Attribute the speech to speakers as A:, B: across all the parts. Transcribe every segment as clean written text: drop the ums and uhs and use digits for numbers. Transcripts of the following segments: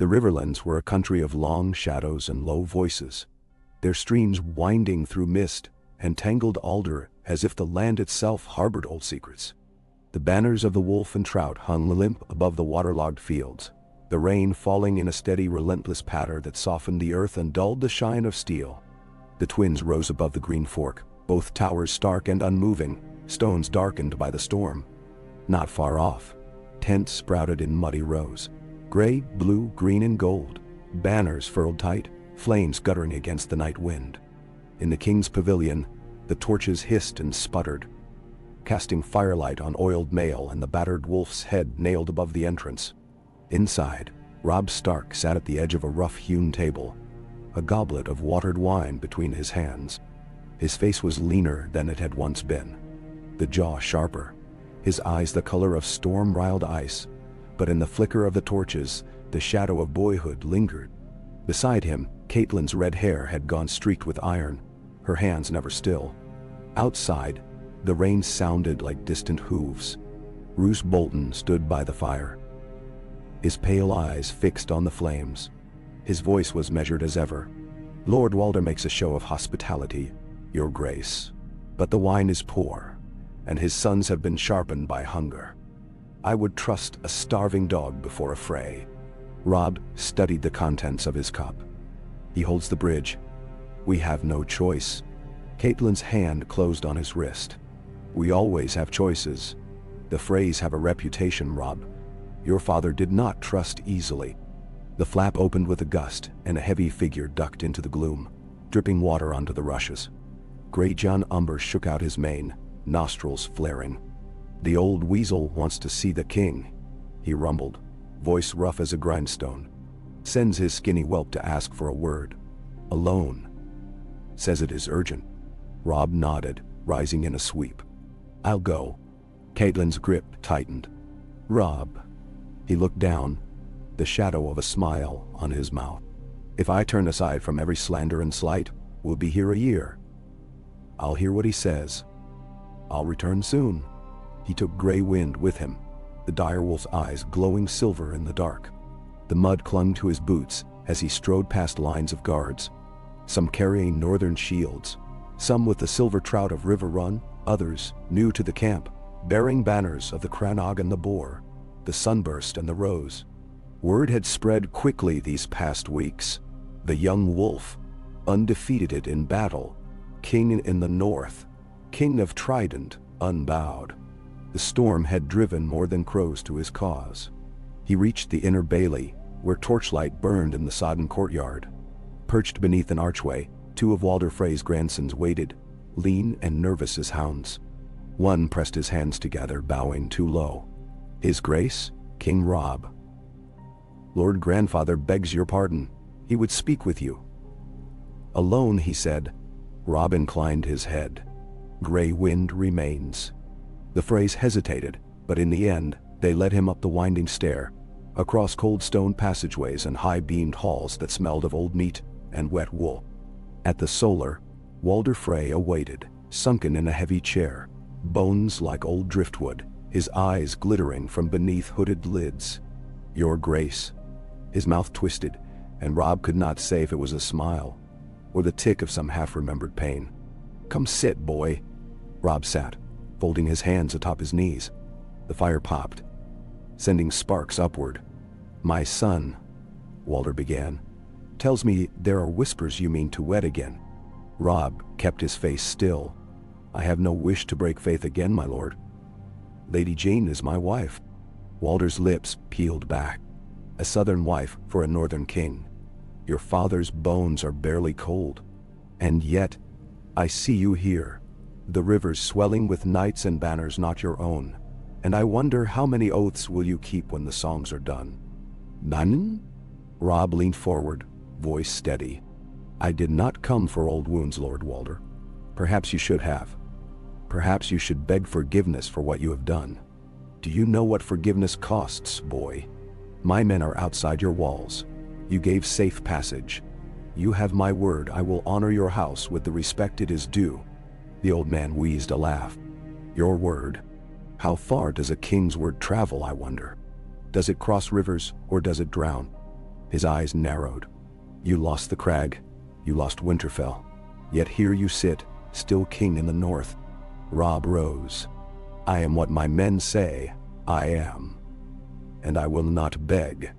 A: The riverlands were a country of long shadows and low voices, their streams winding through mist and tangled alder as if the land itself harbored old secrets. The banners of the wolf and trout hung limp above the waterlogged fields, the rain falling in a steady, relentless patter that softened the earth and dulled the shine of steel. The twins rose above the green fork, both towers stark and unmoving, stones darkened by the storm. Not far off, tents sprouted in muddy rows, gray, blue, green, and gold, banners furled tight, flames guttering against the night wind. In the king's pavilion, the torches hissed and sputtered, casting firelight on oiled mail and the battered wolf's head nailed above the entrance. Inside, Robb Stark sat at the edge of a rough-hewn table, a goblet of watered wine between his hands. His face was leaner than it had once been, the jaw sharper, his eyes the color of storm-riled ice, but in the flicker of the torches, the shadow of boyhood lingered. Beside him, Caitlyn's red hair had gone streaked with iron, her hands never still. Outside, the rain sounded like distant hooves. Roose Bolton stood by the fire, his pale eyes fixed on the flames. His voice was measured as ever. "Lord Walder makes a show of hospitality, your grace, but the wine is poor, and his sons have been sharpened by hunger. I would trust a starving dog before a fray." Robb studied the contents of his cup. "He holds the bridge. We have no choice." Caitlyn's hand closed on his wrist. "We always have choices. The Freys have a reputation, Robb. Your father did not trust easily." The flap opened with a gust, and a heavy figure ducked into the gloom, dripping water onto the rushes. Great John Umber shook out his mane, nostrils flaring. "The old weasel wants to see the king," he rumbled, voice rough as a grindstone. "Sends his skinny whelp to ask for a word. Alone. Says it is urgent." Robb nodded, rising in a sweep. "I'll go." Caitlyn's grip tightened. "Robb." He looked down, the shadow of a smile on his mouth. "If I turn aside from every slander and slight, we'll be here a year. I'll hear what he says. I'll return soon." He took Grey Wind with him, the direwolf's eyes glowing silver in the dark. The mud clung to his boots as he strode past lines of guards, some carrying northern shields, some with the silver trout of River Run, others, new to the camp, bearing banners of the Crannog and the Boar, the Sunburst and the Rose. Word had spread quickly these past weeks. The young wolf, undefeated in battle, king in the north, king of Trident, unbowed. The storm had driven more than crows to his cause. He reached the inner bailey, where torchlight burned in the sodden courtyard. Perched beneath an archway, two of Walder Frey's grandsons waited, lean and nervous as hounds. One pressed his hands together, bowing too low. "His Grace, King Robb. Lord Grandfather begs your pardon. He would speak with you." "Alone," he said. Robb inclined his head. "Grey Wind remains." The Freys hesitated, but in the end, they led him up the winding stair, across cold stone passageways and high-beamed halls that smelled of old meat and wet wool. At the solar, Walder Frey awaited, sunken in a heavy chair, bones like old driftwood, his eyes glittering from beneath hooded lids. "Your Grace." His mouth twisted, and Robb could not say if it was a smile or the tick of some half-remembered pain. "Come sit, boy." Robb sat, folding his hands atop his knees. The fire popped, sending sparks upward. "My son," Walder began, "tells me there are whispers you mean to wed again." Robb kept his face still. "I have no wish to break faith again, my lord. Lady Jane is my wife." Walder's lips peeled back. "A southern wife for a northern king. Your father's bones are barely cold. And yet, I see you here, the rivers swelling with knights and banners not your own. And I wonder how many oaths will you keep when the songs are done?" "None?" Robb leaned forward, voice steady. "I did not come for old wounds, Lord Walder. Perhaps you should have. Perhaps you should beg forgiveness for what you have done. Do you know what forgiveness costs, boy? My men are outside your walls. You gave safe passage. You have my word I will honor your house with the respect it is due." The old man wheezed a laugh. "Your word? How far does a king's word travel, I wonder? Does it cross rivers or does it drown?" His eyes narrowed. You lost the crag, you lost Winterfell. Yet here you sit, still king in the north. Robb rose. I am what my men say I am. And I will not beg.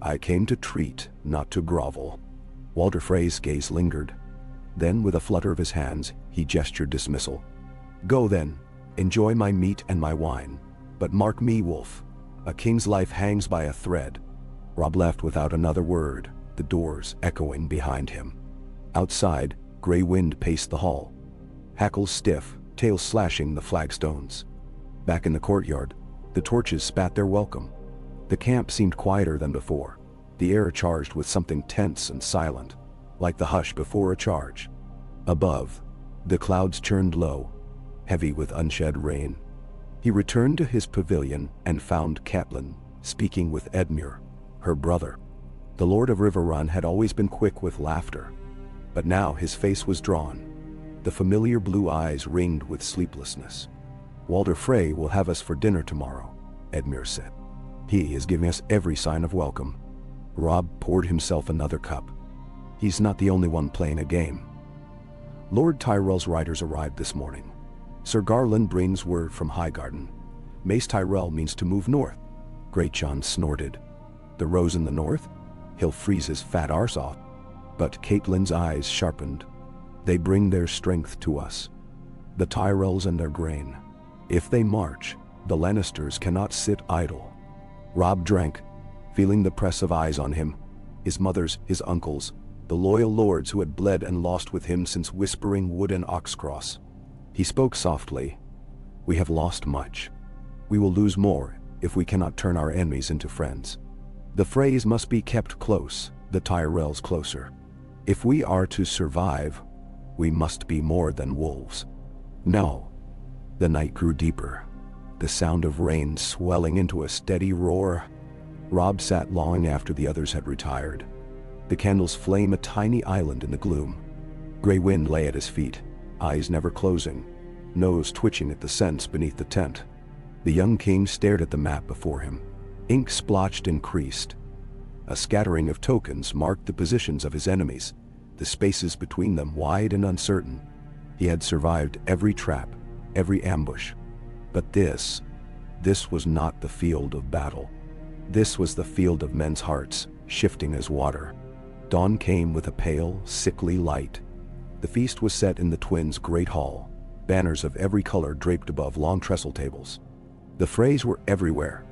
A: I came to treat, not to grovel. Walder Frey's gaze lingered. Then, with a flutter of his hands, he gestured dismissal. Go then, enjoy my meat and my wine. But mark me, Wolf. A king's life hangs by a thread. Robb left without another word, the doors echoing behind him. Outside, Grey Wind paced the hall. Hackles stiff, tails slashing the flagstones. Back in the courtyard, the torches spat their welcome. The camp seemed quieter than before, the air charged with something tense and silent, like the hush before a charge. Above, the clouds churned low, heavy with unshed rain. He returned to his pavilion and found Catelyn speaking with Edmure, her brother. The Lord of Riverrun had always been quick with laughter, but now his face was drawn. The familiar blue eyes ringed with sleeplessness. Walder Frey will have us for dinner tomorrow, Edmure said. He is giving us every sign of welcome. Robb poured himself another cup. He's not the only one playing a game. Lord Tyrell's riders arrived this morning. Sir Garland brings word from Highgarden. Mace Tyrell means to move north. Greatjon snorted. The Rose in the north? He'll freeze his fat arse off. But Catelyn's eyes sharpened. They bring their strength to us. The Tyrells and their grain. If they march, the Lannisters cannot sit idle. Robb drank, feeling the press of eyes on him. His mother's, his uncle's, the loyal lords who had bled and lost with him since Whispering Wood and Oxcross. He spoke softly. We have lost much. We will lose more if we cannot turn our enemies into friends. The Freys must be kept close, the Tyrells closer. If we are to survive, we must be more than wolves. No. The night grew deeper, the sound of rain swelling into a steady roar. Robb sat long after the others had retired. The candles flame a tiny island in the gloom. Grey Wind lay at his feet, eyes never closing, nose twitching at the scents beneath the tent. The young king stared at the map before him. Ink splotched and creased. A scattering of tokens marked the positions of his enemies, the spaces between them wide and uncertain. He had survived every trap, every ambush. But this was not the field of battle. This was the field of men's hearts, shifting as water. Dawn came with a pale, sickly light. The feast was set in the twins' great hall, banners of every color draped above long trestle tables. The Freys were everywhere,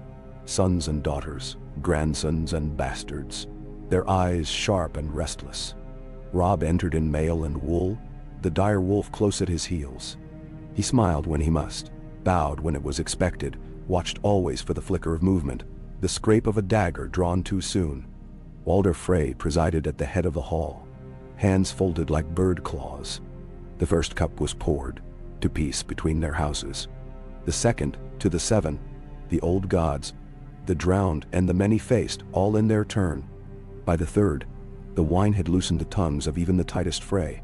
A: sons and daughters, grandsons and bastards, their eyes sharp and restless. Robb entered in mail and wool, the dire wolf close at his heels. He smiled when he must, bowed when it was expected, watched always for the flicker of movement, the scrape of a dagger drawn too soon. Walder Frey presided at the head of the hall, hands folded like bird claws. The first cup was poured, to peace between their houses. The second, to the seven, the old gods, the drowned and the many-faced, all in their turn. By the third, the wine had loosened the tongues of even the tightest Frey.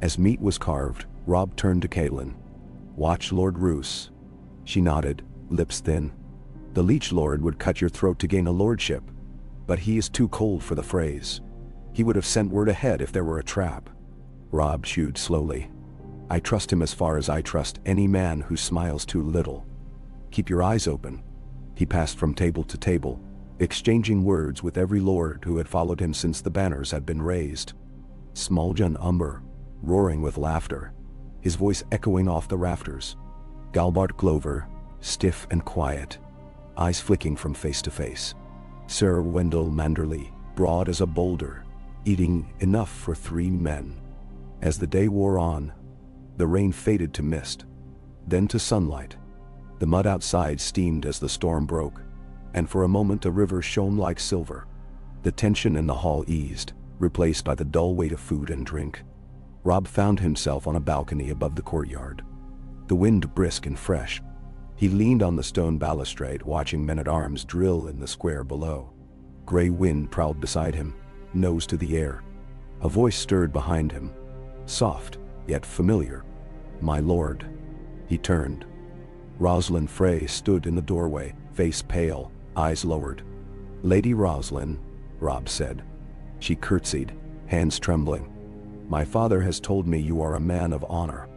A: As meat was carved, Robb turned to Catelyn. Watch Lord Roose. She nodded, lips thin. The Leech Lord would cut your throat to gain a lordship, but he is too cold for the Freys. He would have sent word ahead if there were a trap. Robb chewed slowly. I trust him as far as I trust any man who smiles too little. Keep your eyes open. He passed from table to table, exchanging words with every lord who had followed him since the banners had been raised. Smuljan Umber, roaring with laughter, his voice echoing off the rafters. Galbart Glover, stiff and quiet, eyes flicking from face to face. Sir Wendell Manderley, broad as a boulder, eating enough for 3 men. As the day wore on, the rain faded to mist, then to sunlight. The mud outside steamed as the storm broke, and for a moment the river shone like silver. The tension in the hall eased, replaced by the dull weight of food and drink. Robb found himself on a balcony above the courtyard. The wind brisk and fresh. He leaned on the stone balustrade, watching men-at-arms drill in the square below. Grey Wind prowled beside him, nose to the air. A voice stirred behind him, soft, yet familiar. My lord. He turned. Rosalind Frey stood in the doorway, face pale, eyes lowered. Lady Rosalind, Robb said. She curtsied, hands trembling. My father has told me you are a man of honor.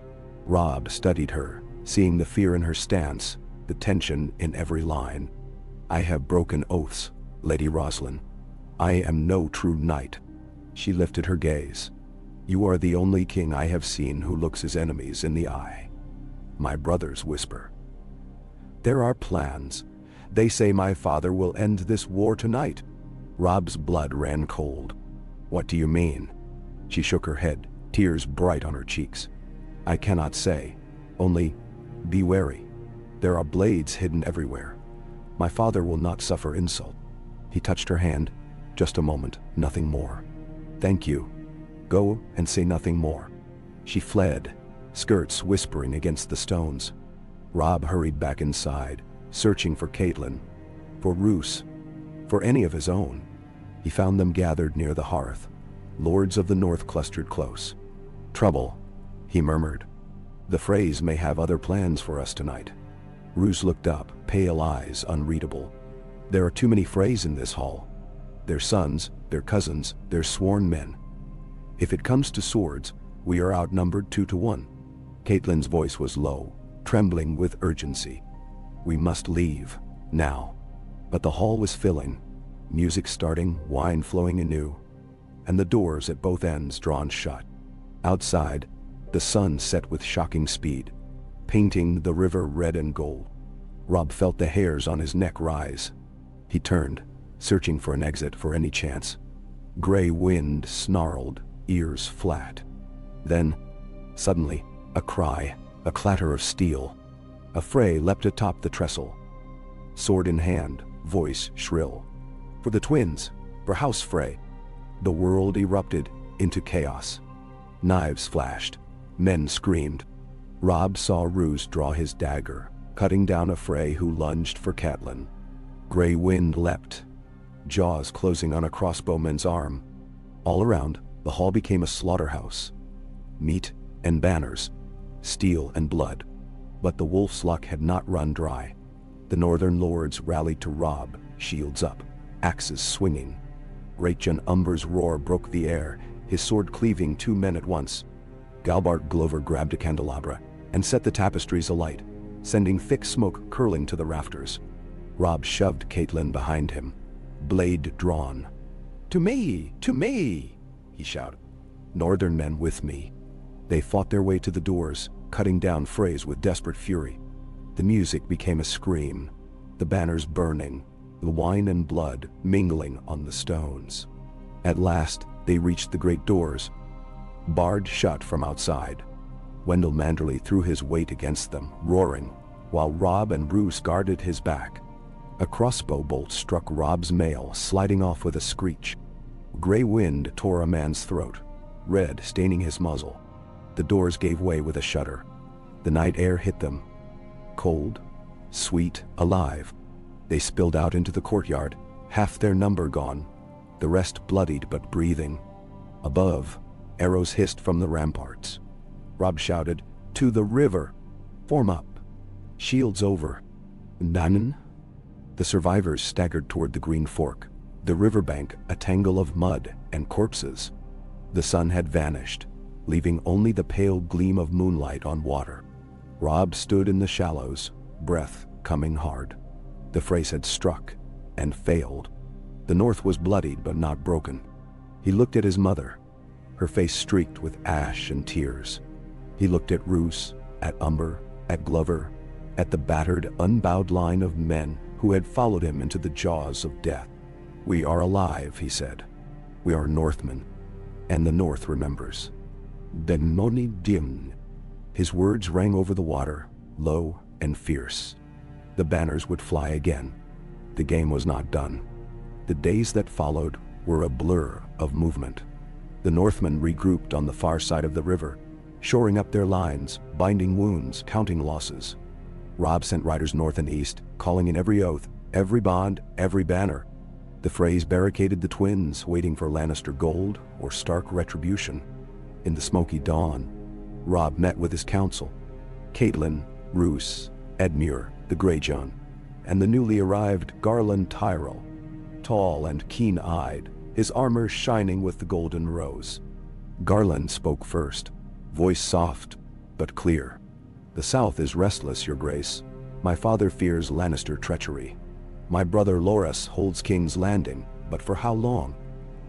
A: Robb studied her, seeing the fear in her stance, the tension in every line. I have broken oaths, Lady Roslyn. I am no true knight. She lifted her gaze. You are the only king I have seen who looks his enemies in the eye. My brothers whisper. There are plans. They say my father will end this war tonight. Robb's blood ran cold. What do you mean? She shook her head, tears bright on her cheeks. I cannot say. Only, be wary. There are blades hidden everywhere. My father will not suffer insult. He touched her hand. Just a moment, nothing more. Thank you. Go and say nothing more. She fled, skirts whispering against the stones. Robb hurried back inside, searching for Caitlin, for Roose, for any of his own. He found them gathered near the hearth. Lords of the North clustered close. Trouble, he murmured. The Freys may have other plans for us tonight. Roose looked up, pale eyes unreadable. There are too many Freys in this hall. Their sons, their cousins, their sworn men. If it comes to swords, we are outnumbered 2-1. Caitlin's voice was low, trembling with urgency. We must leave, now. But the hall was filling, music starting, wine flowing anew, and the doors at both ends drawn shut. Outside, the sun set with shocking speed, painting the river red and gold. Robb felt the hairs on his neck rise. He turned, searching for an exit for any chance. Gray wind snarled, ears flat. Then, suddenly, a cry, a clatter of steel. A Frey leapt atop the trestle. Sword in hand, voice shrill. For the twins, for House Frey. The world erupted into chaos. Knives flashed. Men screamed. Robb saw Roose draw his dagger, cutting down a Frey who lunged for Caitlin. Gray wind leapt, jaws closing on a crossbowman's arm. All around, the hall became a slaughterhouse. Meat and banners, steel and blood. But the wolf's luck had not run dry. The northern lords rallied to Robb, shields up, axes swinging. Rachel Umber's roar broke the air, his sword cleaving 2 men at once. Galbart Glover grabbed a candelabra and set the tapestries alight, sending thick smoke curling to the rafters. Robb shoved Caitlin behind him, blade drawn. To me! To me! He shouted. Northern men with me. They fought their way to the doors, cutting down Freys with desperate fury. The music became a scream, the banners burning, the wine and blood mingling on the stones. At last, they reached the great doors, barred shut from outside. Wendell Manderly threw his weight against them, roaring, while Robb and Roose guarded his back. A crossbow bolt struck Robb's mail, sliding off with a screech. Gray wind tore a man's throat, red staining his muzzle. The doors gave way with a shudder. The night air hit them. Cold, sweet, alive. They spilled out into the courtyard, half their number gone, the rest bloodied but breathing. Above, arrows hissed from the ramparts. Robb shouted, "To the river! Form up! Shields over!" Nanan? The survivors staggered toward the green fork, the riverbank a tangle of mud and corpses. The sun had vanished, leaving only the pale gleam of moonlight on water. Robb stood in the shallows, breath coming hard. The Freys had struck and failed. The north was bloodied but not broken. He looked at his mother, her face streaked with ash and tears. He looked at Roose, at Umber, at Glover, at the battered, unbowed line of men who had followed him into the jaws of death. "We are alive," he said. "We are Northmen, and the North remembers." Benmoni Dim. His words rang over the water, low and fierce. The banners would fly again. The game was not done. The days that followed were a blur of movement. The Northmen regrouped on the far side of the river, shoring up their lines, binding wounds, counting losses. Robb sent riders north and east, calling in every oath, every bond, every banner. The Freys barricaded the twins, waiting for Lannister gold or Stark retribution. In the smoky dawn, Robb met with his council. Caitlin, Roose, Edmure, the Greyjohn, and the newly arrived Garland Tyrell. tall and keen-eyed, his armor shining with the golden rose. Garland spoke first, voice soft but clear. "The South is restless, Your Grace. My father fears Lannister treachery. My brother Loras holds King's Landing, but for how long?"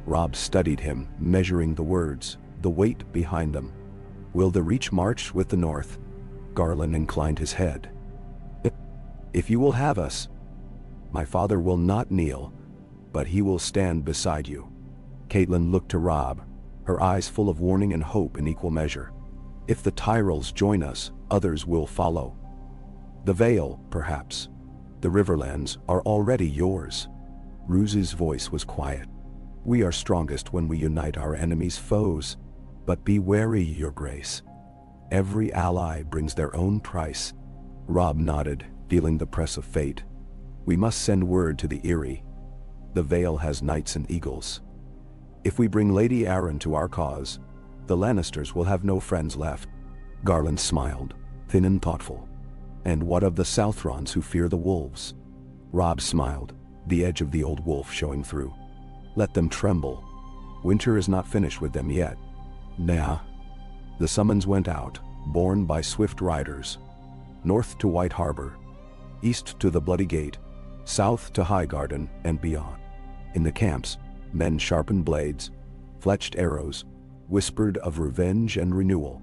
A: Robb studied him, measuring the words, the weight behind them. "Will the Reach march with the North?" Garland inclined his head. If you will have us. My father will not kneel, but he will stand beside you." Catelyn looked to Robb, her eyes full of warning and hope in equal measure. "If the Tyrells join us, others will follow. The Vale, perhaps. The Riverlands are already yours." Rooz's voice was quiet. "We are strongest when we unite our enemies' foes. But be wary, Your Grace. Every ally brings their own price." Robb nodded, feeling the press of fate. "We must send word to the Eyrie. The Vale has knights and eagles. If we bring Lady Arryn to our cause, the Lannisters will have no friends left." Garland smiled, thin and thoughtful. "And what of the Southrons who fear the wolves?" Robb smiled, the edge of the old wolf showing through. "Let them tremble. Winter is not finished with them yet." Nah. The summons went out, borne by swift riders. North to White Harbor, east to the Bloody Gate, south to Highgarden and beyond. In the camps, men sharpened blades, fletched arrows, whispered of revenge and renewal.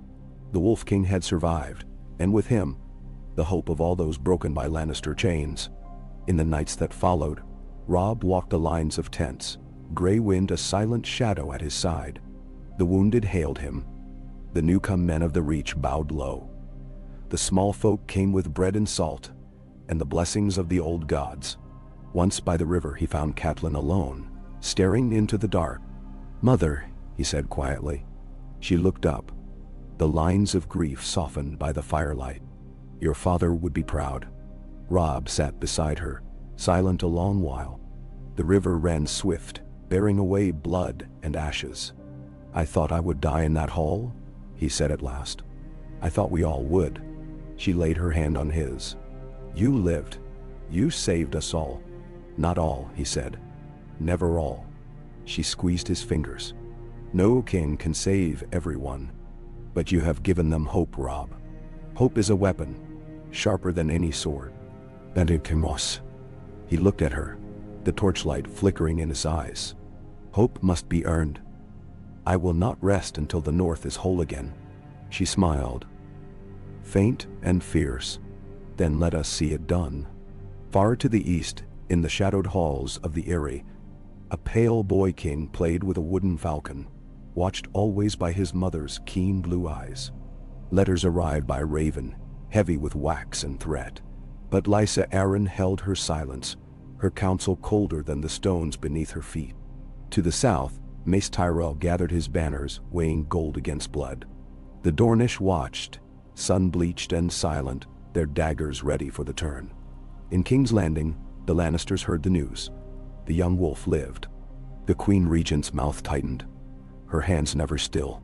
A: The Wolf King had survived, and with him, the hope of all those broken by Lannister chains. In the nights that followed, Robb walked the lines of tents, Grey Wind a silent shadow at his side. The wounded hailed him. The newcome men of the Reach bowed low. The small folk came with bread and salt, and the blessings of the old gods. Once by the river he found Catelyn alone, staring into the dark. "Mother," he said quietly. She looked up, the lines of grief softened by the firelight. "Your father would be proud." Robb sat beside her, silent a long while. The river ran swift, bearing away blood and ashes. "I thought I would die in that hall," he said at last. "I thought we all would." She laid her hand on his. "You lived. You saved us all." "Not all," he said. "Never all." She squeezed his fingers. "No king can save everyone. But you have given them hope, Robb. Hope is a weapon, sharper than any sword." "And it came us." He looked at her, the torchlight flickering in his eyes. "Hope must be earned. I will not rest until the North is whole again." She smiled, faint and fierce. "Then let us see it done." Far to the east, in the shadowed halls of the Eyrie, a pale boy king played with a wooden falcon, watched always by his mother's keen blue eyes. Letters arrived by raven, heavy with wax and threat. But Lysa Arryn held her silence, her counsel colder than the stones beneath her feet. To the south, Mace Tyrell gathered his banners, weighing gold against blood. The Dornish watched, sun-bleached and silent, their daggers ready for the turn. In King's Landing, the Lannisters heard the news. The young wolf lived. The Queen Regent's mouth tightened, her hands never still.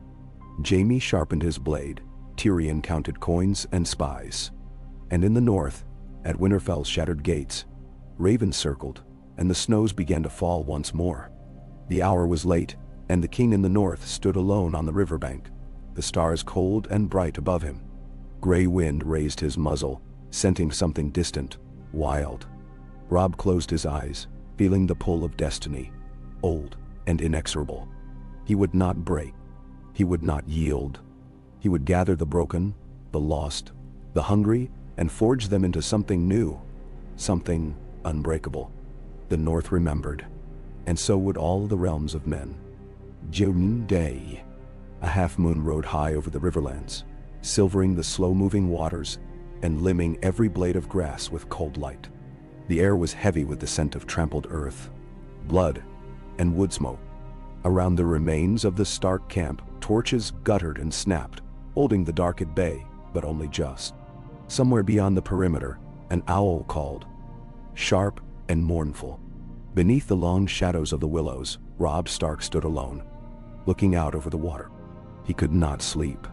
A: Jaime sharpened his blade, Tyrion counted coins and spies. And in the north, at Winterfell's shattered gates, ravens circled, and the snows began to fall once more. The hour was late, and the king in the north stood alone on the riverbank, the stars cold and bright above him. Grey Wind raised his muzzle, scenting something distant, wild. Robb closed his eyes, feeling the pull of destiny, old and inexorable. He would not break. He would not yield. He would gather the broken, the lost, the hungry, and forge them into something new, something unbreakable. The North remembered, and so would all the realms of men. June Day. A half-moon rode high over the riverlands, silvering the slow-moving waters and limning every blade of grass with cold light. The air was heavy with the scent of trampled earth, blood, and wood smoke. Around the remains of the Stark camp, torches guttered and snapped, holding the dark at bay, but only just. Somewhere beyond the perimeter, an owl called, sharp and mournful. Beneath the long shadows of the willows, Robb Stark stood alone, looking out over the water. He could not sleep.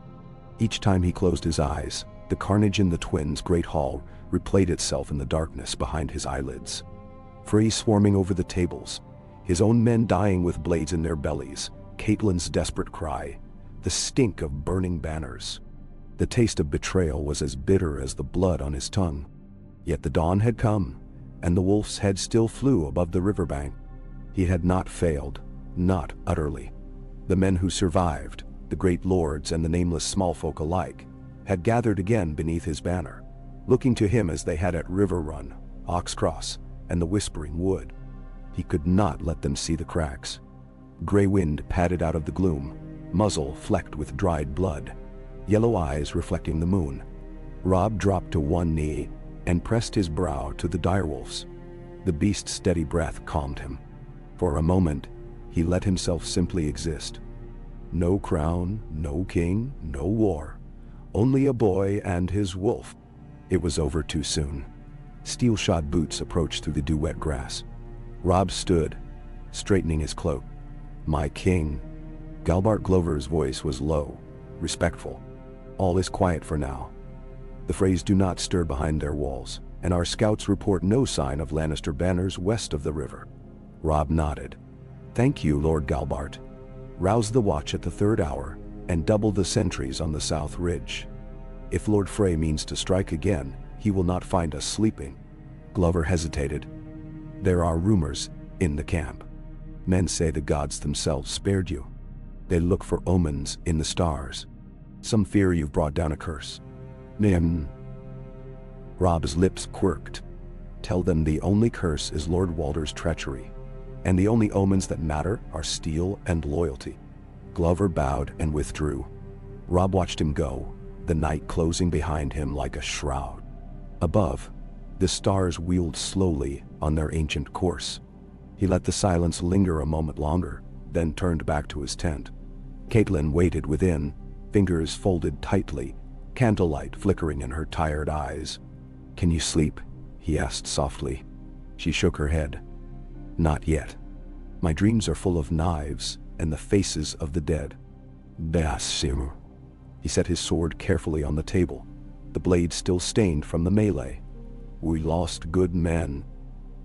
A: Each time he closed his eyes, the carnage in the twins' great hall replayed itself in the darkness behind his eyelids. Free swarming over the tables, his own men dying with blades in their bellies, Catelyn's desperate cry, the stink of burning banners. The taste of betrayal was as bitter as the blood on his tongue. Yet the dawn had come, and the wolf's head still flew above the riverbank. He had not failed, not utterly. The men who survived, the great lords and the nameless small folk alike, had gathered again beneath his banner, looking to him as they had at River Run, Oxcross, and the Whispering Wood. He could not let them see the cracks. Gray wind padded out of the gloom, muzzle flecked with dried blood, yellow eyes reflecting the moon. Robb dropped to one knee and pressed his brow to the direwolf's. The beast's steady breath calmed him. For a moment, he let himself simply exist. No crown, no king, no war. Only a boy and his wolf. It was over too soon. Steel-shod boots approached through the dew-wet grass. Robb stood, straightening his cloak. "My king." Galbart Glover's voice was low, respectful. "All is quiet for now. The Freys do not stir behind their walls, and our scouts report no sign of Lannister banners west of the river." Robb nodded. "Thank you, Lord Galbart. Rouse the watch at the third hour, and double the sentries on the south ridge. If Lord Frey means to strike again, he will not find us sleeping." Glover hesitated. "There are rumors in the camp. Men say the gods themselves spared you. They look for omens in the stars. Some fear you've brought down a curse." Robb's lips quirked. "Tell them the only curse is Lord Walder's treachery, and the only omens that matter are steel and loyalty." Glover bowed and withdrew. Robb watched him go, the night closing behind him like a shroud. Above, the stars wheeled slowly on their ancient course. He let the silence linger a moment longer, then turned back to his tent. Catelyn waited within, fingers folded tightly, candlelight flickering in her tired eyes. "Can you sleep?" he asked softly. She shook her head. "Not yet. My dreams are full of knives and the faces of the dead." "Basim." He set his sword carefully on the table, the blade still stained from the melee. "We lost good men."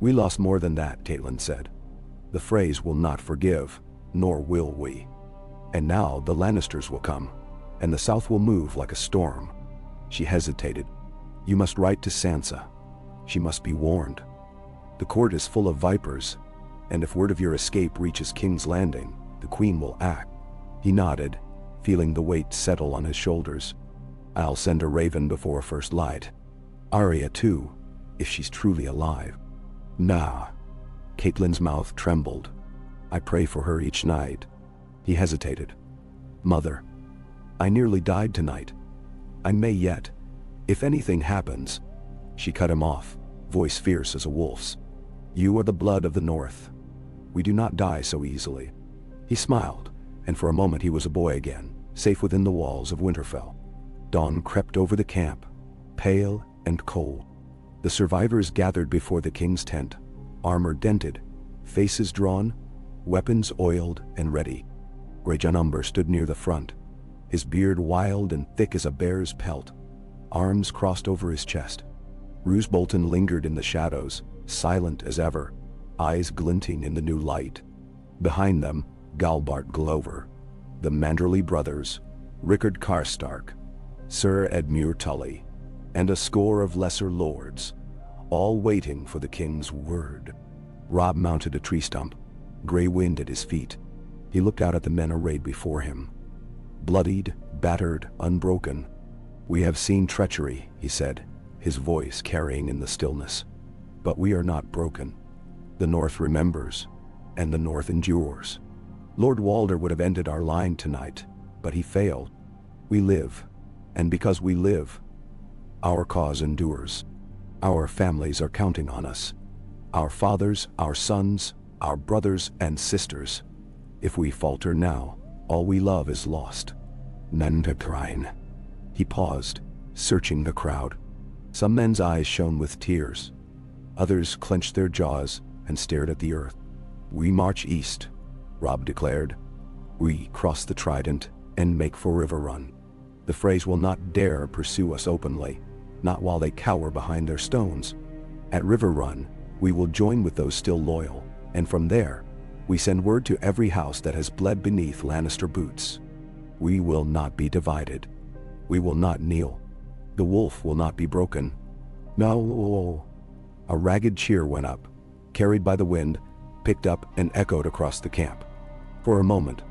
A: "We lost more than that," Catelyn said. "The Freys will not forgive, nor will we. And now the Lannisters will come, and the South will move like a storm." She hesitated. "You must write to Sansa. She must be warned. The court is full of vipers, and if word of your escape reaches King's Landing, the Queen will act." He nodded, feeling the weight settle on his shoulders. "I'll send a raven before first light. Arya too, if she's truly alive." "Nah." Catelyn's mouth trembled. "I pray for her each night." He hesitated. "Mother, I nearly died tonight. I may yet, if anything happens." She cut him off, voice fierce as a wolf's. "You are the blood of the North. We do not die so easily." He smiled, and for a moment he was a boy again, safe within the walls of Winterfell. Dawn crept over the camp, pale and cold. The survivors gathered before the king's tent, armor dented, faces drawn, weapons oiled and ready. Greyjohn Umber stood near the front, his beard wild and thick as a bear's pelt, arms crossed over his chest. Roose Bolton lingered in the shadows, silent as ever, eyes glinting in the new light. Behind them, Galbart Glover, the Manderley brothers, Rickard Karstark, Sir Edmure Tully, and a score of lesser lords, all waiting for the king's word. Robb mounted a tree stump, gray wind at his feet. He looked out at the men arrayed before him. Bloodied, battered, unbroken. "We have seen treachery," he said, his voice carrying in the stillness. "But we are not broken. The North remembers, and the North endures. Lord Walder would have ended our line tonight, but he failed. We live, and because we live, our cause endures. Our families are counting on us. Our fathers, our sons, our brothers and sisters. If we falter now, all we love is lost." Nantakrine. He paused, searching the crowd. Some men's eyes shone with tears. Others clenched their jaws and stared at the earth. "We march east," Robb declared. "We cross the Trident and make for River Run. The Freys will not dare pursue us openly, not while they cower behind their stones. At River Run, we will join with those still loyal, and from there, We send word to every house that has bled beneath Lannister boots. We will not be divided. We will not kneel. The wolf will not be broken. No. A ragged cheer went up, carried by the wind, picked up and echoed across the camp. For a moment,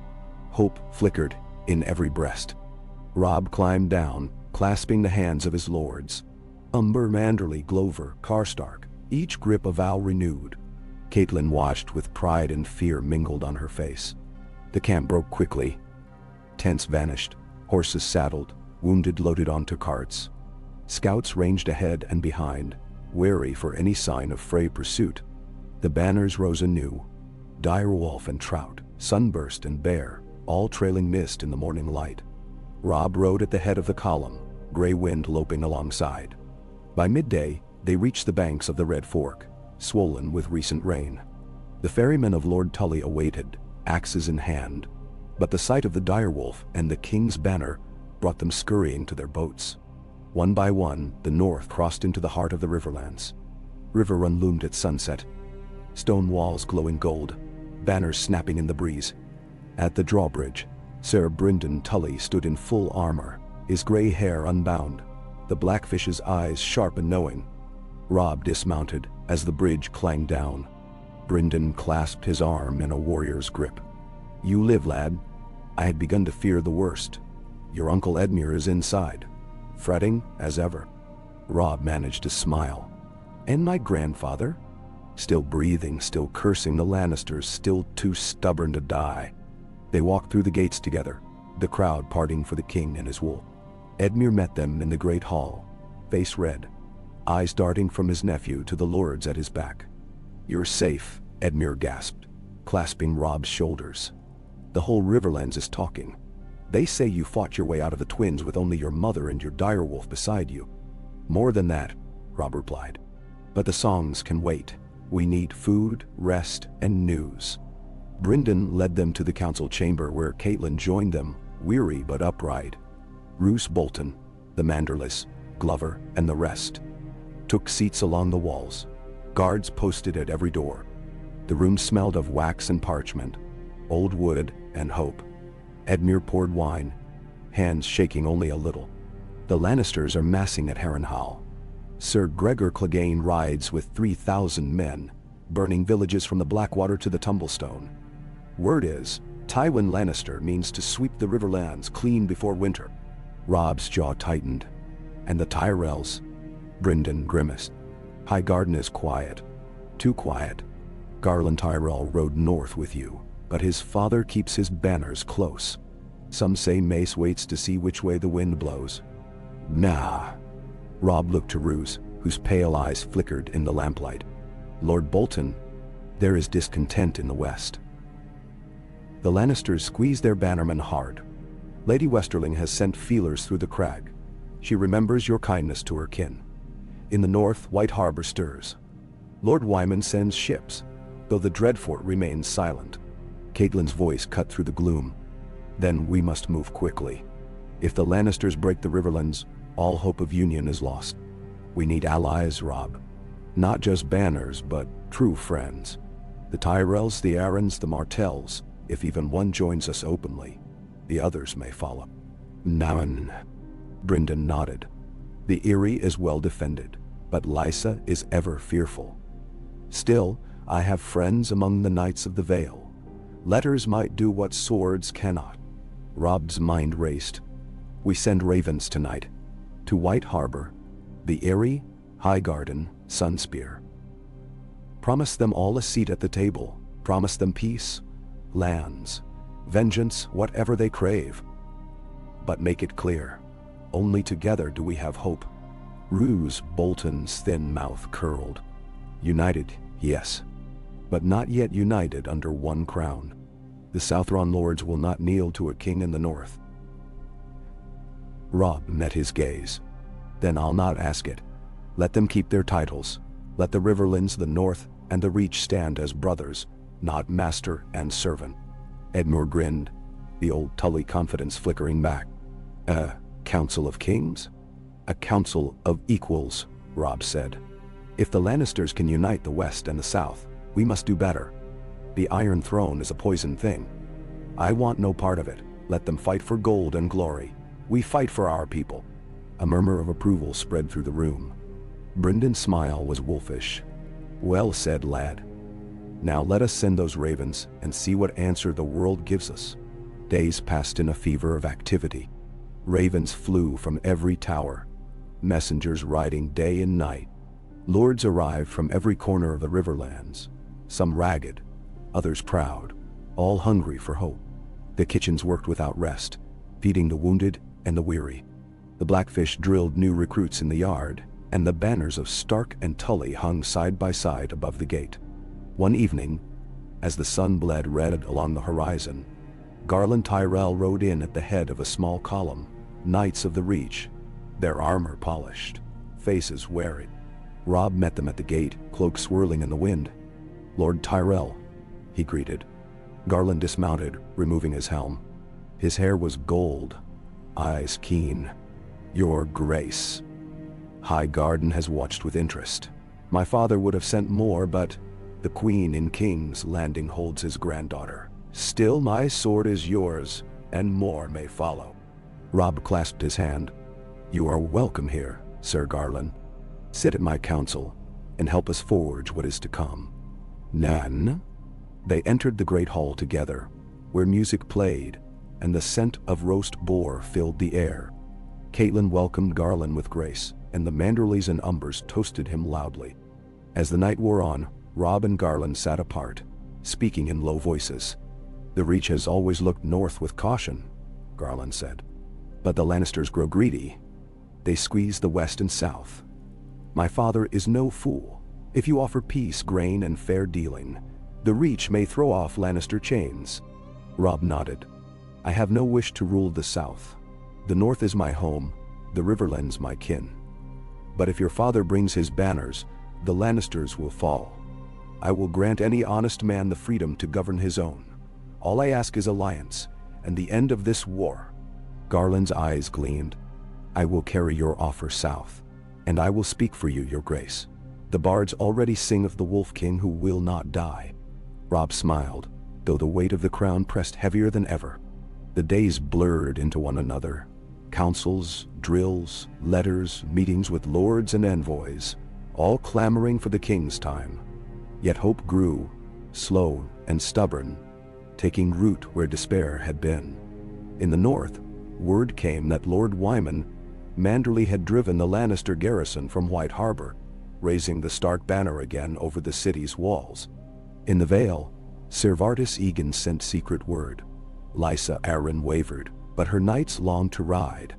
A: hope flickered in every breast. Robb climbed down, clasping the hands of his lords. Umber, Manderly, Glover, Karstark, each grip a vow renewed. Catelyn watched with pride and fear mingled on her face. The camp broke quickly. Tents vanished, horses saddled, wounded loaded onto carts. Scouts ranged ahead and behind, wary for any sign of Frey pursuit. The banners rose anew. Direwolf and Trout, Sunburst and Bear, all trailing mist in the morning light. Robb rode at the head of the column, gray wind loping alongside. By midday, they reached the banks of the Red Fork, swollen with recent rain. The ferrymen of Lord Tully awaited, axes in hand, but the sight of the direwolf and the king's banner brought them scurrying to their boats. One by one, the north crossed into the heart of the Riverlands. Riverrun loomed at sunset, stone walls glowing gold, banners snapping in the breeze. At the drawbridge, Sir Brynden Tully stood in full armor, his gray hair unbound, the blackfish's eyes sharp and knowing. Robb dismounted as the bridge clanged down. Brynden clasped his arm in a warrior's grip. "You live, lad. I had begun to fear the worst. Your Uncle Edmure is inside, fretting as ever." Robb managed to smile. "And my grandfather?" Still breathing, still cursing the Lannisters, still too stubborn to die. They walked through the gates together, the crowd parting for the king and his wool. Edmure met them in the great hall, face red, eyes darting from his nephew to the lords at his back. "You're safe," Edmure gasped, clasping Robb's shoulders. "The whole Riverlands is talking. They say you fought your way out of the twins with only your mother and your direwolf beside you." "More than that," Robb replied. "But the songs can wait. We need food, rest, and news." Brynden led them to the council chamber where Catelyn joined them, weary but upright. Roose Bolton, the Manderless, Glover, and the rest took seats along the walls, guards posted at every door. The room smelled of wax and parchment, old wood and hope. Edmure poured wine, hands shaking only a little. "The Lannisters are massing at Harrenhal. Sir Gregor Clegane rides with 3,000 men, burning villages from the Blackwater to the Tumblestone. Word is, Tywin Lannister means to sweep the Riverlands clean before winter." Robb's jaw tightened. "And the Tyrells?" Brynden grimaced. "Highgarden is quiet. Too quiet. Garland Tyrell rode north with you, but his father keeps his banners close. Some say Mace waits to see which way the wind blows." "Nah." Robb looked to Roose, whose pale eyes flickered in the lamplight. "Lord Bolton, there is discontent in the west. The Lannisters squeeze their bannermen hard. Lady Westerling has sent feelers through the crag. She remembers your kindness to her kin. In the north, White Harbor stirs. Lord Wyman sends ships, though the Dreadfort remains silent." Catelyn's voice cut through the gloom. "Then we must move quickly. If the Lannisters break the Riverlands, all hope of union is lost. We need allies, Robb. Not just banners, but true friends. The Tyrells, the Arryns, the Martells. If even one joins us openly, the others may follow." "Namen." Brynden nodded. "The Eyrie is well defended, but Lysa is ever fearful. Still, I have friends among the Knights of the Vale. Letters might do what swords cannot." Robb's mind raced. "We send ravens tonight. To White Harbor, the Eyrie, Highgarden, Sunspear. Promise them all a seat at the table. Promise them peace, lands, vengeance, whatever they crave. But make it clear, only together do we have hope." Roose Bolton's thin mouth curled. "United, yes, but not yet united under one crown. The Southron lords will not kneel to a king in the north." Robb met his gaze. "Then I'll not ask it. Let them keep their titles. Let the Riverlands, the North, and the Reach stand as brothers, not master and servant." Edmure grinned, the old Tully confidence flickering back. "A council of kings?" "A council of equals," Robb said. "If the Lannisters can unite the West and the South, we must do better. The Iron Throne is a poison thing. I want no part of it. Let them fight for gold and glory. We fight for our people." A murmur of approval spread through the room. Brendan's smile was wolfish. "Well said, lad. Now let us send those ravens and see what answer the world gives us." Days passed in a fever of activity. Ravens flew from every tower, messengers riding day and night. Lords arrived from every corner of the Riverlands, some ragged, others proud, all hungry for hope. The kitchens worked without rest, feeding the wounded and the weary. The Blackfish drilled new recruits in the yard, and the banners of Stark and Tully hung side by side above the gate. One evening, as the sun bled red along the horizon, Garland Tyrell rode in at the head of a small column, knights of the Reach, their armor polished, faces wary. Robb met them at the gate, cloak swirling in the wind. "Lord Tyrell," he greeted. Garland dismounted, removing his helm. His hair was gold, eyes keen. "Your Grace. High Garden has watched with interest. My father would have sent more, but the Queen in King's Landing holds his granddaughter. Still, my sword is yours, and more may follow." Robb clasped his hand. "You are welcome here, Sir Garland. Sit at my council, and help us forge what is to come." "Nan?" They entered the great hall together, where music played, and the scent of roast boar filled the air. Caitlin welcomed Garland with grace, and the Manderleys and Umbers toasted him loudly. As the night wore on, Robb and Garland sat apart, speaking in low voices. "The Reach has always looked north with caution," Garland said. "But the Lannisters grow greedy. They squeeze the west and south. My father is no fool. If you offer peace, grain, and fair dealing, the Reach may throw off Lannister chains." Robb nodded. "I have no wish to rule the south. The north is my home, the Riverlands my kin. But if your father brings his banners, the Lannisters will fall. I will grant any honest man the freedom to govern his own. All I ask is alliance, and the end of this war." Garland's eyes gleamed. "I will carry your offer south, and I will speak for you, your grace. The bards already sing of the Wolf King who will not die." Robb smiled, though the weight of the crown pressed heavier than ever. The days blurred into one another. Councils, drills, letters, meetings with lords and envoys, all clamoring for the king's time. Yet hope grew, slow and stubborn, taking root where despair had been. In the north, word came that Lord Wyman Manderley had driven the Lannister garrison from White Harbor, raising the Stark banner again over the city's walls. In the Vale, Sir Vartus Egan sent secret word. Lysa Arryn wavered, but her knights longed to ride.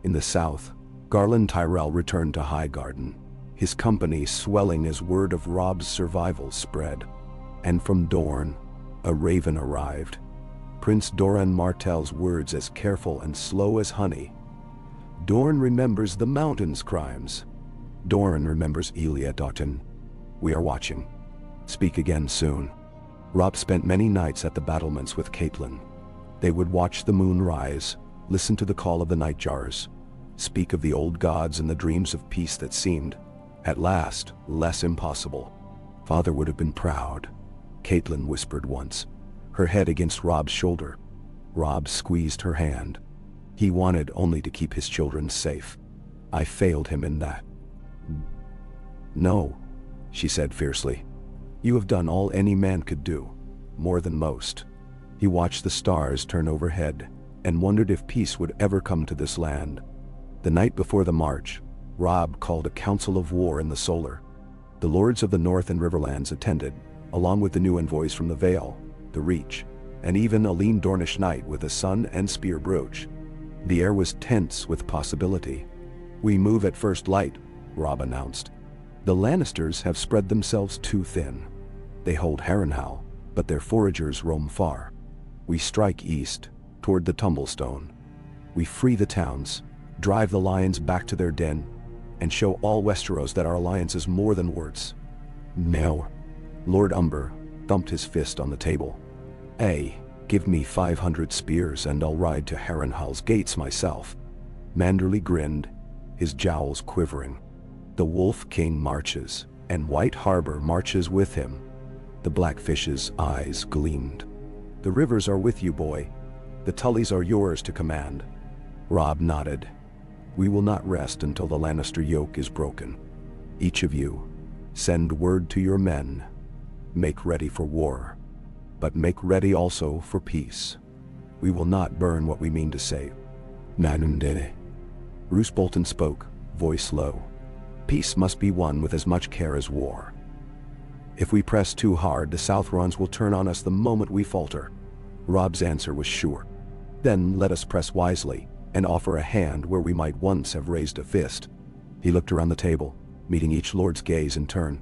A: In the south, Garland Tyrell returned to Highgarden, his company swelling as word of Robb's survival spread. And from Dorne, a raven arrived. Prince Doran Martell's words as careful and slow as honey. Dorne remembers the mountain's crimes. Dorne remembers Elia Doughton. We are watching. Speak again soon. Robb spent many nights at the battlements with Caitlin. They would watch the moon rise, listen to the call of the nightjars, speak of the old gods and the dreams of peace that seemed, at last, less impossible. Father would have been proud, Caitlin whispered once, her head against Robb's shoulder. Robb squeezed her hand. He wanted only to keep his children safe. I failed him in that. No, she said fiercely. You have done all any man could do, more than most. He watched the stars turn overhead and wondered if peace would ever come to this land. The night before the march, Robb called a council of war in the Solar. The lords of the North and Riverlands attended, along with the new envoys from the Vale, the Reach, and even a lean Dornish knight with a sun and spear brooch. The air was tense with possibility. We move at first light, Robb announced. The Lannisters have spread themselves too thin. They hold Harrenhal, but their foragers roam far. We strike east, toward the Tumblestone. We free the towns, drive the lions back to their den, and show all Westeros that our alliance is more than words. No. Lord Umber thumped his fist on the table. Give me 500 spears and I'll ride to Harrenhal's gates myself. Manderley grinned, his jowls quivering. The Wolf King marches, and White Harbor marches with him. The Blackfish's eyes gleamed. "The rivers are with you, boy. The Tullys are yours to command." Robb nodded. "We will not rest until the Lannister yoke is broken. Each of you, send word to your men. Make ready for war, but make ready also for peace. We will not burn what we mean to save." "Nanundere." Roose Bolton spoke, voice low. "Peace must be won with as much care as war. If we press too hard, the Southrons will turn on us the moment we falter." Robb's answer was sure. "Then let us press wisely and offer a hand where we might once have raised a fist." He looked around the table, meeting each lord's gaze in turn.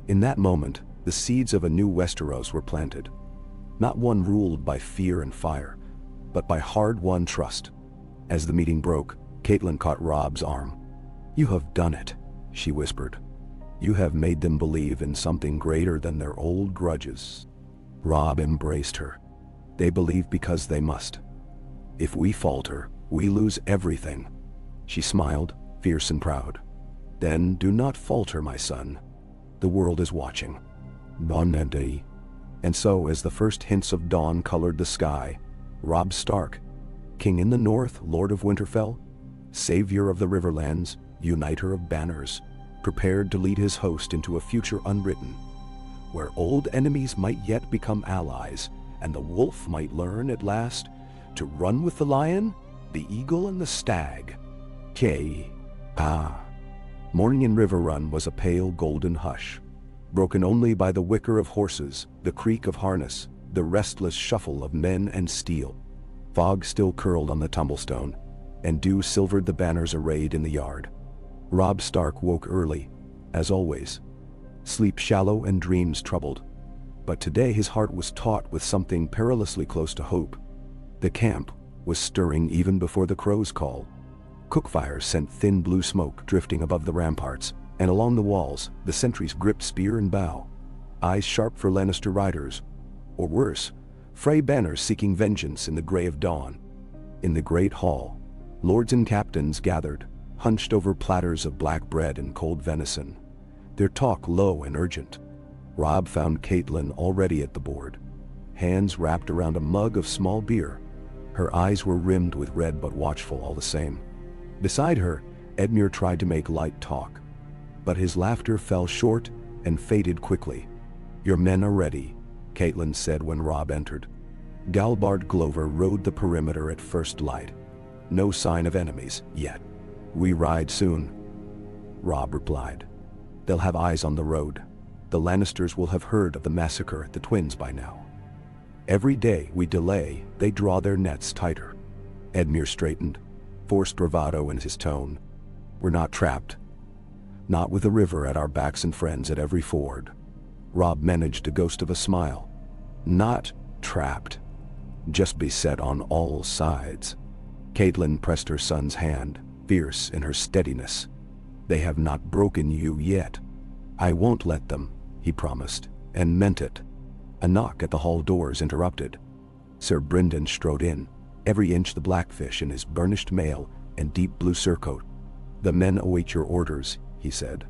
A: In that moment, the seeds of a new Westeros were planted. Not one ruled by fear and fire, but by hard-won trust. As the meeting broke, Catelyn caught Robb's arm. "You have done it," she whispered. "You have made them believe in something greater than their old grudges." Robb embraced her. "They believe because they must. If we falter, we lose everything." She smiled, fierce and proud. "Then do not falter, my son. The world is watching." Nonente. And so, as the first hints of dawn colored the sky, Robb Stark, King in the North, Lord of Winterfell, Savior of the Riverlands, Uniter of Banners, prepared to lead his host into a future unwritten, where old enemies might yet become allies, and the wolf might learn at last to run with the lion, the eagle, and the stag. Morning in Riverrun was a pale golden hush, broken only by the whicker of horses, the creak of harness, the restless shuffle of men and steel. Fog still curled on the tumblestone, and dew silvered the banners arrayed in the yard. Robb Stark woke early, as always, sleep shallow and dreams troubled. But today his heart was taut with something perilously close to hope. The camp was stirring even before the crow's call. Cookfires sent thin blue smoke drifting above the ramparts, and along the walls, the sentries gripped spear and bow, eyes sharp for Lannister riders, or worse, Frey banners seeking vengeance in the gray of dawn. In the great hall, lords and captains gathered, hunched over platters of black bread and cold venison, their talk low and urgent. Robb found Catelyn already at the board, hands wrapped around a mug of small beer. Her eyes were rimmed with red but watchful all the same. Beside her, Edmure tried to make light talk, but his laughter fell short and faded quickly. "Your men are ready," Catelyn said when Robb entered. Galbard Glover rode the perimeter at first light. "No sign of enemies yet. We ride soon," Robb replied. "They'll have eyes on the road. The Lannisters will have heard of the massacre at the Twins by now. Every day we delay, they draw their nets tighter." Edmure straightened, forced bravado in his tone. "We're not trapped. Not with the river at our backs and friends at every ford." Robb managed a ghost of a smile. "Not trapped. Just beset on all sides." Catelyn pressed her son's hand, fierce in her steadiness. "They have not broken you yet." "I won't let them," he promised, and meant it. A knock at the hall doors interrupted. Sir Brynden strode in, every inch the Blackfish in his burnished mail and deep blue surcoat. "The men await your orders," he said.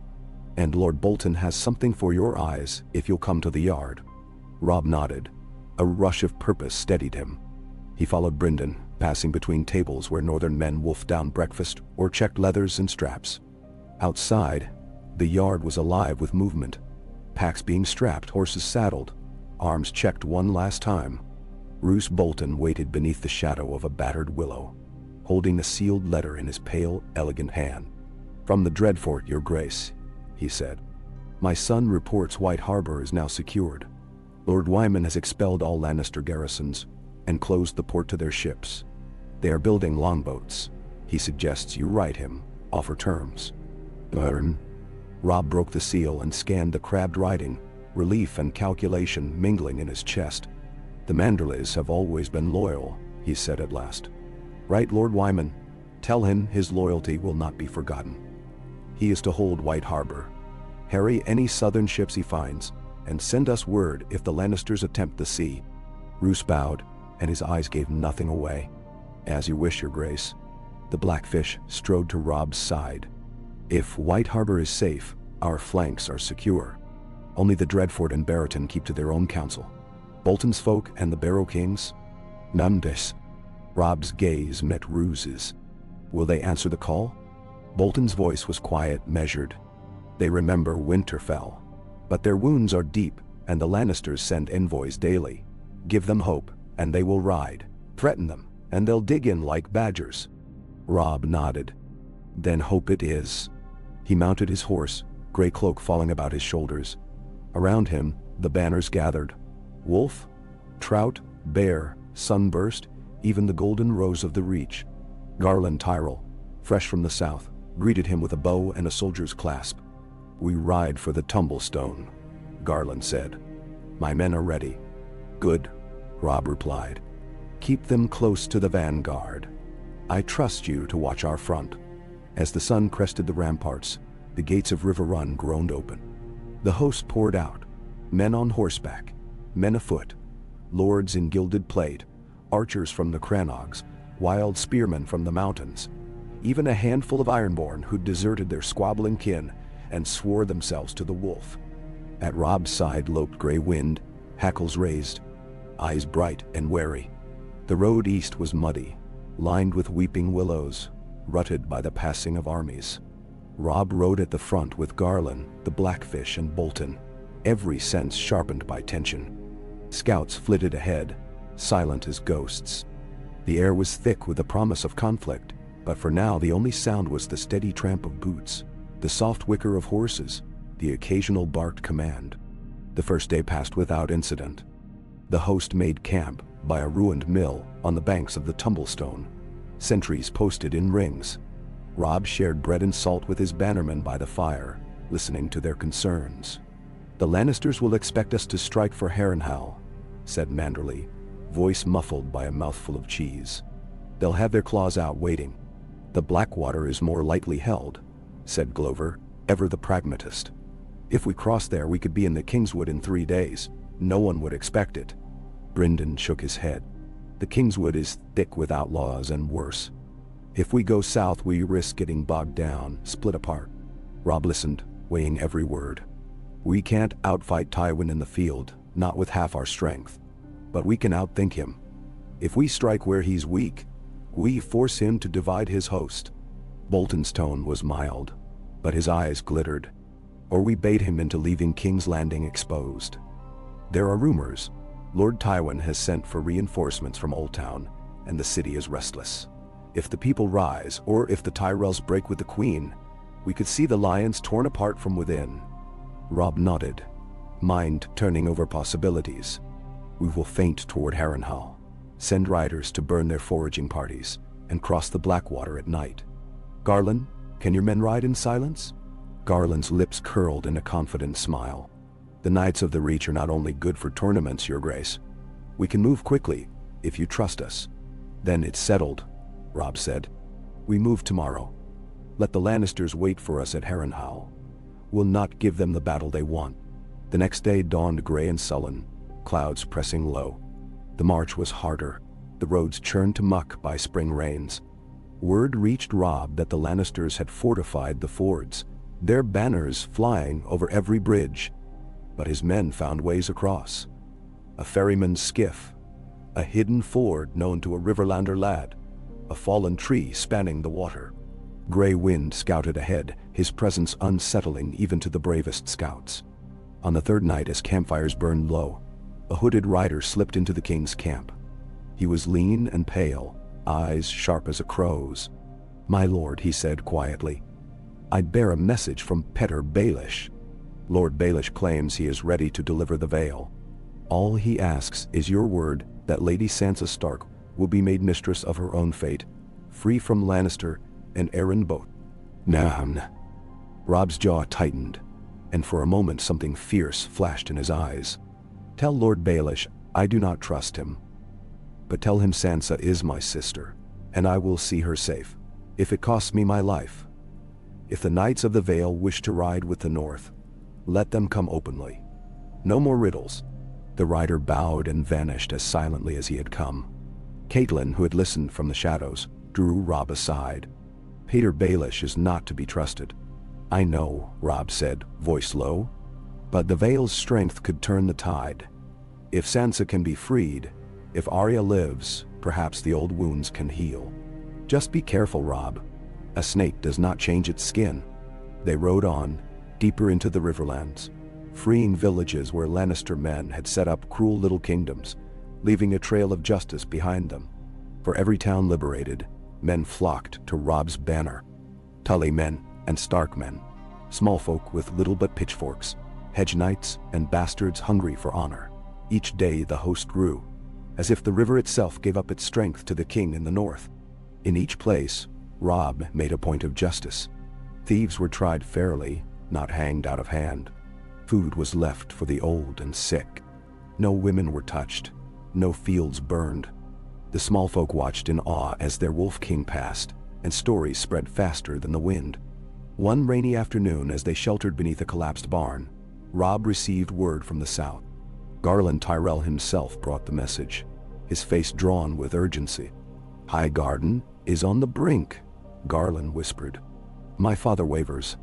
A: "And Lord Bolton has something for your eyes if you'll come to the yard." Robb nodded. A rush of purpose steadied him. He followed Brynden, passing between tables where northern men wolfed down breakfast or checked leathers and straps. Outside, the yard was alive with movement. Packs being strapped, horses saddled, arms checked one last time. Roose Bolton waited beneath the shadow of a battered willow, holding a sealed letter in his pale, elegant hand. "From the Dreadfort, Your Grace," he said. "My son reports White Harbor is now secured. Lord Wyman has expelled all Lannister garrisons and closed the port to their ships. They are building longboats. He suggests you write him, offer terms." "Burn." Robb broke the seal and scanned the crabbed writing, relief and calculation mingling in his chest. "The Manderleys have always been loyal," he said at last. "Write Lord Wyman. Tell him his loyalty will not be forgotten. He is to hold White Harbor, harry any southern ships he finds, and send us word if the Lannisters attempt the sea." Roose bowed, and his eyes gave nothing away. "As you wish, Your Grace." The Blackfish strode to Robb's side. "If White Harbor is safe, our flanks are secure. Only the Dreadfort and Barrowton keep to their own counsel. Bolton's folk and the Barrow Kings? None dis. Robb's gaze met Ruse's. Will they answer the call? Bolton's voice was quiet, measured. They remember Winterfell. But their wounds are deep, and the Lannisters send envoys daily. Give them hope, and they will ride. Threaten them, and they'll dig in like badgers. Robb nodded. Then hope it is. He mounted his horse, gray cloak falling about his shoulders. Around him, the banners gathered. Wolf, trout, bear, sunburst, even the golden rose of the Reach. Garland Tyrell, fresh from the south, greeted him with a bow and a soldier's clasp. We ride for the Tumblestone, Garland said. My men are ready. Good, Robb replied. Keep them close to the vanguard. I trust you to watch our front. As the sun crested the ramparts, the gates of River Run groaned open. The host poured out, men on horseback, men afoot, lords in gilded plate, archers from the Crannogs, wild spearmen from the mountains, even a handful of Ironborn who'd deserted their squabbling kin and swore themselves to the wolf. At Robb's side loped Grey Wind, hackles raised, eyes bright and wary. The road east was muddy, lined with weeping willows, rutted by the passing of armies. Robb rode at the front with Garland, the Blackfish, and Bolton, every sense sharpened by tension. Scouts flitted ahead, silent as ghosts. The air was thick with the promise of conflict, but for now the only sound was the steady tramp of boots, the soft whicker of horses, the occasional barked command. The first day passed without incident. The host made camp by a ruined mill on the banks of the Tumblestone. Sentries posted in rings. Robb shared bread and salt with his bannermen by the fire, listening to their concerns. The Lannisters will expect us to strike for Harrenhal, said Manderley, voice muffled by a mouthful of cheese. They'll have their claws out waiting. The Blackwater is more lightly held, said Glover, ever the pragmatist. If we cross there, we could be in the Kingswood in 3 days. No one would expect it. Brynden shook his head. The Kingswood is thick with outlaws and worse. If we go south, we risk getting bogged down, split apart. Robb listened, weighing every word. We can't outfight Tywin in the field, not with half our strength. But we can outthink him. If we strike where he's weak, we force him to divide his host. Bolton's tone was mild, but his eyes glittered. Or we bait him into leaving King's Landing exposed. There are rumors. Lord Tywin has sent for reinforcements from Oldtown, and the city is restless. If the people rise, or if the Tyrells break with the Queen, we could see the lions torn apart from within. Robb nodded, mind turning over possibilities. We will feint toward Harrenhal, send riders to burn their foraging parties, and cross the Blackwater at night. Garland, can your men ride in silence? Garland's lips curled in a confident smile. The Knights of the Reach are not only good for tournaments, Your Grace. We can move quickly, if you trust us. Then it's settled, Robb said. We move tomorrow. Let the Lannisters wait for us at Harrenhal. We'll not give them the battle they want. The next day dawned gray and sullen, clouds pressing low. The march was harder, the roads churned to muck by spring rains. Word reached Robb that the Lannisters had fortified the fords, their banners flying over every bridge. But his men found ways across. A ferryman's skiff, a hidden ford known to a Riverlander lad, a fallen tree spanning the water. Grey Wind scouted ahead, his presence unsettling even to the bravest scouts. On the third night, as campfires burned low, a hooded rider slipped into the king's camp. He was lean and pale, eyes sharp as a crow's. My lord, he said quietly, I bear a message from Petyr Baelish. Lord Baelish claims he is ready to deliver the veil. All he asks is your word that Lady Sansa Stark will be made mistress of her own fate, free from Lannister and Arryn both. Nan. Robb's jaw tightened, and for a moment something fierce flashed in his eyes. Tell Lord Baelish I do not trust him. But tell him Sansa is my sister, and I will see her safe, if it costs me my life. If the Knights of the Vale wish to ride with the North, let them come openly. No more riddles. The rider bowed and vanished as silently as he had come. Catelyn, who had listened from the shadows, drew Robb aside. Petyr Baelish is not to be trusted. I know, Robb said, voice low. But the veil's strength could turn the tide. If Sansa can be freed, if Arya lives, perhaps the old wounds can heal. Just be careful, Robb. A snake does not change its skin. They rode on, deeper into the Riverlands, freeing villages where Lannister men had set up cruel little kingdoms, leaving a trail of justice behind them. For every town liberated, men flocked to Robb's banner. Tully men and Stark men, small folk with little but pitchforks, hedge knights and bastards hungry for honor. Each day the host grew, as if the river itself gave up its strength to the king in the north. In each place, Robb made a point of justice. Thieves were tried fairly, not hanged out of hand. Food was left for the old and sick. No women were touched, no fields burned. The small folk watched in awe as their wolf king passed, and stories spread faster than the wind. One rainy afternoon, as they sheltered beneath a collapsed barn, Robb received word from the south. Garland Tyrell himself brought the message, his face drawn with urgency. "High Garden is on the brink," Garland whispered. "My father wavers.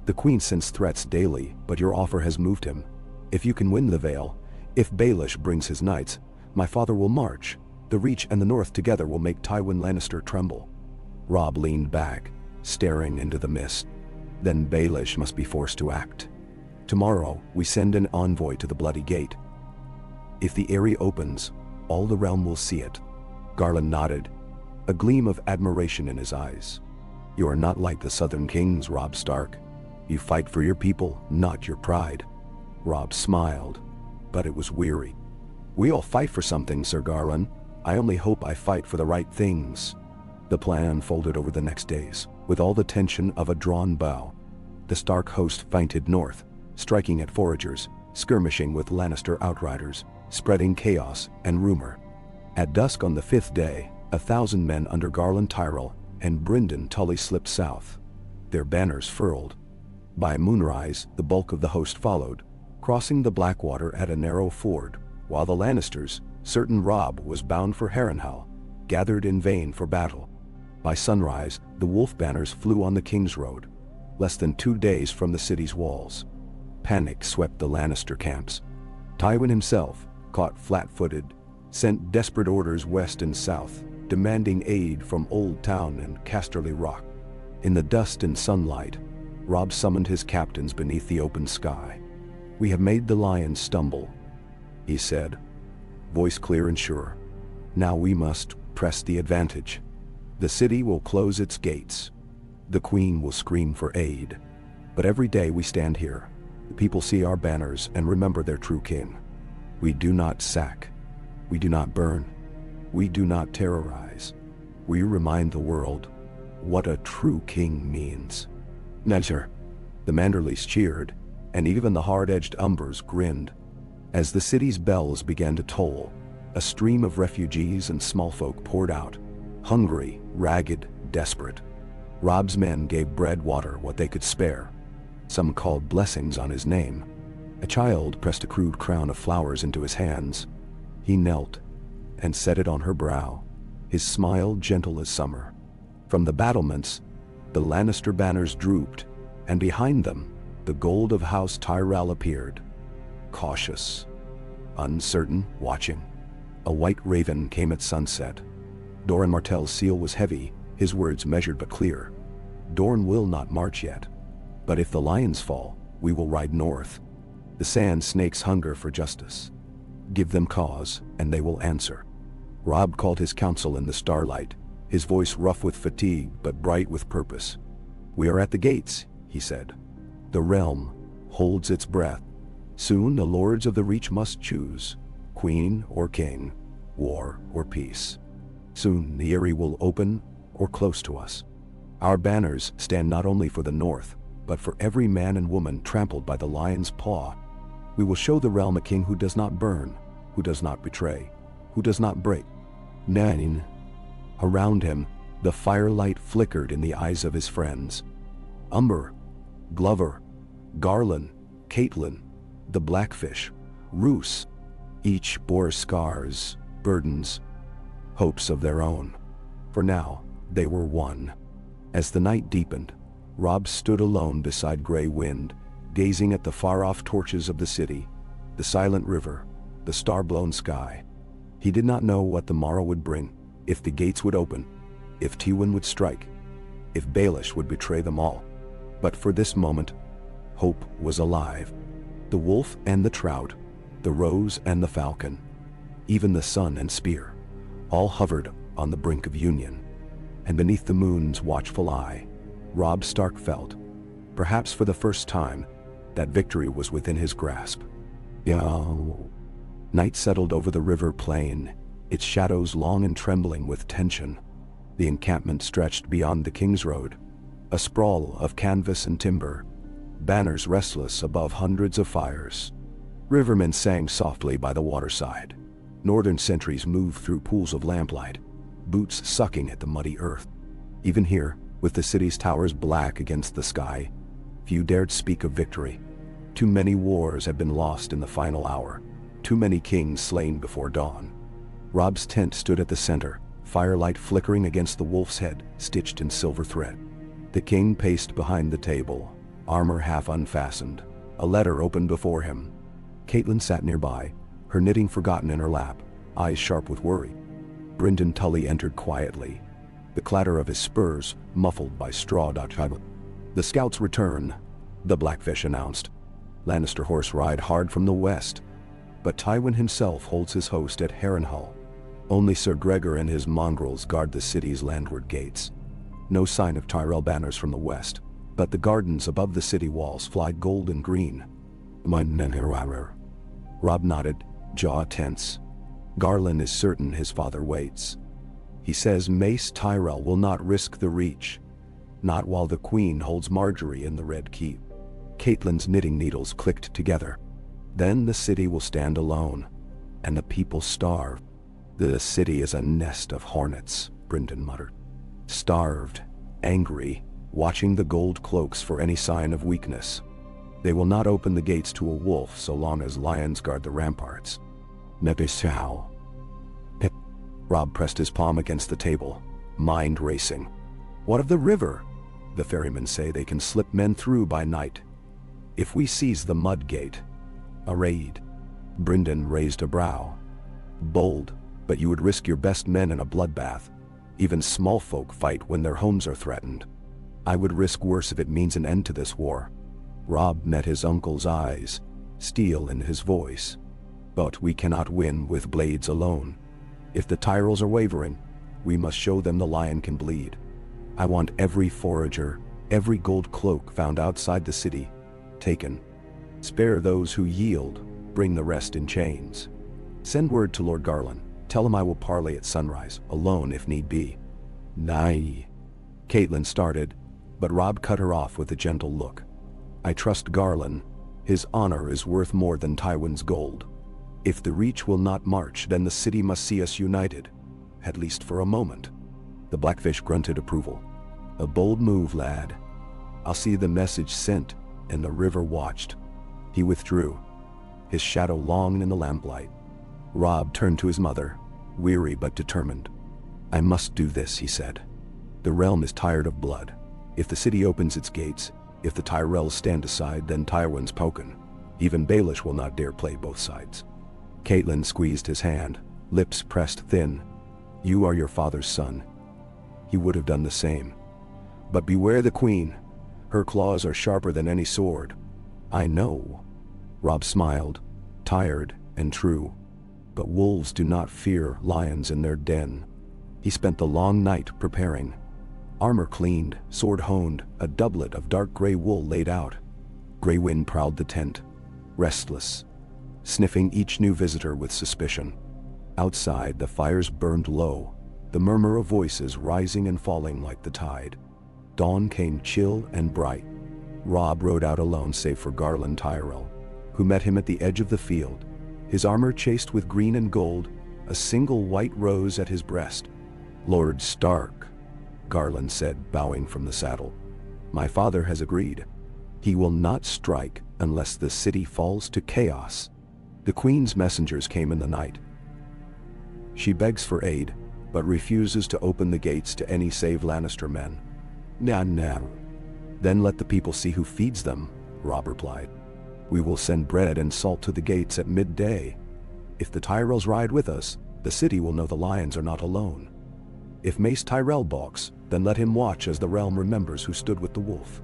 A: The Queen sends threats daily, but your offer has moved him. If you can win the Vale, if Baelish brings his knights, my father will march. The Reach and the North together will make Tywin Lannister tremble." Robb leaned back, staring into the mist. "Then Baelish must be forced to act. Tomorrow we send an envoy to the Bloody Gate. If the Eyrie opens, all the realm will see it." Garland nodded, a gleam of admiration in his eyes. "You are not like the Southern kings, Robb Stark. You fight for your people, not your pride." Robb smiled, but it was weary. "We all fight for something, Sir Garland. I only hope I fight for the right things." The plan unfolded over the next days, with all the tension of a drawn bow. The Stark host feinted north, striking at foragers, skirmishing with Lannister outriders, spreading chaos and rumor. At dusk on the 5th day, 1,000 men under Garland Tyrell and Brynden Tully slipped south, their banners furled. By moonrise, the bulk of the host followed, crossing the Blackwater at a narrow ford, while the Lannisters, certain Robb was bound for Harrenhal, gathered in vain for battle. By sunrise, the wolf banners flew on the King's Road, less than 2 days from the city's walls. Panic swept the Lannister camps. Tywin himself, caught flat-footed, sent desperate orders west and south, demanding aid from Old Town and Casterly Rock. In the dust and sunlight, Robb summoned his captains beneath the open sky. "We have made the lions stumble," he said, voice clear and sure. "Now we must press the advantage. The city will close its gates. The Queen will scream for aid. But every day we stand here, the people see our banners and remember their true king. We do not sack. We do not burn. We do not terrorize. We remind the world what a true king means." "Nesher." The Manderleys cheered, and even the hard-edged Umbers grinned. As the city's bells began to toll, a stream of refugees and small folk poured out, hungry, ragged, desperate. Robb's men gave bread, water, what they could spare. Some called blessings on his name. A child pressed a crude crown of flowers into his hands. He knelt and set it on her brow, his smile gentle as summer. From the battlements, the Lannister banners drooped, and behind them, the gold of House Tyrell appeared. Cautious, uncertain, watching. A white raven came at sunset. Doran Martell's seal was heavy, his words measured but clear. "Dorne will not march yet. But if the lions fall, we will ride north. The sand snakes hunger for justice. Give them cause, and they will answer." Robb called his council in the starlight, his voice rough with fatigue but bright with purpose. "We are at the gates," he said. "The realm holds its breath. Soon the lords of the Reach must choose, queen or king, war or peace. Soon the Eyrie will open or close to us. Our banners stand not only for the North, but for every man and woman trampled by the lion's paw. We will show the realm a king who does not burn, who does not betray, who does not break." Nine. Around him, the firelight flickered in the eyes of his friends. Umber, Glover, Garland, Caitlin, the Blackfish, Roose, each bore scars, burdens, hopes of their own. For now, they were one. As the night deepened, Robb stood alone beside Grey Wind, gazing at the far-off torches of the city, the silent river, the star-blown sky. He did not know what the morrow would bring, if the gates would open, if Tywin would strike, if Baelish would betray them all. But for this moment, hope was alive. The wolf and the trout, the rose and the falcon, even the sun and spear, all hovered on the brink of union. And beneath the moon's watchful eye, Robb Stark felt, perhaps for the first time, that victory was within his grasp. Night settled over the river plain, its shadows long and trembling with tension. The encampment stretched beyond the King's Road, a sprawl of canvas and timber, banners restless above hundreds of fires. Rivermen sang softly by the waterside. Northern sentries moved through pools of lamplight, boots sucking at the muddy earth. Even here, with the city's towers black against the sky, few dared speak of victory. Too many wars had been lost in the final hour, too many kings slain before dawn. Robb's tent stood at the center, firelight flickering against the wolf's head, stitched in silver thread. The king paced behind the table, armor half unfastened, a letter open before him. Catelyn sat nearby, her knitting forgotten in her lap, eyes sharp with worry. Brynden Tully entered quietly, the clatter of his spurs muffled by straw. "The scouts return," the Blackfish announced. "Lannister horse ride hard from the west, but Tywin himself holds his host at Harrenhal. Only Sir Gregor and his mongrels guard the city's landward gates. No sign of Tyrell banners from the west, but the gardens above the city walls fly gold and green." Robb nodded, jaw tense. "Garland is certain his father waits. He says Mace Tyrell will not risk the Reach, not while the Queen holds Marjorie in the Red Keep." Catelyn's knitting needles clicked together. "Then the city will stand alone, and the people starve." "The city is a nest of hornets," Brynden muttered. "Starved, angry, watching the gold cloaks for any sign of weakness. They will not open the gates to a wolf so long as lions guard the ramparts." "Nebisau." Robb pressed his palm against the table, mind racing. "What of the river? The ferrymen say they can slip men through by night. If we seize the mud gate, a raid." Brynden raised a brow. "Bold, but you would risk your best men in a bloodbath. Even small folk fight when their homes are threatened. I would risk worse if it means an end to this war." Robb met his uncle's eyes, steel in his voice. "But we cannot win with blades alone. If the Tyrells are wavering, we must show them the lion can bleed. I want every forager, every gold cloak found outside the city, taken. Spare those who yield, bring the rest in chains. Send word to Lord Garland, tell him I will parley at sunrise, alone if need be." "Nay." Catelyn started, but Robb cut her off with a gentle look. "I trust Garland. His honor is worth more than Tywin's gold. If the Reach will not march, then the city must see us united, at least for a moment." The Blackfish grunted approval. "A bold move, lad. I'll see the message sent," and the river watched. He withdrew, his shadow long in the lamplight. Robb turned to his mother, weary but determined. "I must do this," he said. "The realm is tired of blood. If the city opens its gates, if the Tyrells stand aside, then Tywin's poken. Even Baelish will not dare play both sides." Catelyn squeezed his hand, lips pressed thin. "You are your father's son. He would have done the same. But beware the Queen. Her claws are sharper than any sword." "I know." Robb smiled, tired and true. "But wolves do not fear lions in their den." He spent the long night preparing. Armor cleaned, sword honed, a doublet of dark gray wool laid out. Gray wind prowled the tent, restless, sniffing each new visitor with suspicion. Outside, the fires burned low, the murmur of voices rising and falling like the tide. Dawn came chill and bright. Robb rode out alone save for Garland Tyrell, who met him at the edge of the field, his armor chased with green and gold, a single white rose at his breast. "Lord Stark," Garland said, bowing from the saddle. "My father has agreed. He will not strike unless the city falls to chaos." The Queen's messengers came in the night. She begs for aid, but refuses to open the gates to any save Lannister men. "Nah. Then let the people see who feeds them," Robb replied. "We will send bread and salt to the gates at midday. If the Tyrells ride with us, the city will know the lions are not alone. If Mace Tyrell balks, then let him watch as the realm remembers who stood with the wolf."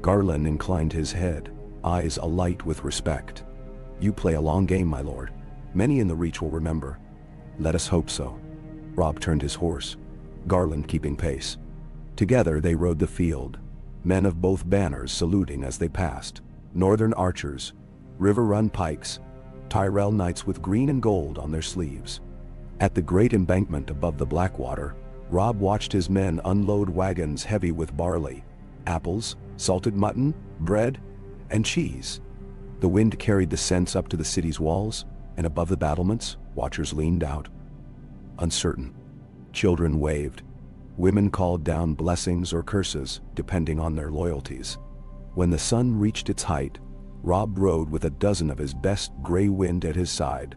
A: Garland inclined his head, eyes alight with respect. "You play a long game, my lord. Many in the Reach will remember." "Let us hope so." Robb turned his horse, Garland keeping pace. Together they rode the field, men of both banners saluting as they passed. Northern archers, river-run pikes, Tyrell knights with green and gold on their sleeves. At the great embankment above the Blackwater, Robb watched his men unload wagons heavy with barley, apples, salted mutton, bread, and cheese. The wind carried the scents up to the city's walls, and above the battlements, watchers leaned out, uncertain. Children waved. Women called down blessings or curses, depending on their loyalties. When the sun reached its height, Robb rode with a dozen of his best gray wind at his side.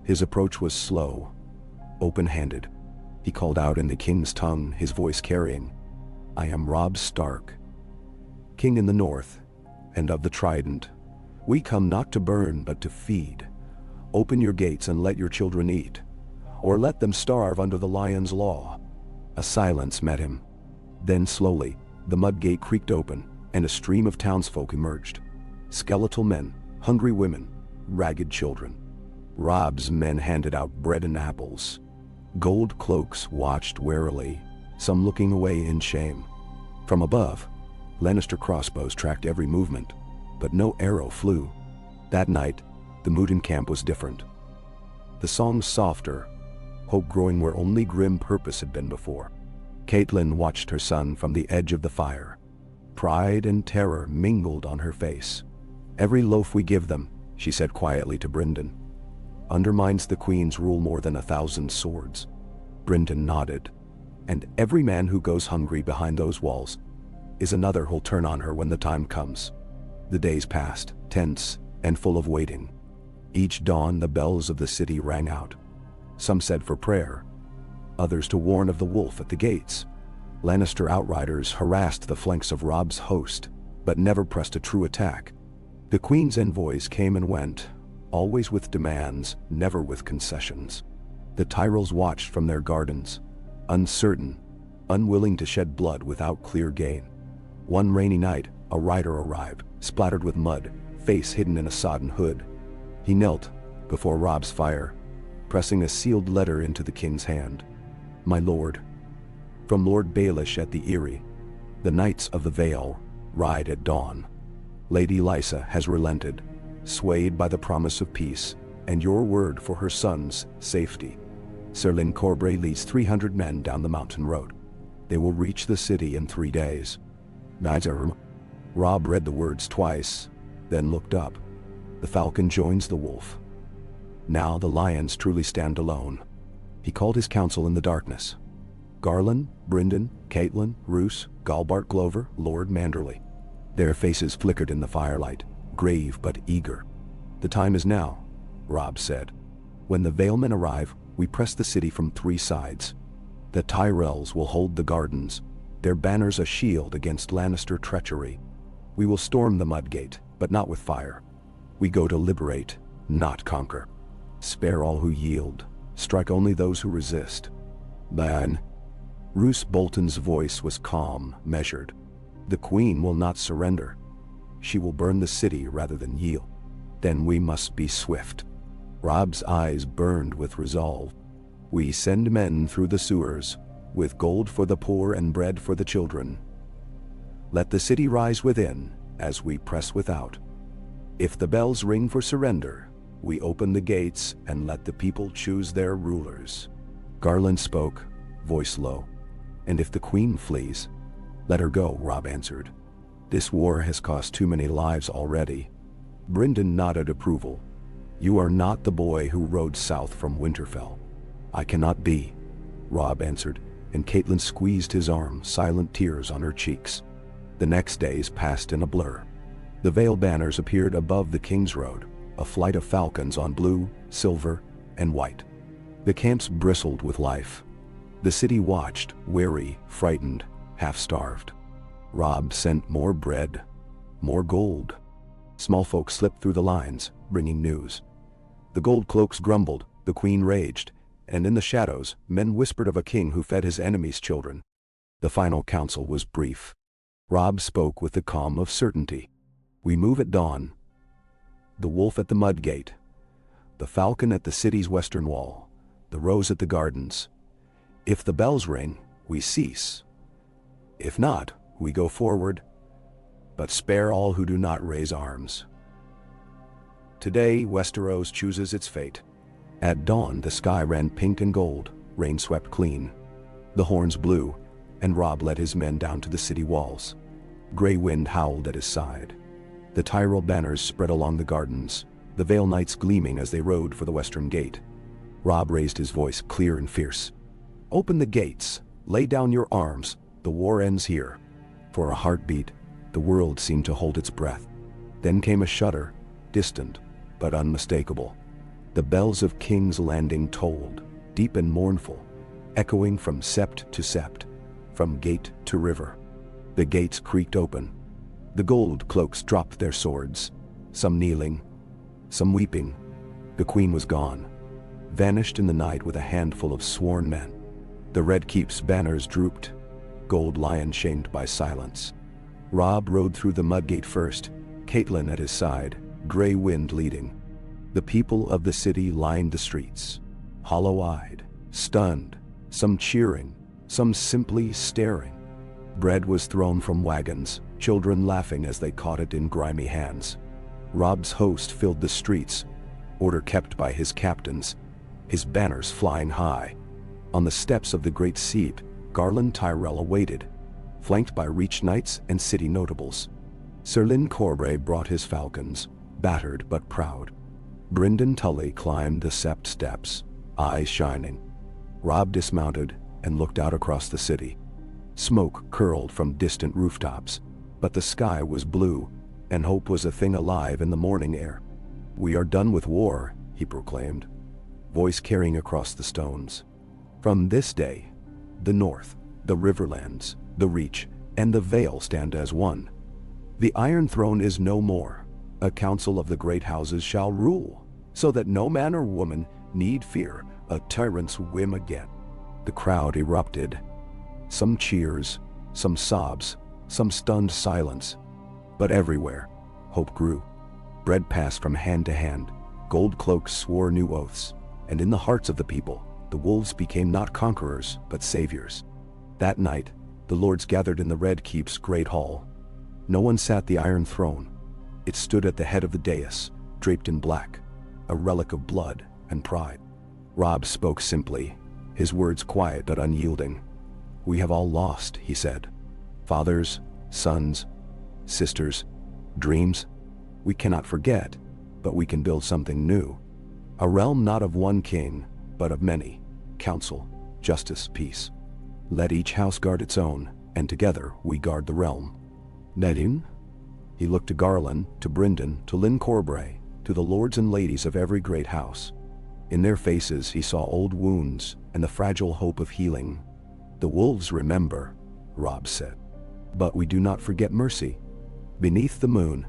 A: His approach was slow, open-handed. He called out in the king's tongue, his voice carrying, "I am Robb Stark, king in the north, and of the Trident. We come not to burn but to feed. Open your gates and let your children eat, or let them starve under the lion's law." A silence met him. Then slowly, the mud gate creaked open, and a stream of townsfolk emerged. Skeletal men, hungry women, ragged children. Robb's men handed out bread and apples. Gold cloaks watched warily, some looking away in shame. From above, Lannister crossbows tracked every movement, but no arrow flew. That night, the mood in camp was different. The songs softer, hope growing where only grim purpose had been before. Catelyn watched her son from the edge of the fire. Pride and terror mingled on her face. "Every loaf we give them," she said quietly to Brynden, "undermines the Queen's rule more than 1,000 swords." Brynden nodded. "And every man who goes hungry behind those walls is another who'll turn on her when the time comes." The days passed, tense and full of waiting. Each dawn the bells of the city rang out. Some said for prayer, others to warn of the wolf at the gates. Lannister outriders harassed the flanks of Robb's host, but never pressed a true attack. The Queen's envoys came and went, always with demands, never with concessions. The Tyrells watched from their gardens, uncertain, unwilling to shed blood without clear gain. One rainy night, a rider arrived, splattered with mud, face hidden in a sodden hood. He knelt before Robb's fire, pressing a sealed letter into the king's hand. "My lord, from Lord Baelish at the Eyrie, the Knights of the Vale ride at dawn. Lady Lysa has relented, swayed by the promise of peace and your word for her son's safety. Ser Lyn Corbray leads 300 men down the mountain road. They will reach the city in 3 days. Neither." Robb read the words twice, then looked up. The falcon joins the wolf. Now the lions truly stand alone. He called his council in the darkness. Garland, Brynden, Catelyn, Roose, Galbart Glover, Lord Manderley. Their faces flickered in the firelight, grave but eager. "The time is now," Robb said. "When the Valemen arrive, we press the city from 3 sides. The Tyrells will hold the gardens, their banners a shield against Lannister treachery. We will storm the Mudgate, but not with fire. We go to liberate, not conquer. Spare all who yield, strike only those who resist." "Then," Roose Bolton's voice was calm, measured. "The Queen will not surrender. She will burn the city rather than yield. Then we must be swift." Robb's eyes burned with resolve. "We send men through the sewers, with gold for the poor and bread for the children. Let the city rise within, as we press without. If the bells ring for surrender, we open the gates and let the people choose their rulers." Garland spoke, voice low. "And if the Queen flees, let her go," Robb answered. "This war has cost too many lives already." Brynden nodded approval. "You are not the boy who rode south from Winterfell." "I cannot be," Robb answered, and Catelyn squeezed his arm, silent tears on her cheeks. The next days passed in a blur. The Vale banners appeared above the King's Road, a flight of falcons on blue, silver, and white. The camps bristled with life. The city watched, weary, frightened, half-starved. Robb sent more bread, more gold, Small folk slipped through the lines, bringing news. The gold cloaks grumbled, the queen raged, and in the shadows, men whispered of a king who fed his enemies' children. The final council was brief. Robb spoke with the calm of certainty. We move at dawn. The wolf at the mud gate. The falcon at the city's western wall. The rose at the gardens. If the bells ring, we cease. If not, we go forward. But spare all who do not raise arms. Today, Westeros chooses its fate. At dawn, the sky ran pink and gold, rain swept clean. The horns blew, and Robb led his men down to the city walls. Gray wind howled at his side. The Tyrell banners spread along the gardens, the Vale Knights gleaming as they rode for the western gate. Robb raised his voice clear and fierce. Open the gates, lay down your arms, the war ends here. For a heartbeat, the world seemed to hold its breath. Then came a shudder, distant, but unmistakable. The bells of King's Landing tolled, deep and mournful, echoing from sept to sept, from gate to river. The gates creaked open. The gold cloaks dropped their swords, some kneeling, some weeping. The queen was gone, vanished in the night with a handful of sworn men. The Red Keep's banners drooped, gold lion shamed by silence. Robb rode through the mudgate first, Catelyn at his side, gray wind leading. The people of the city lined the streets, hollow-eyed, stunned, some cheering, some simply staring. Bread was thrown from wagons, children laughing as they caught it in grimy hands. Robb's host filled the streets, order kept by his captains, his banners flying high. On the steps of the great seat, Garland Tyrell awaited, flanked by Reach Knights and city notables. Sir Lyn Corbray brought his falcons, battered but proud. Brynden Tully climbed the sept steps, eyes shining. Robb dismounted and looked out across the city. Smoke curled from distant rooftops, but the sky was blue, and hope was a thing alive in the morning air. "We are done with war," he proclaimed, voice carrying across the stones. "From this day, the North, the Riverlands, the Reach, and the Vale stand as one. The Iron Throne is no more. A council of the great houses shall rule, so that no man or woman need fear a tyrant's whim again." The crowd erupted. Some cheers, some sobs, some stunned silence. But everywhere, hope grew. Bread passed from hand to hand, gold cloaks swore new oaths, and in the hearts of the people, the wolves became not conquerors, but saviors. That night, the lords gathered in the Red Keep's great hall. No one sat the Iron Throne. It stood at the head of the dais, draped in black, a relic of blood and pride. Robb spoke simply, his words quiet but unyielding. "We have all lost," he said. "Fathers, sons, sisters, dreams. We cannot forget, but we can build something new. A realm not of one king, but of many. Counsel, justice, peace. Let each house guard its own, and together we guard the realm." "Nedin?" He looked to Garland, to Brynden, to Lyn Corbray, to the lords and ladies of every great house. In their faces he saw old wounds and the fragile hope of healing. "The wolves remember," Robb said. "But we do not forget mercy." Beneath the moon,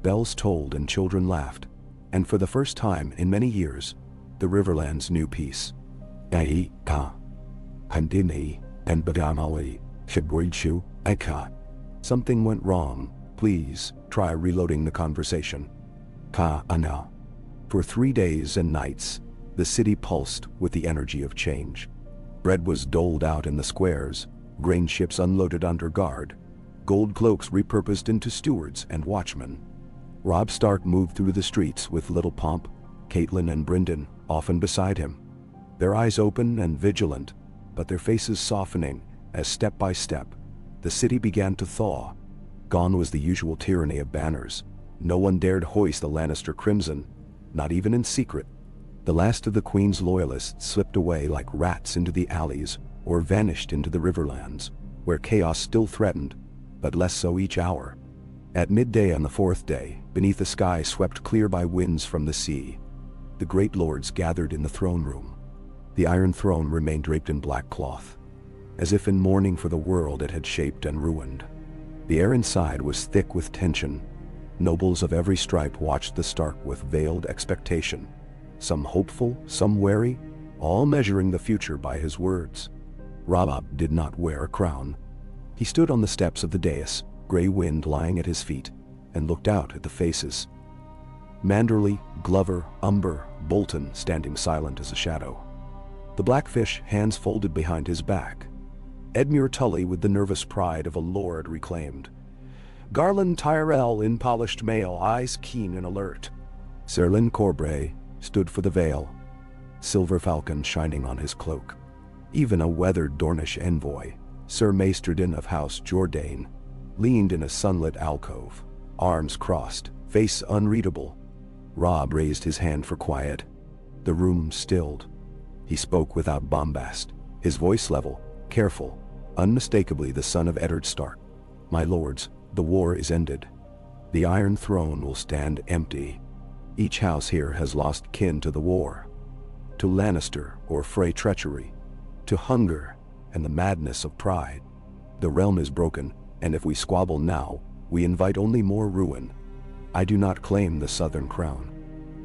A: bells tolled and children laughed, and for the first time in many years, the Riverlands knew peace. "Ai ka, handini, and badamali, shibwichu, eka." Something went wrong. Please try reloading the conversation. "Ka ana." For 3 days and nights, the city pulsed with the energy of change. Bread was doled out in the squares, grain ships unloaded under guard, gold cloaks repurposed into stewards and watchmen. Robb Stark moved through the streets with little pomp, Catelyn and Brynden often beside him. Their eyes open and vigilant, but their faces softening as step by step, the city began to thaw. Gone was the usual tyranny of banners. No one dared hoist the Lannister crimson, not even in secret. The last of the Queen's loyalists slipped away like rats into the alleys or vanished into the Riverlands, where chaos still threatened, but less so each hour. At midday on the 4th day, beneath a sky swept clear by winds from the sea, the great lords gathered in the throne room. The Iron Throne remained draped in black cloth, as if in mourning for the world it had shaped and ruined. The air inside was thick with tension. Nobles of every stripe watched the Stark with veiled expectation, some hopeful, some wary, all measuring the future by his words. Robb did not wear a crown. He stood on the steps of the dais, gray wind lying at his feet, and looked out at the faces. Manderley, Glover, Umber, Bolton standing silent as a shadow. The Blackfish, hands folded behind his back. Edmure Tully with the nervous pride of a lord reclaimed. Garland Tyrell in polished mail, eyes keen and alert. Serlin Corbray stood for the veil, silver falcon shining on his cloak. Even a weathered Dornish envoy, Sir Maesterdin of House Jourdain, leaned in a sunlit alcove, arms crossed, face unreadable. Robb raised his hand for quiet. The room stilled. He spoke without bombast, his voice level, careful, unmistakably the son of Eddard Stark. My lords, the war is ended. The Iron Throne will stand empty. Each house here has lost kin to the war, to Lannister or Frey treachery, to hunger and the madness of pride. The realm is broken, and if we squabble now, we invite only more ruin. I do not claim the Southern crown.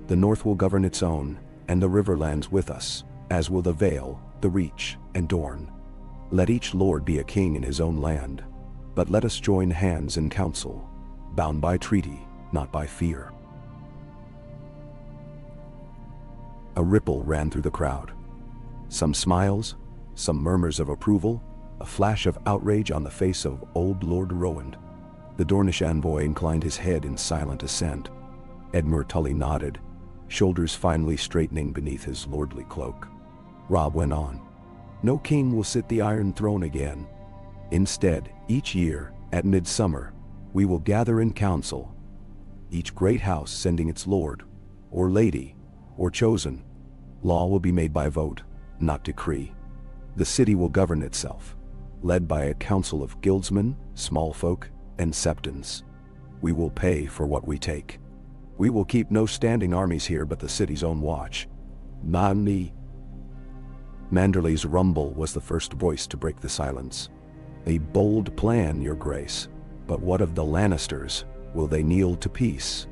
A: The North will govern its own, and the Riverlands with us, as will the Vale, the Reach, and Dorne. Let each lord be a king in his own land, but let us join hands in council, bound by treaty, not by fear. A ripple ran through the crowd. Some smiles, some murmurs of approval, a flash of outrage on the face of old Lord Rowan. The Dornish envoy inclined his head in silent assent. Edmure Tully nodded, shoulders finely straightening beneath his lordly cloak. Robb went on. No king will sit the Iron Throne again. Instead, each year, at midsummer, we will gather in council, each great house sending its lord, or lady, or chosen. Law will be made by vote, not decree. The city will govern itself, led by a council of guildsmen, small folk, and septons. We will pay for what we take. We will keep no standing armies here but the city's own watch. Nani. Manderley's rumble was the first voice to break the silence. A bold plan, your grace. But what of the Lannisters? Will they kneel to peace?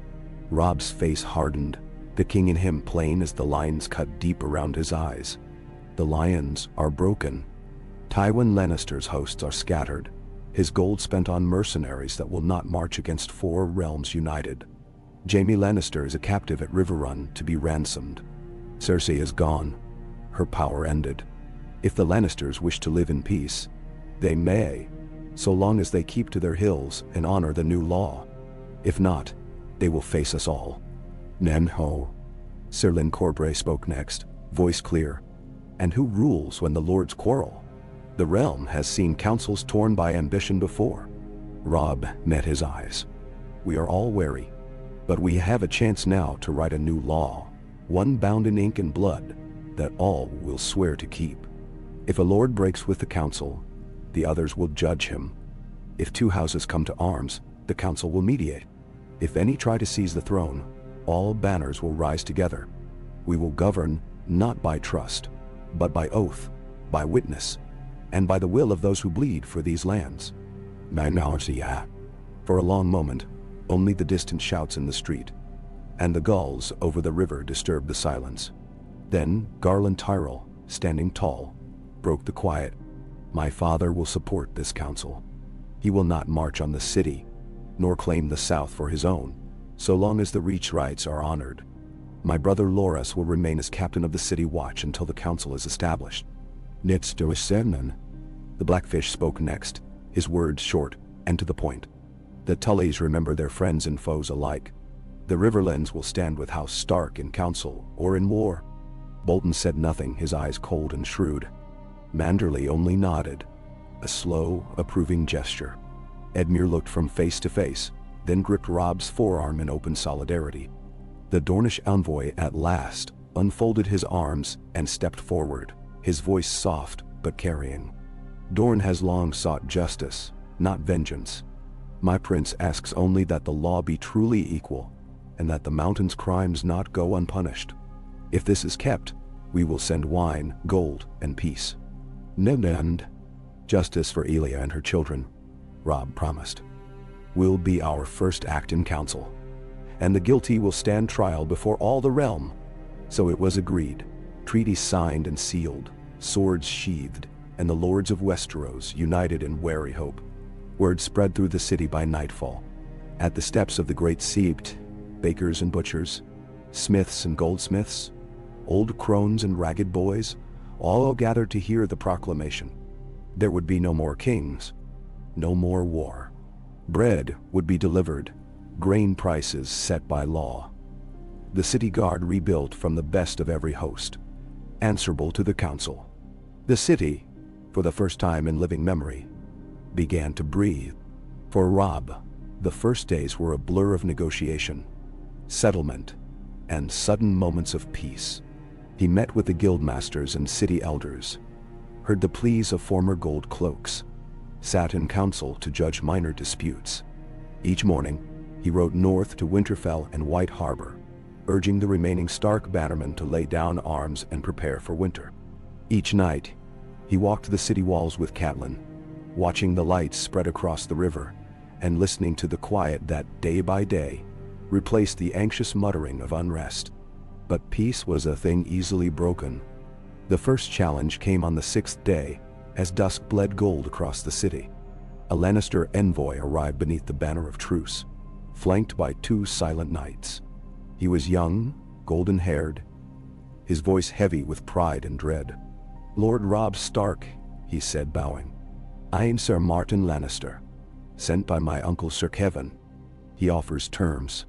A: Robb's face hardened, the king in him plain as the lines cut deep around his eyes. The lions are broken. Tywin Lannister's hosts are scattered, his gold spent on mercenaries that will not march against 4 realms united. Jaime Lannister is a captive at Riverrun to be ransomed. Cersei is gone, her power ended. If the Lannisters wish to live in peace, they may, so long as they keep to their hills and honor the new law. If not, they will face us all. Nenho. Serlin Corbray spoke next, voice clear. And who rules when the lords quarrel? The realm has seen councils torn by ambition before. Robb met his eyes. We are all wary, but we have a chance now to write a new law, one bound in ink and blood, that all will swear to keep. If a lord breaks with the council, the others will judge him. If 2 houses come to arms, the council will mediate. If any try to seize the throne, all banners will rise together. We will govern not by trust, but by oath, by witness, and by the will of those who bleed for these lands. Magnasia. For a long moment, only the distant shouts in the street, and the gulls over the river disturbed the silence. Then Garland Tyrell, standing tall, broke the quiet. My father will support this council. He will not march on the city, nor claim the South for his own, so long as the Reach rights are honored. My brother Loras will remain as captain of the city watch until the council is established. Nitstoisenan. The Blackfish spoke next, his words short and to the point. The Tullys remember their friends and foes alike. The Riverlands will stand with House Stark in council or in war. Bolton said nothing, his eyes cold and shrewd. Manderley only nodded, a slow, approving gesture. Edmure looked from face to face, then gripped Robb's forearm in open solidarity. The Dornish envoy at last unfolded his arms and stepped forward, his voice soft but carrying. Dorne has long sought justice, not vengeance. My prince asks only that the law be truly equal, and that the mountain's crimes not go unpunished. If this is kept, we will send wine, gold, and peace. And justice for Elia and her children, Robb promised. will be our first act in council, and the guilty will stand trial before all the realm." So it was agreed, treaty signed and sealed, swords sheathed, and the lords of Westeros united in wary hope. Word spread through the city by nightfall. At the steps of the great sept, bakers and butchers, smiths and goldsmiths, old crones and ragged boys, all gathered to hear the proclamation. There would be no more kings, no more war. Bread would be delivered, grain prices set by law. The city guard rebuilt from the best of every host, answerable to the council. The city, for the first time in living memory, began to breathe. For Robb, the first days were a blur of negotiation, settlement, and sudden moments of peace. He met with the guildmasters and city elders, heard the pleas of former gold cloaks, sat in council to judge minor disputes. Each morning, he rode north to Winterfell and White Harbor, urging the remaining Stark bannermen to lay down arms and prepare for winter. Each night, he walked the city walls with Catelyn, watching the lights spread across the river and listening to the quiet that, day by day, replaced the anxious muttering of unrest. But peace was a thing easily broken. The first challenge came on the 6th day, as dusk bled gold across the city. A Lannister envoy arrived beneath the banner of truce, flanked by 2 silent knights. He was young, golden-haired, his voice heavy with pride and dread. "Lord Robb Stark," he said, bowing. "I am Sir Martin Lannister, sent by my uncle Sir Kevin. He offers terms.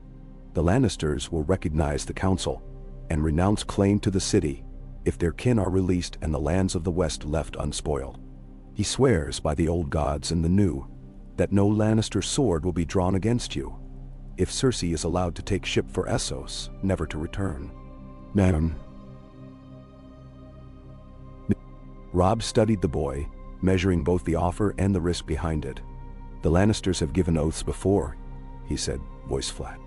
A: The Lannisters will recognize the council and renounce claim to the city if their kin are released and the lands of the West left unspoiled. He swears by the old gods and the new that no Lannister sword will be drawn against you if Cersei is allowed to take ship for Essos, never to return." Madam. Robb studied the boy, measuring both the offer and the risk behind it. "The Lannisters have given oaths before," he said, voice flat.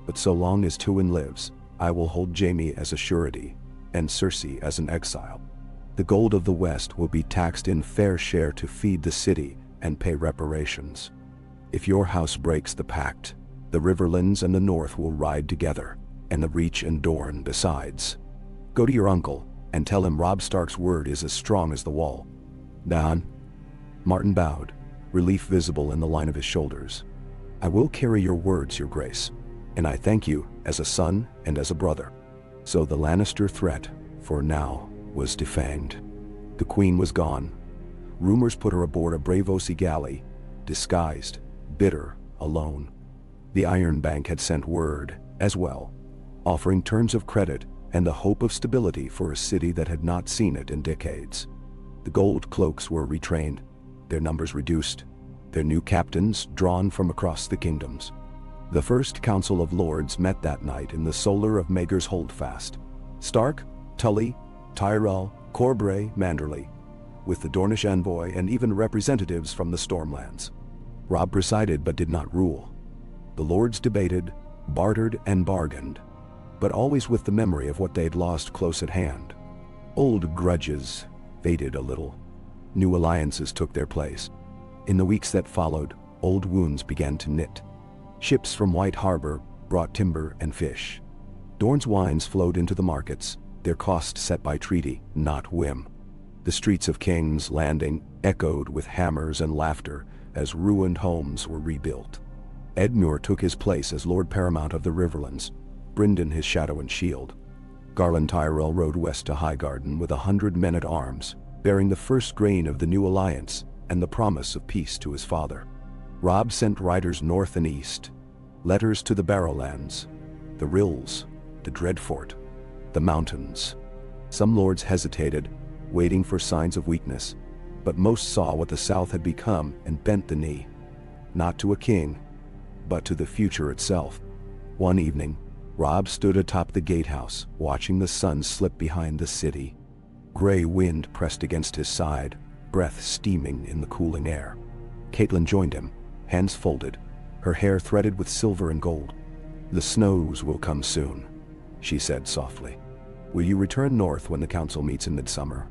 A: "But so long as Tywin lives, I will hold Jaime as a surety, and Cersei as an exile. The gold of the West will be taxed in fair share to feed the city and pay reparations. If your house breaks the pact, the Riverlands and the North will ride together, and the Reach and Dorne besides. Go to your uncle and tell him Robb Stark's word is as strong as the wall." "Don." Martin bowed, relief visible in the line of his shoulders. "I will carry your words, your grace, and I thank you as a son and as a brother." So the Lannister threat, for now, was defanged. The queen was gone. Rumors put her aboard a Braavosi galley, disguised, bitter, alone. The Iron Bank had sent word, as well, offering terms of credit and the hope of stability for a city that had not seen it in decades. The gold cloaks were retrained, their numbers reduced, their new captains drawn from across the kingdoms. The first Council of Lords met that night in the solar of Maegor's Holdfast. Stark, Tully, Tyrell, Corbray, Manderley, with the Dornish envoy and even representatives from the Stormlands. Robb presided but did not rule. The lords debated, bartered, and bargained, but always with the memory of what they'd lost close at hand. Old grudges faded a little. New alliances took their place. In the weeks that followed, old wounds began to knit. Ships from White Harbor brought timber and fish. Dorne's wines flowed into the markets, their cost set by treaty, not whim. The streets of King's Landing echoed with hammers and laughter as ruined homes were rebuilt. Edmure took his place as Lord Paramount of the Riverlands, Brynden his shadow and shield. Garland Tyrell rode west to Highgarden with 100 men-at-arms, bearing the first grain of the new alliance and the promise of peace to his father. Robb sent riders north and east, letters to the Barrowlands, the Rills, the Dreadfort, the mountains. Some lords hesitated, waiting for signs of weakness, but most saw what the South had become and bent the knee, not to a king, but to the future itself. One evening, Robb stood atop the gatehouse, watching the sun slip behind the city. Gray wind pressed against his side, breath steaming in the cooling air. Catelyn joined him, hands folded, her hair threaded with silver and gold. "The snows will come soon," she said softly. "Will you return north when the council meets in midsummer?"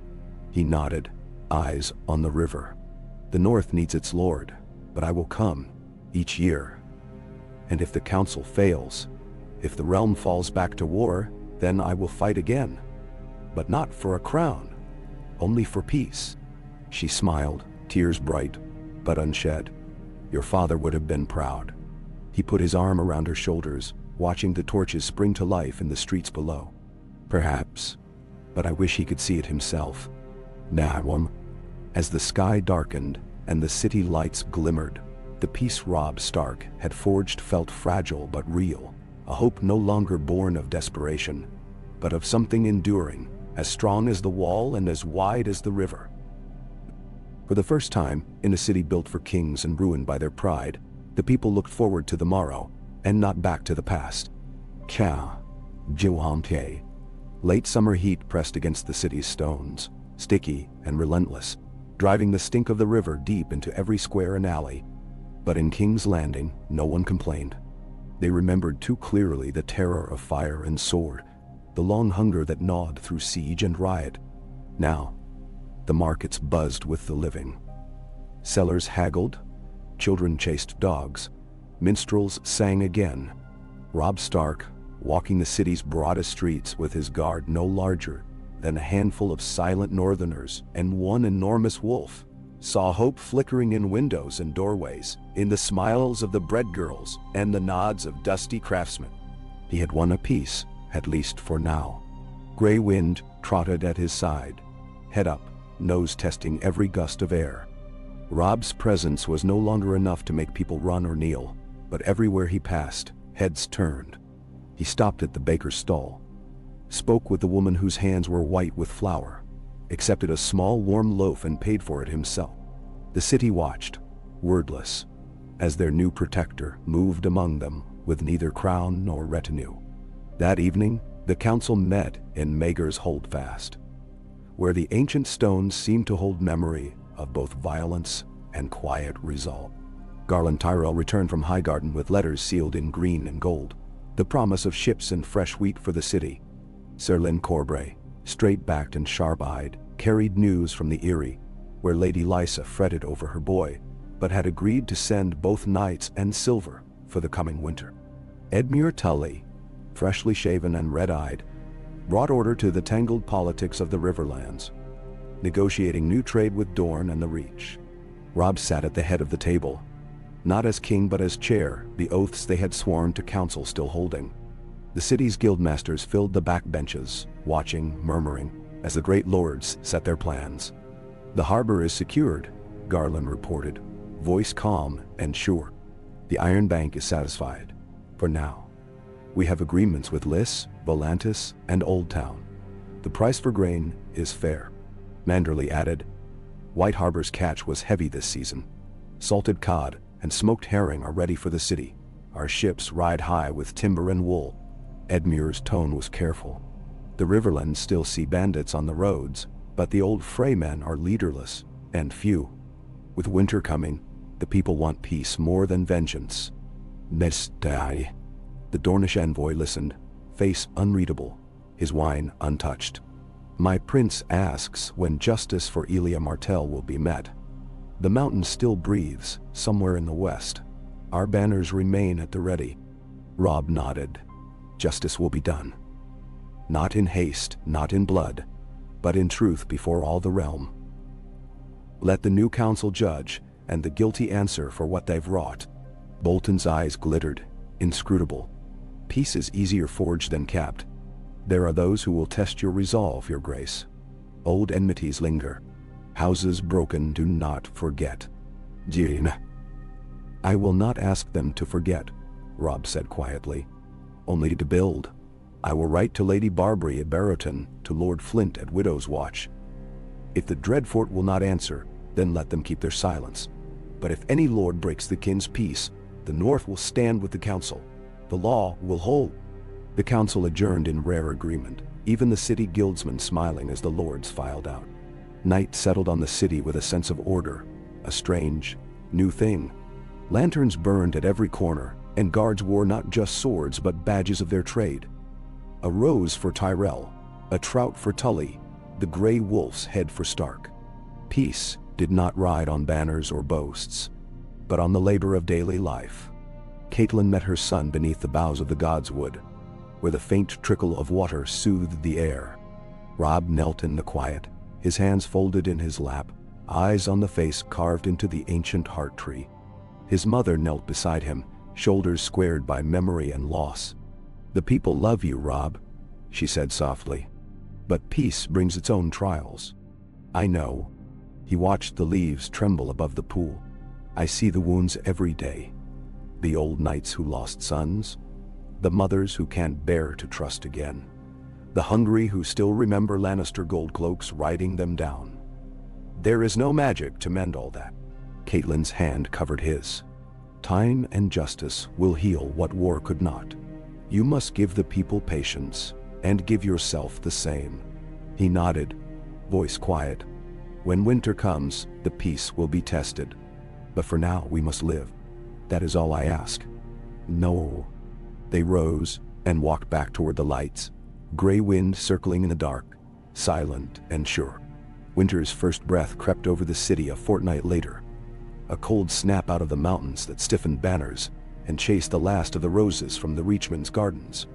A: He nodded, eyes on the river. "The north needs its lord, but I will come, each year. And if the council fails, if the realm falls back to war, then I will fight again. But not for a crown, only for peace." She smiled, tears bright, but unshed. "Your father would have been proud." He put his arm around her shoulders, watching the torches spring to life in the streets below. "Perhaps, but I wish he could see it himself." Now, as the sky darkened and the city lights glimmered, the peace Robb Stark had forged felt fragile but real, a hope no longer born of desperation, but of something enduring, as strong as the wall and as wide as the river. For the first time, in a city built for kings and ruined by their pride, the people looked forward to the morrow, and not back to the past. Late summer heat pressed against the city's stones, sticky and relentless, driving the stink of the river deep into every square and alley. But in King's Landing, no one complained. They remembered too clearly the terror of fire and sword, the long hunger that gnawed through siege and riot. Now, the markets buzzed with the living. Sellers haggled, children chased dogs, minstrels sang again. Robb Stark, walking the city's broadest streets with his guard no larger than a handful of silent northerners and one enormous wolf, saw hope flickering in windows and doorways, in the smiles of the bread girls and the nods of dusty craftsmen. He had won a peace, at least for now. Gray wind trotted at his side, head up, nose testing every gust of air. Robb's presence was no longer enough to make people run or kneel, but everywhere he passed, heads turned. He stopped at the baker's stall, spoke with the woman whose hands were white with flour, accepted a small warm loaf and paid for it himself. The city watched, wordless, as their new protector moved among them with neither crown nor retinue. That evening, the council met in Maegor's Holdfast, where the ancient stones seemed to hold memory of both violence and quiet resolve. Garland Tyrell returned from Highgarden with letters sealed in green and gold, the promise of ships and fresh wheat for the city. Sir Lyn Corbray, straight-backed and sharp-eyed, carried news from the Eyrie, where Lady Lysa fretted over her boy, but had agreed to send both knights and silver for the coming winter. Edmure Tully, freshly shaven and red-eyed, brought order to the tangled politics of the Riverlands, negotiating new trade with Dorne and the Reach. Robb sat at the head of the table, not as king but as chair, the oaths they had sworn to council still holding. The city's guildmasters filled the back benches, watching, murmuring, as the great lords set their plans. "The harbor is secured," Garland reported, voice calm and sure. "The Iron Bank is satisfied, for now. We have agreements with Lys, Volantis, and Old Town. The price for grain is fair." Manderley added, "White Harbor's catch was heavy this season. Salted cod and smoked herring are ready for the city. Our ships ride high with timber and wool." Edmure's tone was careful. "The Riverlands still see bandits on the roads, but the old Freymen are leaderless and few. With winter coming, the people want peace more than vengeance." "Nestai." The Dornish envoy listened, face unreadable, his wine untouched. "My prince asks when justice for Elia Martell will be met. The mountain still breathes, somewhere in the west. Our banners remain at the ready." Robb nodded. "Justice will be done. Not in haste, not in blood, but in truth before all the realm. Let the new council judge, and the guilty answer for what they've wrought." Bolton's eyes glittered, inscrutable. "Peace is easier forged than kept. There are those who will test your resolve, your grace. Old enmities linger. Houses broken do not forget." "Jean." "I will not ask them to forget," Robb said quietly. "Only to build. I will write to Lady Barbary at Barrowton, to Lord Flint at Widow's Watch. If the Dreadfort will not answer, then let them keep their silence. But if any lord breaks the kin's peace, the North will stand with the council. The law will hold." The council adjourned in rare agreement, even the city guildsmen smiling as the lords filed out. Night settled on the city with a sense of order, a strange, new thing. Lanterns burned at every corner, and guards wore not just swords but badges of their trade. A rose for Tyrell, a trout for Tully, the gray wolf's head for Stark. Peace did not ride on banners or boasts. but on the labor of daily life. Caitlin met her son beneath the boughs of the god's wood, where the faint trickle of water soothed the air. Robb knelt in the quiet, his hands folded in his lap, eyes on the face carved into the ancient heart tree. His mother knelt beside him, shoulders squared by memory and loss. "The people love you, Robb," she said softly. "But peace brings its own trials." "I know." He watched the leaves tremble above the pool. "I see the wounds every day. The old knights who lost sons, the mothers who can't bear to trust again, the hungry who still remember Lannister goldcloaks riding them down. There is no magic to mend all that." Caitlyn's hand covered his. "Time and justice will heal what war could not. You must give the people patience, and give yourself the same." He nodded, voice quiet. "When winter comes, the peace will be tested. But for now we must live. That is all I ask." "No." They rose and walked back toward the lights, gray wind circling in the dark, silent and sure. Winter's first breath crept over the city a fortnight later, a cold snap out of the mountains that stiffened banners and chased the last of the roses from the Reachman's gardens.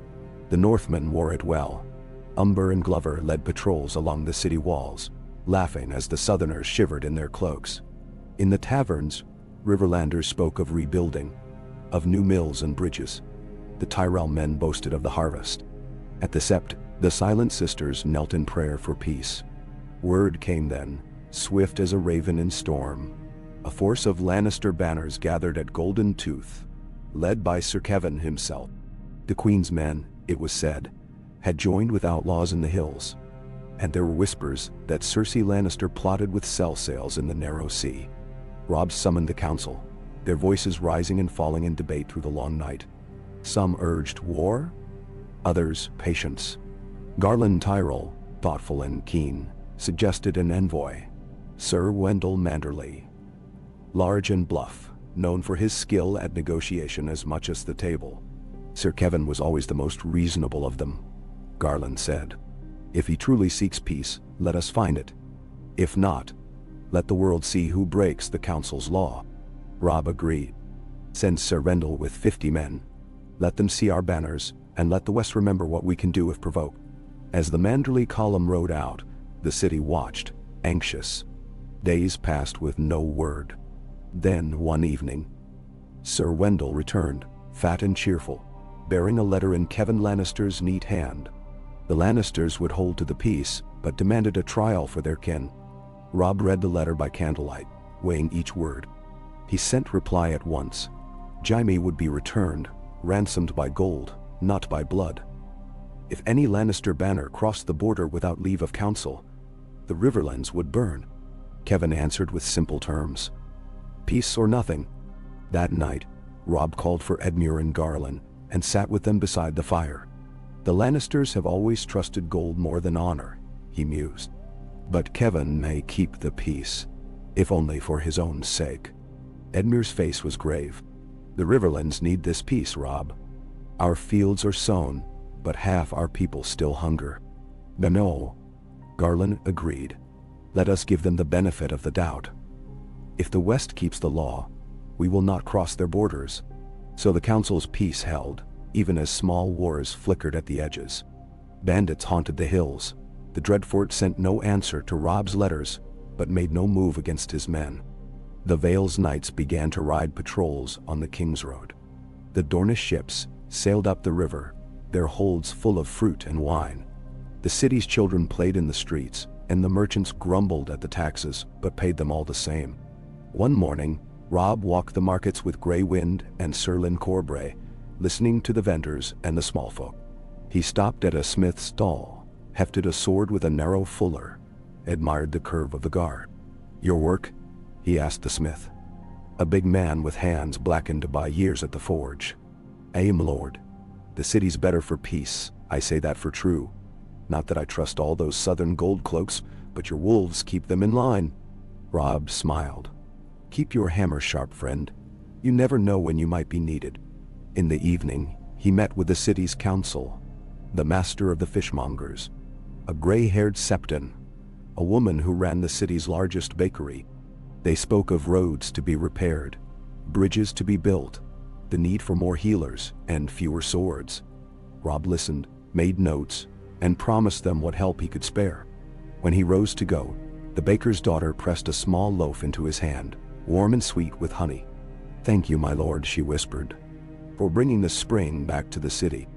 A: The Northmen wore it well. Umber and Glover led patrols along the city walls, laughing as the Southerners shivered in their cloaks. In the taverns, Riverlanders spoke of rebuilding, of new mills and bridges. The Tyrell men boasted of the harvest. At the Sept, the Silent Sisters knelt in prayer for peace. Word came then, swift as a raven in storm. A force of Lannister banners gathered at Golden Tooth, led by Sir Kevin himself. The Queen's men, it was said, had joined with outlaws in the hills, and there were whispers that Cersei Lannister plotted with cell sails in the narrow sea. Robb summoned the council, their voices rising and falling in debate through the long night. Some urged war, others patience. Garland Tyrell, thoughtful and keen, suggested an envoy, Sir Wendell Manderley. Large and bluff, known for his skill at negotiation as much as the table. Sir Kevin was always the most reasonable of them, Garland said. "If he truly seeks peace, let us find it. If not, let the world see who breaks the council's law." Robb agreed. "Send Sir Wendell with 50 men. Let them see our banners, and let the West remember what we can do if provoked." As the Manderley column rode out, the city watched, anxious. Days passed with no word. Then, one evening, Sir Wendell returned, fat and cheerful, bearing a letter in Kevin Lannister's neat hand. The Lannisters would hold to the peace, but demanded a trial for their kin. Robb read the letter by candlelight, weighing each word. He sent reply at once. Jaime would be returned, ransomed by gold, not by blood. If any Lannister banner crossed the border without leave of council, the Riverlands would burn. Kevin answered with simple terms. Peace or nothing. That night, Robb called for Edmure and Garland, and sat with them beside the fire. "The Lannisters have always trusted gold more than honor," he mused. "But Kevin may keep the peace, if only for his own sake." Edmure's face was grave. "The Riverlands need this peace, Robb. Our fields are sown, but half our people still hunger." "No," Garland agreed. "Let us give them the benefit of the doubt. If the West keeps the law, we will not cross their borders." So the council's peace held, even as small wars flickered at the edges. Bandits haunted the hills. The Dreadfort sent no answer to Robb's letters, but made no move against his men. The Vale's knights began to ride patrols on the King's Road. The Dornish ships sailed up the river, their holds full of fruit and wine. The city's children played in the streets, and the merchants grumbled at the taxes, but paid them all the same. One morning, Robb walked the markets with Grey Wind and Sir Lyn Corbray, listening to the vendors and the small folk. He stopped at a smith's stall, hefted a sword with a narrow fuller, admired the curve of the guard. "Your work?" he asked the smith, a big man with hands blackened by years at the forge. "Aye, lord. The city's better for peace, I say that for true. Not that I trust all those southern gold cloaks, but your wolves keep them in line." Robb smiled. "Keep your hammer sharp, friend. You never know when you might be needed." In the evening, he met with the city's council, the master of the fishmongers, a gray-haired septon, a woman who ran the city's largest bakery. They spoke of roads to be repaired, bridges to be built, the need for more healers and fewer swords. Robb listened, made notes, and promised them what help he could spare. When he rose to go, the baker's daughter pressed a small loaf into his hand, warm and sweet with honey. "Thank you, my lord," she whispered, "for bringing the spring back to the city."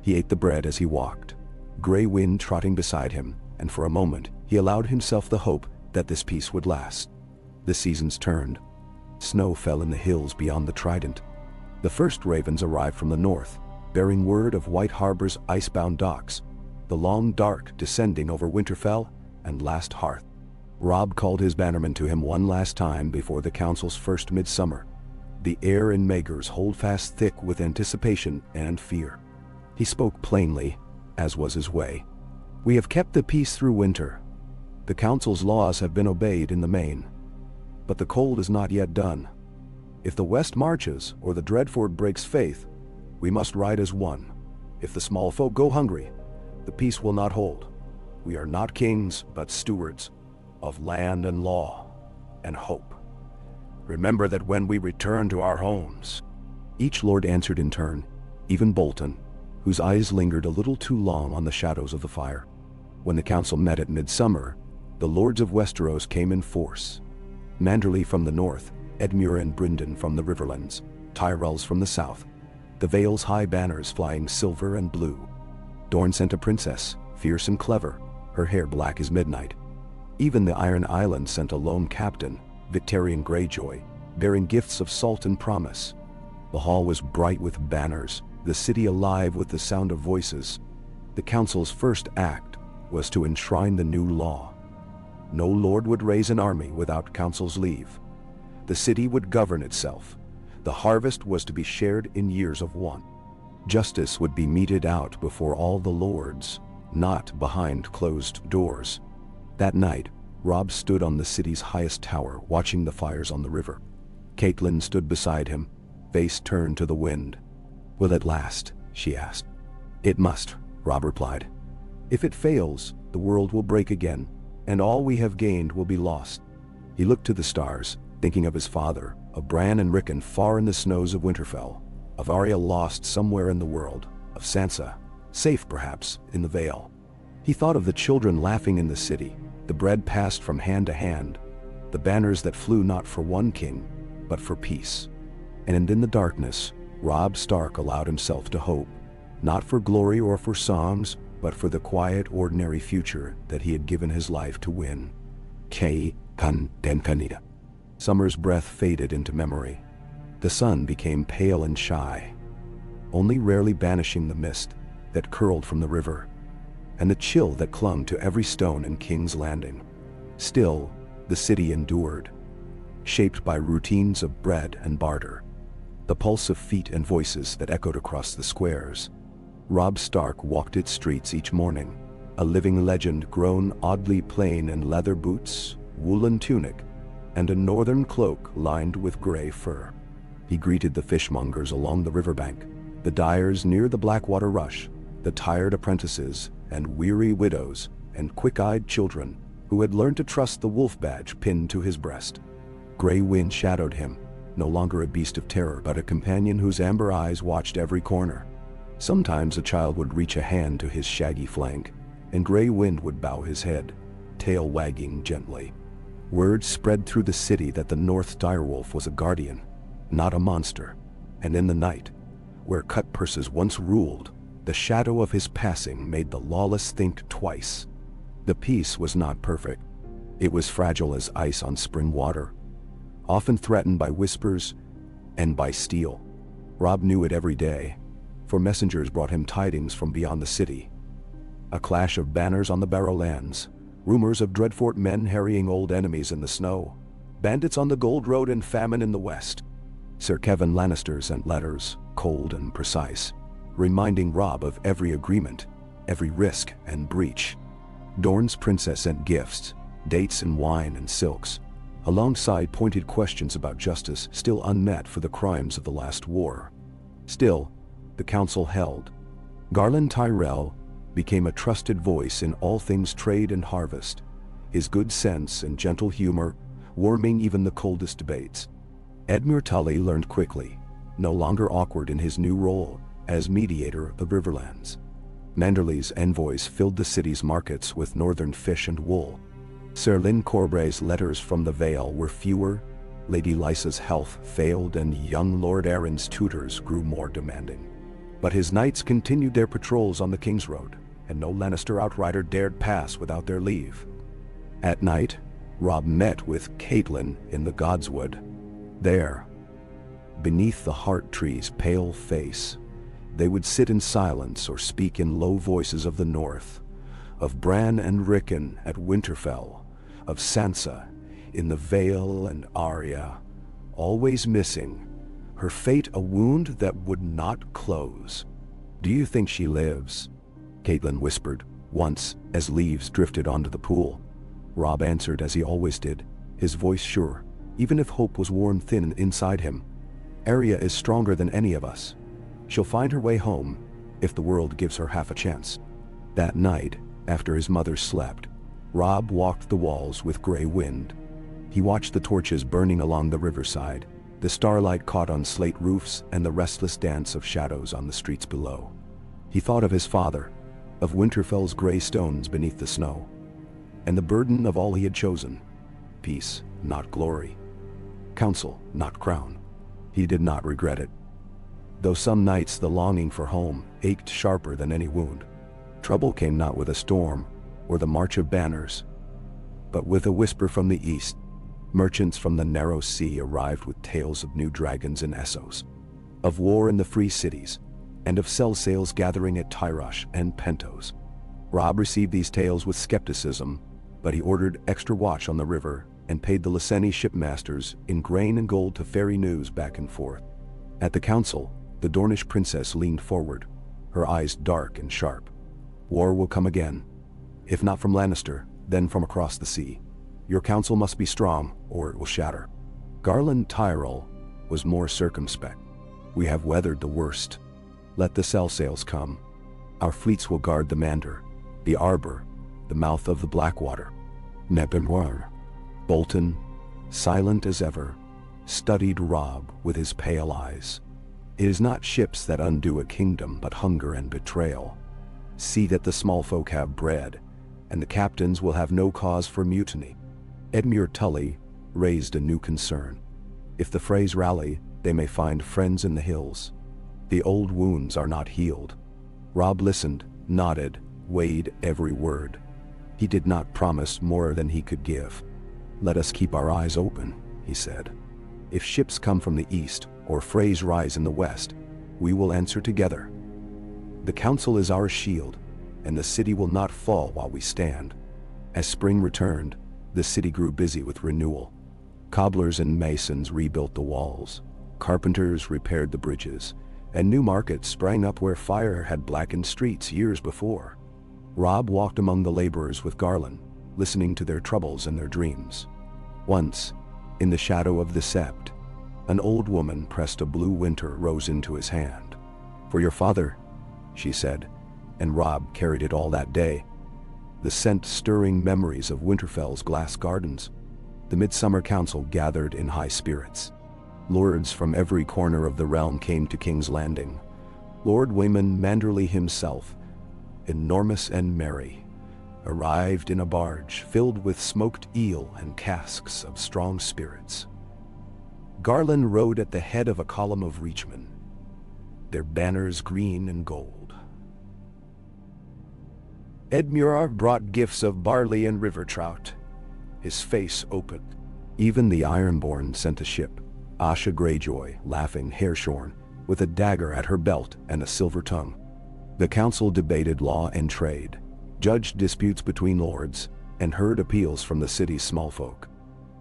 A: He ate the bread as he walked, Grey Wind trotting beside him, and for a moment he allowed himself the hope that this peace would last. The seasons turned. Snow fell in the hills beyond the Trident. The first ravens arrived from the north, bearing word of White Harbor's icebound docks, the long dark descending over Winterfell and Last Hearth. Robb called his bannermen to him one last time before the council's first midsummer. The air in Maegor's holdfast thick with anticipation and fear. He spoke plainly, as was his way. "We have kept the peace through winter. The council's laws have been obeyed in the main. But the cold is not yet done. If the West marches or the Dreadfort breaks faith, we must ride as one. If the small folk go hungry, the peace will not hold. We are not kings, but stewards of land and law and hope. Remember that when we return to our homes." Each lord answered in turn, even Bolton, whose eyes lingered a little too long on the shadows of the fire. When the council met at midsummer, the lords of Westeros came in force. Manderley from the north, Edmure and Brynden from the Riverlands, Tyrells from the south, the Vale's high banners flying silver and blue. Dorne sent a princess, fierce and clever, her hair black as midnight. Even the Iron Island sent a lone captain, Victarion Greyjoy, bearing gifts of salt and promise. The hall was bright with banners, the city alive with the sound of voices. The council's first act was to enshrine the new law. No lord would raise an army without council's leave. The city would govern itself. The harvest was to be shared in years of want. Justice would be meted out before all the lords, not behind closed doors. That night, Robb stood on the city's highest tower, watching the fires on the river. Catelyn stood beside him, face turned to the wind. "Will it last?" she asked. "It must," Robb replied. "If it fails, the world will break again, and all we have gained will be lost." He looked to the stars, thinking of his father, of Bran and Rickon far in the snows of Winterfell, of Arya lost somewhere in the world, of Sansa, safe perhaps, in the Vale. He thought of the children laughing in the city, the bread passed from hand to hand, the banners that flew not for one king, but for peace. And in the darkness, Robb Stark allowed himself to hope, not for glory or for songs, but for the quiet, ordinary future that he had given his life to win. K. Kan Denkanida. Summer's breath faded into memory. The sun became pale and shy, only rarely banishing the mist that curled from the river, and the chill that clung to every stone in King's Landing. Still, the city endured, shaped by routines of bread and barter, the pulse of feet and voices that echoed across the squares. Robb Stark walked its streets each morning, a living legend grown oddly plain in leather boots, woolen tunic, and a northern cloak lined with gray fur. He greeted the fishmongers along the riverbank, the dyers near the Blackwater Rush, the tired apprentices and weary widows and quick-eyed children who had learned to trust the wolf badge pinned to his breast. Grey Wind shadowed him, no longer a beast of terror but a companion whose amber eyes watched every corner. Sometimes a child would reach a hand to his shaggy flank, and Grey Wind would bow his head, tail wagging gently. Word spread through the city that the North direwolf was a guardian, not a monster, and in the night, where cut purses once ruled, the shadow of his passing made the lawless think twice. The peace was not perfect. It was fragile as ice on spring water, often threatened by whispers and by steel. Robb knew it every day, for messengers brought him tidings from beyond the city. A clash of banners on the Barrowlands, rumors of Dreadfort men harrying old enemies in the snow, bandits on the Gold Road and famine in the west. Sir Kevan Lannister sent letters, cold and precise, reminding Robb of every agreement, every risk and breach. Dorne's princess sent gifts, dates and wine and silks, alongside pointed questions about justice still unmet for the crimes of the last war. Still, the council held. Garland Tyrell became a trusted voice in all things trade and harvest, his good sense and gentle humor warming even the coldest debates. Edmure Tully learned quickly, no longer awkward in his new role as mediator of the Riverlands. Manderley's envoys filled the city's markets with northern fish and wool. Sir Lyn Corbre's letters from the Vale were fewer, Lady Lysa's health failed, and young Lord Aaron's tutors grew more demanding. But his knights continued their patrols on the King's Road, and no Lannister outrider dared pass without their leave. At night, Robb met with Catelyn in the Godswood. There, beneath the heart tree's pale face, they would sit in silence or speak in low voices of the North, of Bran and Rickon at Winterfell, of Sansa in the Vale, and Arya, always missing, her fate a wound that would not close. "Do you think she lives?" Catelyn whispered, once, as leaves drifted onto the pool. Robb answered as he always did, his voice sure, even if hope was worn thin inside him. "Arya is stronger than any of us. She'll find her way home, if the world gives her half a chance." That night, after his mother slept, Robb walked the walls with Grey Wind. He watched the torches burning along the riverside, the starlight caught on slate roofs, and the restless dance of shadows on the streets below. He thought of his father, of Winterfell's gray stones beneath the snow, and the burden of all he had chosen: peace, not glory; counsel, not crown. He did not regret it. Though some nights the longing for home ached sharper than any wound. Trouble came not with a storm or the march of banners, but with a whisper from the east. Merchants from the narrow sea arrived with tales of new dragons in Essos, of war in the free cities, and of sell sales gathering at Tyrosh and Pentos. Robb received these tales with skepticism, but he ordered extra watch on the river and paid the Lyseni shipmasters in grain and gold to ferry news back and forth. At the council, the Dornish princess leaned forward, her eyes dark and sharp. "War will come again. If not from Lannister, then from across the sea. Your counsel must be strong, or it will shatter." Garland Tyrell was more circumspect. "We have weathered the worst. Let the sell sails come. Our fleets will guard the Mander, the Arbor, the mouth of the Blackwater." Nebenoir, Bolton, silent as ever, studied Robb with his pale eyes. "It is not ships that undo a kingdom, but hunger and betrayal. See that the small folk have bread, and the captains will have no cause for mutiny." Edmure Tully raised a new concern. If the Freys rally, they may find friends in the hills. The old wounds are not healed. Robb listened, nodded, weighed every word. He did not promise more than he could give. "Let us keep our eyes open," he said. "If ships come from the east, or Freys rise in the west, we will answer together. The council is our shield, and the city will not fall while we stand." As spring returned, the city grew busy with renewal. Cobblers and masons rebuilt the walls, carpenters repaired the bridges, and new markets sprang up where fire had blackened streets years before. Robb walked among the laborers with Garland, listening to their troubles and their dreams. Once, in the shadow of the sept, an old woman pressed a blue winter rose into his hand. "For your father," she said, and Robb carried it all that day. The scent stirring memories of Winterfell's glass gardens. The Midsummer Council gathered in high spirits. Lords from every corner of the realm came to King's Landing. Lord Waymon Manderley himself, enormous and merry, arrived in a barge filled with smoked eel and casks of strong spirits. Garland rode at the head of a column of reachmen, their banners green and gold. Edmure brought gifts of barley and river trout, his face open. Even the Ironborn sent a ship, Asha Greyjoy, laughing, hair-shorn, with a dagger at her belt and a silver tongue. The council debated law and trade, judged disputes between lords, and heard appeals from the city's small folk.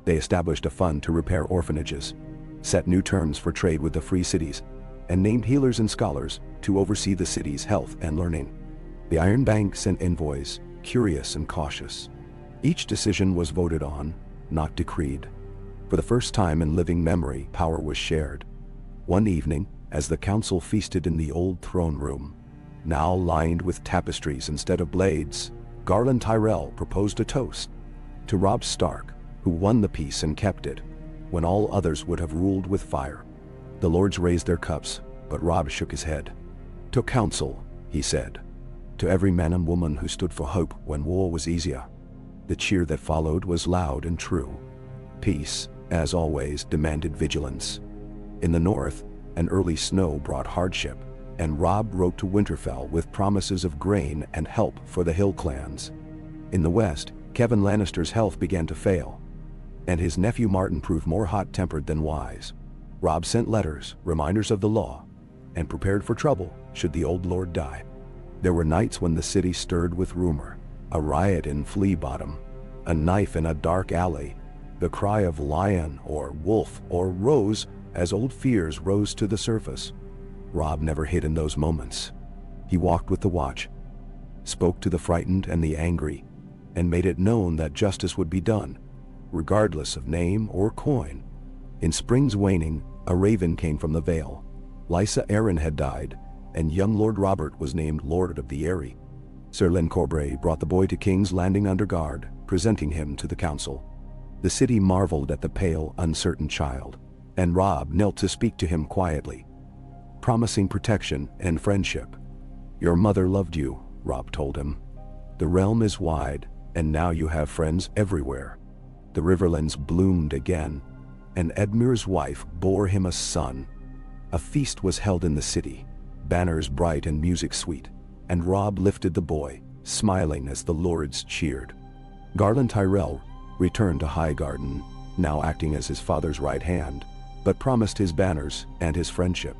A: They established a fund to repair orphanages, set new terms for trade with the free cities, and named healers and scholars to oversee the city's health and learning. The Iron Bank sent envoys, curious and cautious. Each decision was voted on, not decreed. For the first time in living memory, power was shared. One evening, as the council feasted in the old throne room, now lined with tapestries instead of blades, Garland Tyrell proposed a toast to Robb Stark, who won the peace and kept it, when all others would have ruled with fire. The lords raised their cups, but Robb shook his head. "To counsel," he said. "To every man and woman who stood for hope when war was easier." The cheer that followed was loud and true. Peace, as always, demanded vigilance. In the north, an early snow brought hardship, and Robb wrote to Winterfell with promises of grain and help for the hill clans. In the west, Kevin Lannister's health began to fail, and his nephew Martin proved more hot-tempered than wise. Robb sent letters, reminders of the law, and prepared for trouble should the old lord die. There were nights when the city stirred with rumor, a riot in Flea Bottom, a knife in a dark alley, the cry of lion or wolf or rose as old fears rose to the surface. Robb never hid in those moments. He walked with the watch, spoke to the frightened and the angry, and made it known that justice would be done, regardless of name or coin. In spring's waning, a raven came from the Vale. Lysa Arryn had died, and young Lord Robert was named Lord of the Eyrie. Sir Len Corbray brought the boy to King's Landing under guard, presenting him to the council. The city marveled at the pale, uncertain child, and Robb knelt to speak to him quietly, promising protection and friendship. "Your mother loved you," Robb told him. "The realm is wide, and now you have friends everywhere." The Riverlands bloomed again, and Edmure's wife bore him a son. A feast was held in the city, banners bright and music sweet, and Robb lifted the boy, smiling as the lords cheered. Garland Tyrell returned to Highgarden, now acting as his father's right hand, but promised his banners and his friendship.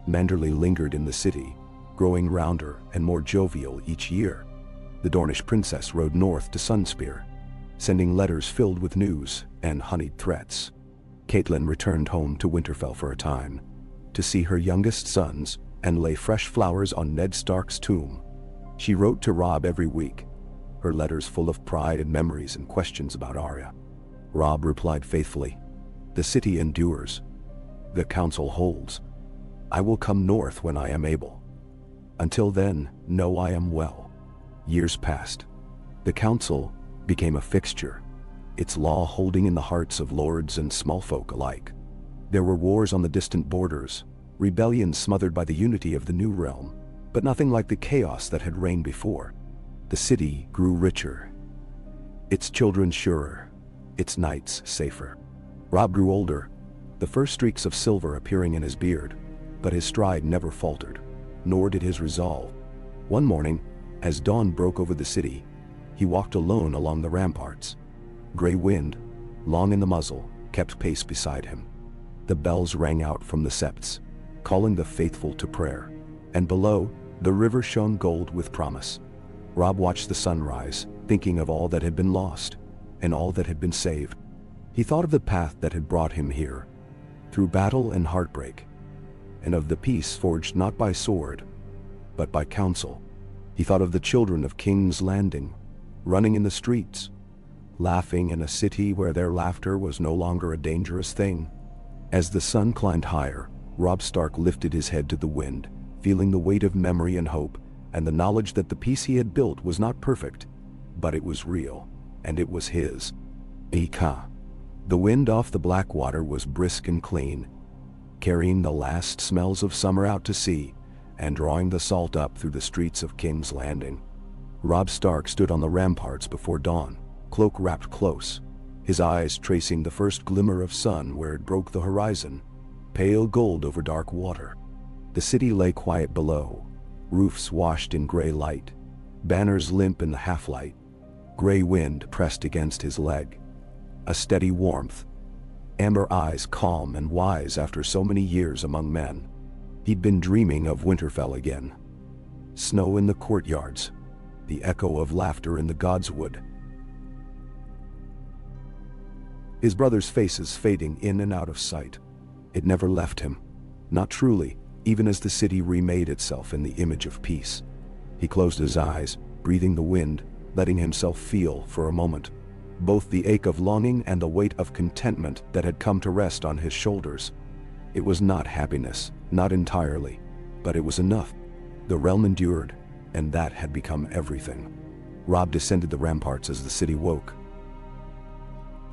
A: Manderley lingered in the city, growing rounder and more jovial each year. The Dornish princess rode north to Sunspear, sending letters filled with news and honeyed threats. Catelyn returned home to Winterfell for a time, to see her youngest sons and lay fresh flowers on Ned Stark's tomb. She wrote to Robb every week, her letters full of pride and memories and questions about Arya. Robb replied faithfully, "The city endures. The council holds. I will come north when I am able. Until then, know I am well." Years passed. The council became a fixture, its law holding in the hearts of lords and small folk alike. There were wars on the distant borders, rebellions smothered by the unity of the new realm, but nothing like the chaos that had reigned before. The city grew richer, its children surer, its nights safer. Robb grew older, the first streaks of silver appearing in his beard, but his stride never faltered, nor did his resolve. One morning, as dawn broke over the city, he walked alone along the ramparts. Gray wind, long in the muzzle, kept pace beside him. The bells rang out from the septs, calling the faithful to prayer, and below, the river shone gold with promise. Robb watched the sun rise, thinking of all that had been lost, and all that had been saved. He thought of the path that had brought him here, through battle and heartbreak, and of the peace forged not by sword, but by counsel. He thought of the children of King's Landing, running in the streets, laughing in a city where their laughter was no longer a dangerous thing. As the sun climbed higher, Robb Stark lifted his head to the wind, feeling the weight of memory and hope, and the knowledge that the peace he had built was not perfect, but it was real, and it was his. Ika. The wind off the Blackwater was brisk and clean, carrying the last smells of summer out to sea, and drawing the salt up through the streets of King's Landing. Robb Stark stood on the ramparts before dawn, cloak wrapped close, his eyes tracing the first glimmer of sun where it broke the horizon, pale gold over dark water. The city lay quiet below, roofs washed in gray light, banners limp in the half-light. Gray wind pressed against his leg, a steady warmth, amber eyes calm and wise after so many years among men. He'd been dreaming of Winterfell again. Snow in the courtyards, the echo of laughter in the godswood. His brothers' faces fading in and out of sight. It never left him, not truly, even as the city remade itself in the image of peace. He closed his eyes, breathing the wind, letting himself feel, for a moment, both the ache of longing and the weight of contentment that had come to rest on his shoulders. It was not happiness, not entirely, but it was enough. The realm endured, and that had become everything. Robb descended the ramparts as the city woke.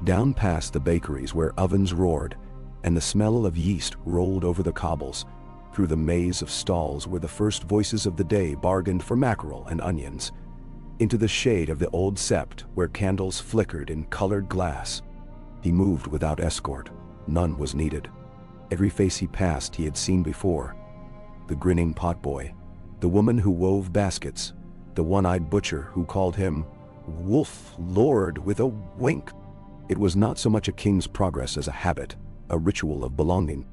A: Down past the bakeries where ovens roared, and the smell of yeast rolled over the cobbles, through the maze of stalls where the first voices of the day bargained for mackerel and onions, into the shade of the old sept where candles flickered in colored glass. He moved without escort. None was needed. Every face he passed he had seen before. The grinning potboy, the woman who wove baskets, the one-eyed butcher who called him Wolf Lord with a wink. It was not so much a king's progress as a habit, a ritual of belonging.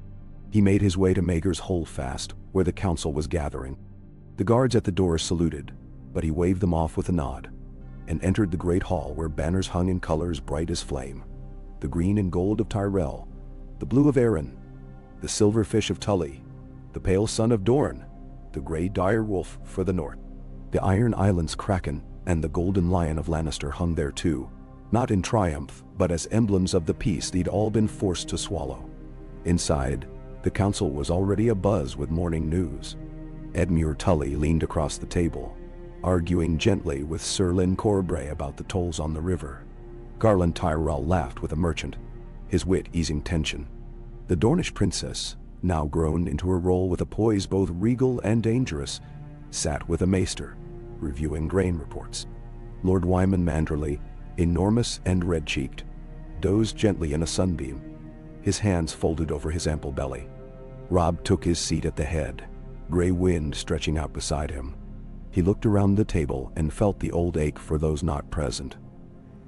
A: He made his way to Maegor's Holdfast, where the council was gathering. The guards at the door saluted, but he waved them off with a nod, and entered the great hall where banners hung in colors bright as flame. The green and gold of Tyrell, the blue of Erin, the silver fish of Tully, the pale sun of Dorne, the grey dire wolf for the north. The Iron Islands Kraken and the golden lion of Lannister hung there too, not in triumph, but as emblems of the peace they'd all been forced to swallow. Inside, the council was already abuzz with morning news. Edmure Tully leaned across the table, arguing gently with Sir Lyn Corbray about the tolls on the river. Garland Tyrell laughed with a merchant, his wit easing tension. The Dornish princess, now grown into her role with a poise both regal and dangerous, sat with a maester, reviewing grain reports. Lord Wyman Manderley, enormous and red-cheeked, dozed gently in a sunbeam, his hands folded over his ample belly. Robb took his seat at the head, gray wind stretching out beside him. He looked around the table and felt the old ache for those not present.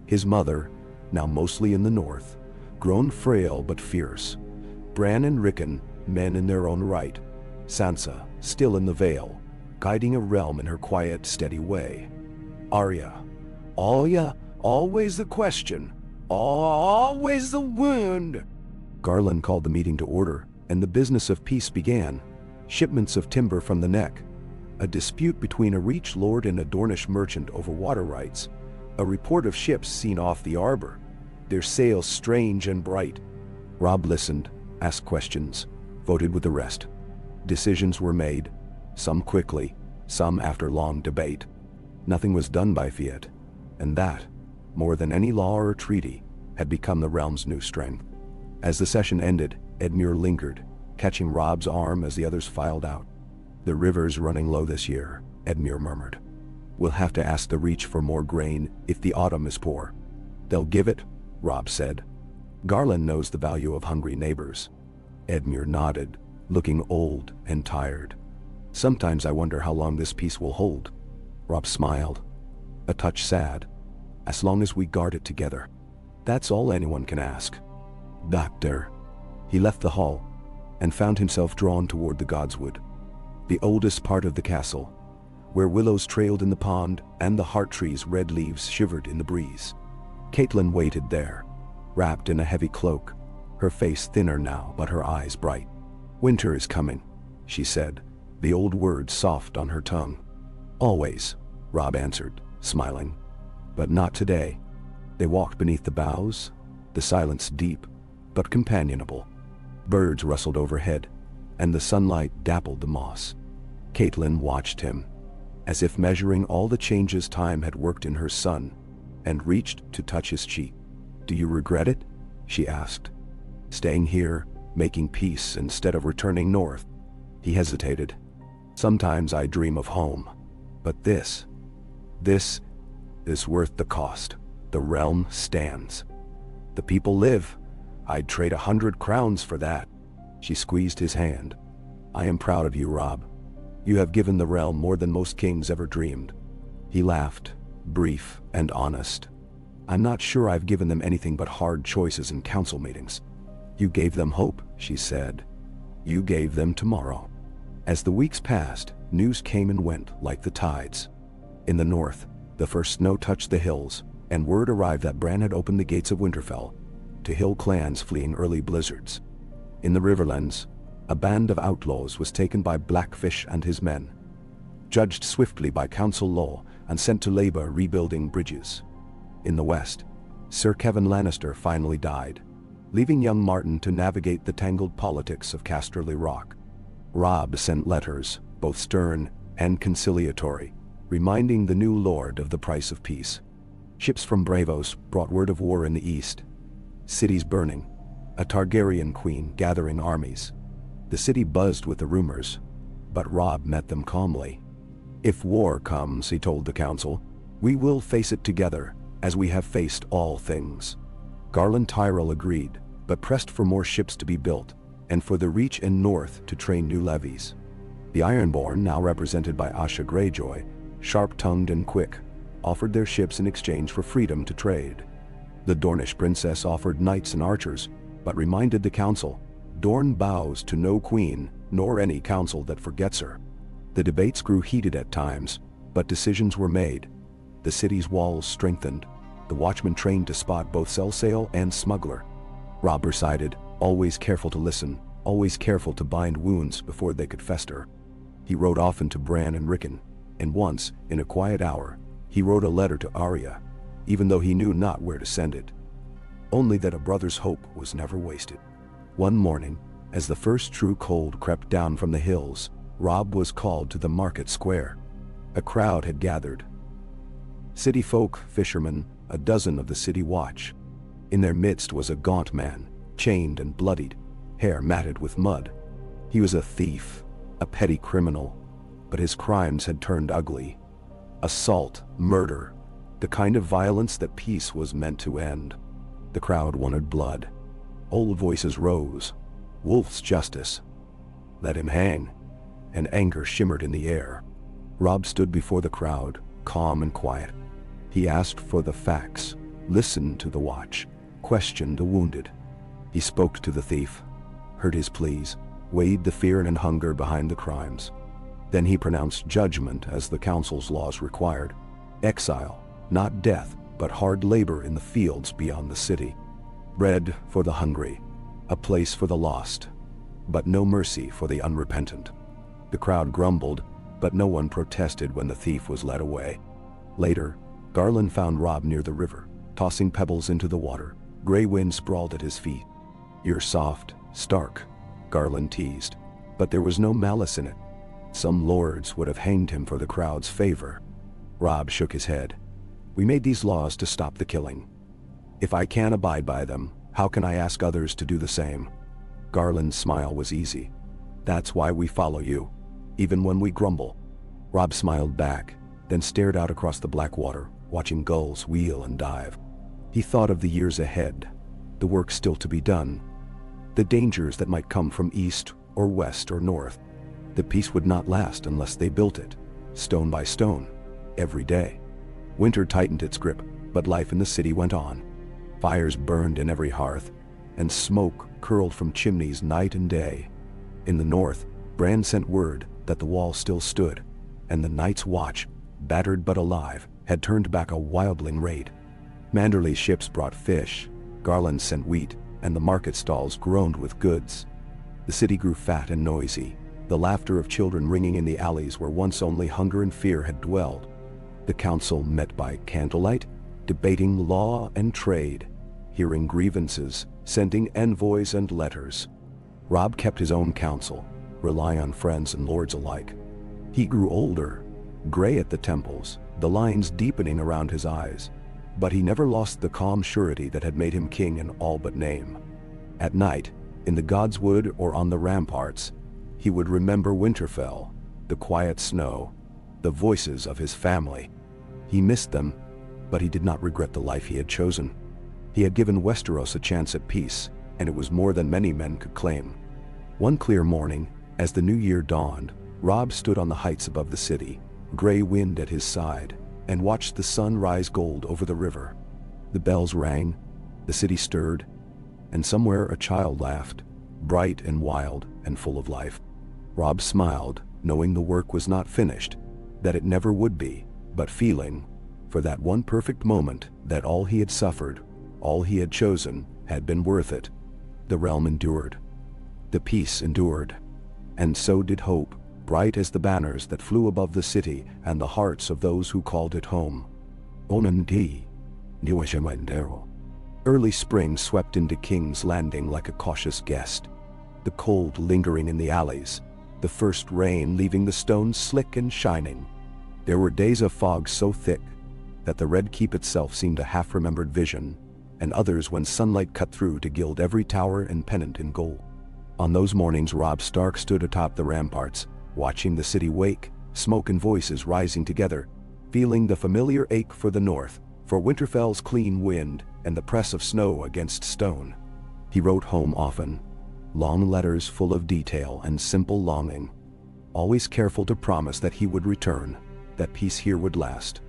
A: His mother, now mostly in the north, grown frail but fierce. Bran and Rickon, men in their own right. Sansa, still in the Vale, guiding a realm in her quiet, steady way. Arya, always the question, always the wound. Garland called the meeting to order, and the business of peace began. Shipments of timber from the Neck, a dispute between a Reach lord and a Dornish merchant over water rights, a report of ships seen off the arbor, their sails strange and bright. Robb listened, asked questions, voted with the rest. Decisions were made, some quickly, some after long debate. Nothing was done by fiat, and that, more than any law or treaty, had become the realm's new strength. As the session ended, Edmure lingered, catching Robb's arm as the others filed out. "The river's running low this year," Edmure murmured. "We'll have to ask the Reach for more grain if the autumn is poor." "They'll give it," Robb said. "Garland knows the value of hungry neighbors." Edmure nodded, looking old and tired. "Sometimes I wonder how long this peace will hold." Robb smiled, a touch sad. "As long as we guard it together. That's all anyone can ask." "Doctor." He left the hall and found himself drawn toward the Godswood, the oldest part of the castle, where willows trailed in the pond and the heart tree's red leaves shivered in the breeze. Catelyn waited there, wrapped in a heavy cloak, her face thinner now but her eyes bright. "Winter is coming," she said, the old words soft on her tongue. "Always," Robb answered, smiling. "But not today." They walked beneath the boughs, the silence deep, but companionable. Birds rustled overhead, and the sunlight dappled the moss. Catelyn watched him, as if measuring all the changes time had worked in her son, and reached to touch his cheek. "Do you regret it?" she asked. "Staying here, making peace instead of returning north?" He hesitated. "Sometimes I dream of home, but this is worth the cost. The realm stands. The people live. I'd trade 100 crowns for that." She squeezed his hand. "I am proud of you, Robb. You have given the realm more than most kings ever dreamed." He laughed, brief and honest. "I'm not sure I've given them anything but hard choices in council meetings." "You gave them hope," she said. "You gave them tomorrow." As the weeks passed, news came and went like the tides. In the north, the first snow touched the hills, and word arrived that Bran had opened the gates of Winterfell to hill clans fleeing early blizzards. In the Riverlands, a band of outlaws was taken by Blackfish and his men, judged swiftly by council law and sent to labor rebuilding bridges. In the west, Sir Kevan Lannister finally died, leaving young Martin to navigate the tangled politics of Casterly Rock. Robb sent letters, both stern and conciliatory, reminding the new lord of the price of peace. Ships from Braavos brought word of war in the east, cities burning, a Targaryen queen gathering armies. The city buzzed with the rumors, but Robb met them calmly. "If war comes," he told the council, "we will face it together, as we have faced all things." Garland Tyrell agreed, but pressed for more ships to be built, and for the Reach and North to train new levies. The Ironborn, now represented by Asha Greyjoy, sharp-tongued and quick, offered their ships in exchange for freedom to trade. The Dornish princess offered knights and archers, but reminded the council, "Dorne bows to no queen, nor any council that forgets her." The debates grew heated at times, but decisions were made. The city's walls strengthened, the watchmen trained to spot both sell-sail and smuggler. Robb recited, always careful to listen, always careful to bind wounds before they could fester. He wrote often to Bran and Rickon, and once, in a quiet hour, he wrote a letter to Arya, even though he knew not where to send it. Only that a brother's hope was never wasted. One morning, as the first true cold crept down from the hills, Robb was called to the market square. A crowd had gathered. City folk, fishermen, a dozen of the city watch. In their midst was a gaunt man, chained and bloodied, hair matted with mud. He was a thief, a petty criminal, but his crimes had turned ugly. Assault, murder, the kind of violence that peace was meant to end. The crowd wanted blood. Old voices rose. Wolf's justice. Let him hang. And anger shimmered in the air. Robb stood before the crowd, calm and quiet. He asked for the facts, listened to the watch, questioned the wounded. He spoke to the thief, heard his pleas, weighed the fear and hunger behind the crimes. Then he pronounced judgment as the council's laws required. Exile, not death, but hard labor in the fields beyond the city. Bread for the hungry, a place for the lost, but no mercy for the unrepentant. The crowd grumbled, but no one protested when the thief was led away. Later, Garland found Robb near the river, tossing pebbles into the water. Gray wind sprawled at his feet. "You're soft, stark," Garland teased, but there was no malice in it. Some lords would have hanged him for the crowd's favor. Robb shook his head. "We made these laws to stop the killing. If I can't abide by them, how can I ask others to do the same?" Garland's smile was easy. "That's why we follow you, even when we grumble." Robb smiled back, then stared out across the black water, watching gulls wheel and dive. He thought of the years ahead, the work still to be done, the dangers that might come from east or west or north. The peace would not last unless they built it, stone by stone, every day. Winter tightened its grip, but life in the city went on. Fires burned in every hearth, and smoke curled from chimneys night and day. In the north, Bran sent word that the wall still stood, and the Night's Watch, battered but alive, had turned back a wildling raid. Manderley's ships brought fish, Garland sent wheat, and the market stalls groaned with goods. The city grew fat and noisy, the laughter of children ringing in the alleys where once only hunger and fear had dwelled. The council met by candlelight, debating law and trade, hearing grievances, sending envoys and letters. Robb kept his own counsel, relying on friends and lords alike. He grew older, gray at the temples, the lines deepening around his eyes, but he never lost the calm surety that had made him king in all but name. At night, in the Godswood or on the ramparts, he would remember Winterfell, the quiet snow, the voices of his family. He missed them, but he did not regret the life he had chosen. He had given Westeros a chance at peace, and it was more than many men could claim. One clear morning, as the new year dawned, Robb stood on the heights above the city, gray wind at his side, and watched the sun rise gold over the river. The bells rang, the city stirred, and somewhere a child laughed, bright and wild and full of life. Robb smiled, knowing the work was not finished, that it never would be, but feeling, for that one perfect moment, that all he had suffered, all he had chosen, had been worth it. The realm endured. The peace endured. And so did hope, bright as the banners that flew above the city and the hearts of those who called it home. Onandi, Niwashemandero. Early spring swept into King's Landing like a cautious guest. The cold lingering in the alleys, the first rain leaving the stones slick and shining. There were days of fog so thick that the Red Keep itself seemed a half-remembered vision, and others when sunlight cut through to gild every tower and pennant in gold. On those mornings Robb Stark stood atop the ramparts, watching the city wake, smoke and voices rising together, feeling the familiar ache for the north, for Winterfell's clean wind and the press of snow against stone. He wrote home often, long letters full of detail and simple longing, always careful to promise that he would return, that peace here would last,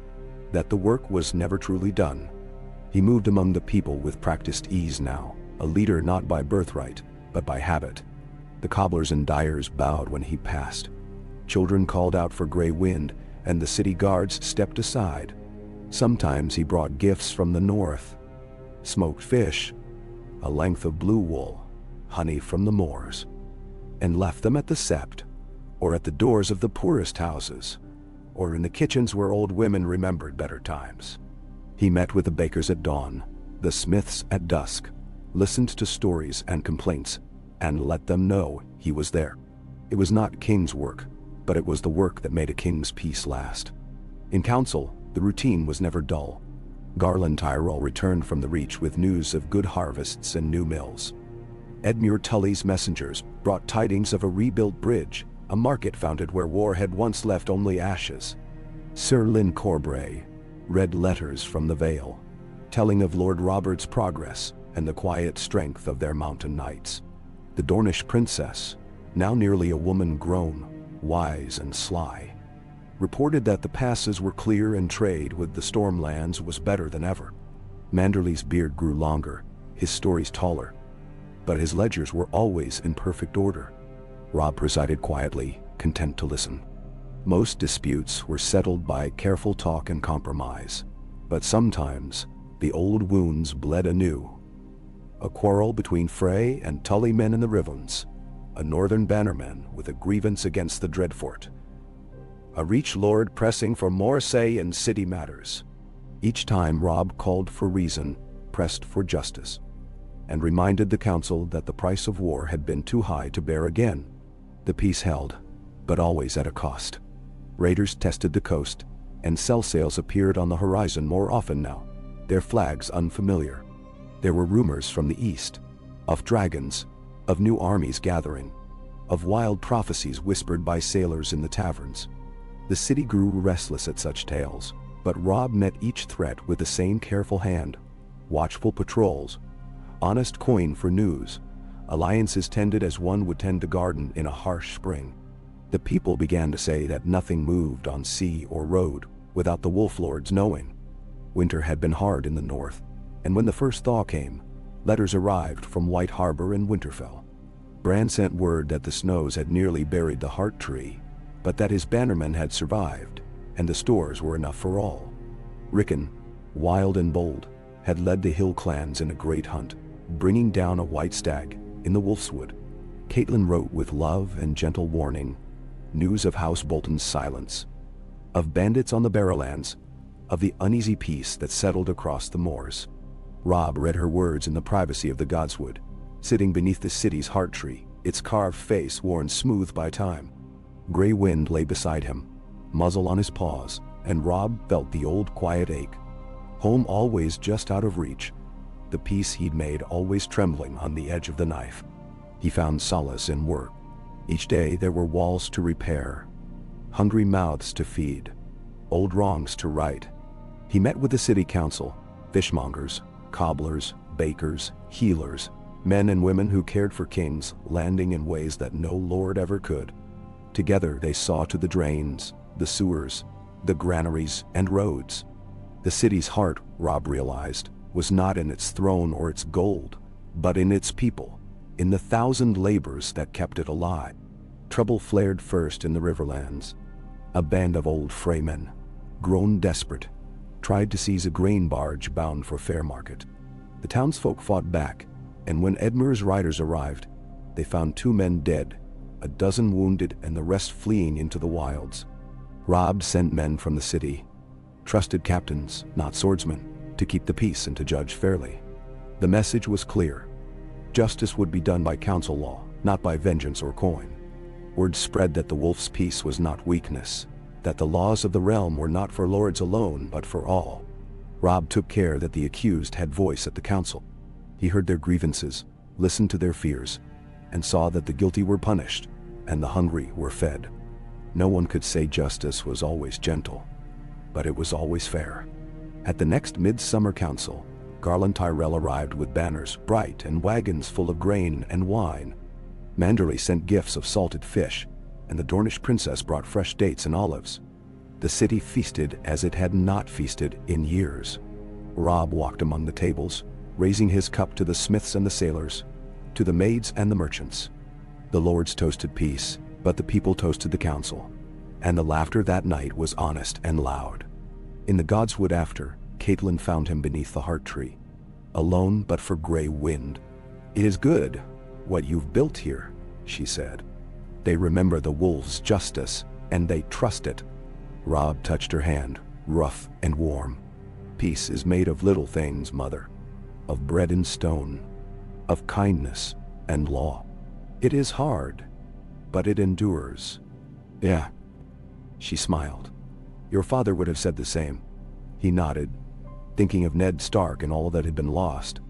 A: that the work was never truly done. He moved among the people with practiced ease now, a leader not by birthright, but by habit. The cobblers and dyers bowed when he passed. Children called out for Grey Wind, and the city guards stepped aside. Sometimes he brought gifts from the north, smoked fish, a length of blue wool, honey from the moors, and left them at the sept, or at the doors of the poorest houses, or in the kitchens where old women remembered better times. He met with the bakers at dawn, the smiths at dusk, listened to stories and complaints, and let them know he was there. It was not king's work, but it was the work that made a king's peace last. In council, the routine was never dull. Garland Tyrell returned from the Reach with news of good harvests and new mills. Edmure Tully's messengers brought tidings of a rebuilt bridge, a market founded where war had once left only ashes. Sir Lyn Corbray read letters from the Vale, telling of Lord Robert's progress and the quiet strength of their mountain knights. The Dornish princess, now nearly a woman grown, wise and sly, reported that the passes were clear and trade with the Stormlands was better than ever. Manderley's beard grew longer, his stories taller, but his ledgers were always in perfect order. Robb presided quietly, content to listen. Most disputes were settled by careful talk and compromise, but sometimes the old wounds bled anew. A quarrel between Frey and Tully men in the Riverlands, a northern bannerman with a grievance against the Dreadfort, a Reach lord pressing for more say in city matters. Each time Robb called for reason, pressed for justice, and reminded the council that the price of war had been too high to bear again. The peace held, but always at a cost. Raiders tested the coast, and cell sails appeared on the horizon more often now, their flags unfamiliar. There were rumors from the east, of dragons, of new armies gathering, of wild prophecies whispered by sailors in the taverns. The city grew restless at such tales, but Robb met each threat with the same careful hand. Watchful patrols, honest coin for news, alliances tended as one would tend a garden in a harsh spring. The people began to say that nothing moved on sea or road without the Wolf Lords knowing. Winter had been hard in the north, and when the first thaw came, letters arrived from White Harbor and Winterfell. Bran sent word that the snows had nearly buried the Heart Tree, but that his bannermen had survived, and the stores were enough for all. Rickon, wild and bold, had led the hill clans in a great hunt, bringing down a white stag in the Wolfswood. Catelyn wrote with love and gentle warning, news of House Bolton's silence, of bandits on the Barrowlands, of the uneasy peace that settled across the moors. Robb read her words in the privacy of the Godswood, sitting beneath the city's heart tree, its carved face worn smooth by time. Grey Wind lay beside him, muzzle on his paws, and Robb felt the old quiet ache. Home always just out of reach, the peace he'd made always trembling on the edge of the knife. He found solace in work. Each day there were walls to repair, hungry mouths to feed, old wrongs to right. He met with the city council, fishmongers, cobblers, bakers, healers, men and women who cared for kings, landing in ways that no lord ever could. Together they saw to the drains, the sewers, the granaries, and roads. The city's heart, Robb realized, was not in its throne or its gold, but in its people, in the 1,000 labors that kept it alive. Trouble flared first in the Riverlands. A band of old Freymen, grown desperate, tried to seize a grain barge bound for Fairmarket. The townsfolk fought back, and when Edmure's riders arrived, they found 2 men dead, a dozen wounded, and the rest fleeing into the wilds. Robb sent men from the city, trusted captains, not swordsmen, to keep the peace and to judge fairly. The message was clear. Justice would be done by council law, not by vengeance or coin. Word spread that the wolf's peace was not weakness, that the laws of the realm were not for lords alone but for all. Robb took care that the accused had voice at the council. He heard their grievances, listened to their fears, and saw that the guilty were punished and the hungry were fed. No one could say justice was always gentle, but it was always fair. At the next midsummer council, Garland Tyrell arrived with banners bright and wagons full of grain and wine. Manderley sent gifts of salted fish, and the Dornish princess brought fresh dates and olives. The city feasted as it had not feasted in years. Robb walked among the tables, raising his cup to the smiths and the sailors, to the maids and the merchants. The lords toasted peace, but the people toasted the council, and the laughter that night was honest and loud. In the Godswood after, Catelyn found him beneath the heart tree, alone but for Grey Wind. "It is good, what you've built here," she said. "They remember the wolves' justice, and they trust it." Robb touched her hand, rough and warm. "Peace is made of little things, mother. Of bread and stone, of kindness and law. It is hard, but it endures." "Yeah." She smiled. "Your father would have said the same." He nodded, thinking of Ned Stark and all that had been lost,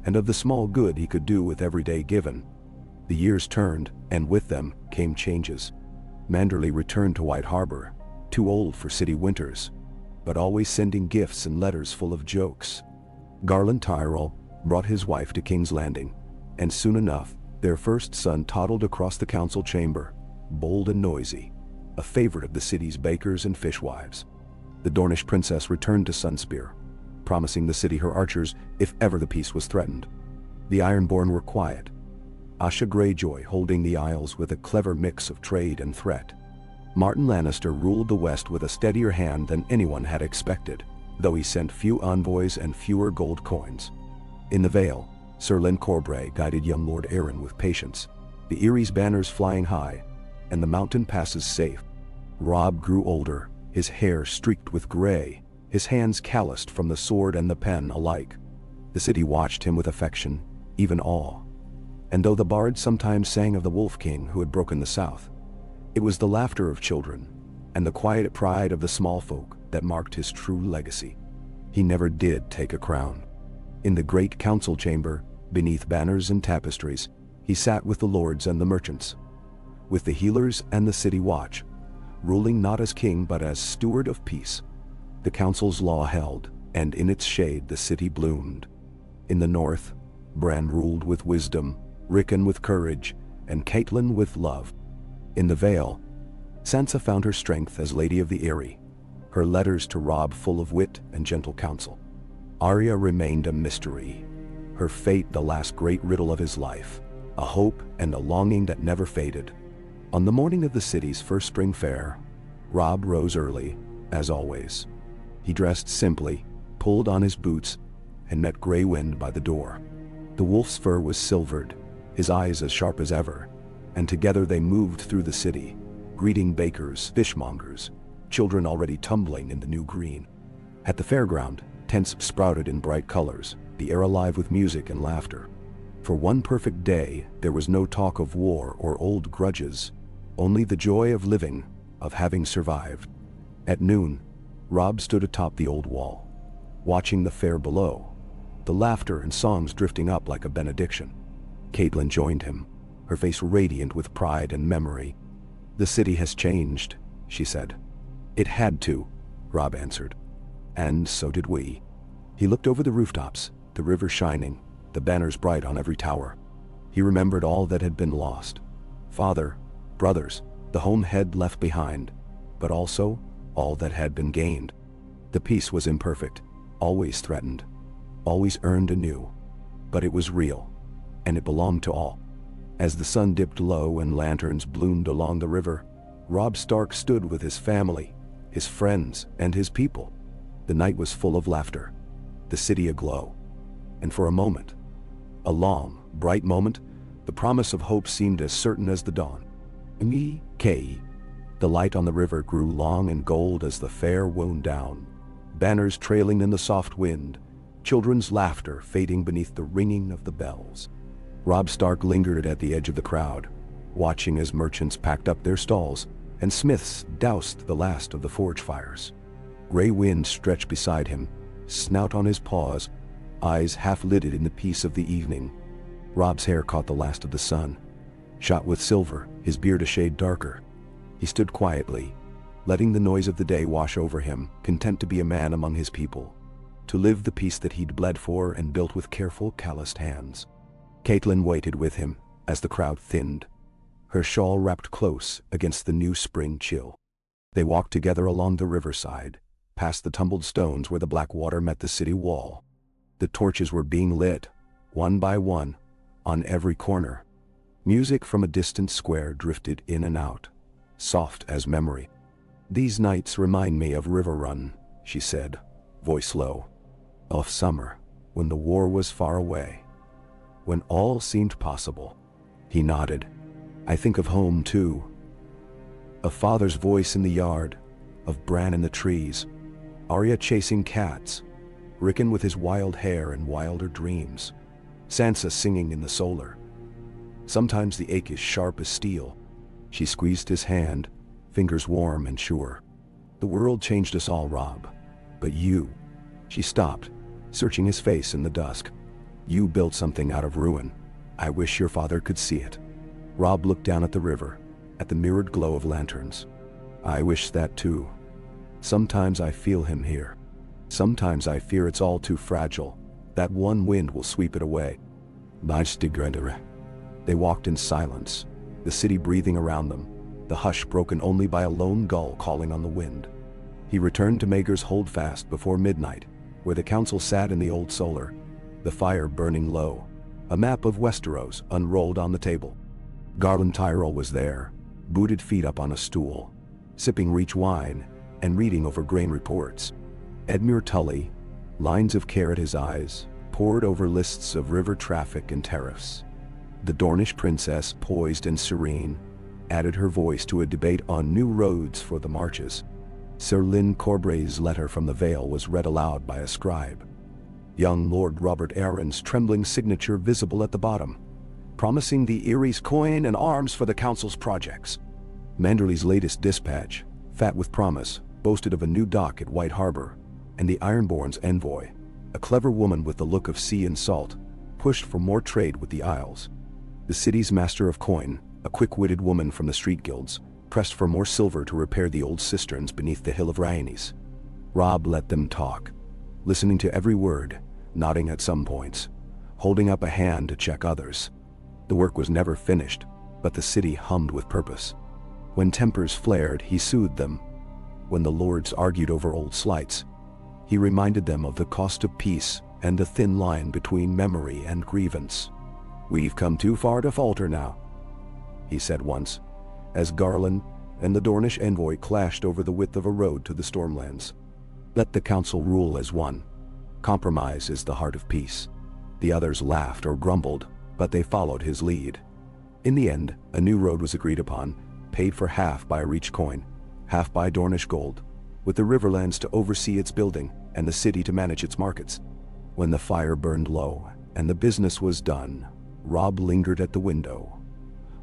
A: and of the small good he could do with every day given. The years turned, and with them came changes. Manderley returned to White Harbor, too old for city winters, but always sending gifts and letters full of jokes. Garland Tyrell brought his wife to King's Landing, and soon enough, their first son toddled across the council chamber, bold and noisy, a favorite of the city's bakers and fishwives. The Dornish princess returned to Sunspear, promising the city her archers if ever the peace was threatened. The Ironborn were quiet, Asha Greyjoy holding the Isles with a clever mix of trade and threat. Martin Lannister ruled the West with a steadier hand than anyone had expected, though he sent few envoys and fewer gold coins. In the Vale, Sir Lyn Corbray guided young Lord Arryn with patience, the Erie's banners flying high, and the mountain passes safe. Robb grew older, his hair streaked with gray, his hands calloused from the sword and the pen alike. The city watched him with affection, even awe. And though the bards sometimes sang of the Wolf King who had broken the South, it was the laughter of children and the quiet pride of the small folk that marked his true legacy. He never did take a crown. In the great council chamber, beneath banners and tapestries, he sat with the lords and the merchants, with the healers and the city watch, ruling not as king but as steward of peace. The council's law held, and in its shade the city bloomed. In the north, Bran ruled with wisdom, Rickon with courage, and Catelyn with love. In the Vale, Sansa found her strength as Lady of the Eyrie, her letters to Robb full of wit and gentle counsel. Arya remained a mystery, her fate the last great riddle of his life, a hope and a longing that never faded. On the morning of the city's first spring fair, Robb rose early, as always. He dressed simply, pulled on his boots, and met Grey Wind by the door. The wolf's fur was silvered, his eyes as sharp as ever, and together they moved through the city, greeting bakers, fishmongers, children already tumbling in the new green. At the fairground, tents sprouted in bright colors, the air alive with music and laughter. For one perfect day, there was no talk of war or old grudges, only the joy of living, of having survived. At noon, Robb stood atop the old wall, watching the fair below, the laughter and songs drifting up like a benediction. Catelyn joined him, her face radiant with pride and memory. "The city has changed," she said. "It had to," Robb answered. "And so did we." He looked over the rooftops, the river shining, the banners bright on every tower. He remembered all that had been lost. Father, brothers, the home head left behind, but also all that had been gained. The peace was imperfect, always threatened, always earned anew, but it was real, and it belonged to all. As the sun dipped low and lanterns bloomed along the river, Robb Stark stood with his family, his friends, and his people. The night was full of laughter, the city aglow, and for a moment, a long, bright moment, the promise of hope seemed as certain as the dawn. M.E.K. The light on the river grew long and gold as the fair wound down, banners trailing in the soft wind, children's laughter fading beneath the ringing of the bells. Robb Stark lingered at the edge of the crowd, watching as merchants packed up their stalls and smiths doused the last of the forge fires. Grey Wind stretched beside him, snout on his paws, eyes half-lidded in the peace of the evening. Robb's hair caught the last of the sun. Shot with silver, his beard a shade darker. He stood quietly, letting the noise of the day wash over him, content to be a man among his people, to live the peace that he'd bled for and built with careful, calloused hands. Caitlin waited with him as the crowd thinned, her shawl wrapped close against the new spring chill. They walked together along the riverside, past the tumbled stones where the black water met the city wall. The torches were being lit, one by one, on every corner. Music from a distant square drifted in and out, soft as memory. "These nights remind me of River Run," she said, voice low. "Of summer, when the war was far away, when all seemed possible." He nodded. "I think of home too. Of father's voice in the yard, of Bran in the trees, Arya chasing cats, Rickon with his wild hair and wilder dreams, Sansa singing in the solar. Sometimes the ache is sharp as steel." She squeezed his hand, fingers warm and sure. "The world changed us all, Robb. But you..." She stopped, searching his face in the dusk. "You built something out of ruin. I wish your father could see it." Robb looked down at the river, at the mirrored glow of lanterns. "I wish that too. Sometimes I feel him here. Sometimes I fear it's all too fragile, that one wind will sweep it away." They walked in silence, the city breathing around them, the hush broken only by a lone gull calling on the wind. He returned to Maegor's Holdfast before midnight, where the council sat in the old solar, the fire burning low, a map of Westeros unrolled on the table. Garland Tyrell was there, booted feet up on a stool, sipping Reach wine and reading over grain reports. Edmure Tully, lines of care at his eyes, pored over lists of river traffic and tariffs. The Dornish princess, poised and serene, added her voice to a debate on new roads for the marches. Sir Lyn Corbray's letter from the Vale was read aloud by a scribe. Young Lord Robert Arryn's trembling signature visible at the bottom, promising the Erie's coin and arms for the council's projects. Manderley's latest dispatch, fat with promise, boasted of a new dock at White Harbor, and the Ironborn's envoy, a clever woman with the look of sea and salt, pushed for more trade with the Isles. The city's master of coin, a quick-witted woman from the street guilds, pressed for more silver to repair the old cisterns beneath the Hill of Rhaenys. Robb let them talk, listening to every word, nodding at some points, holding up a hand to check others. The work was never finished, but the city hummed with purpose. When tempers flared, he soothed them. When the lords argued over old slights, he reminded them of the cost of peace and the thin line between memory and grievance. "We've come too far to falter now," he said once, as Garland and the Dornish envoy clashed over the width of a road to the Stormlands. "Let the council rule as one. Compromise is the heart of peace." The others laughed or grumbled, but they followed his lead. In the end, a new road was agreed upon, paid for half by a Reach coin, half by Dornish gold, with the Riverlands to oversee its building and the city to manage its markets. When the fire burned low and the business was done, Robb lingered at the window,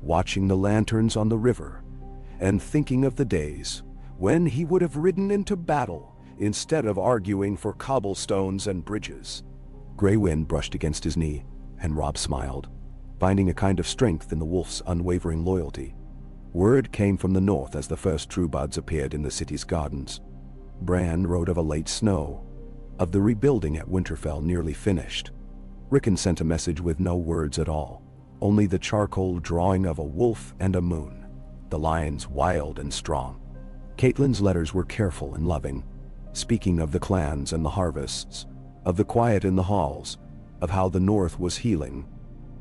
A: watching the lanterns on the river, and thinking of the days when he would have ridden into battle instead of arguing for cobblestones and bridges. Grey wind brushed against his knee, and Robb smiled, finding a kind of strength in the wolf's unwavering loyalty. Word came from the north as the first true buds appeared in the city's gardens. Bran wrote of a late snow, of the rebuilding at Winterfell nearly finished. Rickon sent a message with no words at all, only the charcoal drawing of a wolf and a moon, the lions wild and strong. Caitlyn's letters were careful and loving, speaking of the clans and the harvests, of the quiet in the halls, of how the north was healing.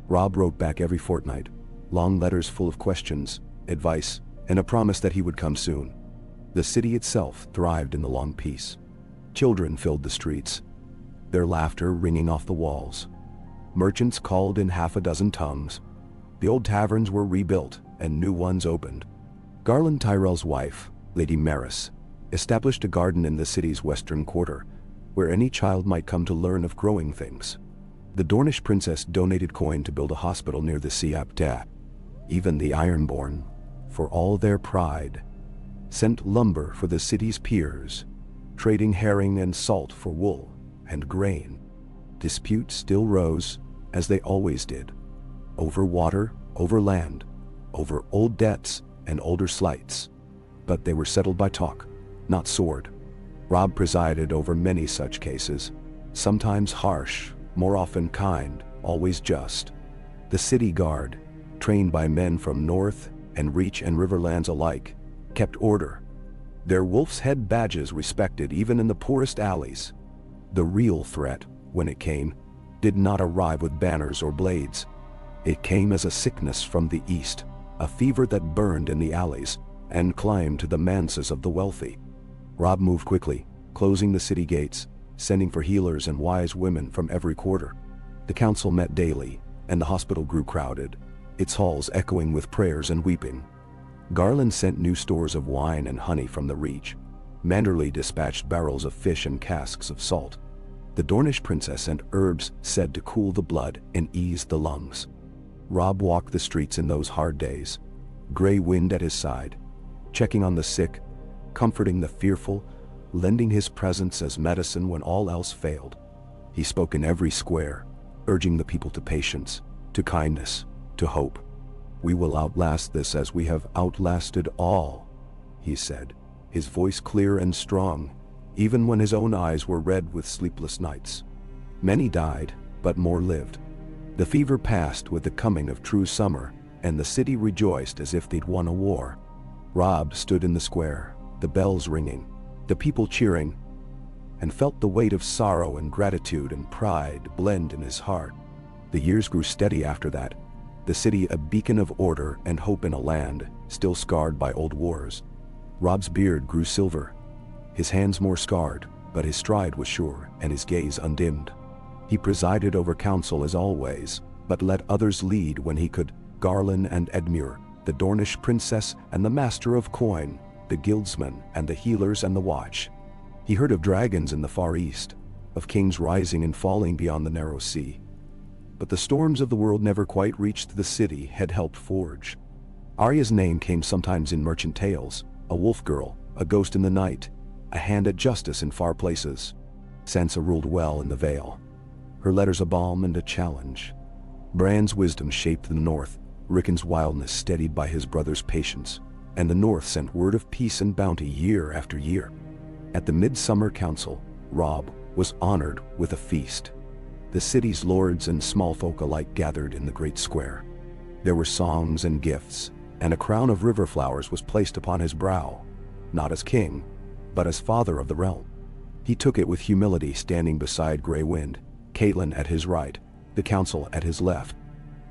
A: Robb wrote back every fortnight, long letters full of questions, advice, and a promise that he would come soon. The city itself thrived in the long peace. Children filled the streets, their laughter ringing off the walls. Merchants called in half a dozen tongues. The old taverns were rebuilt and new ones opened. Garland Tyrell's wife, Lady Maris, established a garden in the city's western quarter, where any child might come to learn of growing things. The Dornish princess donated coin to build a hospital near the Siap Da. Even the Ironborn, for all their pride, sent lumber for the city's piers, trading herring and salt for wool. and grain. Disputes still rose, as they always did. Over water, over land, over old debts and older slights. But they were settled by talk, not sword. Robb presided over many such cases, sometimes harsh, more often kind, always just. The city guard, trained by men from North and Reach and Riverlands alike, kept order. Their wolf's head badges respected even in the poorest alleys. The real threat, when it came, did not arrive with banners or blades. It came as a sickness from the east, a fever that burned in the alleys and climbed to the manses of the wealthy. Robb moved quickly, closing the city gates, sending for healers and wise women from every quarter. The council met daily, and the hospital grew crowded, its halls echoing with prayers and weeping. Garland sent new stores of wine and honey from the Reach. Manderley dispatched barrels of fish and casks of salt. The Dornish princess sent herbs said to cool the blood and ease the lungs. Robb walked the streets in those hard days, gray wind at his side, checking on the sick, comforting the fearful, lending his presence as medicine when all else failed. He spoke in every square, urging the people to patience, to kindness, to hope. "We will outlast this as we have outlasted all," he said, his voice clear and strong, even when his own eyes were red with sleepless nights. Many died, but more lived. The fever passed with the coming of true summer, and the city rejoiced as if they'd won a war. Robb stood in the square, the bells ringing, the people cheering, and felt the weight of sorrow and gratitude and pride blend in his heart. The years grew steady after that, the city a beacon of order and hope in a land still scarred by old wars. Robb's beard grew silver, his hands more scarred, but his stride was sure and his gaze undimmed. He presided over council as always, but let others lead when he could. Garland and Edmure, the Dornish princess and the master of coin, the guildsmen and the healers and the watch. He heard of dragons in the far east, of kings rising and falling beyond the narrow sea. But the storms of the world never quite reached the city had helped forge. Arya's name came sometimes in merchant tales, a wolf girl, a ghost in the night, a hand at justice in far places. Sansa ruled well in the Vale, her letters a balm and a challenge. Bran's wisdom shaped the north, Rickon's wildness steadied by his brother's patience, and the north sent word of peace and bounty year after year. At the Midsummer Council, Robb was honored with a feast. The city's lords and small folk alike gathered in the great square. There were songs and gifts, and a crown of river flowers was placed upon his brow, not as king, but as father of the realm. He took it with humility, standing beside Grey Wind, Catelyn at his right, the council at his left.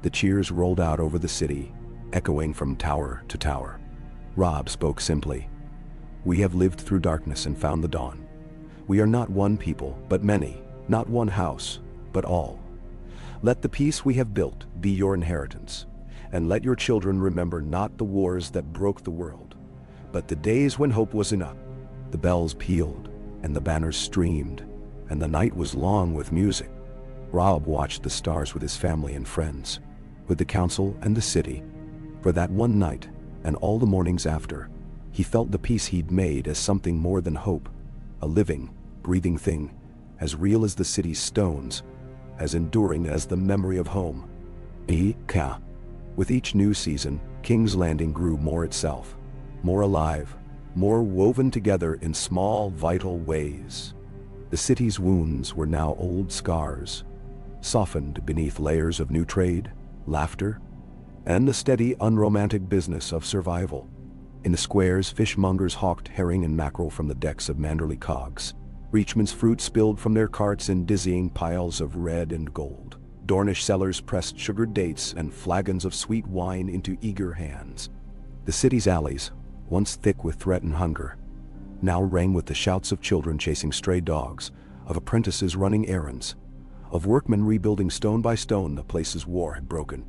A: The cheers rolled out over the city, echoing from tower to tower. Robb spoke simply. "We have lived through darkness and found the dawn. We are not one people, but many, not one house, but all. Let the peace we have built be your inheritance, and let your children remember not the wars that broke the world, but the days when hope was enough." The bells pealed, and the banners streamed, and the night was long with music. Robb watched the stars with his family and friends, with the council and the city. For that one night, and all the mornings after, he felt the peace he'd made as something more than hope, a living, breathing thing, as real as the city's stones, as enduring as the memory of home. With each new season, King's Landing grew more itself, more alive, more woven together in small, vital ways. The city's wounds were now old scars, softened beneath layers of new trade, laughter, and the steady, unromantic business of survival. In the squares, fishmongers hawked herring and mackerel from the decks of Manderley cogs. Reachman's fruit spilled from their carts in dizzying piles of red and gold. Dornish sellers pressed sugared dates and flagons of sweet wine into eager hands. The city's alleys, once thick with threat and hunger, now rang with the shouts of children chasing stray dogs, of apprentices running errands, of workmen rebuilding stone by stone the places war had broken.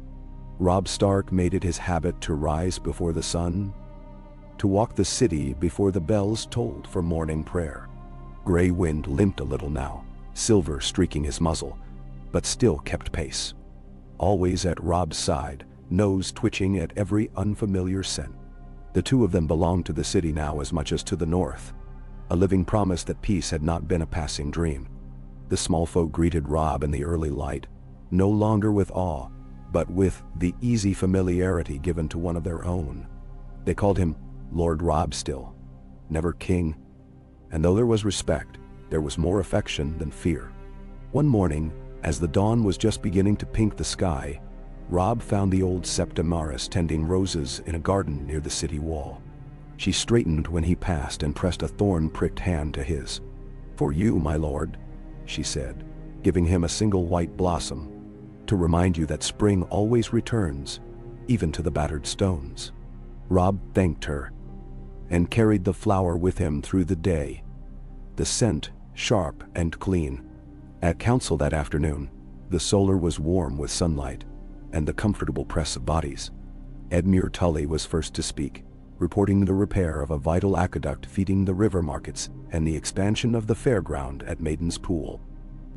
A: Robb Stark made it his habit to rise before the sun, to walk the city before the bells tolled for morning prayer. Grey Wind limped a little now, silver streaking his muzzle, but still kept pace. Always at Robb's side, nose twitching at every unfamiliar scent. The two of them belonged to the city now as much as to the north, a living promise that peace had not been a passing dream. The small folk greeted Robb in the early light, no longer with awe, but with the easy familiarity given to one of their own. They called him Lord Robb still, never king, and though there was respect, there was more affection than fear. One morning, as the dawn was just beginning to pink the sky, Robb found the old Septimaris tending roses in a garden near the city wall. She straightened when he passed and pressed a thorn-pricked hand to his. "For you, my lord," she said, giving him a single white blossom, "to remind you that spring always returns, even to the battered stones." Robb thanked her and carried the flower with him through the day, the scent sharp and clean. At council that afternoon, the solar was warm with sunlight and the comfortable press of bodies. Edmure Tully was first to speak, reporting the repair of a vital aqueduct feeding the river markets and the expansion of the fairground at Maiden's Pool.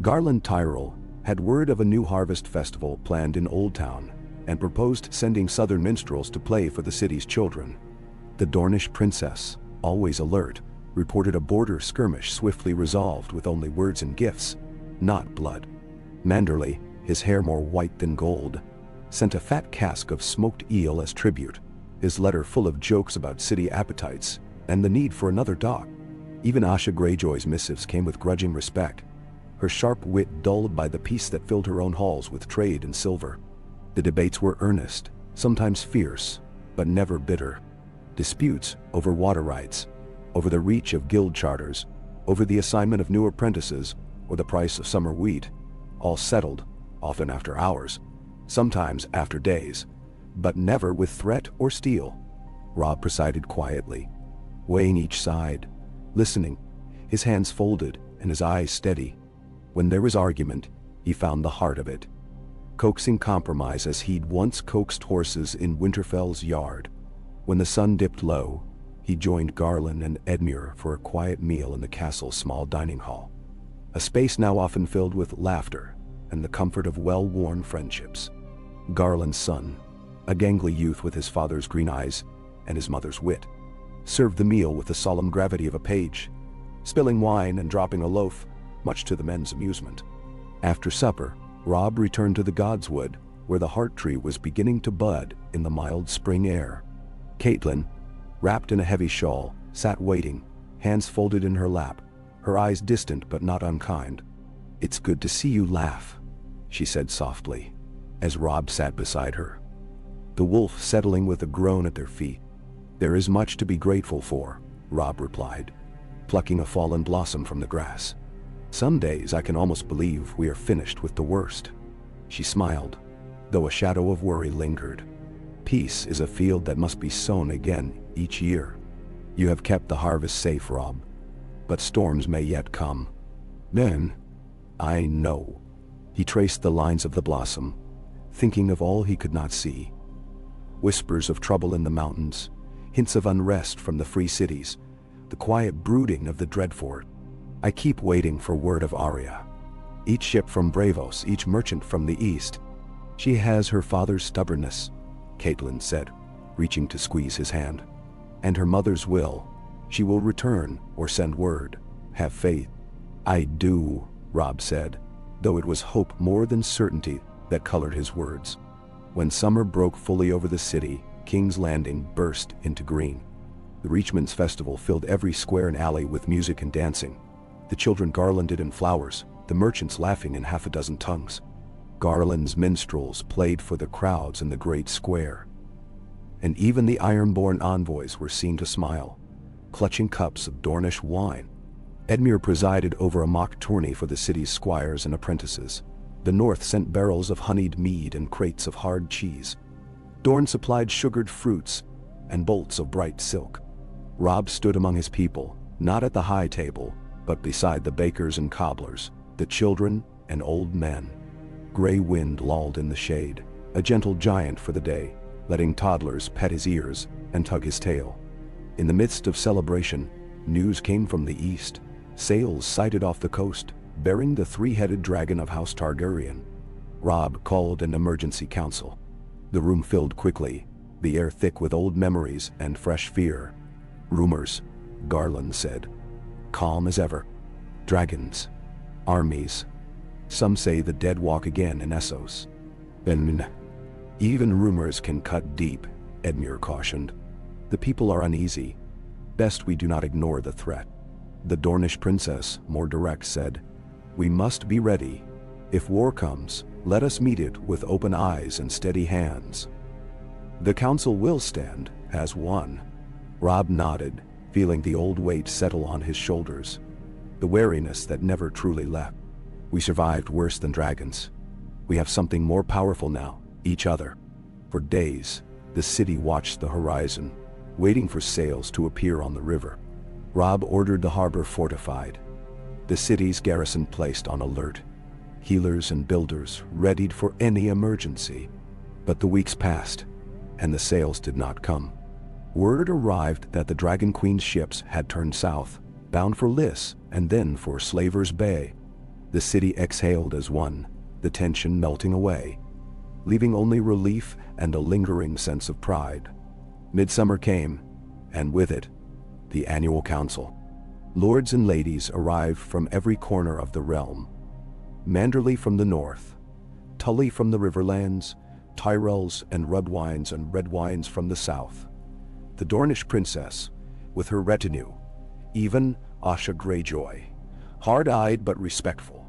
A: Garland Tyrrell had word of a new harvest festival planned in Old Town and proposed sending southern minstrels to play for the city's children. The Dornish princess, always alert, reported a border skirmish swiftly resolved with only words and gifts, not blood. Manderley, his hair more white than gold, sent a fat cask of smoked eel as tribute, his letter full of jokes about city appetites and the need for another dock. Even Asha Greyjoy's missives came with grudging respect, her sharp wit dulled by the peace that filled her own halls with trade and silver. The debates were earnest, sometimes fierce, but never bitter. Disputes over water rights, over the reach of guild charters, over the assignment of new apprentices, or the price of summer wheat, all settled, often after hours, sometimes after days, but never with threat or steel. Robb presided quietly, weighing each side, listening, his hands folded and his eyes steady. When there was argument, he found the heart of it, coaxing compromise as he'd once coaxed horses in Winterfell's yard. When the sun dipped low, he joined Garland and Edmure for a quiet meal in the castle's small dining hall, a space now often filled with laughter and the comfort of well-worn friendships. Garland's son, a gangly youth with his father's green eyes and his mother's wit, served the meal with the solemn gravity of a page, spilling wine and dropping a loaf, much to the men's amusement. After supper, Robb returned to the Godswood, where the heart tree was beginning to bud in the mild spring air. Caitlin, wrapped in a heavy shawl, sat waiting, hands folded in her lap, her eyes distant but not unkind. "It's good to see you laugh," she said softly, as Robb sat beside her. The wolf settling with a groan at their feet. "There is much to be grateful for," Robb replied, plucking a fallen blossom from the grass. "Some days I can almost believe we are finished with the worst." She smiled, though a shadow of worry lingered. "Peace is a field that must be sown again each year. You have kept the harvest safe, Robb, but storms may yet come. Then, I know." He traced the lines of the blossom, thinking of all he could not see. Whispers of trouble in the mountains, hints of unrest from the free cities, the quiet brooding of the Dreadfort. "I keep waiting for word of Arya. Each ship from Bravos, each merchant from the east. She has her father's stubbornness," Caitlin said, reaching to squeeze his hand. "And her mother's will. She will return or send word. Have faith." "I do," Robb said, though it was hope more than certainty that colored his words. When summer broke fully over the city, King's Landing burst into green. The Reachman's Festival filled every square and alley with music and dancing, the children garlanded in flowers, the merchants laughing in half a dozen tongues. Garland's minstrels played for the crowds in the great square. And even the iron-born envoys were seen to smile, clutching cups of Dornish wine. Edmure presided over a mock tourney for the city's squires and apprentices. The north sent barrels of honeyed mead and crates of hard cheese. Dorne supplied sugared fruits and bolts of bright silk. Robb stood among his people, not at the high table, but beside the bakers and cobblers, the children and old men. Gray wind lulled in the shade, a gentle giant for the day, letting toddlers pet his ears and tug his tail. In the midst of celebration, news came from the east. Sails sighted off the coast, bearing the three-headed dragon of House Targaryen. Robb called an emergency council. The room filled quickly, the air thick with old memories and fresh fear. "Rumors," Garland said, calm as ever. "Dragons. armies. Some say the dead walk again in Essos. And even rumors can cut deep, Edmure cautioned. The people are uneasy. Best we do not ignore the threat. The Dornish princess, more direct, said, "We must be ready. If war comes, let us meet it with open eyes and steady hands." "The council will stand as one." Robb nodded, feeling the old weight settle on his shoulders, the wariness that never truly left. "We survived worse than dragons. We have something more powerful now, each other." For days, the city watched the horizon, waiting for sails to appear on the river. Robb ordered the harbor fortified, the city's garrison placed on alert, healers and builders readied for any emergency. But the weeks passed, and the sails did not come. Word arrived that the Dragon Queen's ships had turned south, bound for Lys and then for Slaver's Bay. The city exhaled as one, the tension melting away, leaving only relief and a lingering sense of pride. Midsummer came, and with it, the annual council. Lords and ladies arrived from every corner of the realm. Manderley from the north, Tully from the Riverlands, Tyrells and Rudwines and Redwines from the south. The Dornish princess, with her retinue, even Asha Greyjoy, hard-eyed but respectful.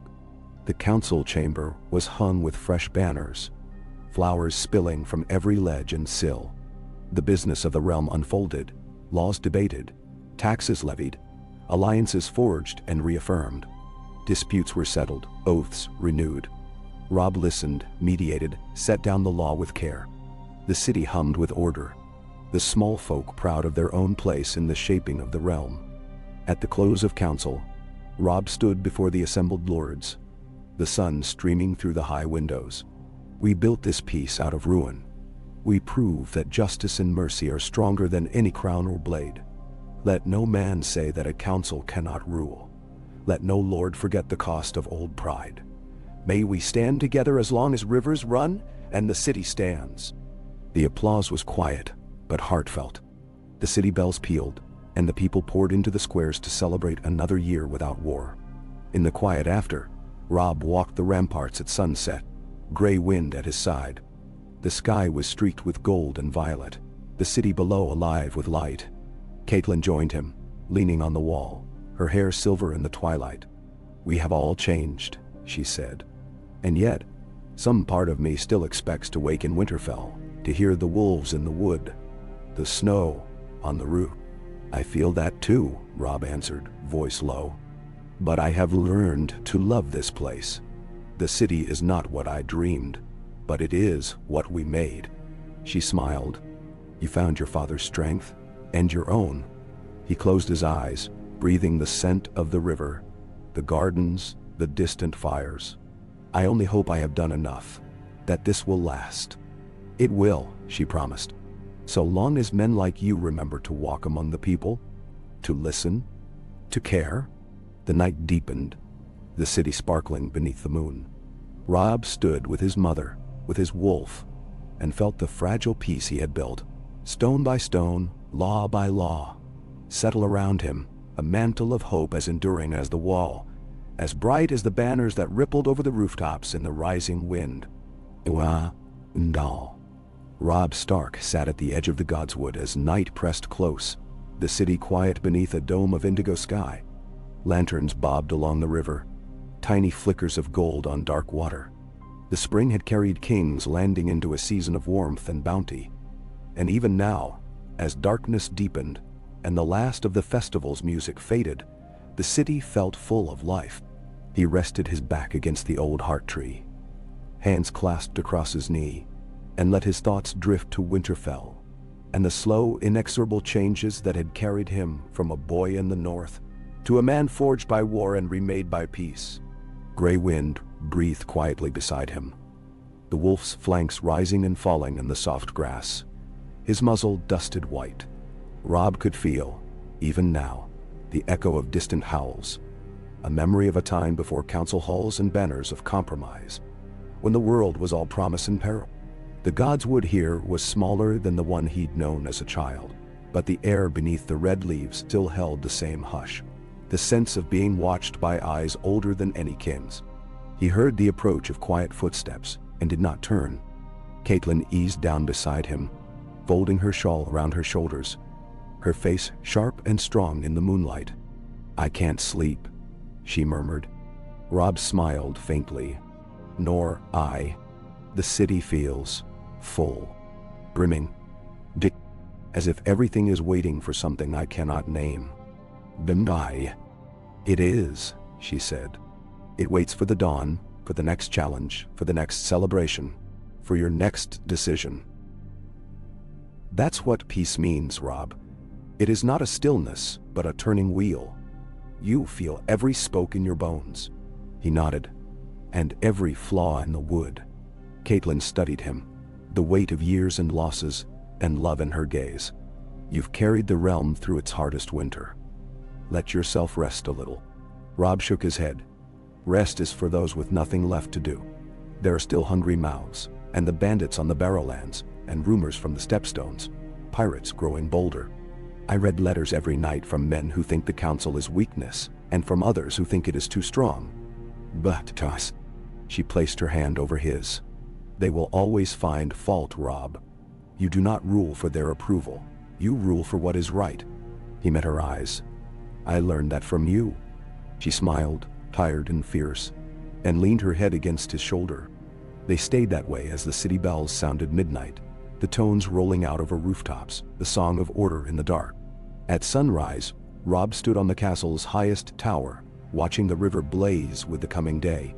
A: The council chamber was hung with fresh banners, flowers spilling from every ledge and sill. The business of the realm unfolded, laws debated, taxes levied, alliances forged and reaffirmed. Disputes were settled, oaths renewed. Robb listened, mediated, set down the law with care. The city hummed with order, the small folk proud of their own place in the shaping of the realm. At the close of council, Robb stood before the assembled lords, the sun streaming through the high windows. "We built this peace out of ruin. We prove that justice and mercy are stronger than any crown or blade. Let no man say that a council cannot rule. Let no lord forget the cost of old pride. May we stand together as long as rivers run and the city stands." The applause was quiet, but heartfelt. The city bells pealed, and the people poured into the squares to celebrate another year without war. In the quiet after, Robb walked the ramparts at sunset, gray wind at his side. The sky was streaked with gold and violet, the city below alive with light. Caitlin joined him, leaning on the wall, her hair silver in the twilight. "We have all changed," she said. "And yet, some part of me still expects to wake in Winterfell, to hear the wolves in the wood, the snow on the roof." "I feel that too," Robb answered, voice low. "But I have learned to love this place. The city is not what I dreamed, but it is what we made." She smiled. "You found your father's strength, and your own." He closed his eyes, breathing the scent of the river, the gardens, the distant fires. "I only hope I have done enough, that this will last." "It will," she promised. "So long as men like you remember to walk among the people, to listen, to care." The night deepened, the city sparkling beneath the moon. Robb stood with his mother, with his wolf, and felt the fragile peace he had built, stone by stone, law by law, settle around him, a mantle of hope as enduring as the wall, as bright as the banners that rippled over the rooftops in the rising wind. Robb Stark sat at the edge of the Godswood as night pressed close, the city quiet beneath a dome of indigo sky. Lanterns bobbed along the river, tiny flickers of gold on dark water. The spring had carried kings landing into a season of warmth and bounty. And even now, as darkness deepened and the last of the festival's music faded, the city felt full of life. He rested his back against the old heart tree, hands clasped across his knee, and let his thoughts drift to Winterfell and the slow, inexorable changes that had carried him from a boy in the north to a man forged by war and remade by peace. Gray wind breathed quietly beside him, the wolf's flanks rising and falling in the soft grass, his muzzle dusted white. Robb could feel, even now, the echo of distant howls, a memory of a time before council halls and banners of compromise, when the world was all promise and peril. The Godswood here was smaller than the one he'd known as a child, but the air beneath the red leaves still held the same hush. the sense of being watched by eyes older than any kin's. He heard the approach of quiet footsteps and did not turn. Caitlin eased down beside him, folding her shawl around her shoulders, her face sharp and strong in the moonlight. "I can't sleep," she murmured. Robb smiled faintly. "Nor I. The city feels full, brimming, as if everything is waiting for something I cannot name." "Bimdai." "It is," she said. "It waits for the dawn, for the next challenge, for the next celebration, for your next decision." That's what peace means, Robb. It is not a stillness, but a turning wheel. You feel every spoke in your bones. He nodded. And every flaw in the wood. Caitlin studied him, the weight of years and losses, and love in her gaze. "You've carried the realm through its hardest winter. Let yourself rest a little." Robb shook his head. "Rest is for those with nothing left to do. There are still hungry mouths, and the bandits on the Barrowlands, and rumors from the Stepstones, pirates growing bolder. I read letters every night from men who think the council is weakness, and from others who think it is too strong. But Toss," she placed her hand over his, "they will always find fault, Robb. You do not rule for their approval. You rule for what is right." He met her eyes. "I learned that from you." She smiled, tired and fierce, and leaned her head against his shoulder. They stayed that way as the city bells sounded midnight, the tones rolling out over rooftops, the song of order in the dark. At sunrise, Robb stood on the castle's highest tower, watching the river blaze with the coming day.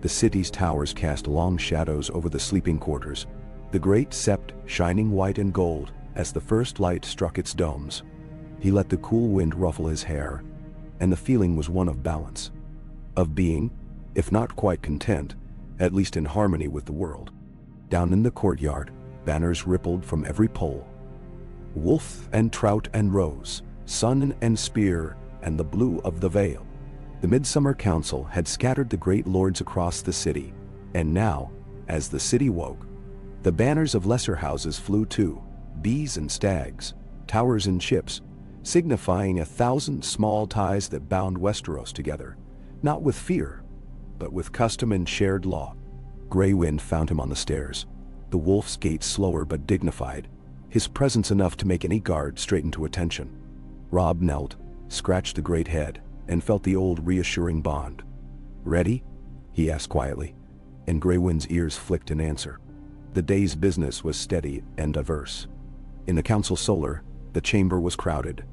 A: The city's towers cast long shadows over the sleeping quarters, the great sept shining white and gold as the first light struck its domes. He let the cool wind ruffle his hair, and the feeling was one of balance, of being, if not quite content, at least in harmony with the world. Down in the courtyard, banners rippled from every pole. Wolf and trout and rose, sun and spear, and the blue of the veil. The Midsummer Council had scattered the great lords across the city, and now, as the city woke, the banners of lesser houses flew too, bees and stags, towers and ships, signifying 1,000 small ties that bound Westeros together, not with fear, but with custom and shared law. Grey Wind found him on the stairs, the wolf's gait slower but dignified, his presence enough to make any guard straighten to attention. Robb knelt, scratched the great head, and felt the old reassuring bond. "Ready?" he asked quietly, and Grey Wind's ears flicked in answer. The day's business was steady and diverse. In the council solar, the chamber was crowded.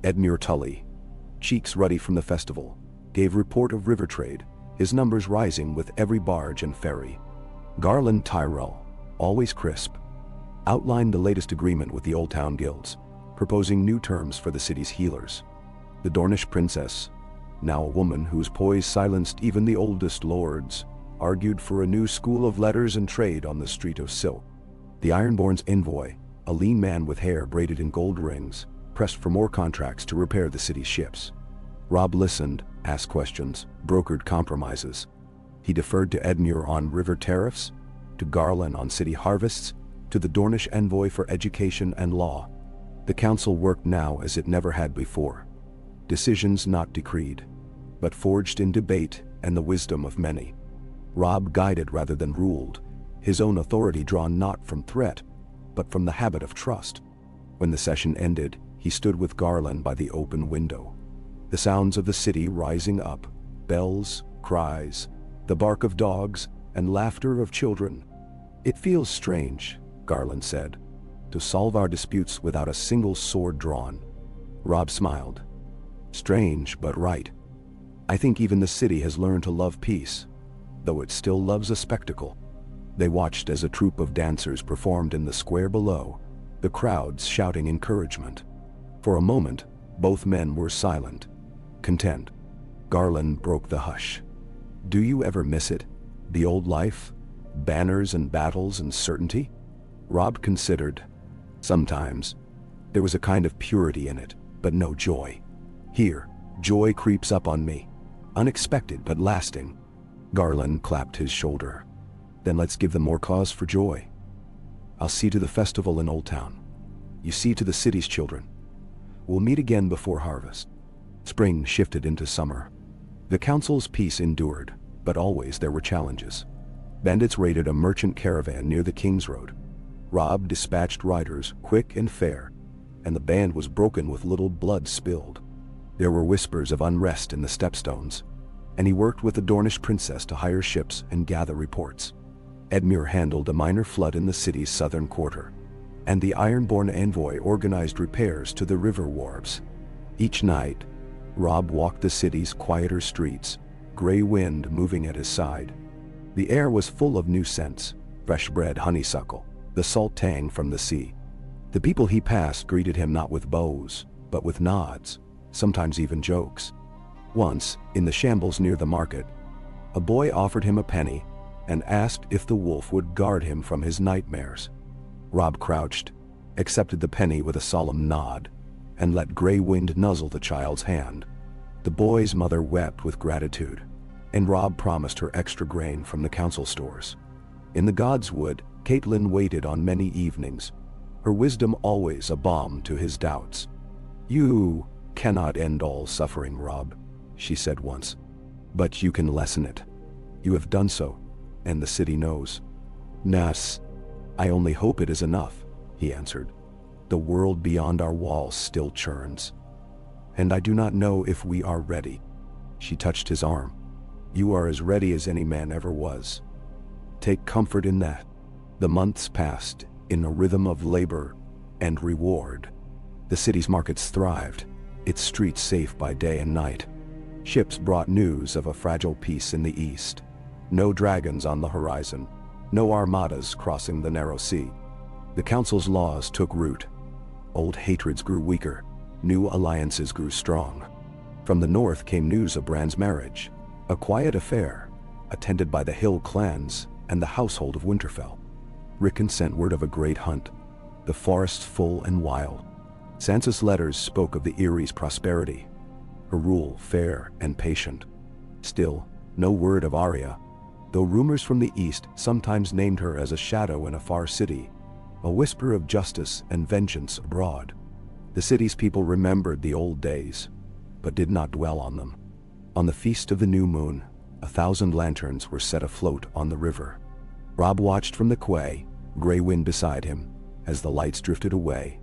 A: Edmure Tully, cheeks ruddy from the festival, gave report of river trade, his numbers rising with every barge and ferry. Garland Tyrell, always crisp, outlined the latest agreement with the Old Town guilds, proposing new terms for the city's healers. The Dornish princess, now a woman whose poise silenced even the oldest lords, argued for a new school of letters and trade on the Street of Silk. The Ironborn's envoy, a lean man with hair braided in gold rings, pressed for more contracts to repair the city's ships. Robb listened, asked questions, brokered compromises. He deferred to Edmure on river tariffs, to Garland on city harvests, to the Dornish envoy for education and law. The council worked now as it never had before. Decisions not decreed, but forged in debate and the wisdom of many. Robb guided rather than ruled, his own authority drawn not from threat, but from the habit of trust. When the session ended, he stood with Garland by the open window. The sounds of the city rising up, bells, cries, the bark of dogs, and laughter of children. "It feels strange," Garland said, "to solve our disputes without a single sword drawn." Robb smiled. "Strange, but right. I think even the city has learned to love peace, though it still loves a spectacle." They watched as a troupe of dancers performed in the square below, the crowds shouting encouragement. For a moment, both men were silent, content. Garland broke the hush. "Do you ever miss it? The old life? Banners and battles and certainty?" Robb considered. "Sometimes. There was a kind of purity in it, but no joy. Here, joy creeps up on me. Unexpected but lasting." Garland clapped his shoulder. "Then let's give them more cause for joy. I'll see to the festival in Old Town. You see to the city's children. We'll meet again before harvest." Spring shifted into summer. The council's peace endured, but always there were challenges. Bandits raided a merchant caravan near the King's Road. Robb dispatched riders, quick and fair, and the band was broken with little blood spilled. There were whispers of unrest in the stepstones, and he worked with the Dornish princess to hire ships and gather reports. Edmure handled a minor flood in the city's southern quarter, and the Ironborn envoy organized repairs to the river wharves. Each night, Robb walked the city's quieter streets, gray wind moving at his side. The air was full of new scents, fresh-bred honeysuckle, the salt tang from the sea. The people he passed greeted him not with bows, but with nods, sometimes even jokes. Once, in the shambles near the market, a boy offered him a penny and asked if the wolf would guard him from his nightmares. Robb crouched, accepted the penny with a solemn nod, and let gray wind nuzzle the child's hand. The boy's mother wept with gratitude, and Robb promised her extra grain from the council stores. In the God's Wood, Caitlin waited on many evenings, her wisdom always a balm to his doubts. "You cannot end all suffering, Robb," she said once, "but you can lessen it. You have done so, and the city knows." "Nas, I only hope it is enough," he answered. "The world beyond our walls still churns, and I do not know if we are ready." She touched his arm. "You are as ready as any man ever was. Take comfort in that." The months passed in a rhythm of labor and reward. The city's markets thrived, its streets safe by day and night. Ships brought news of a fragile peace in the east. No dragons on the horizon, no armadas crossing the narrow sea. The council's laws took root. Old hatreds grew weaker, new alliances grew strong. From the north came news of Bran's marriage, a quiet affair, attended by the hill clans and the household of Winterfell. Rickon sent word of a great hunt, the forests full and wild. Sansa's letters spoke of the Erie's prosperity, her rule fair and patient. Still, no word of Arya, though rumors from the east sometimes named her as a shadow in a far city, a whisper of justice and vengeance abroad. The city's people remembered the old days, but did not dwell on them. On the feast of the new moon, 1,000 lanterns were set afloat on the river. Robb watched from the quay, gray wind beside him, as the lights drifted away,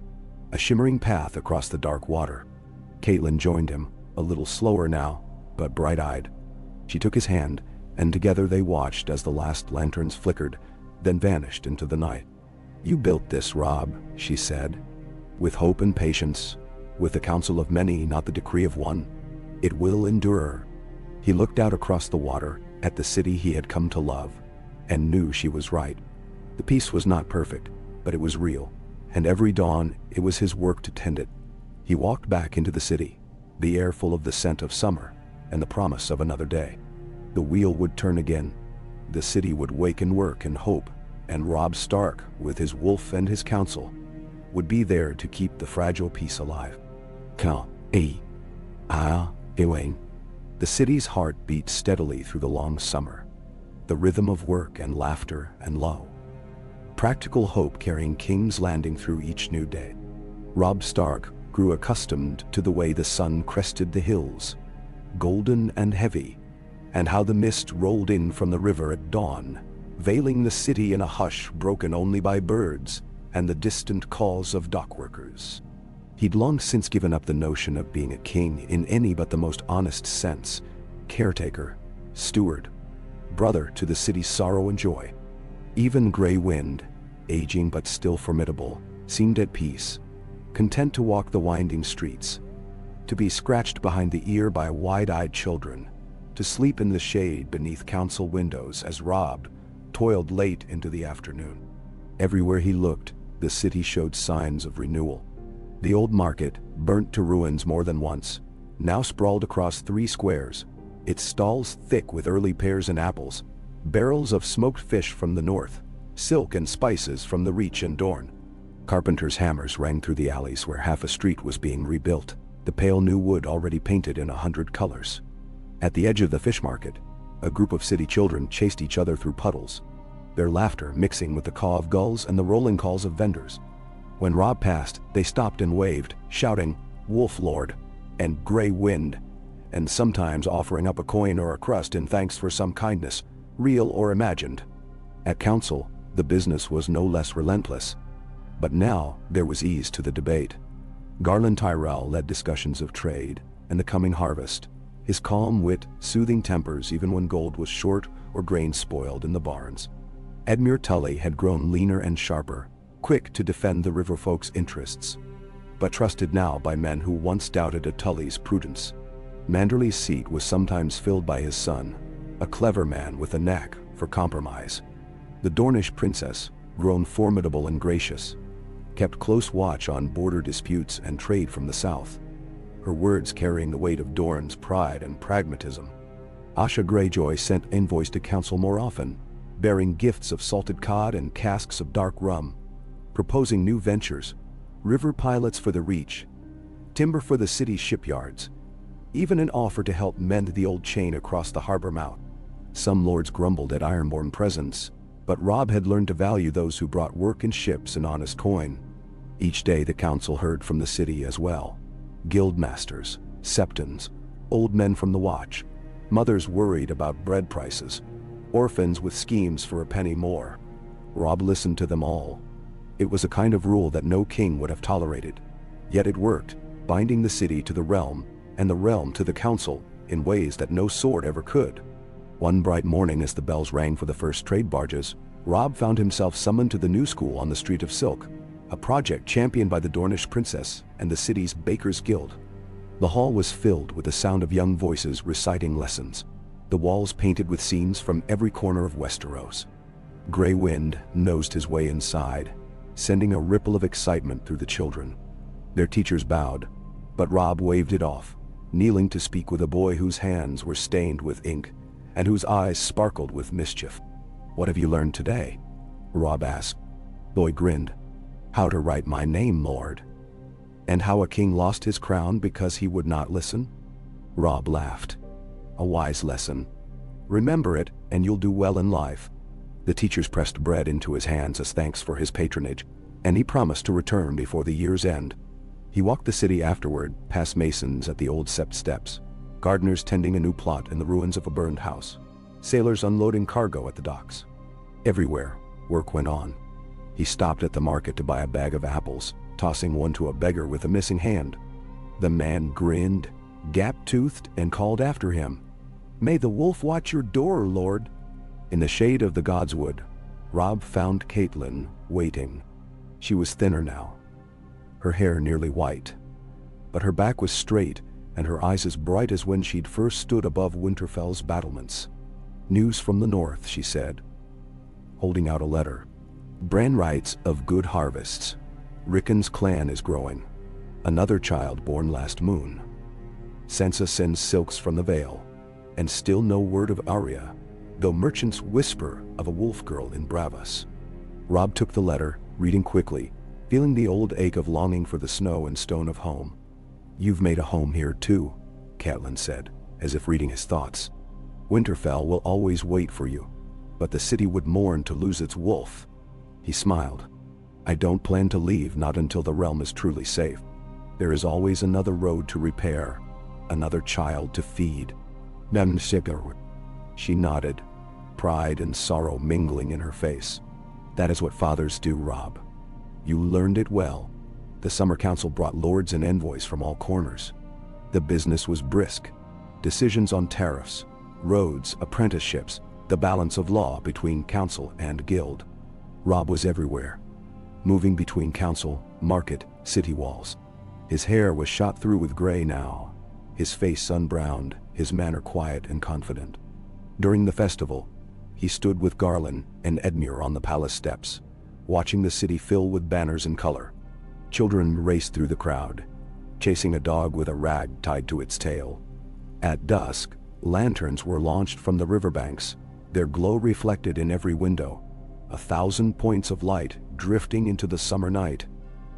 A: a shimmering path across the dark water. Caitlin joined him, a little slower now, but bright-eyed. She took his hand, and together they watched as the last lanterns flickered, then vanished into the night. "You built this, Robb," she said, "with hope and patience, with the counsel of many, not the decree of one. It will endure." He looked out across the water, at the city he had come to love, and knew she was right. The peace was not perfect, but it was real, and every dawn it was his work to tend it. He walked back into the city, the air full of the scent of summer and the promise of another day. The wheel would turn again, the city would wake and work and hope, and Robb Stark, with his wolf and his council, would be there to keep the fragile peace alive. Ewain. The city's heart beat steadily through the long summer, the rhythm of work and laughter and love. Practical hope carrying King's Landing through each new day. Robb Stark grew accustomed to the way the sun crested the hills, golden and heavy, and how the mist rolled in from the river at dawn, veiling the city in a hush broken only by birds and the distant calls of dockworkers. He'd long since given up the notion of being a king in any but the most honest sense, caretaker, steward, brother to the city's sorrow and joy. Even Grey Wind, aging but still formidable, seemed at peace, content to walk the winding streets, to be scratched behind the ear by wide-eyed children, to sleep in the shade beneath council windows as Robb toiled late into the afternoon. Everywhere he looked, the city showed signs of renewal. The old market, burnt to ruins more than once, now sprawled across 3 squares, its stalls thick with early pears and apples, barrels of smoked fish from the north, silk and spices from the Reach and Dorne. Carpenters' hammers rang through the alleys where half a street was being rebuilt, the pale new wood already painted in 100 colors. At the edge of the fish market, a group of city children chased each other through puddles, their laughter mixing with the caw of gulls and the rolling calls of vendors. When Robb passed, they stopped and waved, shouting, "Wolf Lord!" and gray wind, and sometimes offering up a coin or a crust in thanks for some kindness, real or imagined. At council, the business was no less relentless. But now there was ease to the debate. Garland Tyrrell led discussions of trade and the coming harvest, his calm wit soothing tempers even when gold was short or grain spoiled in the barns. Edmure Tully had grown leaner and sharper, quick to defend the river folks' interests, but trusted now by men who once doubted a Tully's prudence. Manderley's seat was sometimes filled by his son, a clever man with a knack for compromise. The Dornish princess, grown formidable and gracious, kept close watch on border disputes and trade from the south, her words carrying the weight of Dorne's pride and pragmatism. Asha Greyjoy sent envoys to council more often, bearing gifts of salted cod and casks of dark rum, proposing new ventures, river pilots for the Reach, timber for the city's shipyards, even an offer to help mend the old chain across the harbor mouth. Some lords grumbled at Ironborn presence, but Robb had learned to value those who brought work and ships and honest coin. Each day the council heard from the city as well. Guildmasters, septons, old men from the watch, mothers worried about bread prices, orphans with schemes for a penny more. Robb listened to them all. It was a kind of rule that no king would have tolerated. Yet it worked, binding the city to the realm, and the realm to the council, in ways that no sword ever could. One bright morning as the bells rang for the first trade barges, Robb found himself summoned to the new school on the Street of Silk, a project championed by the Dornish princess and the city's Bakers' Guild. The hall was filled with the sound of young voices reciting lessons, the walls painted with scenes from every corner of Westeros. Grey wind nosed his way inside, sending a ripple of excitement through the children. Their teachers bowed, but Robb waved it off, kneeling to speak with a boy whose hands were stained with ink and whose eyes sparkled with mischief. "What have you learned today?" Robb asked. Boy grinned. "How to write my name, Lord." "And how a king lost his crown because he would not listen?" Robb laughed. "A wise lesson. Remember it, and you'll do well in life." The teachers pressed bread into his hands as thanks for his patronage, and he promised to return before the year's end. He walked the city afterward, past masons at the old sept steps, gardeners tending a new plot in the ruins of a burned house, sailors unloading cargo at the docks. Everywhere, work went on. He stopped at the market to buy a bag of apples, tossing one to a beggar with a missing hand. The man grinned, gap-toothed, and called after him, "May the wolf watch your door, Lord." In the shade of the godswood, Robb found Catelyn waiting. She was thinner now, her hair nearly white, but her back was straight and her eyes as bright as when she'd first stood above Winterfell's battlements. "News from the north," she said, holding out a letter. "Bran writes of good harvests. Rickon's clan is growing. Another child born last moon. Sansa sends silks from the Vale, and still no word of Arya, though merchants whisper of a wolf girl in Bravos." Robb took the letter, reading quickly, feeling the old ache of longing for the snow and stone of home. "You've made a home here too," Catelyn said, as if reading his thoughts. "Winterfell will always wait for you, but the city would mourn to lose its wolf." He smiled. "I don't plan to leave, not until the realm is truly safe. There is always another road to repair, another child to feed." She nodded, pride and sorrow mingling in her face. "That is what fathers do, Robb. You learned it well." The summer council brought lords and envoys from all corners. The business was brisk. Decisions on tariffs, roads, apprenticeships, the balance of law between council and guild. Robb was everywhere, moving between council, market, city walls. His hair was shot through with gray now, his face sun-browned, his manner quiet and confident. During the festival, he stood with Garland and Edmure on the palace steps, watching the city fill with banners and color. Children raced through the crowd, chasing a dog with a rag tied to its tail. At dusk, lanterns were launched from the riverbanks, their glow reflected in every window, 1,000 points of light drifting into the summer night.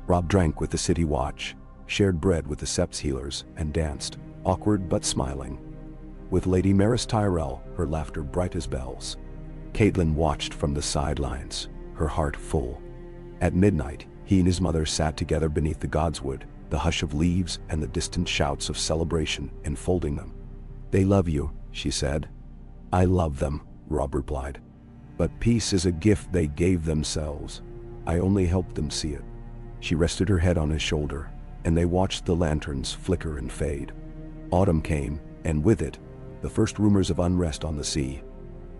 A: Robb drank with the city watch, shared bread with the Septs healers, and danced, awkward but smiling, with Lady Maris Tyrell, her laughter bright as bells. Catelyn watched from the sidelines, her heart full. At midnight, he and his mother sat together beneath the godswood, the hush of leaves and the distant shouts of celebration enfolding them. "They love you," she said. "I love them," Robb replied. "But peace is a gift they gave themselves. I only helped them see it." She rested her head on his shoulder, and they watched the lanterns flicker and fade. Autumn came, and with it, the first rumors of unrest on the sea.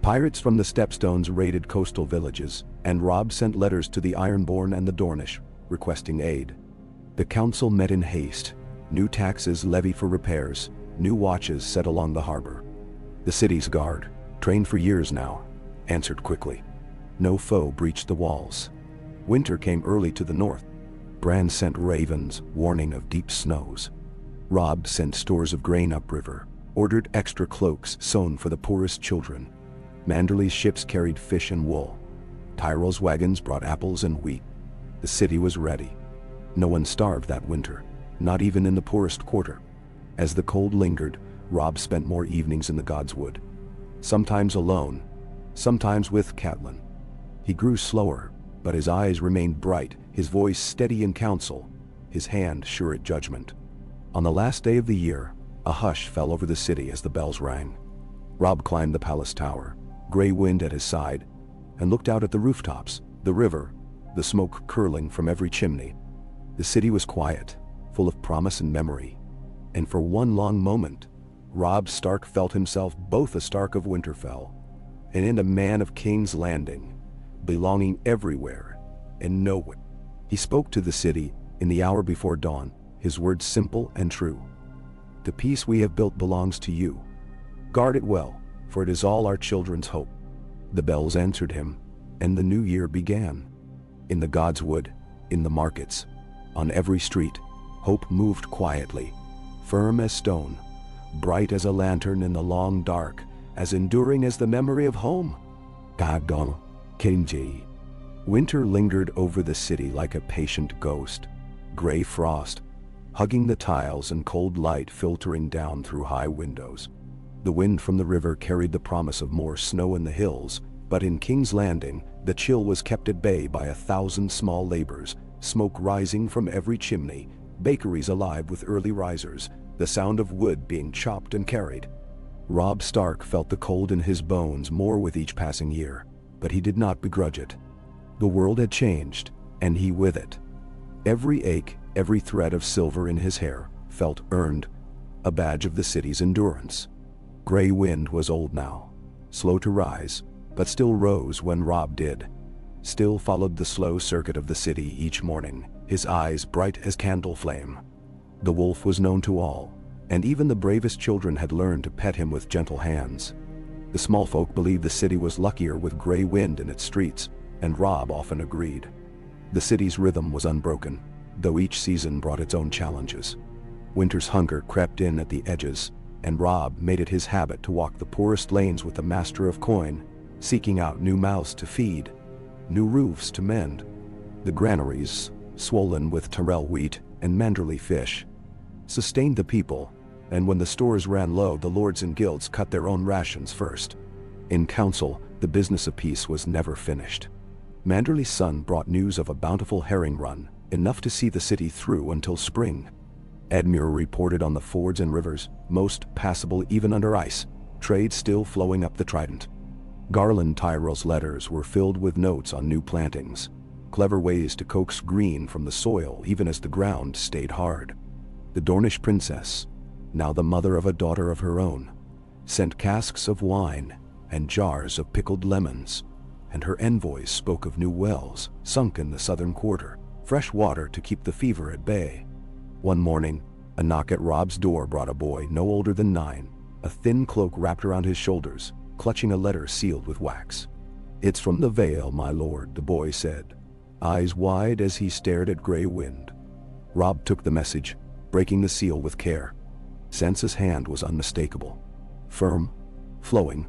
A: Pirates from the Stepstones raided coastal villages, and Robb sent letters to the Ironborn and the Dornish, requesting aid. The council met in haste, new taxes levied for repairs, new watches set along the harbor. The city's guard, trained for years now, answered quickly. No foe breached the walls. Winter came early to the north. Bran sent ravens, warning of deep snows. Robb sent stores of grain upriver, ordered extra cloaks sewn for the poorest children. Manderley's ships carried fish and wool. Tyrell's wagons brought apples and wheat. The city was ready. No one starved that winter, not even in the poorest quarter. As the cold lingered, Robb spent more evenings in the Godswood. Sometimes alone, sometimes with Catelyn. He grew slower, but his eyes remained bright, his voice steady in counsel, his hand sure at judgment. On the last day of the year, a hush fell over the city as the bells rang. Robb climbed the palace tower, gray wind at his side, and looked out at the rooftops, the river, the smoke curling from every chimney. The city was quiet, full of promise and memory. And for one long moment, Robb Stark felt himself both a Stark of Winterfell and a man of King's Landing, belonging everywhere and nowhere. He spoke to the city in the hour before dawn, his words simple and true. "The peace we have built belongs to you. Guard it well, for it is all our children's hope." The bells answered him, and the new year began. In the Godswood, in the markets, on every street, hope moved quietly, firm as stone, bright as a lantern in the long dark, as enduring as the memory of home. Gagon, Kenji. Winter lingered over the city like a patient ghost, gray frost, hugging the tiles and cold light filtering down through high windows. The wind from the river carried the promise of more snow in the hills, but in King's Landing, the chill was kept at bay by 1,000 small labors, smoke rising from every chimney, bakeries alive with early risers, the sound of wood being chopped and carried. Robb Stark felt the cold in his bones more with each passing year, but he did not begrudge it. The world had changed, and he with it. Every ache, every thread of silver in his hair, felt earned, a badge of the city's endurance. Gray wind was old now, slow to rise, but still rose when Robb did. Still followed the slow circuit of the city each morning, his eyes bright as candle flame. The wolf was known to all, and even the bravest children had learned to pet him with gentle hands. The small folk believed the city was luckier with gray wind in its streets, and Robb often agreed. The city's rhythm was unbroken, though each season brought its own challenges. Winter's hunger crept in at the edges, and Robb made it his habit to walk the poorest lanes with the master of coin, seeking out new mouths to feed, new roofs to mend. The granaries, swollen with Tyrell wheat and Manderley fish, sustained the people, and when the stores ran low, the lords and guilds cut their own rations first. In council, the business of peace was never finished. Manderley's son brought news of a bountiful herring run, enough to see the city through until spring. Edmure reported on the fords and rivers, most passable even under ice, trade still flowing up the Trident. Garland Tyrell's letters were filled with notes on new plantings, clever ways to coax green from the soil even as the ground stayed hard. The Dornish princess, now the mother of a daughter of her own, sent casks of wine and jars of pickled lemons, and her envoys spoke of new wells sunk in the southern quarter, fresh water to keep the fever at bay. One morning, a knock at Robb's door brought a boy no older than 9, a thin cloak wrapped around his shoulders, clutching a letter sealed with wax. "It's from the Vale, my lord," the boy said, eyes wide as he stared at gray wind. Robb took the message, breaking the seal with care. Sansa's hand was unmistakable, firm, flowing,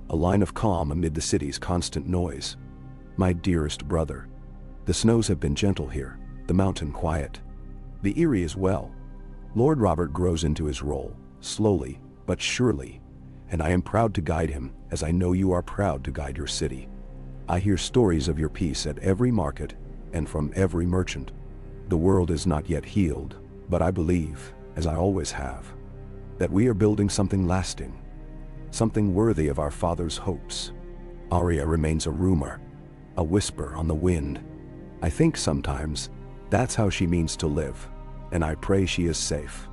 A: a line of calm amid the city's constant noise. "My dearest brother, the snows have been gentle here, the mountain quiet. The Eyrie as well. Lord Robert grows into his role, slowly but surely, and I am proud to guide him, as I know you are proud to guide your city. I hear stories of your peace at every market and from every merchant. The world is not yet healed, But I believe, as I always have, that we are building something lasting, something worthy of our father's hopes. Arya remains a rumor, a whisper on the wind. I think sometimes that's how she means to live, and I pray she is safe,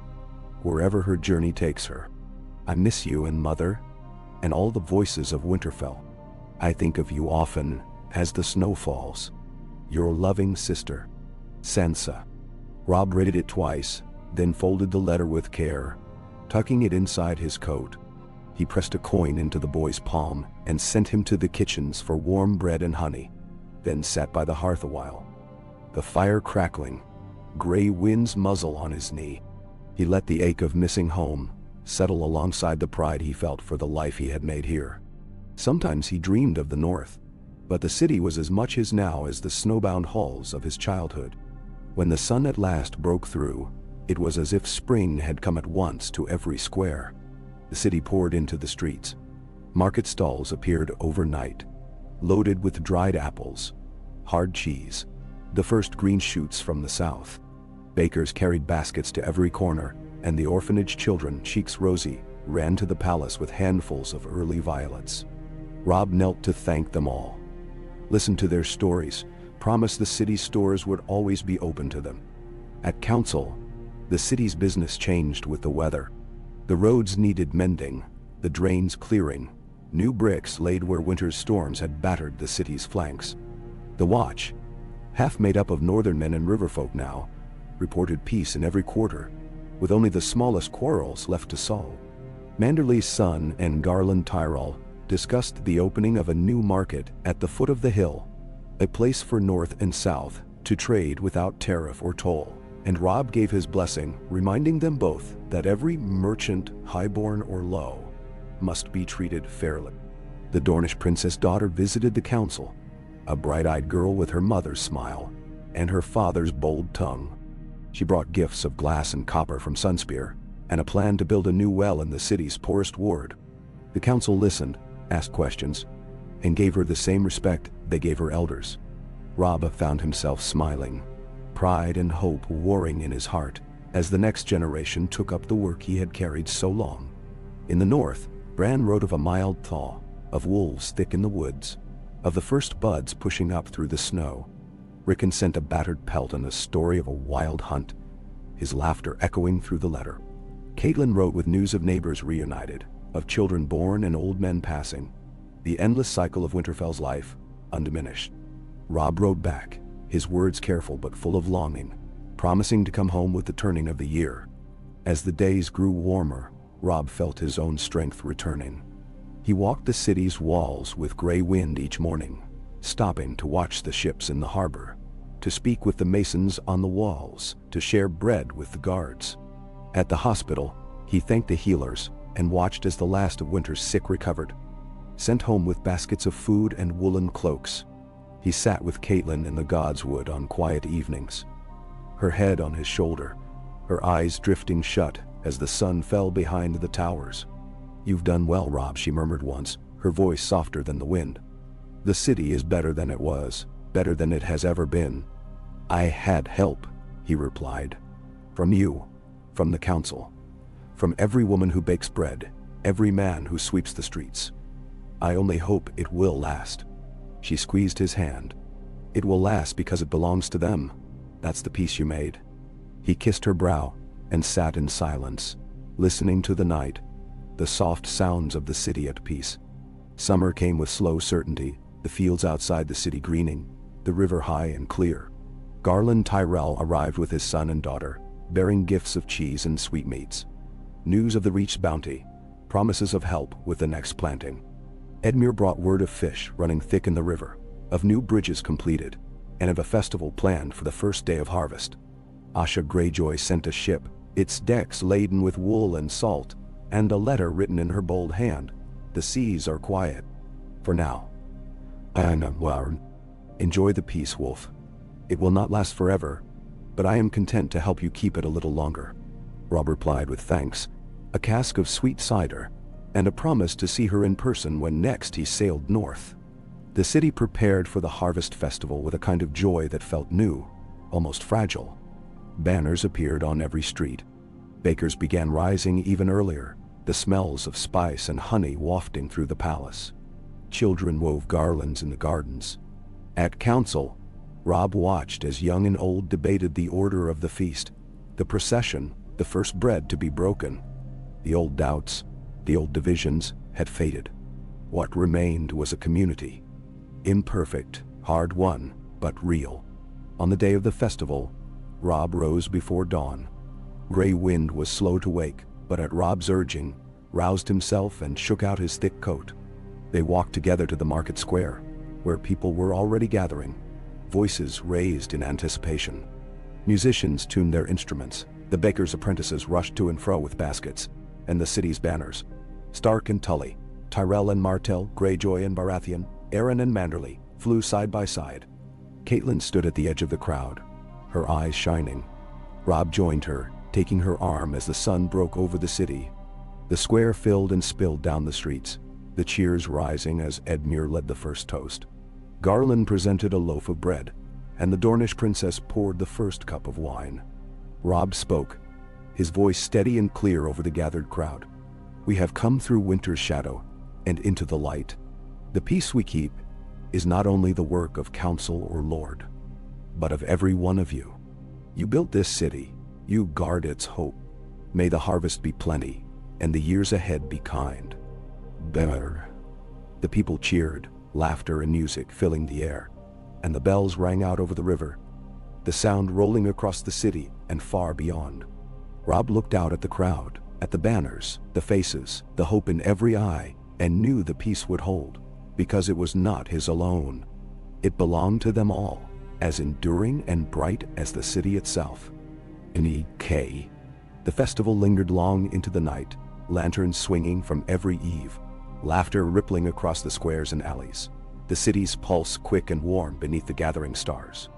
A: wherever her journey takes her. I miss you and Mother, and all the voices of Winterfell. I think of you often as the snow falls. Your loving sister, Sansa. Robb read it twice, then folded the letter with care, tucking it inside his coat. He pressed a coin into the boy's palm and sent him to the kitchens for warm bread and honey, then sat by the hearth a while, the fire crackling, gray wind's muzzle on his knee. He let the ache of missing home settle alongside the pride he felt for the life he had made here. Sometimes he dreamed of the north, but the city was as much his now as the snowbound halls of his childhood. When the sun at last broke through, it was as if spring had come at once to every square. The city poured into the streets. Market stalls appeared overnight, loaded with dried apples, hard cheese, the first green shoots from the south. Bakers carried baskets to every corner, and the orphanage children, cheeks rosy, ran to the palace with handfuls of early violets. Robb knelt to thank them all, listened to their stories, promised the city's stores would always be open to them. At council, the city's business changed with the weather. The roads needed mending, the drains clearing, new bricks laid where winter's storms had battered the city's flanks. The Watch, half made up of northern men and riverfolk now, reported peace in every quarter, with only the smallest quarrels left to solve. Manderley's son and Garland Tyrell discussed the opening of a new market at the foot of the hill, a place for North and South to trade without tariff or toll, and Robb gave his blessing, reminding them both that every merchant, highborn or low, must be treated fairly. The Dornish princess daughter visited the council, a bright-eyed girl with her mother's smile and her father's bold tongue. She brought gifts of glass and copper from Sunspear, and a plan to build a new well in the city's poorest ward. The council listened, asked questions, and gave her the same respect they gave her elders. Robb found himself smiling, pride and hope warring in his heart, as the next generation took up the work he had carried so long. In the north, Bran wrote of a mild thaw, of wolves thick in the woods, of the first buds pushing up through the snow. Rickon sent a battered pelt and a story of a wild hunt, his laughter echoing through the letter. Catelyn wrote with news of neighbors reunited, of children born and old men passing, the endless cycle of Winterfell's life, undiminished. Robb wrote back, his words careful but full of longing, promising to come home with the turning of the year. As the days grew warmer, Robb felt his own strength returning. He walked the city's walls with gray wind each morning, stopping to watch the ships in the harbor, to speak with the masons on the walls, to share bread with the guards. At the hospital, he thanked the healers and watched as the last of winter's sick recovered, sent home with baskets of food and woolen cloaks. He sat with Catelyn in the Godswood on quiet evenings, her head on his shoulder, her eyes drifting shut as the sun fell behind the towers. "You've done well, Robb," she murmured once, her voice softer than the wind. "The city is better than it was, better than it has ever been." "I had help," he replied. "From you, from the council, from every woman who bakes bread, every man who sweeps the streets. I only hope it will last." She squeezed his hand. "It will last because it belongs to them. That's the peace you made." He kissed her brow and sat in silence, listening to the night, the soft sounds of the city at peace. Summer came with slow certainty, the fields outside the city greening, the river high and clear. Garland Tyrell arrived with his son and daughter, bearing gifts of cheese and sweetmeats. News of the reached bounty, promises of help with the next planting. Edmure brought word of fish running thick in the river, of new bridges completed, and of a festival planned for the first day of harvest. Asha Greyjoy sent a ship, its decks laden with wool and salt, and a letter written in her bold hand. "The seas are quiet. For now. Enjoy the peace, Wolf. It will not last forever, but I am content to help you keep it a little longer." Robb replied with thanks, a cask of sweet cider, and a promise to see her in person when next he sailed north. The city prepared for the harvest festival with a kind of joy that felt new, almost fragile. Banners appeared on every street. Bakers began rising even earlier, the smells of spice and honey wafting through the palace. Children wove garlands in the gardens. At council, Robb watched as young and old debated the order of the feast, the procession, the first bread to be broken. The old doubts, the old divisions had faded. What remained was a community. Imperfect, hard-won, but real. On the day of the festival, Robb rose before dawn. Gray wind was slow to wake, but at Robb's urging, roused himself and shook out his thick coat. They walked together to the market square, where people were already gathering, voices raised in anticipation. Musicians tuned their instruments, the bakers' apprentices rushed to and fro with baskets, and the city's banners. Stark and Tully, Tyrell and Martell, Greyjoy and Baratheon, Arryn and Manderley, flew side by side. Catelyn stood at the edge of the crowd, her eyes shining. Robb joined her, taking her arm as the sun broke over the city. The square filled and spilled down the streets, the cheers rising as Edmure led the first toast. Garland presented a loaf of bread, and the Dornish princess poured the first cup of wine. Robb spoke, his voice steady and clear over the gathered crowd. "We have come through winter's shadow and into the light. The peace we keep is not only the work of council or lord, but of every one of you. You built this city, you guard its hope. May the harvest be plenty, and the years ahead be kind." Better. The people cheered, laughter and music filling the air, and the bells rang out over the river, the sound rolling across the city and far beyond. Robb looked out at the crowd, at the banners, the faces, the hope in every eye, and knew the peace would hold, because it was not his alone. It belonged to them all, as enduring and bright as the city itself. In E.K. The festival lingered long into the night, lanterns swinging from every eave, laughter rippling across the squares and alleys, the city's pulse quick and warm beneath the gathering stars.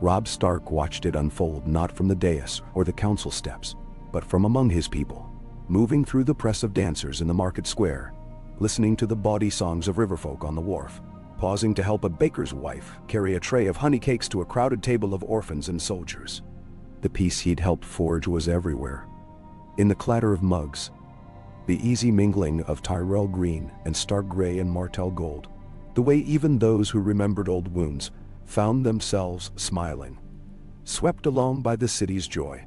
A: Robb Stark watched it unfold not from the dais or the council steps, but from among his people, moving through the press of dancers in the market square, listening to the bawdy songs of riverfolk on the wharf, pausing to help a baker's wife carry a tray of honey cakes to a crowded table of orphans and soldiers. The peace he'd helped forge was everywhere. In the clatter of mugs, the easy mingling of Tyrell green and Stark gray and Martell gold, the way even those who remembered old wounds found themselves smiling, swept along by the city's joy.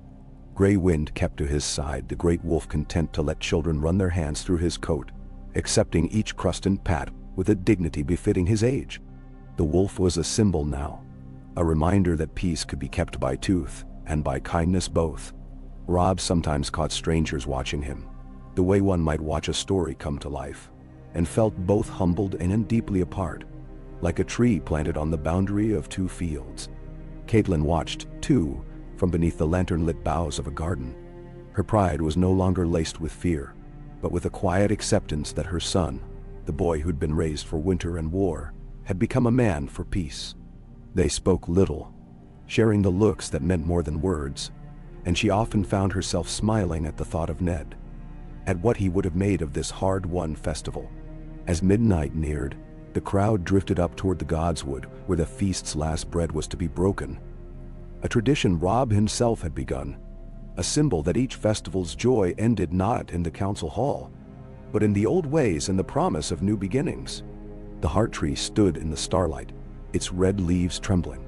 A: Gray wind kept to his side, the great wolf content to let children run their hands through his coat, accepting each crust and pat with a dignity befitting his age. The wolf was a symbol now, a reminder that peace could be kept by tooth and by kindness both. Robb sometimes caught strangers watching him, the way one might watch a story come to life, and felt both humbled and deeply apart, like a tree planted on the boundary of two fields. Catelyn watched, too, from beneath the lantern-lit boughs of a garden. Her pride was no longer laced with fear, but with a quiet acceptance that her son, the boy who'd been raised for winter and war, had become a man for peace. They spoke little, sharing the looks that meant more than words, and she often found herself smiling at the thought of Ned, at what he would have made of this hard-won festival. As midnight neared, the crowd drifted up toward the Godswood, where the feast's last bread was to be broken. A tradition Robb himself had begun, a symbol that each festival's joy ended not in the council hall, but in the old ways and the promise of new beginnings. The heart tree stood in the starlight, its red leaves trembling.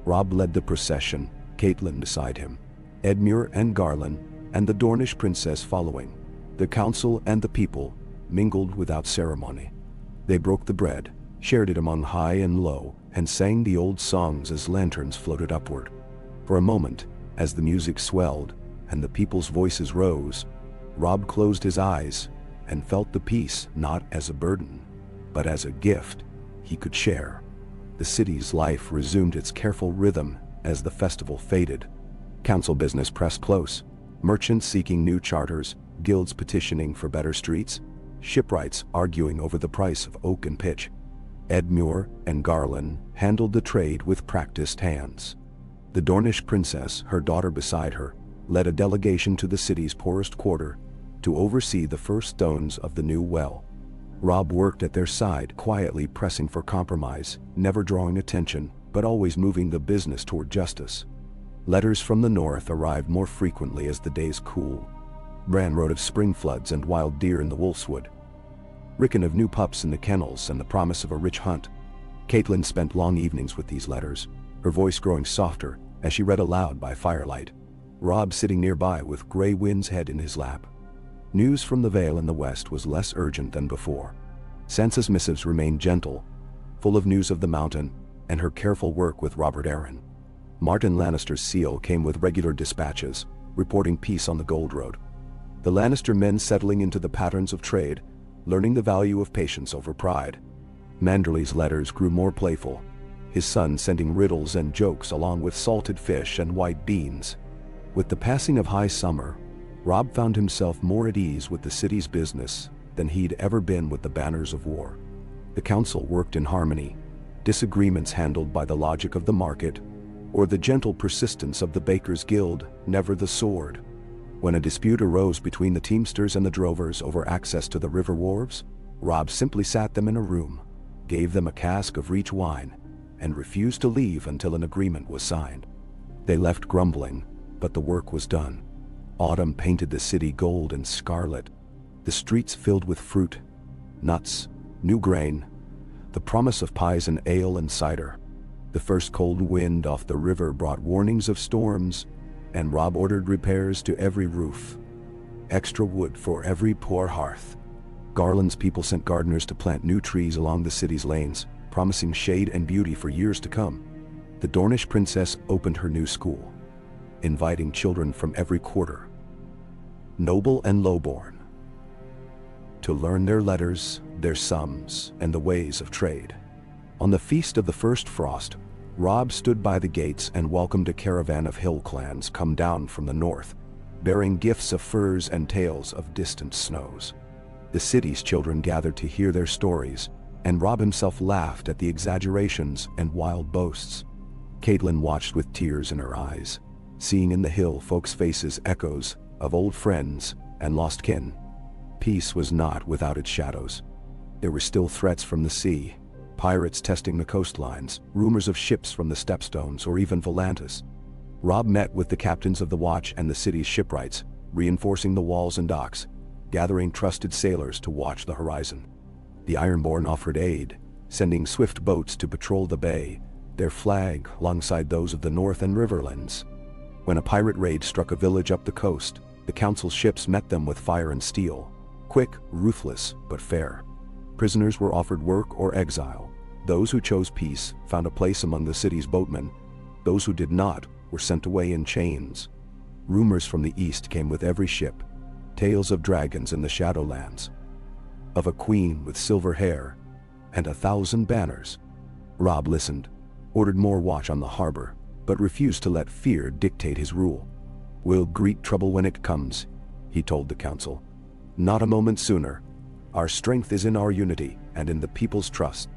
A: Robb led the procession, Catelyn beside him, Edmure and Garland, and the Dornish princess following. The council and the people mingled without ceremony. They broke the bread, shared it among high and low, and sang the old songs as lanterns floated upward. For a moment, as the music swelled and the people's voices rose, Robb closed his eyes and felt the peace not as a burden, but as a gift he could share. The city's life resumed its careful rhythm as the festival faded. Council business pressed close, merchants seeking new charters, guilds petitioning for better streets, shipwrights arguing over the price of oak and pitch. Edmure and Garland handled the trade with practiced hands. The Dornish princess, her daughter beside her, led a delegation to the city's poorest quarter to oversee the first stones of the new well. Robb worked at their side, quietly pressing for compromise, never drawing attention, but always moving the business toward justice. Letters from the north arrived more frequently as the days cooled. Bran wrote of spring floods and wild deer in the wolfswood. Rickon of new pups in the kennels and the promise of a rich hunt. Catelyn spent long evenings with these letters, her voice growing softer as she read aloud by firelight. Robb sitting nearby with Grey Wind's head in his lap. News from the Vale in the west was less urgent than before. Sansa's missives remained gentle, full of news of the mountain and her careful work with Robert Arryn. Martin Lannister's seal came with regular dispatches, reporting peace on the Gold Road. The Lannister men settling into the patterns of trade, learning the value of patience over pride. Manderley's letters grew more playful, his son sending riddles and jokes along with salted fish and white beans. With the passing of high summer, Robb found himself more at ease with the city's business than he'd ever been with the banners of war. The council worked in harmony, disagreements handled by the logic of the market, or the gentle persistence of the Bakers' Guild, never the sword. When a dispute arose between the teamsters and the drovers over access to the river wharves, Robb simply sat them in a room, gave them a cask of Reach wine, and refused to leave until an agreement was signed. They left grumbling, but the work was done. Autumn painted the city gold and scarlet, the streets filled with fruit, nuts, new grain, the promise of pies and ale and cider. The first cold wind off the river brought warnings of storms, and Robb ordered repairs to every roof. Extra wood for every poor hearth. Garland's people sent gardeners to plant new trees along the city's lanes, promising shade and beauty for years to come. The Dornish princess opened her new school, inviting children from every quarter, noble and lowborn, to learn their letters, their sums, and the ways of trade. On the feast of the first frost, Robb stood by the gates and welcomed a caravan of hill clans come down from the north, bearing gifts of furs and tales of distant snows. The city's children gathered to hear their stories, and Robb himself laughed at the exaggerations and wild boasts. Catelyn watched with tears in her eyes, seeing in the hill folks' faces echoes of old friends and lost kin. Peace was not without its shadows. There were still threats from the sea, pirates testing the coastlines, rumors of ships from the Stepstones or even Volantis. Robb met with the captains of the watch and the city's shipwrights, reinforcing the walls and docks, gathering trusted sailors to watch the horizon. The Ironborn offered aid, sending swift boats to patrol the bay, their flag alongside those of the North and Riverlands. When a pirate raid struck a village up the coast, the council's ships met them with fire and steel, quick, ruthless, but fair. Prisoners were offered work or exile. Those who chose peace found a place among the city's boatmen. Those who did not were sent away in chains. Rumors from the east came with every ship, tales of dragons in the Shadowlands, of a queen with silver hair, and 1,000 banners. Robb listened, ordered more watch on the harbor, but refused to let fear dictate his rule. "We'll greet trouble when it comes," he told the council. "Not a moment sooner. Our strength is in our unity and in the people's trust."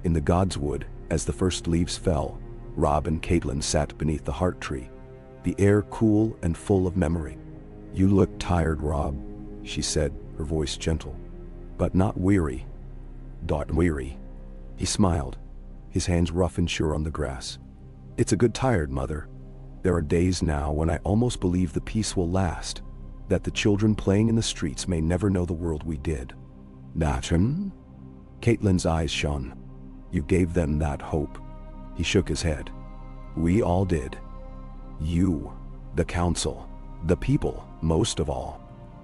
A: In the Godswood, as the first leaves fell, Robb and Catelyn sat beneath the heart tree, the air cool and full of memory. "You look tired, Robb," she said, her voice gentle, "but not weary." "Not weary." He smiled, his hands rough and sure on the grass. "It's a good tired, Mother. There are days now when I almost believe the peace will last, that the children playing in the streets may never know the world we did." "That, Catelyn's eyes shone. "You gave them that hope." He shook his head. "We all did. You, the council, the people, most of all."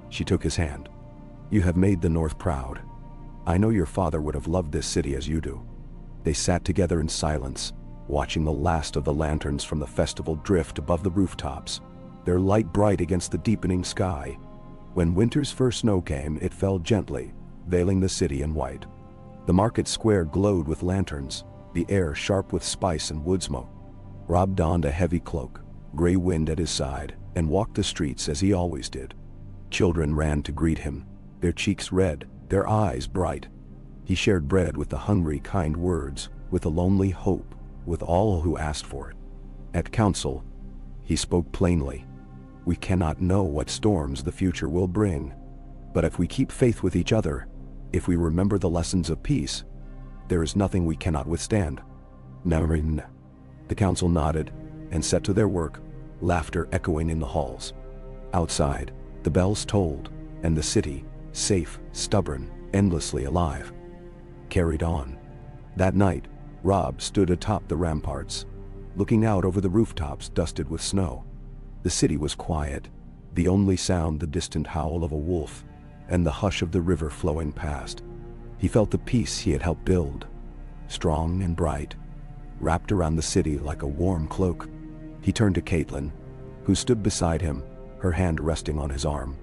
A: She took his hand. "You have made the North proud. I know your father would have loved this city as you do." They sat together in silence, watching the last of the lanterns from the festival drift above the rooftops, their light bright against the deepening sky. When winter's first snow came, it fell gently, veiling the city in white. The market square glowed with lanterns, the air sharp with spice and wood smoke. Robb donned a heavy cloak, Grey Wind at his side, and walked the streets as he always did. Children ran to greet him, their cheeks red, their eyes bright. He shared bread with the hungry, kind words, with the lonely hope, with all who asked for it. At council, he spoke plainly. "We cannot know what storms the future will bring. But if we keep faith with each other, if we remember the lessons of peace, there is nothing we cannot withstand." "Narin." The council nodded and set to their work, laughter echoing in the halls. Outside, the bells tolled, and the city, safe, stubborn, endlessly alive, carried on. That night, Robb stood atop the ramparts, looking out over the rooftops dusted with snow. The city was quiet, the only sound the distant howl of a wolf and the hush of the river flowing past. He felt the peace he had helped build, strong and bright, wrapped around the city like a warm cloak. He turned to Caitlin, who stood beside him, her hand resting on his arm.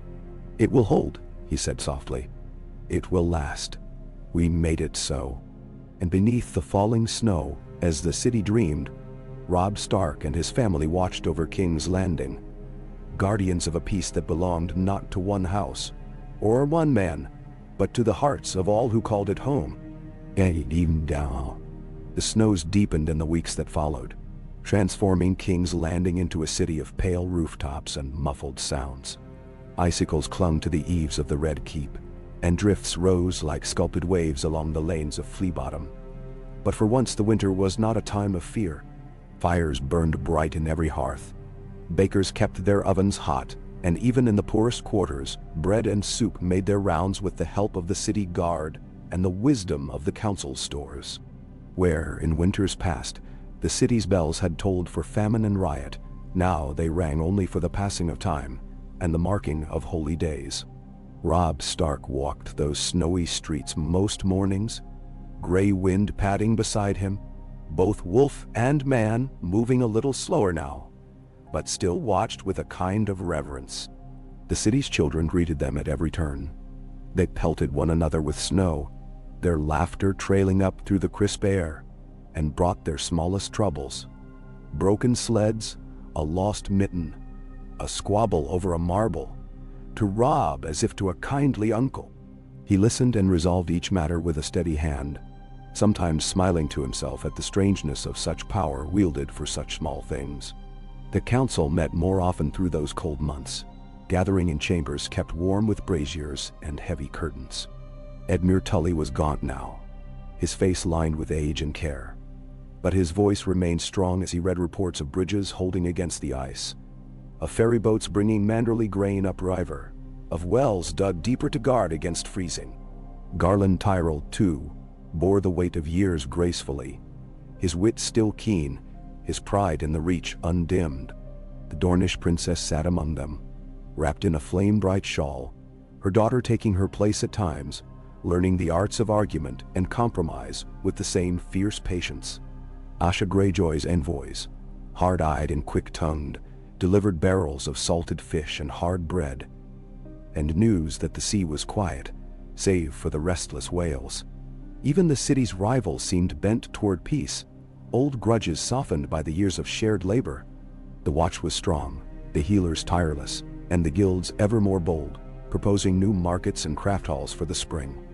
A: "It will hold," he said softly. "It will last. We made it so." And beneath the falling snow, as the city dreamed, Robb Stark and his family watched over King's Landing, guardians of a peace that belonged not to one house or one man, but to the hearts of all who called it home. And even down, the snows deepened in the weeks that followed, transforming King's Landing into a city of pale rooftops and muffled sounds. Icicles clung to the eaves of the Red Keep, and drifts rose like sculpted waves along the lanes of Flea Bottom. But for once the winter was not a time of fear. Fires burned bright in every hearth. Bakers kept their ovens hot, and even in the poorest quarters, bread and soup made their rounds with the help of the city guard and the wisdom of the council's stores. Where, in winters past, the city's bells had tolled for famine and riot, now they rang only for the passing of time and the marking of holy days. Robb Stark walked those snowy streets most mornings, gray wind padding beside him, both wolf and man moving a little slower now, but still watched with a kind of reverence. The city's children greeted them at every turn. They pelted one another with snow, their laughter trailing up through the crisp air, and brought their smallest troubles: broken sleds, a lost mitten, a squabble over a marble, to Robb as if to a kindly uncle. He listened and resolved each matter with a steady hand, sometimes smiling to himself at the strangeness of such power wielded for such small things. The council met more often through those cold months, gathering in chambers kept warm with braziers and heavy curtains. Edmure Tully was gaunt now, his face lined with age and care, but his voice remained strong as he read reports of bridges holding against the ice, of ferryboats bringing Manderley grain upriver, of wells dug deeper to guard against freezing. Garland Tyrrell, too, bore the weight of years gracefully, his wit still keen, his pride in the Reach undimmed. The Dornish princess sat among them, wrapped in a flame-bright shawl, her daughter taking her place at times, learning the arts of argument and compromise with the same fierce patience. Asha Greyjoy's envoys, hard-eyed and quick-tongued, delivered barrels of salted fish and hard bread, and news that the sea was quiet, save for the restless whales. Even the city's rivals seemed bent toward peace, old grudges softened by the years of shared labor. The watch was strong, the healers tireless, and the guilds ever more bold, proposing new markets and craft halls for the spring.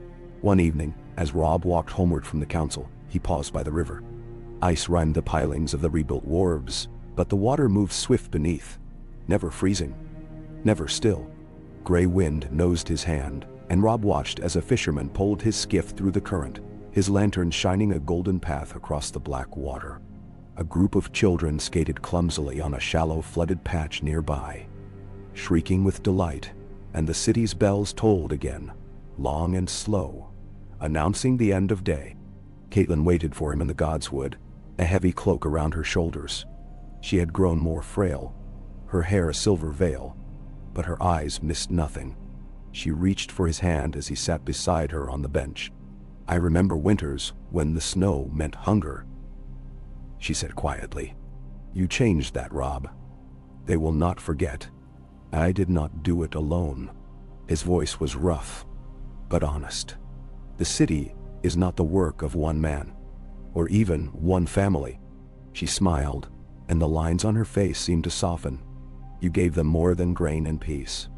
A: One evening, as Robb walked homeward from the council, he paused by the river. Ice rimed the pilings of the rebuilt wharves, but the water moved swift beneath, never freezing, never still. Gray wind nosed his hand, and Robb watched as a fisherman poled his skiff through the current, his lantern shining a golden path across the black water. A group of children skated clumsily on a shallow flooded patch nearby, shrieking with delight, and the city's bells tolled again, long and slow, announcing the end of day. Caitlin waited for him in the godswood, a heavy cloak around her shoulders. She had grown more frail, her hair a silver veil, but her eyes missed nothing. She reached for his hand as he sat beside her on the bench. "I remember winters when the snow meant hunger," she said quietly. "You changed that, Robb. They will not forget. I did not do it alone." His voice was rough, but honest. "The city is not the work of one man, or even one family." She smiled, and the lines on her face seemed to soften. "You gave them more than grain and peace.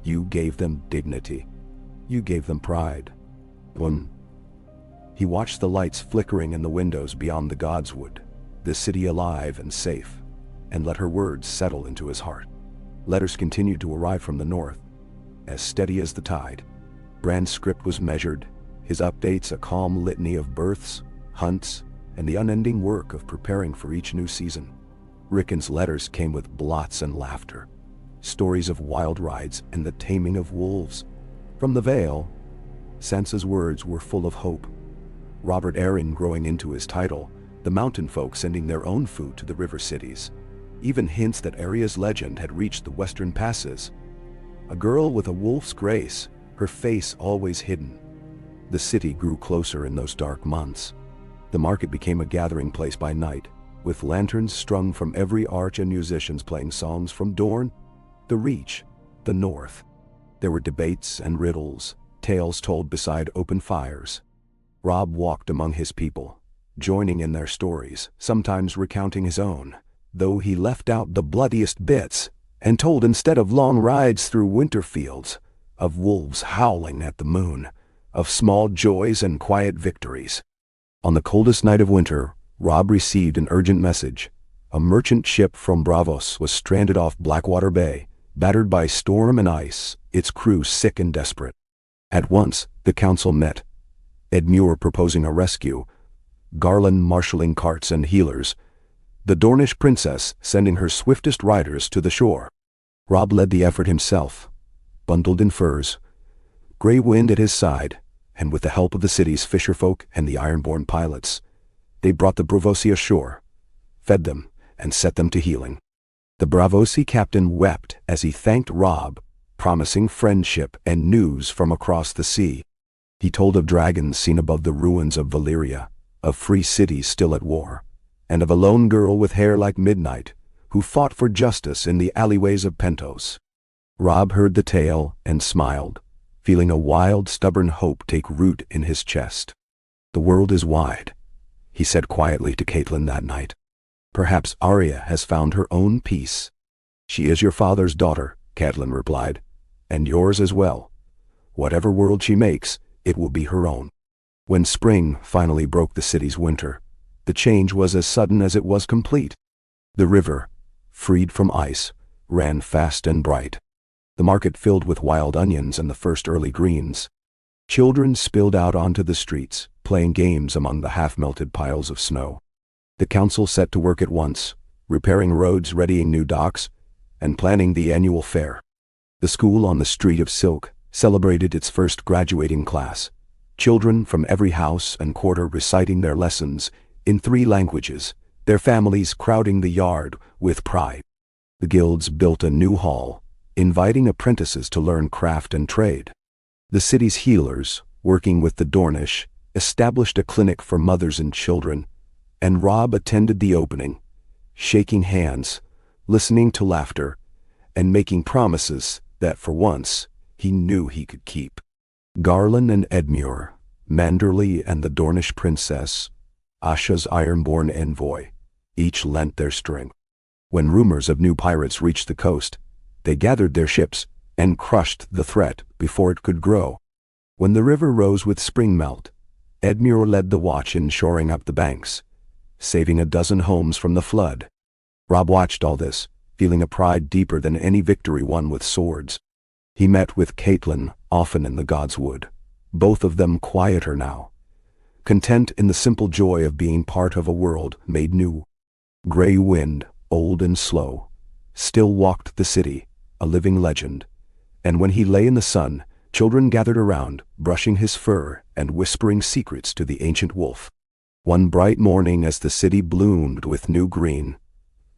A: You gave them dignity. You gave them pride." He watched the lights flickering in the windows beyond the godswood, the city alive and safe, and let her words settle into his heart. Letters continued to arrive from the north, as steady as the tide. Brand's script was measured, his updates a calm litany of births, hunts, and the unending work of preparing for each new season. Rickon's letters came with blots and laughter, stories of wild rides and the taming of wolves. From the Vale, Sansa's words were full of hope. Robert Arryn growing into his title, the mountain folk sending their own food to the river cities. Even hints that Arya's legend had reached the western passes. A girl with a wolf's grace, her face always hidden. The city grew closer in those dark months. The market became a gathering place by night, with lanterns strung from every arch and musicians playing songs from Dorne, the Reach, the North. There were debates and riddles, tales told beside open fires. Robb walked among his people, joining in their stories, sometimes recounting his own, though he left out the bloodiest bits, and told instead of long rides through winter fields, of wolves howling at the moon, of small joys and quiet victories. On the coldest night of winter, Robb received an urgent message. A merchant ship from Braavos was stranded off Blackwater Bay, battered by storm and ice, its crew sick and desperate. At once, the council met. Edmure proposing a rescue, Garland marshalling carts and healers, the Dornish princess sending her swiftest riders to the shore. Robb led the effort himself, bundled in furs, Grey Wind at his side, and with the help of the city's fisherfolk and the Ironborn pilots, they brought the Braavosi ashore, fed them, and set them to healing. The Braavosi captain wept as he thanked Robb, promising friendship and news from across the sea. He told of dragons seen above the ruins of Valyria, of free cities still at war, and of a lone girl with hair like midnight, who fought for justice in the alleyways of Pentos. Robb heard the tale and smiled, feeling a wild, stubborn hope take root in his chest. "The world is wide," he said quietly to Catelyn that night. "Perhaps Arya has found her own peace." "She is your father's daughter," Catelyn replied, "and yours as well. Whatever world she makes, it will be her own." When spring finally broke the city's winter, the change was as sudden as it was complete. The river, freed from ice, ran fast and bright. The market filled with wild onions and the first early greens. Children spilled out onto the streets, playing games among the half-melted piles of snow. The council set to work at once, repairing roads, readying new docks, and planning the annual fair. The school on the Street of Silk celebrated its first graduating class, children from every house and quarter reciting their lessons in 3 languages, their families crowding the yard with pride. The guilds built a new hall, inviting apprentices to learn craft and trade. The city's healers, working with the Dornish, established a clinic for mothers and children, and Robb attended the opening, shaking hands, listening to laughter, and making promises that for once he knew he could keep. Garland and Edmure, Manderly and the Dornish princess, Asha's Ironborn envoy, each lent their strength. When rumors of new pirates reached the coast, they gathered their ships and crushed the threat before it could grow. When the river rose with spring melt, Edmure led the watch in shoring up the banks, saving a dozen homes from the flood. Robb watched all this, feeling a pride deeper than any victory won with swords. He met with Catelyn often in the Godswood, both of them quieter now, content in the simple joy of being part of a world made new. Grey Wind, old and slow, still walked the city, a living legend, and when he lay in the sun, children gathered around, brushing his fur and whispering secrets to the ancient wolf. One bright morning as the city bloomed with new green,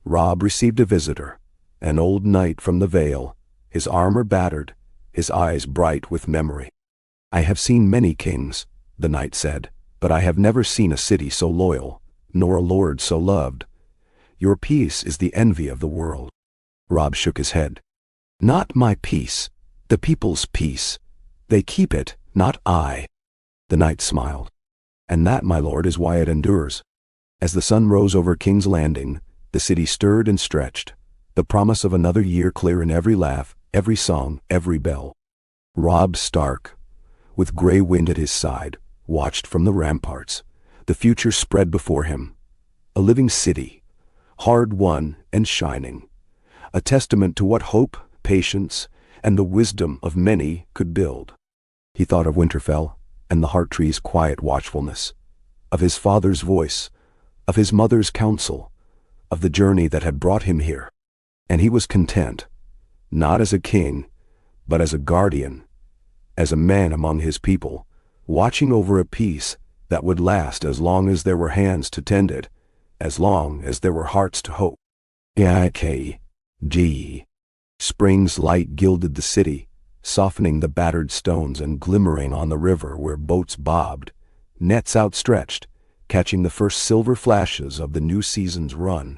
A: Robb received a visitor, an old knight from the Vale, his armor battered, his eyes bright with memory. "I have seen many kings," the knight said, "but I have never seen a city so loyal, nor a lord so loved. Your peace is the envy of the world." Robb shook his head. "Not my peace, the people's peace. They keep it, not I." The knight smiled. "And that, my lord, is why it endures." As the sun rose over King's Landing, the city stirred and stretched, the promise of another year clear in every laugh, every song, every bell. Robb Stark, with Grey Wind at his side, watched from the ramparts. The future spread before him. A living city, hard-won and shining, a testament to what hope, patience, and the wisdom of many could build. He thought of Winterfell and the Hearttree's quiet watchfulness, of his father's voice, of his mother's counsel, of the journey that had brought him here. And he was content, not as a king, but as a guardian, as a man among his people, watching over a peace that would last as long as there were hands to tend it, as long as there were hearts to hope. G. Spring's light gilded the city, softening the battered stones and glimmering on the river where boats bobbed, nets outstretched, catching the first silver flashes of the new season's run.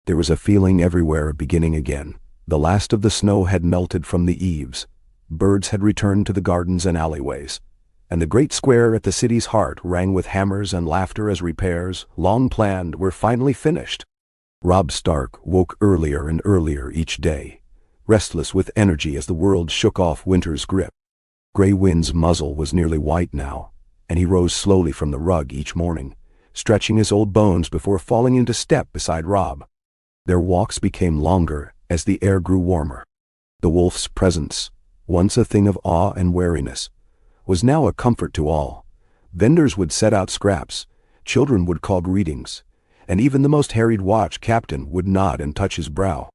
A: There was a feeling everywhere of beginning again. The last of the snow had melted from the eaves, birds had returned to the gardens and alleyways, and the great square at the city's heart rang with hammers and laughter as repairs, long planned, were finally finished. Robb Stark woke earlier and earlier each day, restless with energy as the world shook off winter's grip. Gray Wind's muzzle was nearly white now, and he rose slowly from the rug each morning, stretching his old bones before falling into step beside Robb. Their walks became longer as the air grew warmer. The wolf's presence, once a thing of awe and wariness, was now a comfort to all. Vendors would set out scraps, children would call greetings, and even the most harried watch captain would nod and touch his brow.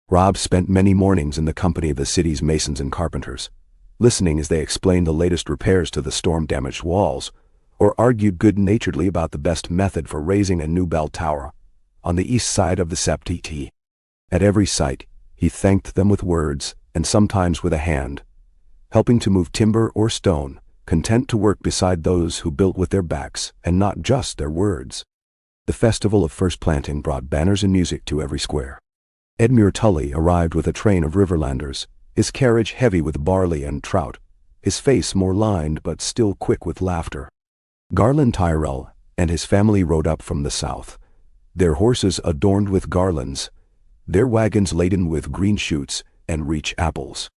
A: Robb spent many mornings in the company of the city's masons and carpenters, listening as they explained the latest repairs to the storm-damaged walls, or argued good-naturedly about the best method for raising a new bell tower on the east side of the Septiti. At every site, he thanked them with words, and sometimes with a hand, helping to move timber or stone, content to work beside those who built with their backs and not just their words. The festival of first planting brought banners and music to every square. Edmure Tully arrived with a train of Riverlanders, his carriage heavy with barley and trout, his face more lined but still quick with laughter. Garland Tyrell and his family rode up from the south, their horses adorned with garlands, their wagons laden with green shoots and rich apples.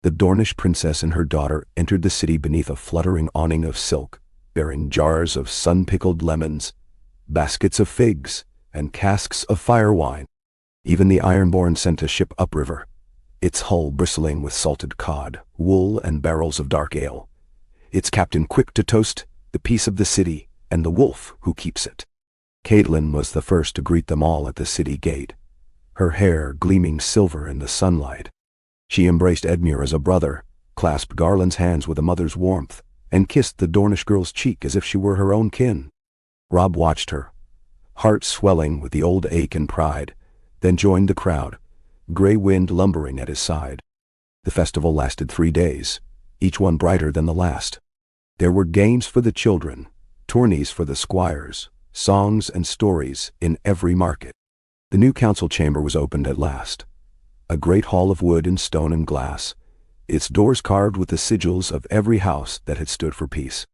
A: The Dornish princess and her daughter entered the city beneath a fluttering awning of silk, bearing jars of sun-pickled lemons, baskets of figs, and casks of fire wine. Even the Ironborn sent a ship upriver, its hull bristling with salted cod, wool, and barrels of dark ale, its captain quick to toast the peace of the city and the wolf who keeps it. Caitlin was the first to greet them all at the city gate, her hair gleaming silver in the sunlight. She embraced Edmure as a brother, clasped Garland's hands with a mother's warmth, and kissed the Dornish girl's cheek as if she were her own kin. Robb watched her, heart swelling with the old ache and pride, then joined the crowd, Gray Wind lumbering at his side. The festival lasted 3 days, each one brighter than the last. There were games for the children, tourneys for the squires, songs and stories in every market. The new council chamber was opened at last, a great hall of wood and stone and glass, its doors carved with the sigils of every house that had stood for peace.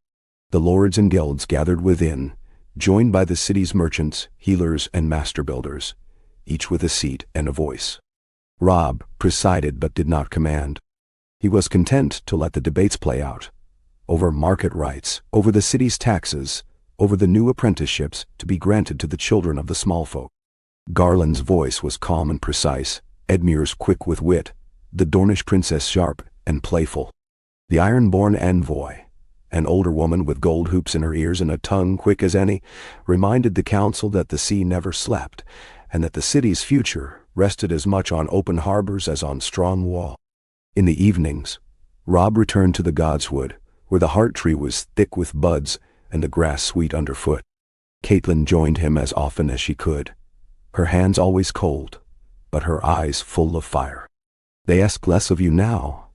A: The lords and guilds gathered within, joined by the city's merchants, healers, and master builders, each with a seat and a voice. Robb presided but did not command. He was content to let the debates play out, over market rights, over the city's taxes, over the new apprenticeships to be granted to the children of the small folk. Garland's voice was calm and precise, Edmure's quick with wit, the Dornish princess sharp and playful. The Ironborn envoy, an older woman with gold hoops in her ears and a tongue quick as any, reminded the council that the sea never slept, and that the city's future rested as much on open harbors as on strong wall. In the evenings, Robb returned to the Godswood, where the heart tree was thick with buds and the grass sweet underfoot. Caitlin joined him as often as she could, her hands always cold, but her eyes full of fire. "They ask less of you now,"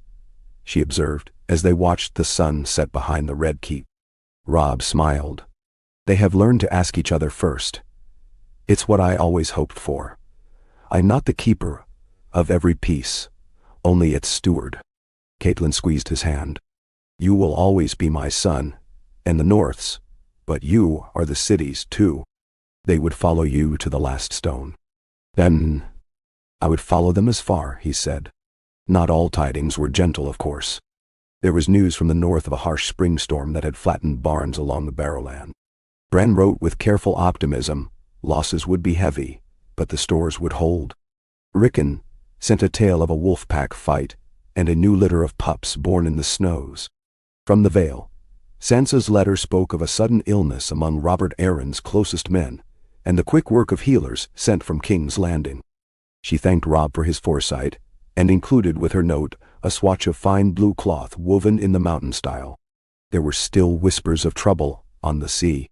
A: she observed, as they watched the sun set behind the red keep. Robb smiled. "They have learned to ask each other first. It's what I always hoped for. I'm not the keeper of every piece, only its steward." Caitlin squeezed his hand. "You will always be my son, and the North's, but you are the city's too. They would follow you to the last stone." "Then I would follow them as far," he said. Not all tidings were gentle, of course. There was news from the north of a harsh spring storm that had flattened barns along the Barrowland. Bran wrote with careful optimism, losses would be heavy, but the stores would hold. Rickon sent a tale of a wolf pack fight and a new litter of pups born in the snows. From the Vale, Sansa's letter spoke of a sudden illness among Robert Arryn's closest men, and the quick work of healers sent from King's Landing. She thanked Robb for his foresight, and included with her note a swatch of fine blue cloth woven in the mountain style. There were still whispers of trouble on the sea.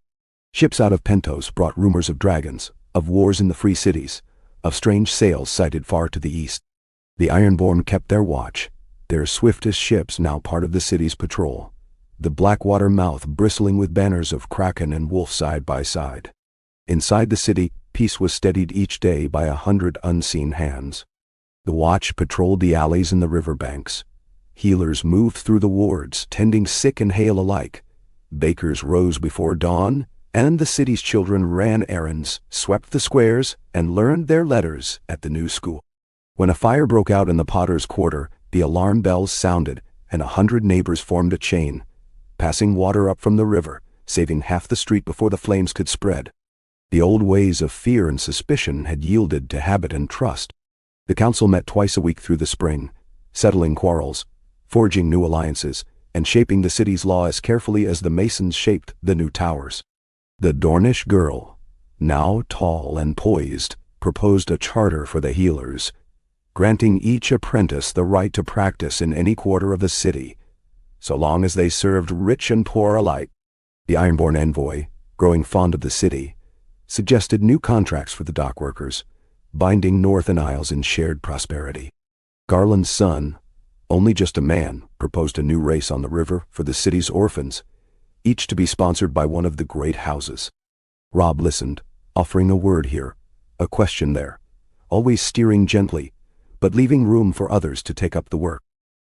A: Ships out of Pentos brought rumors of dragons, of wars in the free cities, of strange sails sighted far to the east. The Ironborn kept their watch, their swiftest ships now part of the city's patrol, the Blackwater mouth bristling with banners of kraken and wolf side by side. Inside the city, peace was steadied each day by 100 unseen hands. The watch patrolled the alleys and the riverbanks. Healers moved through the wards, tending sick and hale alike. Bakers rose before dawn, and the city's children ran errands, swept the squares, and learned their letters at the new school. When a fire broke out in the Potter's Quarter, the alarm bells sounded, and 100 neighbors formed a chain, passing water up from the river, saving half the street before the flames could spread. The old ways of fear and suspicion had yielded to habit and trust. The council met twice a week through the spring, settling quarrels, forging new alliances, and shaping the city's law as carefully as the masons shaped the new towers. The Dornish girl, now tall and poised, proposed a charter for the healers, granting each apprentice the right to practice in any quarter of the city, so long as they served rich and poor alike. The Ironborn envoy, growing fond of the city, suggested new contracts for the dockworkers, binding North and Isles in shared prosperity. Garland's son, only just a man, proposed a new race on the river for the city's orphans, each to be sponsored by one of the great houses. Robb listened, offering a word here, a question there, always steering gently, but leaving room for others to take up the work.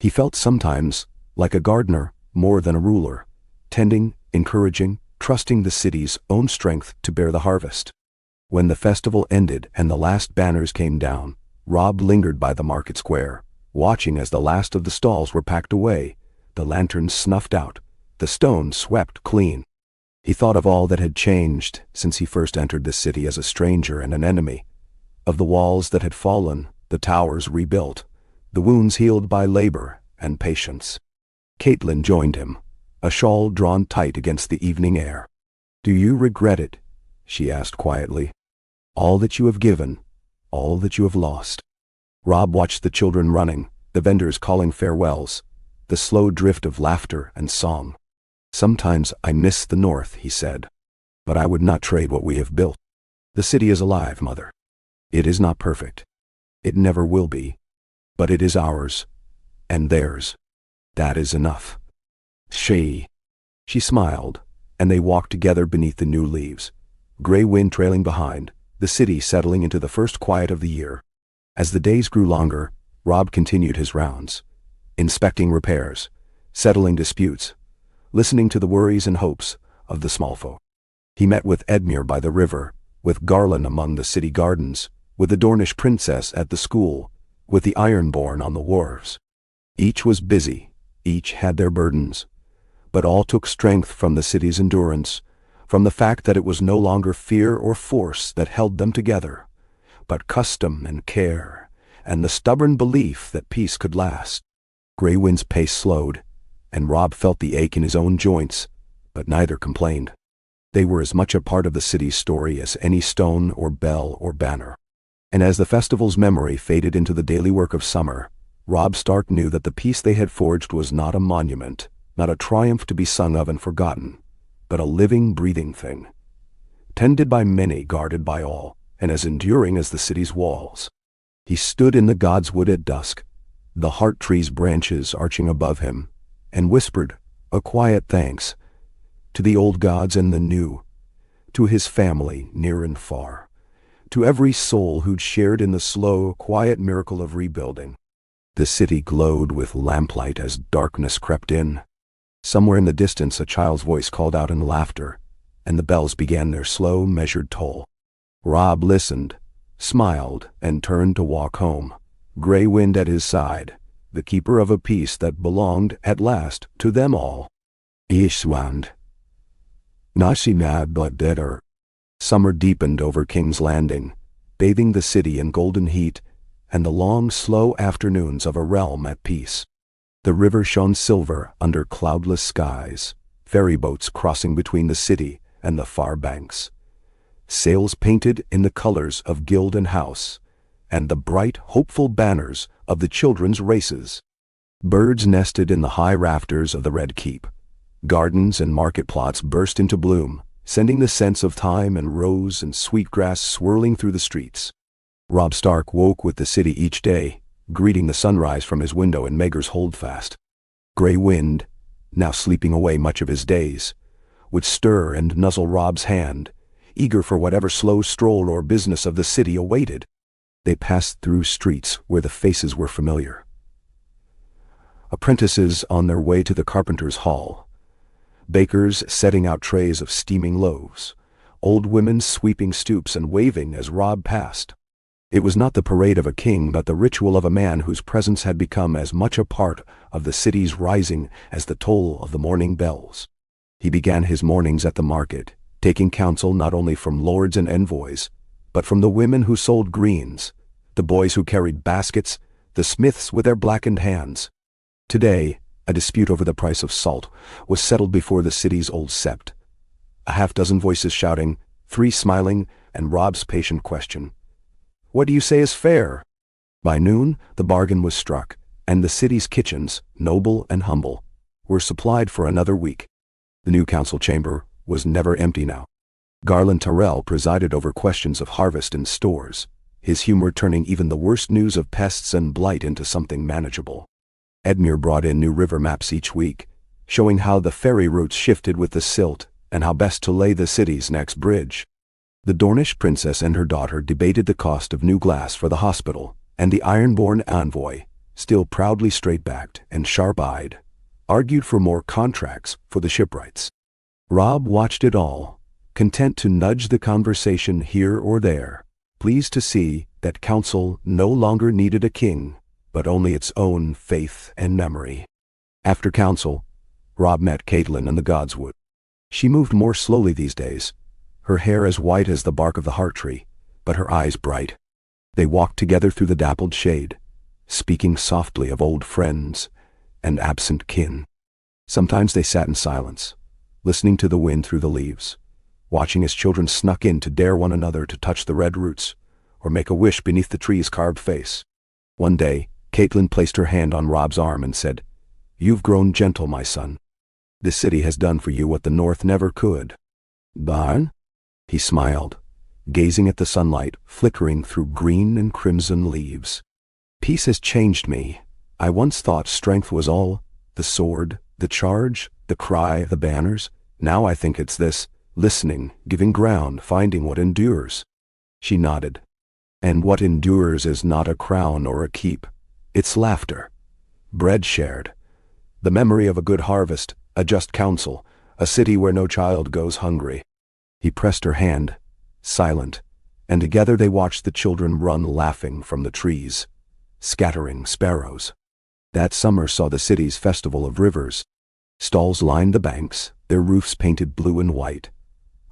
A: He felt sometimes like a gardener more than a ruler, tending, encouraging, trusting the city's own strength to bear the harvest. When the festival ended and the last banners came down, Robb lingered by the market square, watching as the last of the stalls were packed away, the lanterns snuffed out, the stones swept clean. He thought of all that had changed since he first entered the city as a stranger and an enemy, of the walls that had fallen, the towers rebuilt, the wounds healed by labor and patience. Caitlin joined him, a shawl drawn tight against the evening air. "Do you regret it?" she asked quietly. "All that you have given, all that you have lost." Robb watched the children running, the vendors calling farewells, the slow drift of laughter and song. "Sometimes I miss the North," he said, "but I would not trade what we have built. The city is alive, Mother. It is not perfect. It never will be. But it is ours, and theirs. That is enough." She smiled, and they walked together beneath the new leaves, gray wind trailing behind, the city settling into the first quiet of the year. As the days grew longer, Robb continued his rounds, inspecting repairs, settling disputes, listening to the worries and hopes of the small folk. He met with Edmure by the river, with Garland among the city gardens, with the Dornish princess at the school, with the Ironborn on the wharves. Each was busy, each had their burdens, but all took strength from the city's endurance, from the fact that it was no longer fear or force that held them together, but custom and care, and the stubborn belief that peace could last. Grey Wind's pace slowed, and Robb felt the ache in his own joints, but neither complained. They were as much a part of the city's story as any stone or bell or banner. And as the festival's memory faded into the daily work of summer, Robb Stark knew that the peace they had forged was not a monument, not a triumph to be sung of and forgotten, but a living, breathing thing, tended by many, guarded by all, and as enduring as the city's walls. He stood in the God's Wood at dusk, the heart tree's branches arching above him, and whispered a quiet thanks to the old gods and the new, to his family near and far, to every soul who'd shared in the slow, quiet miracle of rebuilding. The city glowed with lamplight as darkness crept in. Somewhere in the distance a child's voice called out in laughter, and the bells began their slow, measured toll. Robb listened, smiled, and turned to walk home, Grey Wind at his side, the keeper of a peace that belonged, at last, to them all. Ishwand. Nashimad but deader. Summer deepened over King's Landing, bathing the city in golden heat and the long, slow afternoons of a realm at peace. The river shone silver under cloudless skies, ferry boats crossing between the city and the far banks. sails painted in the colors of guild and house, and the bright, hopeful banners of the children's races. Birds nested in the high rafters of the Red Keep. Gardens and market plots burst into bloom, sending the scents of thyme and rose and sweetgrass swirling through the streets. Robb Stark woke with the city each day, greeting the sunrise from his window in Maegor's Holdfast. Gray wind, now sleeping away much of his days, would stir and nuzzle Robb's hand, eager for whatever slow stroll or business of the city awaited. They passed through streets where the faces were familiar. Apprentices on their way to the carpenter's hall, bakers setting out trays of steaming loaves, old women sweeping stoops and waving as Robb passed. It was not the parade of a king, but the ritual of a man whose presence had become as much a part of the city's rising as the toll of the morning bells. He began his mornings at the market, taking counsel not only from lords and envoys, but from the women who sold greens, the boys who carried baskets, the smiths with their blackened hands. Today, a dispute over the price of salt was settled before the city's old sept. A half-dozen voices shouting, 3 smiling, and Robb's patient question, "What do you say is fair?" By noon, the bargain was struck, and the city's kitchens, noble and humble, were supplied for another week. The new council chamber was never empty now. Garland Tyrrell presided over questions of harvest and stores, his humor turning even the worst news of pests and blight into something manageable. Edmure brought in new river maps each week, showing how the ferry routes shifted with the silt and how best to lay the city's next bridge. The Dornish princess and her daughter debated the cost of new glass for the hospital, and the iron-born envoy, still proudly straight-backed and sharp-eyed, argued for more contracts for the shipwrights. Robb watched it all, content to nudge the conversation here or there, pleased to see that council no longer needed a king, but only its own faith and memory. After council, Robb met Catelyn in the Godswood. She moved more slowly these days, her hair as white as the bark of the heart tree, but her eyes bright. They walked together through the dappled shade, speaking softly of old friends and absent kin. Sometimes they sat in silence, listening to the wind through the leaves, watching as children snuck in to dare one another to touch the red roots or make a wish beneath the tree's carved face. One day, Catelyn placed her hand on Robb's arm and said, "You've grown gentle, my son. This city has done for you what the North never could." "Barn?" He smiled, gazing at the sunlight flickering through green and crimson leaves. "Peace has changed me. I once thought strength was all, the sword, the charge, the cry, the banners. Now I think it's this, listening, giving ground, finding what endures." She nodded. "And what endures is not a crown or a keep. It's laughter, bread shared, the memory of a good harvest, a just counsel, a city where no child goes hungry." He pressed her hand, silent, and together they watched the children run laughing from the trees, scattering sparrows. That summer saw the city's festival of rivers. Stalls lined the banks, their roofs painted blue and white,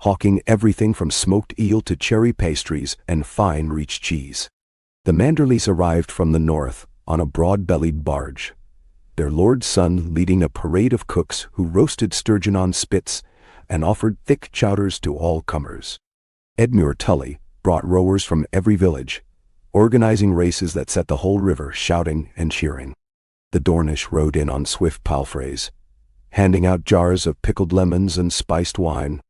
A: hawking everything from smoked eel to cherry pastries and fine reach cheese. The Manderleys arrived from the north on a broad-bellied barge, their lord's son leading a parade of cooks who roasted sturgeon on spits and offered thick chowders to all comers. Edmure Tully brought rowers from every village, organizing races that set the whole river shouting and cheering. The Dornish rode in on swift palfreys, handing out jars of pickled lemons and spiced wine.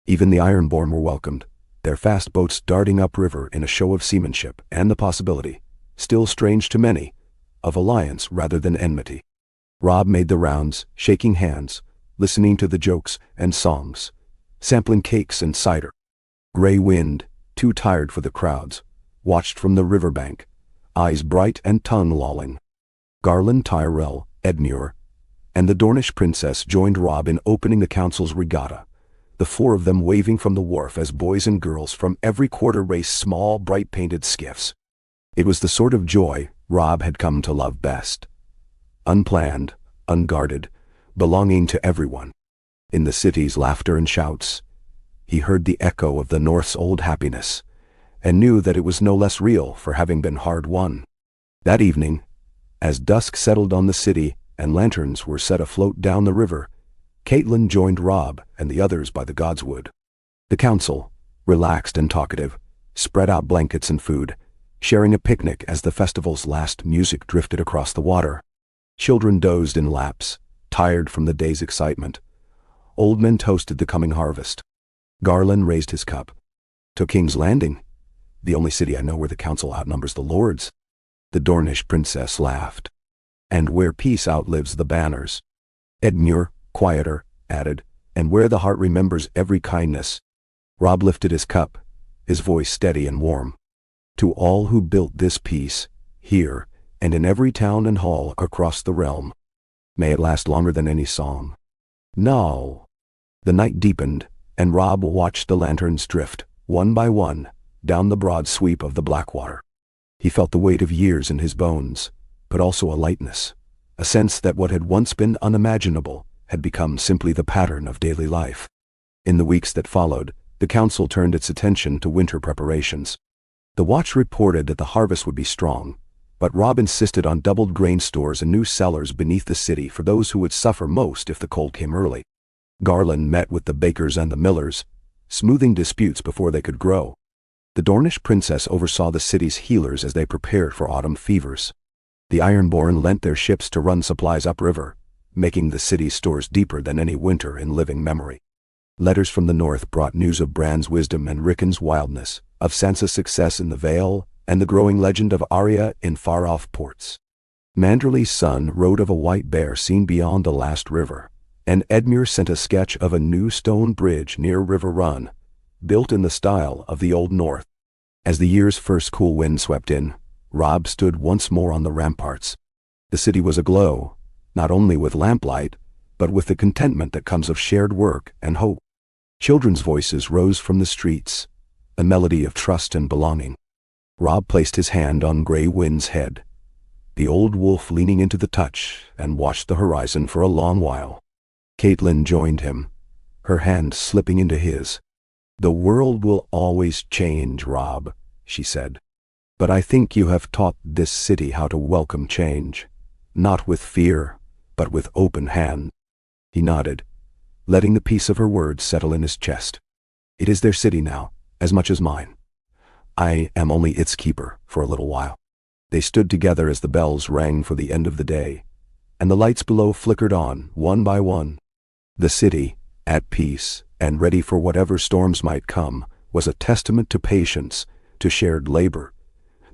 A: Even the Ironborn were welcomed, their fast boats darting upriver in a show of seamanship and the possibility, still strange to many, of alliance rather than enmity. Robb made the rounds, shaking hands, listening to the jokes and songs, sampling cakes and cider. Gray Wind, too tired for the crowds, watched from the riverbank, eyes bright and tongue lolling. Garland Tyrrell, Edmure, and the Dornish princess joined Robb in opening the council's regatta, the 4 of them waving from the wharf as boys and girls from every quarter raced small, bright-painted skiffs. It was the sort of joy Robb had come to love best. Unplanned, unguarded, belonging to everyone. In the city's laughter and shouts, he heard the echo of the North's old happiness, and knew that it was no less real for having been hard won. That evening, as dusk settled on the city and lanterns were set afloat down the river, Catelyn joined Robb and the others by the Godswood. The council, relaxed and talkative, spread out blankets and food, sharing a picnic as the festival's last music drifted across the water. Children dozed in laps, tired from the day's excitement. Old men toasted the coming harvest. Garland raised his cup. "To King's Landing, the only city I know where the council outnumbers the lords." The Dornish princess laughed. "And where peace outlives the banners." Edmure, quieter, added, "and where the heart remembers every kindness." Robb lifted his cup, his voice steady and warm. "To all who built this peace, here, and in every town and hall across the realm. May it last longer than any song." Now. The night deepened, and Robb watched the lanterns drift, one by one, down the broad sweep of the Blackwater. He felt the weight of years in his bones, but also a lightness, a sense that what had once been unimaginable had become simply the pattern of daily life. In the weeks that followed, the council turned its attention to winter preparations. The watch reported that the harvest would be strong, but Robb insisted on doubled grain stores and new cellars beneath the city for those who would suffer most if the cold came early. Garland met with the bakers and the millers, smoothing disputes before they could grow. The Dornish princess oversaw the city's healers as they prepared for autumn fevers. The Ironborn lent their ships to run supplies upriver, making the city's stores deeper than any winter in living memory. Letters from the north brought news of Bran's wisdom and Rickon's wildness, of Sansa's success in the Vale, and the growing legend of Arya in far-off ports. Manderly's son wrote of a white bear seen beyond the last river, and Edmure sent a sketch of a new stone bridge near River Run, built in the style of the Old North. As the year's first cool wind swept in, Robb stood once more on the ramparts. The city was aglow, not only with lamplight, but with the contentment that comes of shared work and hope. Children's voices rose from the streets, a melody of trust and belonging. Robb placed his hand on Grey Wind's head, the old wolf leaning into the touch, and watched the horizon for a long while. Catelyn joined him, her hand slipping into his. "The world will always change, Robb," she said. "But I think you have taught this city how to welcome change, not with fear, but with open hand." He nodded, letting the peace of her words settle in his chest. "It is their city now, as much as mine. I am only its keeper for a little while." They stood together as the bells rang for the end of the day, and the lights below flickered on, one by one. The city, at peace and ready for whatever storms might come, was a testament to patience, to shared labor,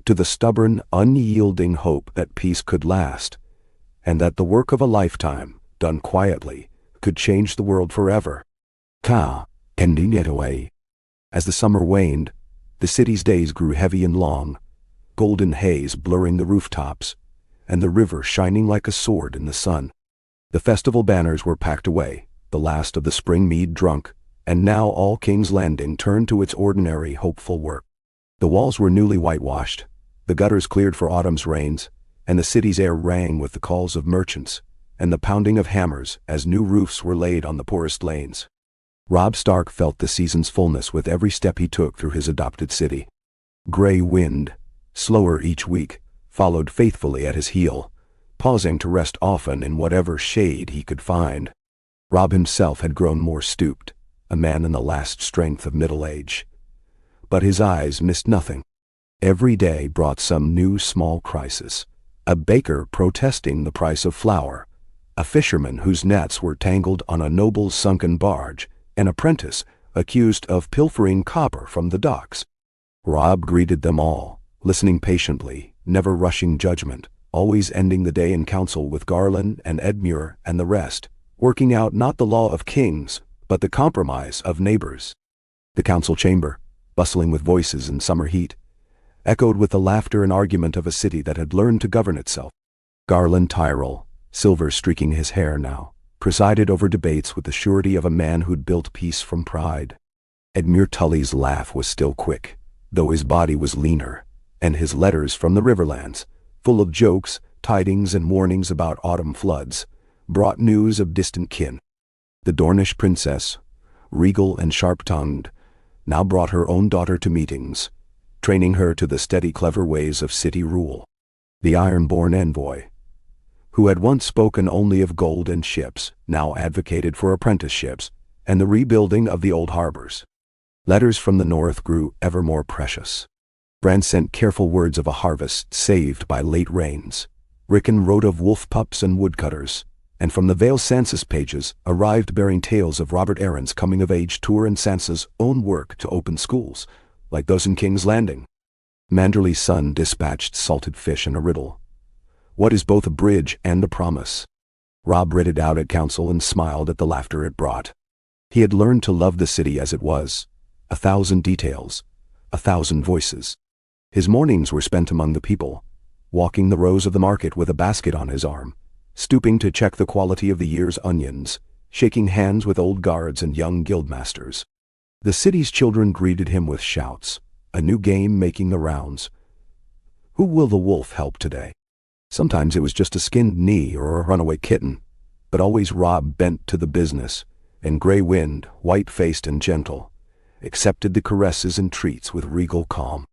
A: to the stubborn, unyielding hope that peace could last, and that the work of a lifetime, done quietly, could change the world forever. Ending it away. As the summer waned, the city's days grew heavy and long, golden haze blurring the rooftops, and the river shining like a sword in the sun. The festival banners were packed away, the last of the spring mead drunk, and now all King's Landing turned to its ordinary, hopeful work. The walls were newly whitewashed, the gutters cleared for autumn's rains, and the city's air rang with the calls of merchants and the pounding of hammers as new roofs were laid on the poorest lanes. Robb Stark felt the season's fullness with every step he took through his adopted city. Grey Wind, slower each week, followed faithfully at his heel, pausing to rest often in whatever shade he could find. Robb himself had grown more stooped, a man in the last strength of middle age. But his eyes missed nothing. Every day brought some new small crisis. A baker protesting the price of flour, a fisherman whose nets were tangled on a noble's sunken barge, an apprentice accused of pilfering copper from the docks. Robb greeted them all, listening patiently, never rushing judgment, always ending the day in council with Garland and Edmure and the rest, working out not the law of kings, but the compromise of neighbors. The council chamber, bustling with voices in summer heat, echoed with the laughter and argument of a city that had learned to govern itself. Garland Tyrell, silver streaking his hair now, presided over debates with the surety of a man who'd built peace from pride. Edmure Tully's laugh was still quick, though his body was leaner, and his letters from the Riverlands, full of jokes, tidings, and warnings about autumn floods, brought news of distant kin. The Dornish princess, regal and sharp-tongued, now brought her own daughter to meetings, training her to the steady, clever ways of city rule. The Ironborn envoy, who had once spoken only of gold and ships, now advocated for apprenticeships and the rebuilding of the old harbors. Letters from the north grew ever more precious. Bran sent careful words of a harvest saved by late rains. Rickon wrote of wolf pups and woodcutters, and from the Vale Sansa's pages arrived bearing tales of Robert Arryn's coming-of-age tour and Sansa's own work to open schools, like those in King's Landing. Manderley's son dispatched salted fish and a riddle. What is both a bridge and a promise? Robb read it out at council and smiled at the laughter it brought. He had learned to love the city as it was, 1,000 details, 1,000 voices. His mornings were spent among the people, walking the rows of the market with a basket on his arm, stooping to check the quality of the year's onions, shaking hands with old guards and young guildmasters. The city's children greeted him with shouts, a new game making the rounds. Who will the wolf help today? Sometimes it was just a skinned knee or a runaway kitten, but always Robb bent to the business, and Grey Wind, white-faced and gentle, accepted the caresses and treats with regal calm.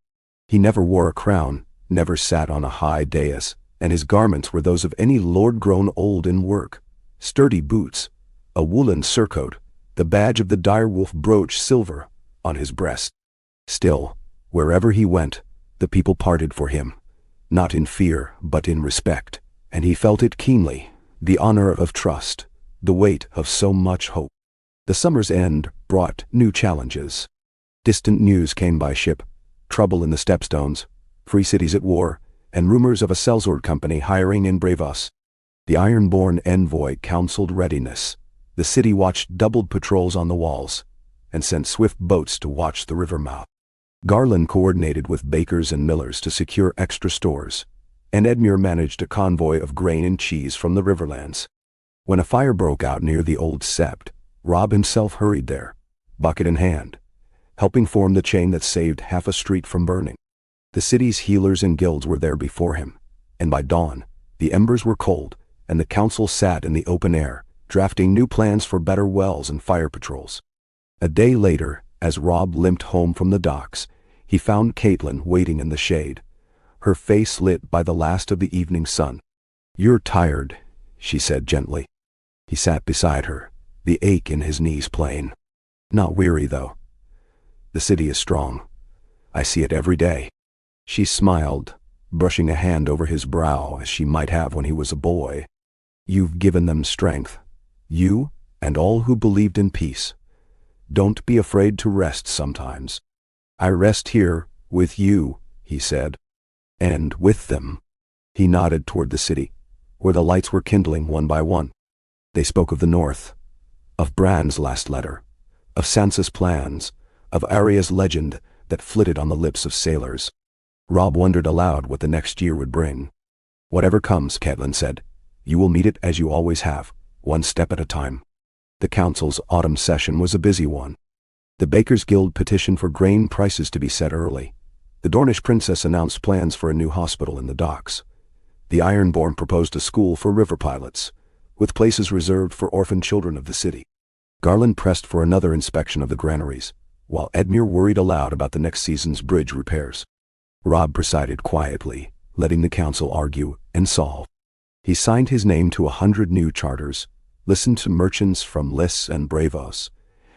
A: He never wore a crown, never sat on a high dais, and his garments were those of any lord grown old in work. Sturdy boots, a woolen surcoat, the badge of the direwolf brooch silver on his breast. Still, wherever he went, the people parted for him, not in fear but in respect, and he felt it keenly, the honor of trust, the weight of so much hope. The summer's end brought new challenges. Distant news came by ship, trouble in the Stepstones, free cities at war, and rumors of a sellsword company hiring in Bravos. The iron-born envoy counseled readiness. The city watched doubled patrols on the walls, and sent swift boats to watch the river mouth. Garland coordinated with bakers and millers to secure extra stores, and Edmure managed a convoy of grain and cheese from the riverlands. When a fire broke out near the old sept, Robb himself hurried there, bucket in hand, helping form the chain that saved half a street from burning. The city's healers and guilds were there before him, and by dawn, the embers were cold, and the council sat in the open air, drafting new plans for better wells and fire patrols. A day later, as Robb limped home from the docks, he found Catelyn waiting in the shade, her face lit by the last of the evening sun. "You're tired," she said gently. He sat beside her, the ache in his knees plain. "Not weary, though. The city is strong. I see it every day." She smiled, brushing a hand over his brow as she might have when he was a boy. "You've given them strength. You and all who believed in peace. Don't be afraid to rest sometimes." "I rest here, with you," he said. "And with them." He nodded toward the city, where the lights were kindling one by one. They spoke of the north, of Bran's last letter, of Sansa's plans, of Arya's legend that flitted on the lips of sailors. Robb wondered aloud what the next year would bring. "Whatever comes," Catelyn said, "you will meet it as you always have, one step at a time." The council's autumn session was a busy one. The Bakers' Guild petitioned for grain prices to be set early. The Dornish princess announced plans for a new hospital in the docks. The Ironborn proposed a school for river pilots, with places reserved for orphan children of the city. Garland pressed for another inspection of the granaries, while Edmure worried aloud about the next season's bridge repairs. Robb presided quietly, letting the council argue and solve. He signed his name to 100 new charters, listened to merchants from Lys and Bravos,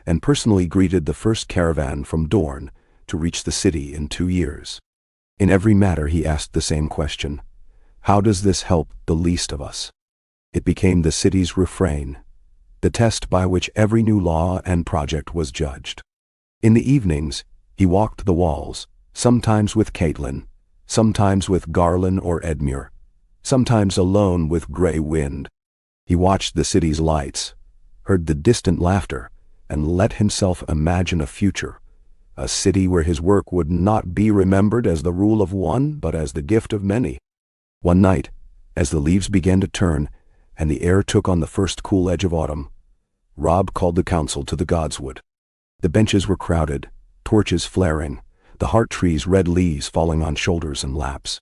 A: and personally greeted the first caravan from Dorne to reach the city in 2 years. In every matter he asked the same question: how does this help the least of us? It became the city's refrain, the test by which every new law and project was judged. In the evenings, he walked the walls, sometimes with Catelyn, sometimes with Garland or Edmure, sometimes alone with Grey Wind. He watched the city's lights, heard the distant laughter, and let himself imagine a future, a city where his work would not be remembered as the rule of one, but as the gift of many. One night, as the leaves began to turn, and the air took on the first cool edge of autumn, Robb called the council to the Godswood. The benches were crowded, torches flaring, the heart tree's red leaves falling on shoulders and laps.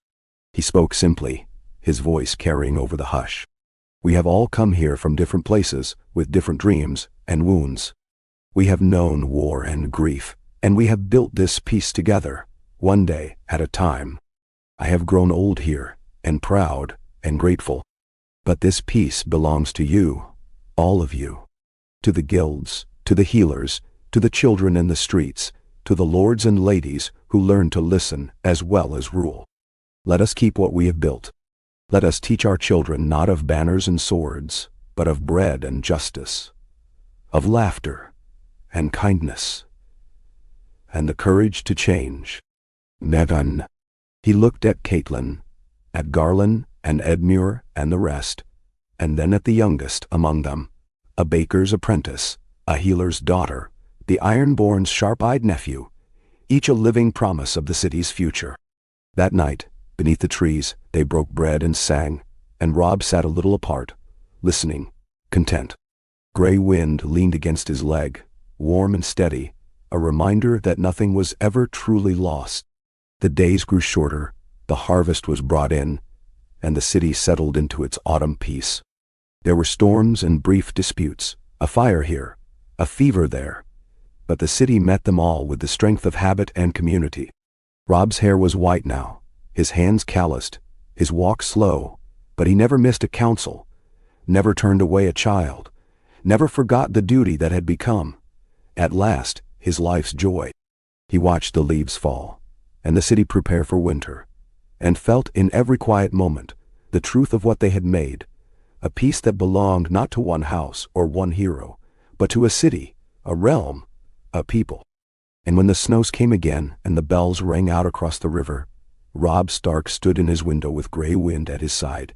A: He spoke simply, his voice carrying over the hush. "We have all come here from different places, with different dreams and wounds. We have known war and grief, and we have built this peace together, one day at a time. I have grown old here, and proud, and grateful. But this peace belongs to you, all of you. To the guilds, to the healers, to the children in the streets, to the lords and ladies who learn to listen as well as rule. Let us keep what we have built. Let us teach our children not of banners and swords, but of bread and justice, of laughter and kindness, and the courage to change. Megan. He looked at Caitlin, at Garland and Edmure and the rest, and then at the youngest among them, a baker's apprentice, a healer's daughter, the iron-born's sharp-eyed nephew, each a living promise of the city's future. That night, beneath the trees, they broke bread and sang, and Robb sat a little apart, listening, content. Gray wind leaned against his leg, warm and steady, a reminder that nothing was ever truly lost. The days grew shorter, the harvest was brought in, and the city settled into its autumn peace. There were storms and brief disputes, a fire here, a fever there, but the city met them all with the strength of habit and community. Robb's hair was white now, his hands calloused, his walk slow, but he never missed a council, never turned away a child, never forgot the duty that had become, at last, his life's joy. He watched the leaves fall, and the city prepare for winter, and felt in every quiet moment the truth of what they had made, a peace that belonged not to one house or one hero, but to a city, a realm, a people. And when the snows came again and the bells rang out across the river, Robb Stark stood in his window with Gray Wind at his side,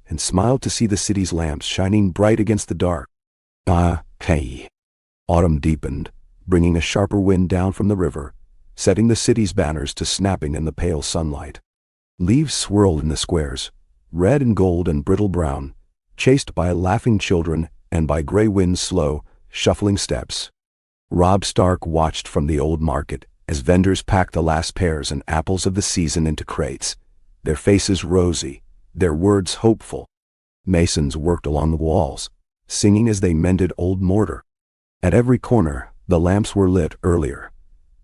A: and smiled to see the city's lamps shining bright against the dark. Hey. Autumn deepened, bringing a sharper wind down from the river, setting the city's banners to snapping in the pale sunlight. Leaves swirled in the squares, red and gold and brittle brown, chased by laughing children and by Gray Wind's slow, shuffling steps. Robb Stark watched from the old market as vendors packed the last pears and apples of the season into crates, their faces rosy, their words hopeful. Masons worked along the walls, singing as they mended old mortar. At every corner, the lamps were lit earlier,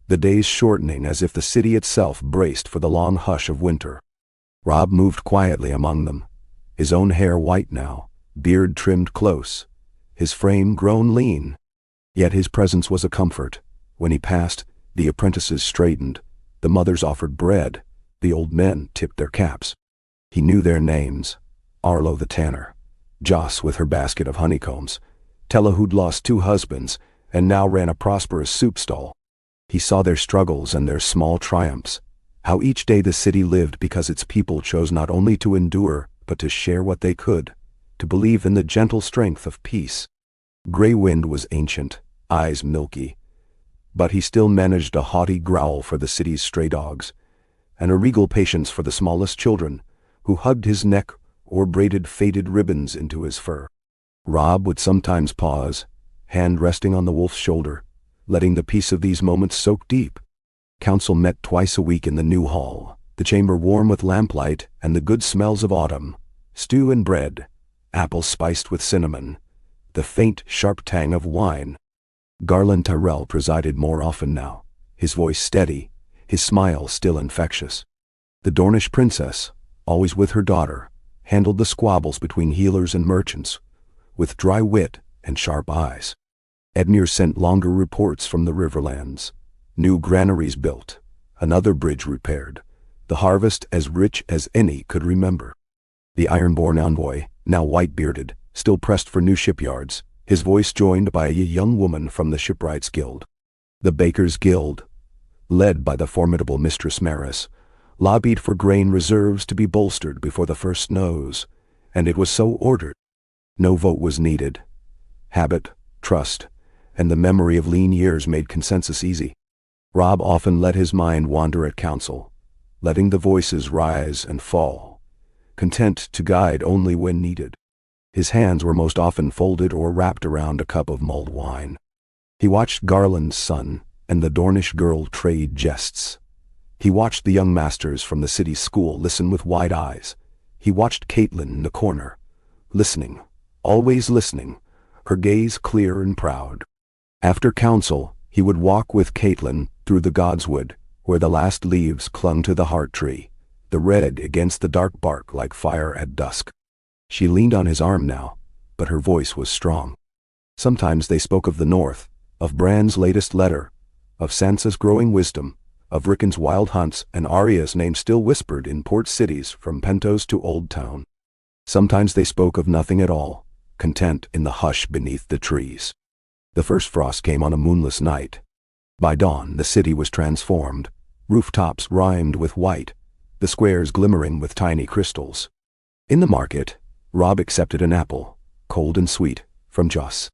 A: the days shortening as if the city itself braced for the long hush of winter. Robb moved quietly among them, his own hair white now, beard trimmed close, his frame grown lean. Yet his presence was a comfort. When he passed, the apprentices straightened, the mothers offered bread, the old men tipped their caps. He knew their names: Arlo the tanner, Joss with her basket of honeycombs, Tella who'd lost 2 husbands and now ran a prosperous soup stall. He saw their struggles and their small triumphs, how each day the city lived because its people chose not only to endure, but to share what they could, to believe in the gentle strength of peace. Gray Wind was ancient, eyes milky, but he still managed a haughty growl for the city's stray dogs, and a regal patience for the smallest children, who hugged his neck or braided faded ribbons into his fur. Robb would sometimes pause, hand resting on the wolf's shoulder, letting the peace of these moments soak deep. Council met twice a week in the new hall, the chamber warm with lamplight and the good smells of autumn, stew and bread, apples spiced with cinnamon, the faint, sharp tang of wine. Garland Tyrell presided more often now, his voice steady, his smile still infectious. The Dornish princess, always with her daughter, handled the squabbles between healers and merchants, with dry wit and sharp eyes. Edmure sent longer reports from the Riverlands, new granaries built, another bridge repaired, the harvest as rich as any could remember. The iron-born envoy, now white-bearded, still pressed for new shipyards, his voice joined by a young woman from the Shipwrights Guild. The Bakers' Guild, led by the formidable Mistress Maris, lobbied for grain reserves to be bolstered before the first snows, and it was so ordered. No vote was needed. Habit, trust, and the memory of lean years made consensus easy. Robb often let his mind wander at council, letting the voices rise and fall, content to guide only when needed. His hands were most often folded or wrapped around a cup of mulled wine. He watched Garland's son and the Dornish girl trade jests. He watched the young masters from the city's school listen with wide eyes. He watched Caitlin in the corner, listening, always listening, her gaze clear and proud. After council, he would walk with Caitlin through the godswood, where the last leaves clung to the heart tree, the red against the dark bark like fire at dusk. She leaned on his arm now, but her voice was strong. Sometimes they spoke of the North, of Bran's latest letter, of Sansa's growing wisdom, of Rickon's wild hunts, and Arya's name still whispered in port cities from Pentos to Old Town. Sometimes they spoke of nothing at all, content in the hush beneath the trees. The first frost came on a moonless night. By dawn the city was transformed, rooftops rimed with white, the squares glimmering with tiny crystals. In the market, Robb accepted an apple, cold and sweet, from Joss.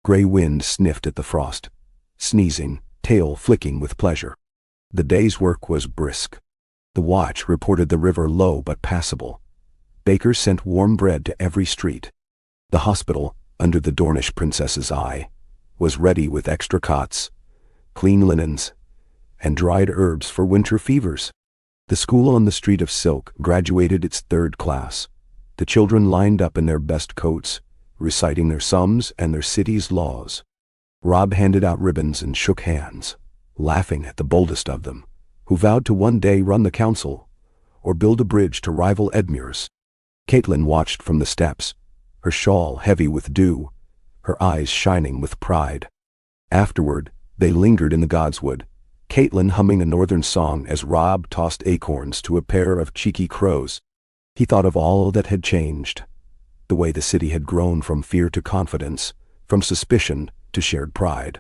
A: Gray wind sniffed at the frost, sneezing, tail flicking with pleasure. The day's work was brisk. The watch reported the river low but passable. Bakers sent warm bread to every street. The hospital, under the Dornish princess's eye, was ready with extra cots, clean linens, and dried herbs for winter fevers. The school on the Street of Silk graduated its 3rd class. The children lined up in their best coats, reciting their sums and their city's laws. Robb handed out ribbons and shook hands, laughing at the boldest of them, who vowed to one day run the council or build a bridge to rival Edmure's. Catelyn watched from the steps, her shawl heavy with dew, her eyes shining with pride. Afterward, they lingered in the Godswood, Catelyn humming a northern song as Robb tossed acorns to a pair of cheeky crows. He thought of all that had changed, the way the city had grown from fear to confidence, from suspicion to shared pride.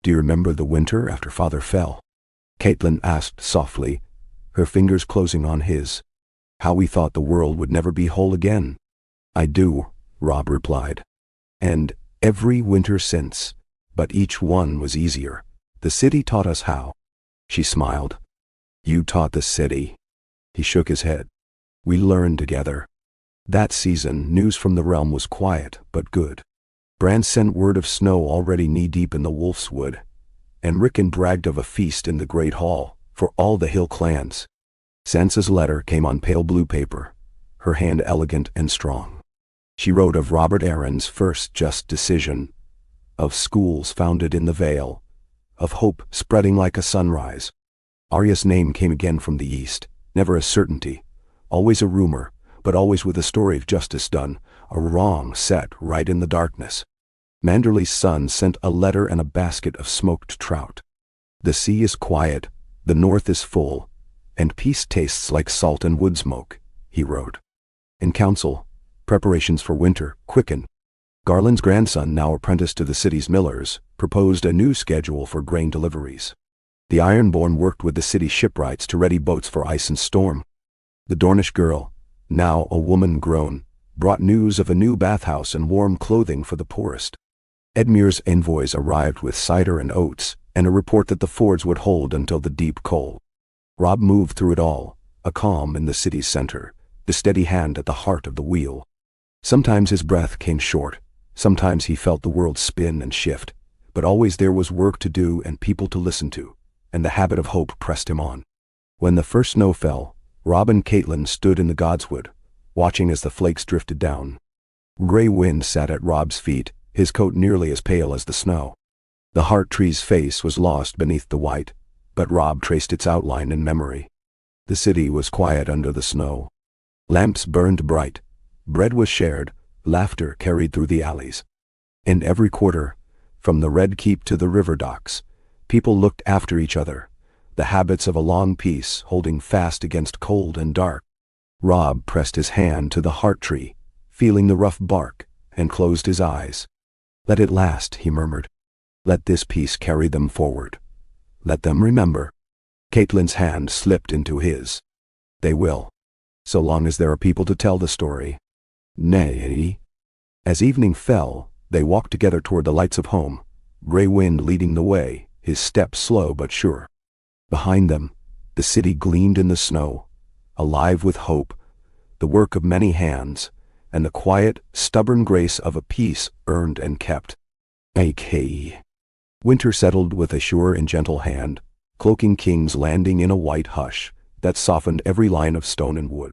A: "Do you remember the winter after Father fell?" Catelyn asked softly, her fingers closing on his. "How we thought the world would never be whole again." "I do," Robb replied. "And every winter since, but each one was easier. The city taught us how." She smiled. "You taught the city." He shook his head. "We learned together." That season, news from the realm was quiet but good. Bran sent word of snow already knee-deep in the Wolf's Wood, and Rickon bragged of a feast in the Great Hall for all the hill clans. Sansa's letter came on pale blue paper, her hand elegant and strong. She wrote of Robert Arryn's first just decision, of schools founded in the Vale, of hope spreading like a sunrise. Arya's name came again from the east, never a certainty, always a rumor, but always with a story of justice done, a wrong set right in the darkness. Manderly's son sent a letter and a basket of smoked trout. "The sea is quiet, the north is full, and peace tastes like salt and wood smoke," he wrote. In council, preparations for winter quickened. Garland's grandson, now apprenticed to the city's millers, proposed a new schedule for grain deliveries. The Ironborn worked with the city shipwrights to ready boats for ice and storm. The Dornish girl, now a woman grown, brought news of a new bathhouse and warm clothing for the poorest. Edmure's envoys arrived with cider and oats, and a report that the fords would hold until the deep cold. Robb moved through it all, a calm in the city's center, the steady hand at the heart of the wheel. Sometimes his breath came short, sometimes he felt the world spin and shift, but always there was work to do and people to listen to, and the habit of hope pressed him on. When the first snow fell, Robb and Catelyn stood in the Godswood, watching as the flakes drifted down. Gray wind sat at Robb's feet, his coat nearly as pale as the snow. The heart tree's face was lost beneath the white, but Robb traced its outline in memory. The city was quiet under the snow. Lamps burned bright, bread was shared, laughter carried through the alleys. In every quarter, from the Red Keep to the river docks, people looked after each other, the habits of a long peace holding fast against cold and dark. Robb pressed his hand to the heart tree, feeling the rough bark, and closed his eyes. "Let it last," he murmured. "Let this peace carry them forward. Let them remember." Catelyn's hand slipped into his. "They will, so long as there are people to tell the story." "Nay." As evening fell, they walked together toward the lights of home, Gray Wind leading the way, his step slow but sure. Behind them, the city gleamed in the snow, alive with hope, the work of many hands, and the quiet, stubborn grace of a peace earned and kept. A.K. Winter settled with a sure and gentle hand, cloaking King's Landing in a white hush that softened every line of stone and wood.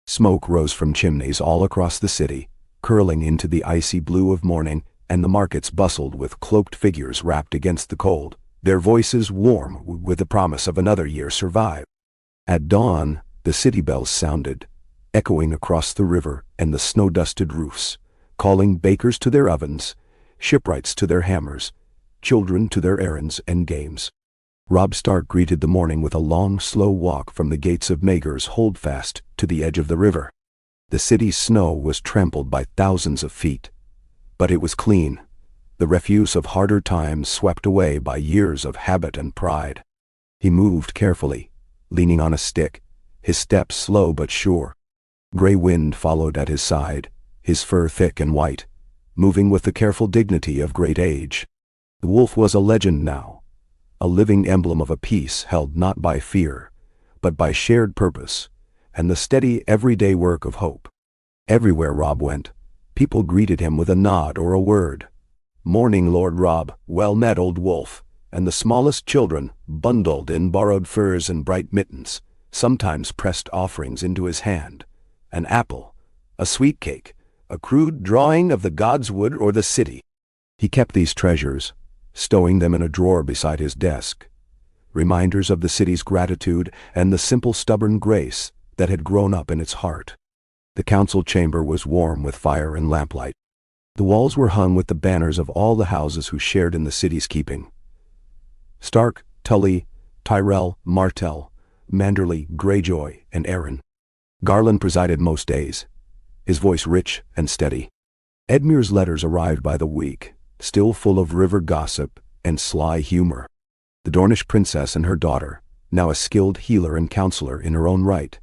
A: Smoke rose from chimneys all across the city, curling into the icy blue of morning, and the markets bustled with cloaked figures wrapped against the cold, their voices warm with the promise of another year survive. At dawn, the city bells sounded, echoing across the river and the snow-dusted roofs, calling bakers to their ovens, shipwrights to their hammers, children to their errands and games. Robb Stark greeted the morning with a long, slow walk from the gates of Maegor's Holdfast to the edge of the river. The city's snow was trampled by thousands of feet, but it was clean, the refuse of harder times swept away by years of habit and pride. He moved carefully, leaning on a stick, his steps slow but sure. Gray wind followed at his side, his fur thick and white, moving with the careful dignity of great age. The wolf was a legend now, a living emblem of a peace held not by fear, but by shared purpose, and the steady everyday work of hope. Everywhere Robb went, people greeted him with a nod or a word. "Morning, Lord Robb, well met, old wolf," and the smallest children, bundled in borrowed furs and bright mittens, sometimes pressed offerings into his hand: an apple, a sweet cake, a crude drawing of the god's wood or the city. He kept these treasures, stowing them in a drawer beside his desk, reminders of the city's gratitude and the simple stubborn grace that had grown up in its heart. The council chamber was warm with fire and lamplight. The walls were hung with the banners of all the houses who shared in the city's keeping: Stark, Tully, Tyrell, Martell, Manderley, Greyjoy, and Arryn. Garland presided most days, his voice rich and steady. Edmure's letters arrived by the week, still full of river gossip and sly humor. The Dornish princess and her daughter, now a skilled healer and counselor in her own right,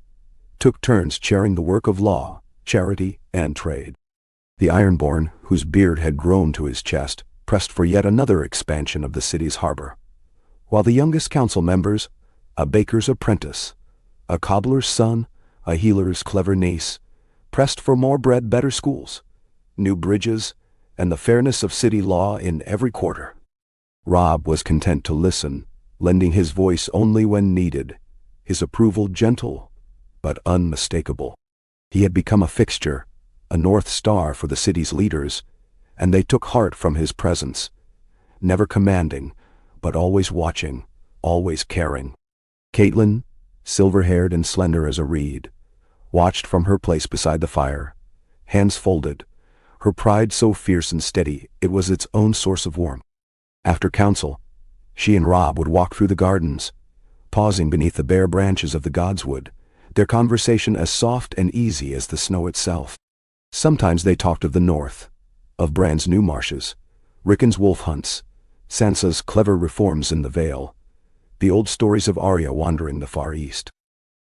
A: took turns chairing the work of law, charity, and trade. The Ironborn, whose beard had grown to his chest, pressed for yet another expansion of the city's harbor, while the youngest council members, a baker's apprentice, a cobbler's son, a healer's clever niece, pressed for more bread, better schools, new bridges, and the fairness of city law in every quarter. Robb was content to listen, lending his voice only when needed, his approval gentle but unmistakable. He had become a fixture, a North Star for the city's leaders, and they took heart from his presence, never commanding, but always watching, always caring. Caitlin, silver-haired and slender as a reed, watched from her place beside the fire, hands folded, her pride so fierce and steady it was its own source of warmth. After council, she and Robb would walk through the gardens, pausing beneath the bare branches of the godswood, their conversation as soft and easy as the snow itself. Sometimes they talked of the north, of Bran's new marshes, Rickon's wolf hunts, Sansa's clever reforms in the Vale, the old stories of Arya wandering the far east.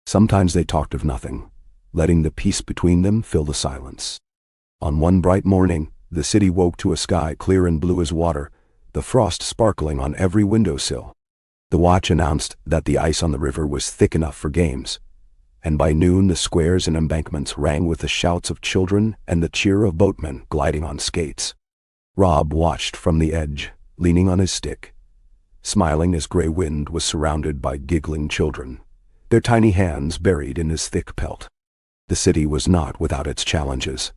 A: Sometimes they talked of nothing, letting the peace between them fill the silence. On one bright morning, the city woke to a sky clear and blue as water, the frost sparkling on every windowsill. The watch announced that the ice on the river was thick enough for games, and by noon the squares and embankments rang with the shouts of children and the cheer of boatmen gliding on skates. Robb watched from the edge, leaning on his stick, smiling as Grey Wind was surrounded by giggling children, their tiny hands buried in his thick pelt. The city was not without its challenges.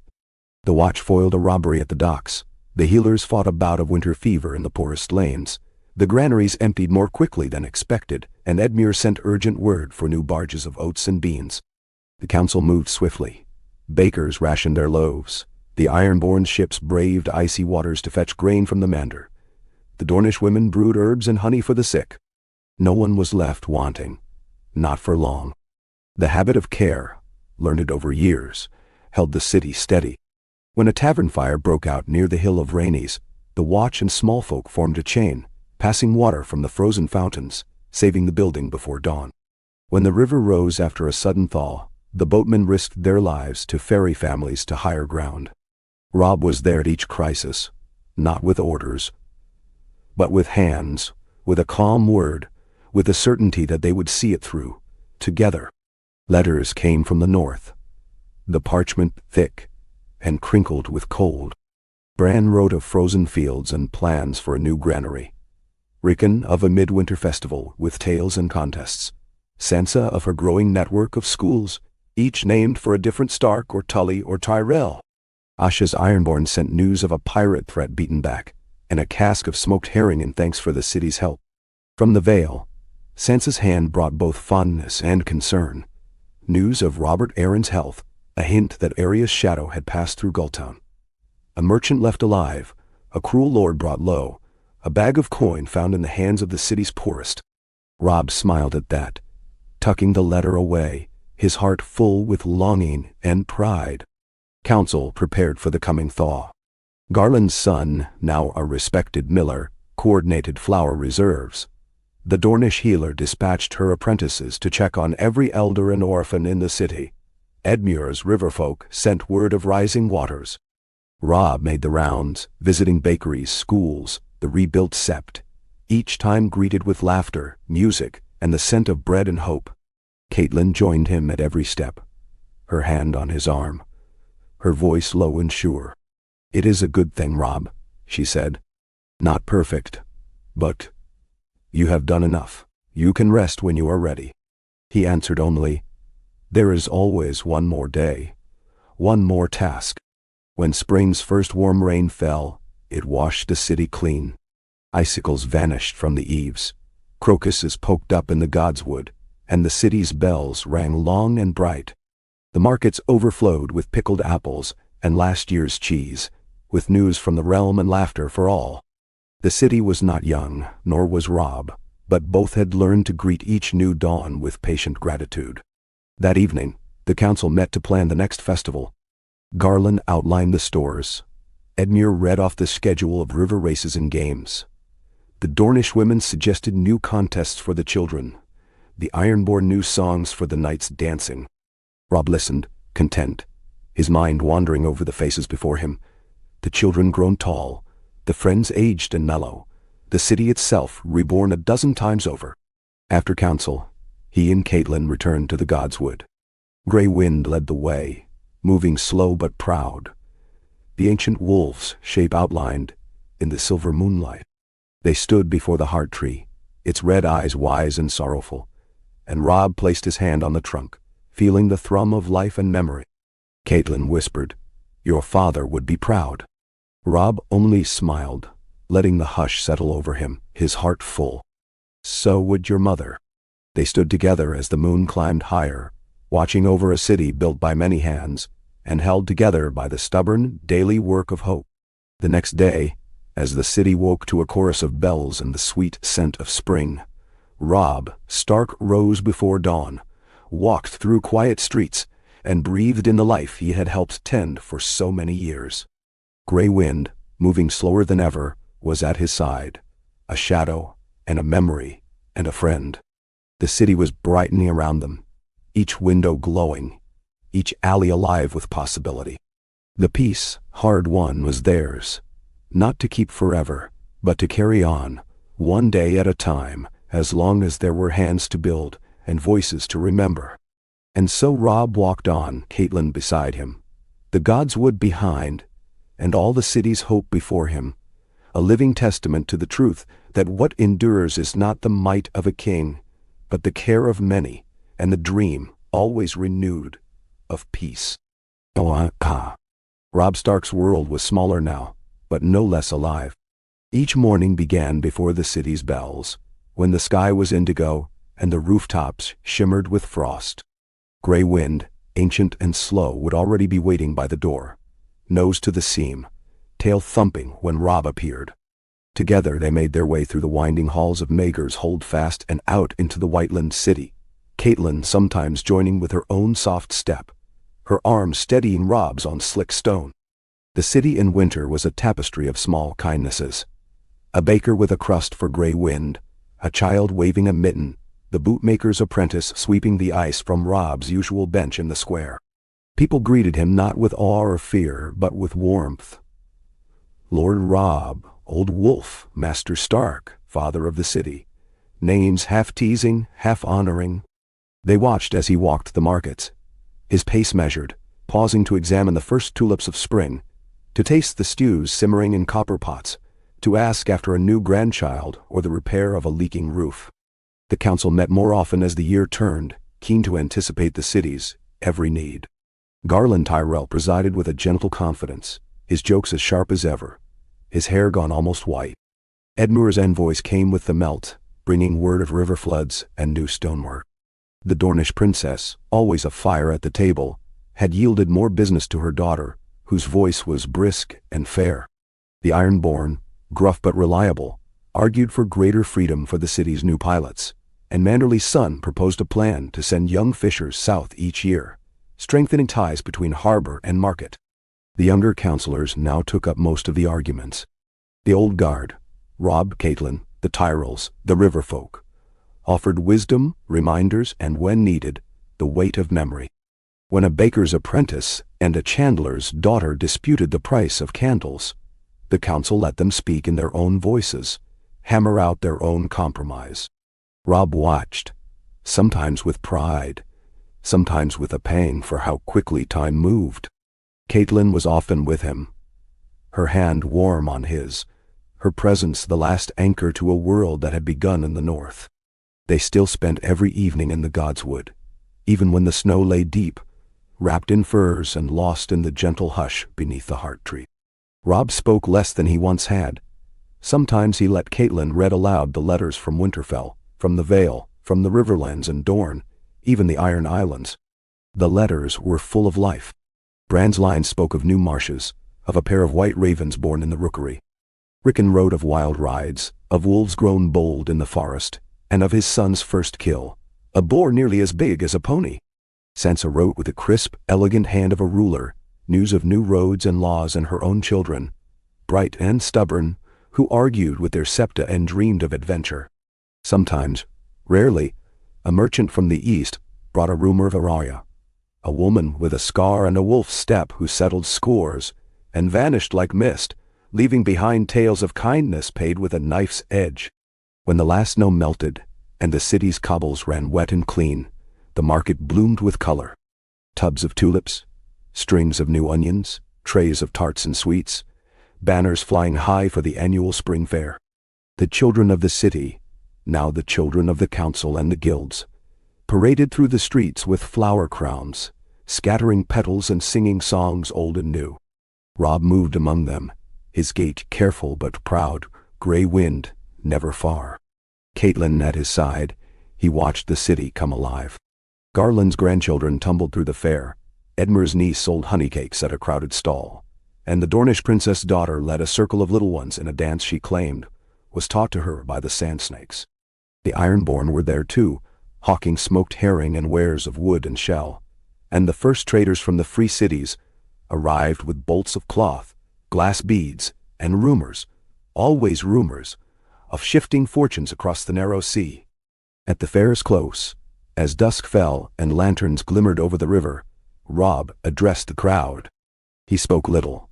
A: The watch foiled a robbery at the docks, the healers fought a bout of winter fever in the poorest lanes, the granaries emptied more quickly than expected, and Edmure sent urgent word for new barges of oats and beans. The council moved swiftly. Bakers rationed their loaves. The Ironborn ships braved icy waters to fetch grain from the Mander. The Dornish women brewed herbs and honey for the sick. No one was left wanting, not for long. The habit of care, learned over years, held the city steady. When a tavern fire broke out near the Hill of Rainies, the watch and small folk formed a chain, passing water from the frozen fountains, saving the building before dawn. When the river rose after a sudden thaw, the boatmen risked their lives to ferry families to higher ground. Robb was there at each crisis, not with orders, but with hands, with a calm word, with the certainty that they would see it through, together. Letters came from the north, the parchment thick and crinkled with cold. Bran wrote of frozen fields and plans for a new granary. Rickon of a midwinter festival with tales and contests. Sansa of her growing network of schools, each named for a different Stark or Tully or Tyrell. Asha's Ironborn sent news of a pirate threat beaten back, and a cask of smoked herring in thanks for the city's help. From the Vale, Sansa's hand brought both fondness and concern. News of Robert Arryn's health, a hint that Arya's shadow had passed through Gulltown. A merchant left alive, a cruel lord brought low, a bag of coin found in the hands of the city's poorest. Robb smiled at that, tucking the letter away, his heart full with longing and pride. Council prepared for the coming thaw. Garland's son, now a respected miller, coordinated flour reserves. The Dornish healer dispatched her apprentices to check on every elder and orphan in the city. Edmure's riverfolk sent word of rising waters. Robb made the rounds, visiting bakeries, schools, the rebuilt sept, each time greeted with laughter, music, and the scent of bread and hope. Caitlin joined him at every step, her hand on his arm, her voice low and sure. "It is a good thing, Robb," she said. "Not perfect, but you have done enough. You can rest when you are ready." He answered only, "There is always one more day, one more task." When spring's first warm rain fell, it washed the city clean. Icicles vanished from the eaves, crocuses poked up in the godswood, and the city's bells rang long and bright. The markets overflowed with pickled apples and last year's cheese, with news from the realm and laughter for all. The city was not young, nor was Robb, but both had learned to greet each new dawn with patient gratitude. That evening, the council met to plan the next festival. Garland outlined the stores. Edmure read off the schedule of river races and games. The Dornish women suggested new contests for the children. The Ironborn new songs for the knights dancing. Robb listened, content, his mind wandering over the faces before him. The children grown tall, the friends aged and mellow, the city itself reborn a dozen times over. After council, he and Caitlin returned to the godswood. Grey Wind led the way, moving slow but proud, the ancient wolf's shape outlined in the silver moonlight. They stood before the heart tree, its red eyes wise and sorrowful, and Robb placed his hand on the trunk, feeling the thrum of life and memory. Caitlin whispered, "Your father would be proud." Robb only smiled, letting the hush settle over him, his heart full. "So would your mother." They stood together as the moon climbed higher, watching over a city built by many hands, and held together by the stubborn, daily work of hope. The next day, as the city woke to a chorus of bells and the sweet scent of spring, Robb, stark, rose before dawn, walked through quiet streets, and breathed in the life he had helped tend for so many years. Grey Wind, moving slower than ever, was at his side, a shadow and a memory and a friend. The city was brightening around them, each window glowing, each alley alive with possibility. The peace, hard-won, was theirs, not to keep forever, but to carry on, one day at a time, as long as there were hands to build and voices to remember. And so Robb walked on, Caitlin beside him, the godswood behind, and all the city's hope before him, a living testament to the truth that what endures is not the might of a king, but the care of many, and the dream, always renewed, of peace. Robb Stark's world was smaller now, but no less alive. Each morning began before the city's bells, when the sky was indigo and the rooftops shimmered with frost. Grey Wind, ancient and slow, would already be waiting by the door, nose to the seam, tail thumping when Robb appeared. Together they made their way through the winding halls of Maegor's Holdfast and out into the Whiteland city, Caitlin sometimes joining with her own soft step, her arm steadying Robb's on slick stone. The city in winter was a tapestry of small kindnesses. A baker with a crust for Grey Wind, a child waving a mitten, the bootmaker's apprentice sweeping the ice from Robb's usual bench in the square. People greeted him not with awe or fear, but with warmth. Lord Robb, Old Wolf, Master Stark, father of the city, names half teasing, half honoring. They watched as he walked the markets, his pace measured, pausing to examine the first tulips of spring, to taste the stews simmering in copper pots, to ask after a new grandchild or the repair of a leaking roof. The council met more often as the year turned, keen to anticipate the city's every need. Garland Tyrell presided with a gentle confidence, his jokes as sharp as ever, his hair gone almost white. Edmure's envoys came with the melt, bringing word of river floods and new stonework. The Dornish princess, always a fire at the table, had yielded more business to her daughter, whose voice was brisk and fair. The Ironborn, gruff but reliable, argued for greater freedom for the city's new pilots, and Manderley's son proposed a plan to send young fishers south each year, strengthening ties between harbor and market. The younger counselors now took up most of the arguments. The old guard, Robb, Caitlin, the Tyrrells, the river folk, offered wisdom, reminders, and when needed, the weight of memory. When a baker's apprentice and a chandler's daughter disputed the price of candles, the council let them speak in their own voices, hammer out their own compromise. Robb watched, sometimes with pride, sometimes with a pang for how quickly time moved. Caitlin was often with him, her hand warm on his, her presence the last anchor to a world that had begun in the north. They still spent every evening in the godswood, even when the snow lay deep, wrapped in furs and lost in the gentle hush beneath the heart tree. Robb spoke less than he once had. Sometimes he let Caitlin read aloud the letters from Winterfell, from the Vale, from the Riverlands and Dorne, even the Iron Islands. The letters were full of life. Bran's lines spoke of new marshes, of a pair of white ravens born in the rookery. Rickon wrote of wild rides, of wolves grown bold in the forest, and of his son's first kill, a boar nearly as big as a pony. Sansa wrote with the crisp, elegant hand of a ruler, news of new roads and laws and her own children, bright and stubborn, who argued with their septa and dreamed of adventure. Sometimes, rarely, a merchant from the east brought a rumor of Araya, a woman with a scar and a wolf's step who settled scores and vanished like mist, leaving behind tales of kindness paid with a knife's edge. When the last snow melted and the city's cobbles ran wet and clean, the market bloomed with color. Tubs of tulips, strings of new onions, trays of tarts and sweets, banners flying high for the annual spring fair. The children of the city, now the children of the council and the guilds, paraded through the streets with flower crowns, scattering petals and singing songs old and new. Robb moved among them, his gait careful but proud, gray wind, never far. Caitlin at his side, he watched the city come alive. Garland's grandchildren tumbled through the fair, Edmure's niece sold honeycakes at a crowded stall, and the Dornish princess' daughter led a circle of little ones in a dance she claimed was taught to her by the sand snakes. The Ironborn were there too, hawking smoked herring and wares of wood and shell, and the first traders from the free cities arrived with bolts of cloth, glass beads, and rumors, always rumors, of shifting fortunes across the narrow sea. At the fair's close, as dusk fell and lanterns glimmered over the river, Robb addressed the crowd. He spoke little,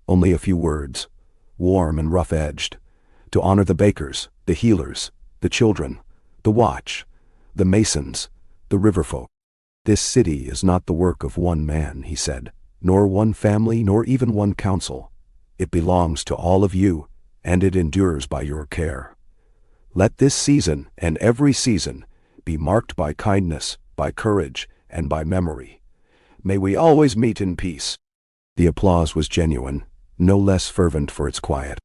A: only a few words, warm and rough-edged, to honor the bakers, the healers, the children, the watch, the masons, the riverfolk. This city is not the work of one man, he said, nor one family, nor even one council. It belongs to all of you, and it endures by your care. Let this season and every season be marked by kindness, by courage, and by memory. May we always meet in peace. The applause was genuine, no less fervent for its quiet.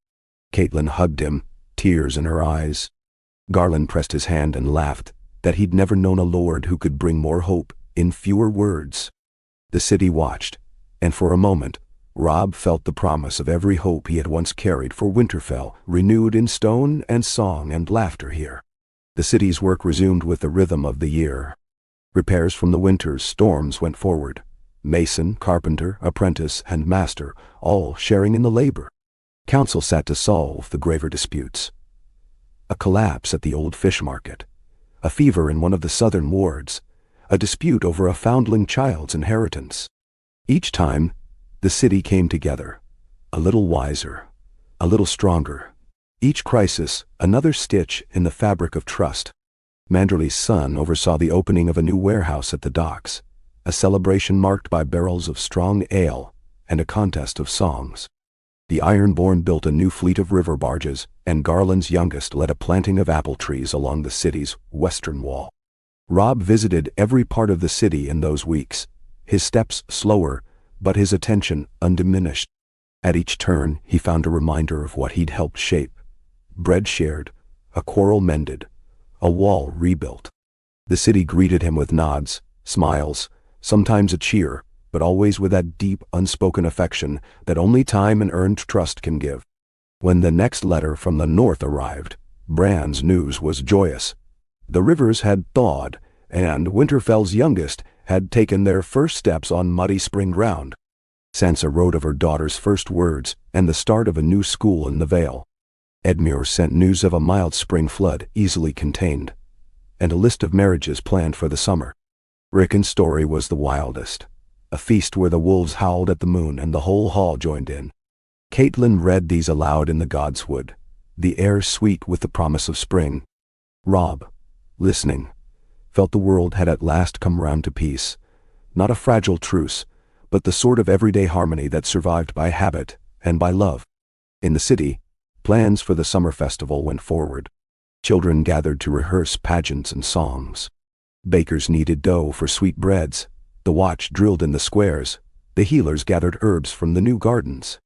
A: Caitlin hugged him, tears in her eyes. Garland pressed his hand and laughed, that he'd never known a lord who could bring more hope in fewer words. The city watched, and for a moment, Robb felt the promise of every hope he had once carried for Winterfell, renewed in stone and song and laughter here. The city's work resumed with the rhythm of the year. Repairs from the winter's storms went forward. Mason, carpenter, apprentice, and master, all sharing in the labor. Council sat to solve the graver disputes. A collapse at the old fish market, a fever in one of the southern wards, a dispute over a foundling child's inheritance. Each time, the city came together, a little wiser, a little stronger. Each crisis, another stitch in the fabric of trust. Manderley's son oversaw the opening of a new warehouse at the docks, a celebration marked by barrels of strong ale and a contest of songs. The Ironborn built a new fleet of river barges, and Garland's youngest led a planting of apple trees along the city's western wall. Robb visited every part of the city in those weeks, his steps slower, but his attention undiminished. At each turn, he found a reminder of what he'd helped shape. Bread shared, a quarrel mended, a wall rebuilt. The city greeted him with nods, smiles, sometimes a cheer, but always with that deep, unspoken affection that only time and earned trust can give. When the next letter from the north arrived, Bran's news was joyous. The rivers had thawed, and Winterfell's youngest had taken their first steps on muddy spring ground. Sansa wrote of her daughter's first words and the start of a new school in the Vale. Edmure sent news of a mild spring flood easily contained, and a list of marriages planned for the summer. Rickon's story was the wildest, a feast where the wolves howled at the moon and the whole hall joined in. Catelyn read these aloud in the godswood, the air sweet with the promise of spring. Robb, listening, felt the world had at last come round to peace, not a fragile truce, but the sort of everyday harmony that survived by habit and by love. In the city, plans for the summer festival went forward. Children gathered to rehearse pageants and songs. Bakers kneaded dough for sweet breads, the watch drilled in the squares, the healers gathered herbs from the new gardens.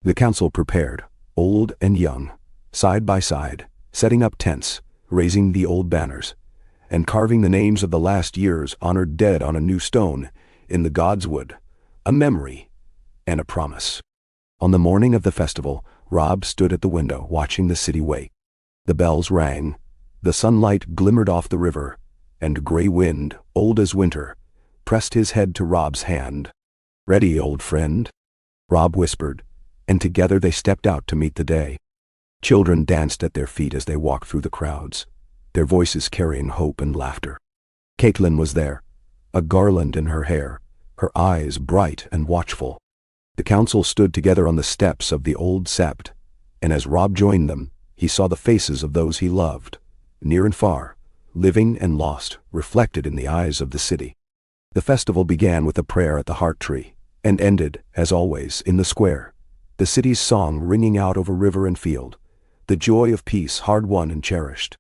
A: The council prepared, old and young, side by side, setting up tents, raising the old banners, and carving the names of the last year's honored dead on a new stone in the godswood, a memory and a promise. On the morning of the festival, Robb stood at the window watching the city wake. The bells rang, the sunlight glimmered off the river, and Grey Wind, old as winter, pressed his head to Robb's hand. "Ready, old friend?" Robb whispered, and together they stepped out to meet the day. Children danced at their feet as they walked through the crowds, their voices carrying hope and laughter. Catelyn was there, a garland in her hair, her eyes bright and watchful. The council stood together on the steps of the old sept, and as Robb joined them, he saw the faces of those he loved, near and far, living and lost, reflected in the eyes of the city. The festival began with a prayer at the heart tree, and ended, as always, in the square, the city's song ringing out over river and field, the joy of peace hard won and cherished.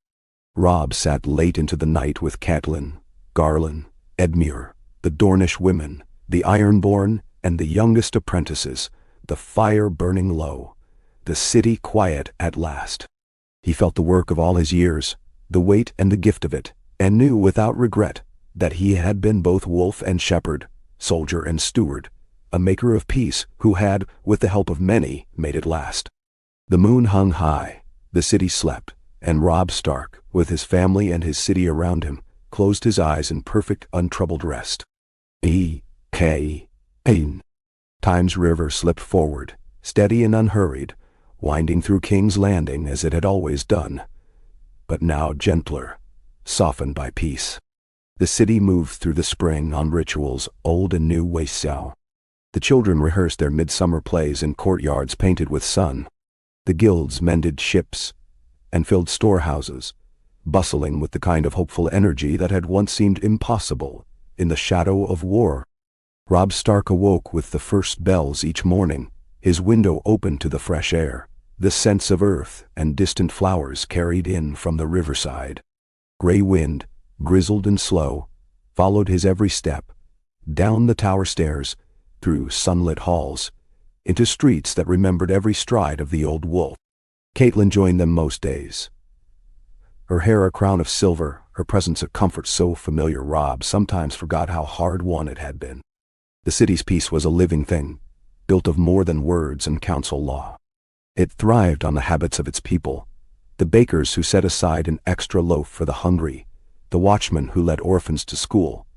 A: Robb sat late into the night with Catelyn, Garland, Edmure, the Dornish women, the Ironborn, and the youngest apprentices, the fire burning low, the city quiet at last. He felt the work of all his years, the weight and the gift of it, and knew without regret that he had been both wolf and shepherd, soldier and steward, a maker of peace who had, with the help of many, made it last. The moon hung high, the city slept, and Robb Stark, with his family and his city around him, closed his eyes in perfect, untroubled rest. Time's river slipped forward, steady and unhurried, winding through King's Landing as it had always done, but now gentler, softened by peace. The city moved through the spring on rituals old and new wasteau. The children rehearsed their midsummer plays in courtyards painted with sun. The guilds mended ships and filled storehouses, bustling with the kind of hopeful energy that had once seemed impossible in the shadow of war. Robb Stark awoke with the first bells each morning, his window open to the fresh air, the scents of earth and distant flowers carried in from the riverside. Grey Wind, grizzled and slow, followed his every step, down the tower stairs, through sunlit halls, into streets that remembered every stride of the old wolf. Catelyn joined them most days. Her hair a crown of silver, her presence a comfort so familiar Robb sometimes forgot how hard won it had been. The city's peace was a living thing, built of more than words and council law. It thrived on the habits of its people, the bakers who set aside an extra loaf for the hungry, the watchmen who led orphans to school,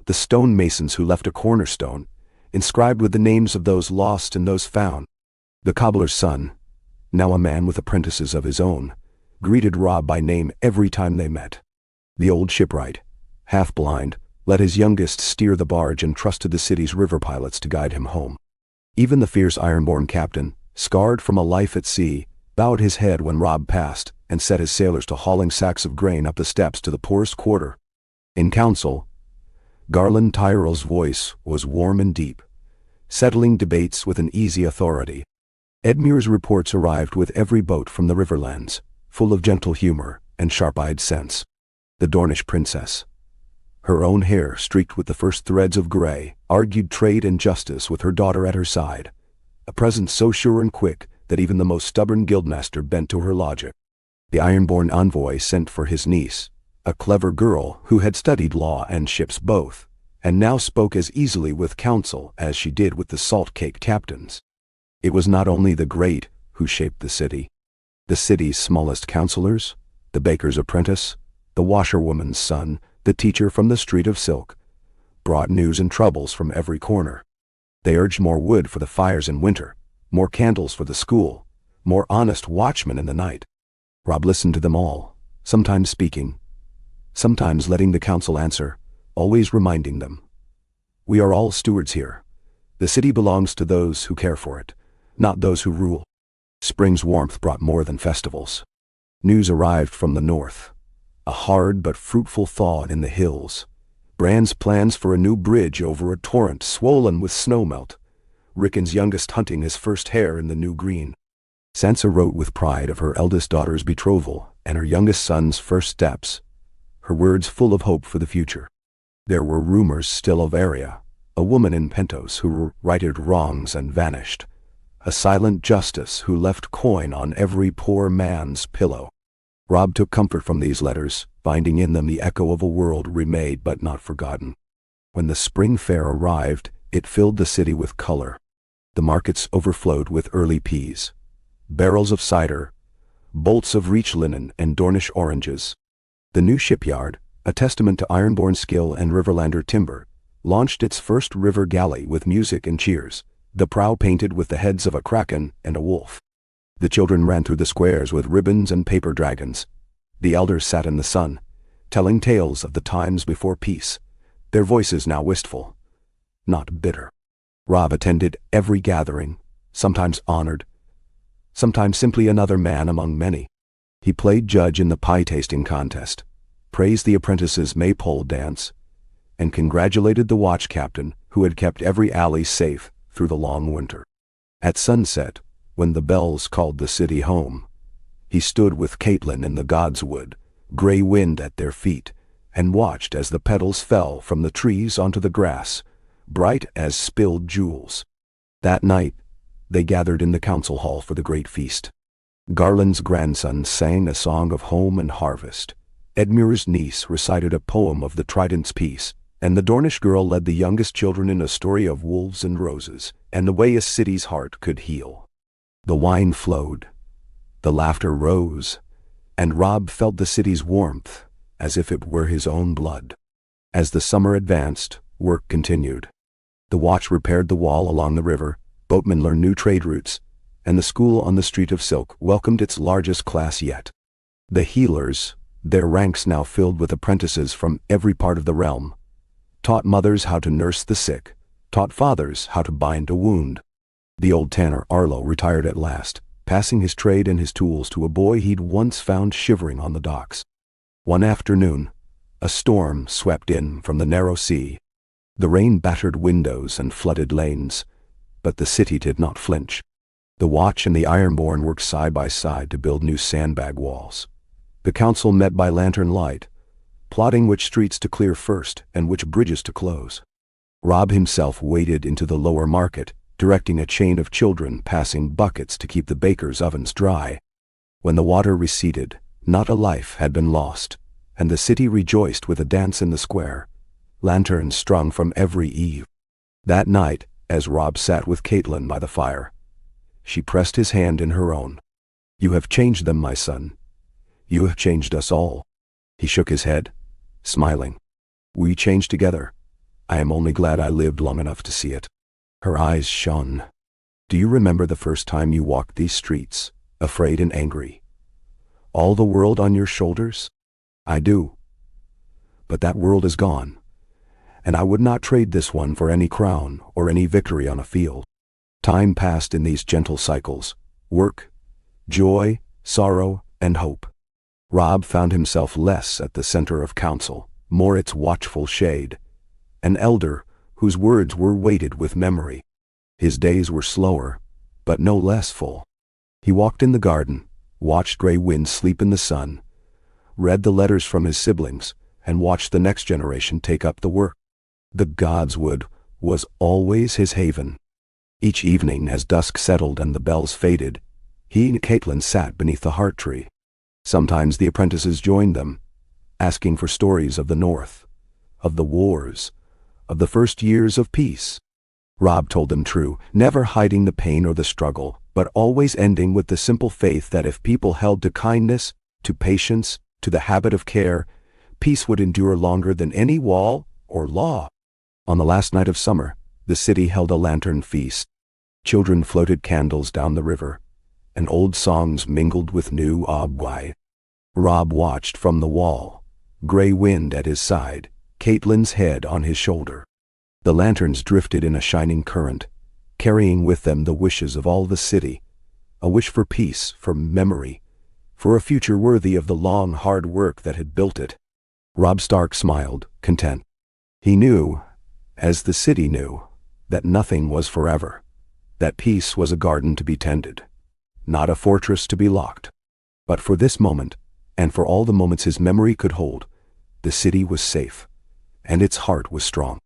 A: the stonemasons who left a cornerstone, inscribed with the names of those lost and those found. The cobbler's son, now a man with apprentices of his own, greeted Robb by name every time they met. The old shipwright, half blind, let his youngest steer the barge and trusted the city's river pilots to guide him home. Even the fierce Ironborn captain, scarred from a life at sea, bowed his head when Robb passed and set his sailors to hauling sacks of grain up the steps to the poorest quarter. In council, Garland Tyrell's voice was warm and deep, settling debates with an easy authority. Edmure's reports arrived with every boat from the riverlands, full of gentle humor and sharp-eyed sense. The Dornish princess, her own hair streaked with the first threads of gray, argued trade and justice with her daughter at her side, a presence so sure and quick that even the most stubborn guildmaster bent to her logic. The Ironborn envoy sent for his niece, a clever girl who had studied law and ships both, and now spoke as easily with counsel as she did with the salt cake captains. It was not only the great who shaped the city. The city's smallest counselors, the baker's apprentice, the washerwoman's son, the teacher from the street of silk, brought news and troubles from every corner. They urged more wood for the fires in winter, more candles for the school, more honest watchmen in the night. Robb listened to them all, sometimes speaking, sometimes letting the council answer, always reminding them, "We are all stewards here. The city belongs to those who care for it, not those who rule." Spring's warmth brought more than festivals. News arrived from the north. A hard but fruitful thaw in the hills. Bran's plans for a new bridge over a torrent swollen with snowmelt. Rickon's youngest hunting his first hare in the new green. Sansa wrote with pride of her eldest daughter's betrothal and her youngest son's first steps, her words full of hope for the future. There were rumors still of Arya, a woman in Pentos who righted wrongs and vanished, a silent justice who left coin on every poor man's pillow. Robb took comfort from these letters, finding in them the echo of a world remade but not forgotten. When the spring fair arrived, it filled the city with color. The markets overflowed with early peas, barrels of cider, bolts of reach linen and Dornish oranges. The new shipyard, a testament to Ironborn skill and Riverlander timber, launched its first river galley with music and cheers, the prow painted with the heads of a kraken and a wolf. The children ran through the squares with ribbons and paper dragons. The elders sat in the sun, telling tales of the times before peace, their voices now wistful, not bitter. Robb attended every gathering, sometimes honored, sometimes simply another man among many. He played judge in the pie-tasting contest, praised the apprentices' maypole dance, and congratulated the watch captain who had kept every alley safe through the long winter. At sunset, when the bells called the city home, he stood with Catelyn in the Godswood, gray wind at their feet, and watched as the petals fell from the trees onto the grass, bright as spilled jewels. That night, they gathered in the council hall for the great feast. Garland's grandson sang a song of home and harvest. Edmure's niece recited a poem of the Trident's peace, and the Dornish girl led the youngest children in a story of wolves and roses, and the way a city's heart could heal. The wine flowed, the laughter rose, and Robb felt the city's warmth, as if it were his own blood. As the summer advanced, work continued. The watch repaired the wall along the river, boatmen learned new trade routes, and the school on the Street of Silk welcomed its largest class yet. The healers, their ranks now filled with apprentices from every part of the realm, taught mothers how to nurse the sick, taught fathers how to bind a wound. The old tanner Arlo retired at last, passing his trade and his tools to a boy he'd once found shivering on the docks. One afternoon, a storm swept in from the narrow sea. The rain battered windows and flooded lanes, but the city did not flinch. The Watch and the Ironborn worked side by side to build new sandbag walls. The council met by lantern light, plotting which streets to clear first and which bridges to close. Robb himself waded into the lower market, directing a chain of children passing buckets to keep the bakers' ovens dry. When the water receded, not a life had been lost, and the city rejoiced with a dance in the square, lanterns strung from every eave. That night, as Robb sat with Catelyn by the fire, she pressed his hand in her own. "You have changed them, my son. You have changed us all." He shook his head, smiling. "We changed together. I am only glad I lived long enough to see it." Her eyes shone. "Do you remember the first time you walked these streets, afraid and angry? All the world on your shoulders?" "I do. But that world is gone, and I would not trade this one for any crown or any victory on a field." Time passed in these gentle cycles: work, joy, sorrow, and hope. Robb found himself less at the center of council, more its watchful shade, an elder whose words were weighted with memory. His days were slower, but no less full. He walked in the garden, watched gray winds sleep in the sun, read the letters from his siblings, and watched the next generation take up the work. The Godswood was always his haven. Each evening, as dusk settled and the bells faded, he and Catelyn sat beneath the heart tree. Sometimes the apprentices joined them, asking for stories of the North, of the wars, of the first years of peace. Robb told them true, never hiding the pain or the struggle, but always ending with the simple faith that if people held to kindness, to patience, to the habit of care, Peace would endure longer than any wall or law. On the last night of summer, the city held a lantern feast. Children floated candles down the river, and old songs mingled with new obwai. Robb watched from the wall, gray wind at his side, Caitlin's head on his shoulder. The lanterns drifted in a shining current, carrying with them the wishes of all the city, a wish for peace, for memory, for a future worthy of the long, hard work that had built it. Robb Stark smiled, content. He knew, as the city knew, that nothing was forever, that peace was a garden to be tended, not a fortress to be locked. But for this moment, and for all the moments his memory could hold, the city was safe, and its heart was strong.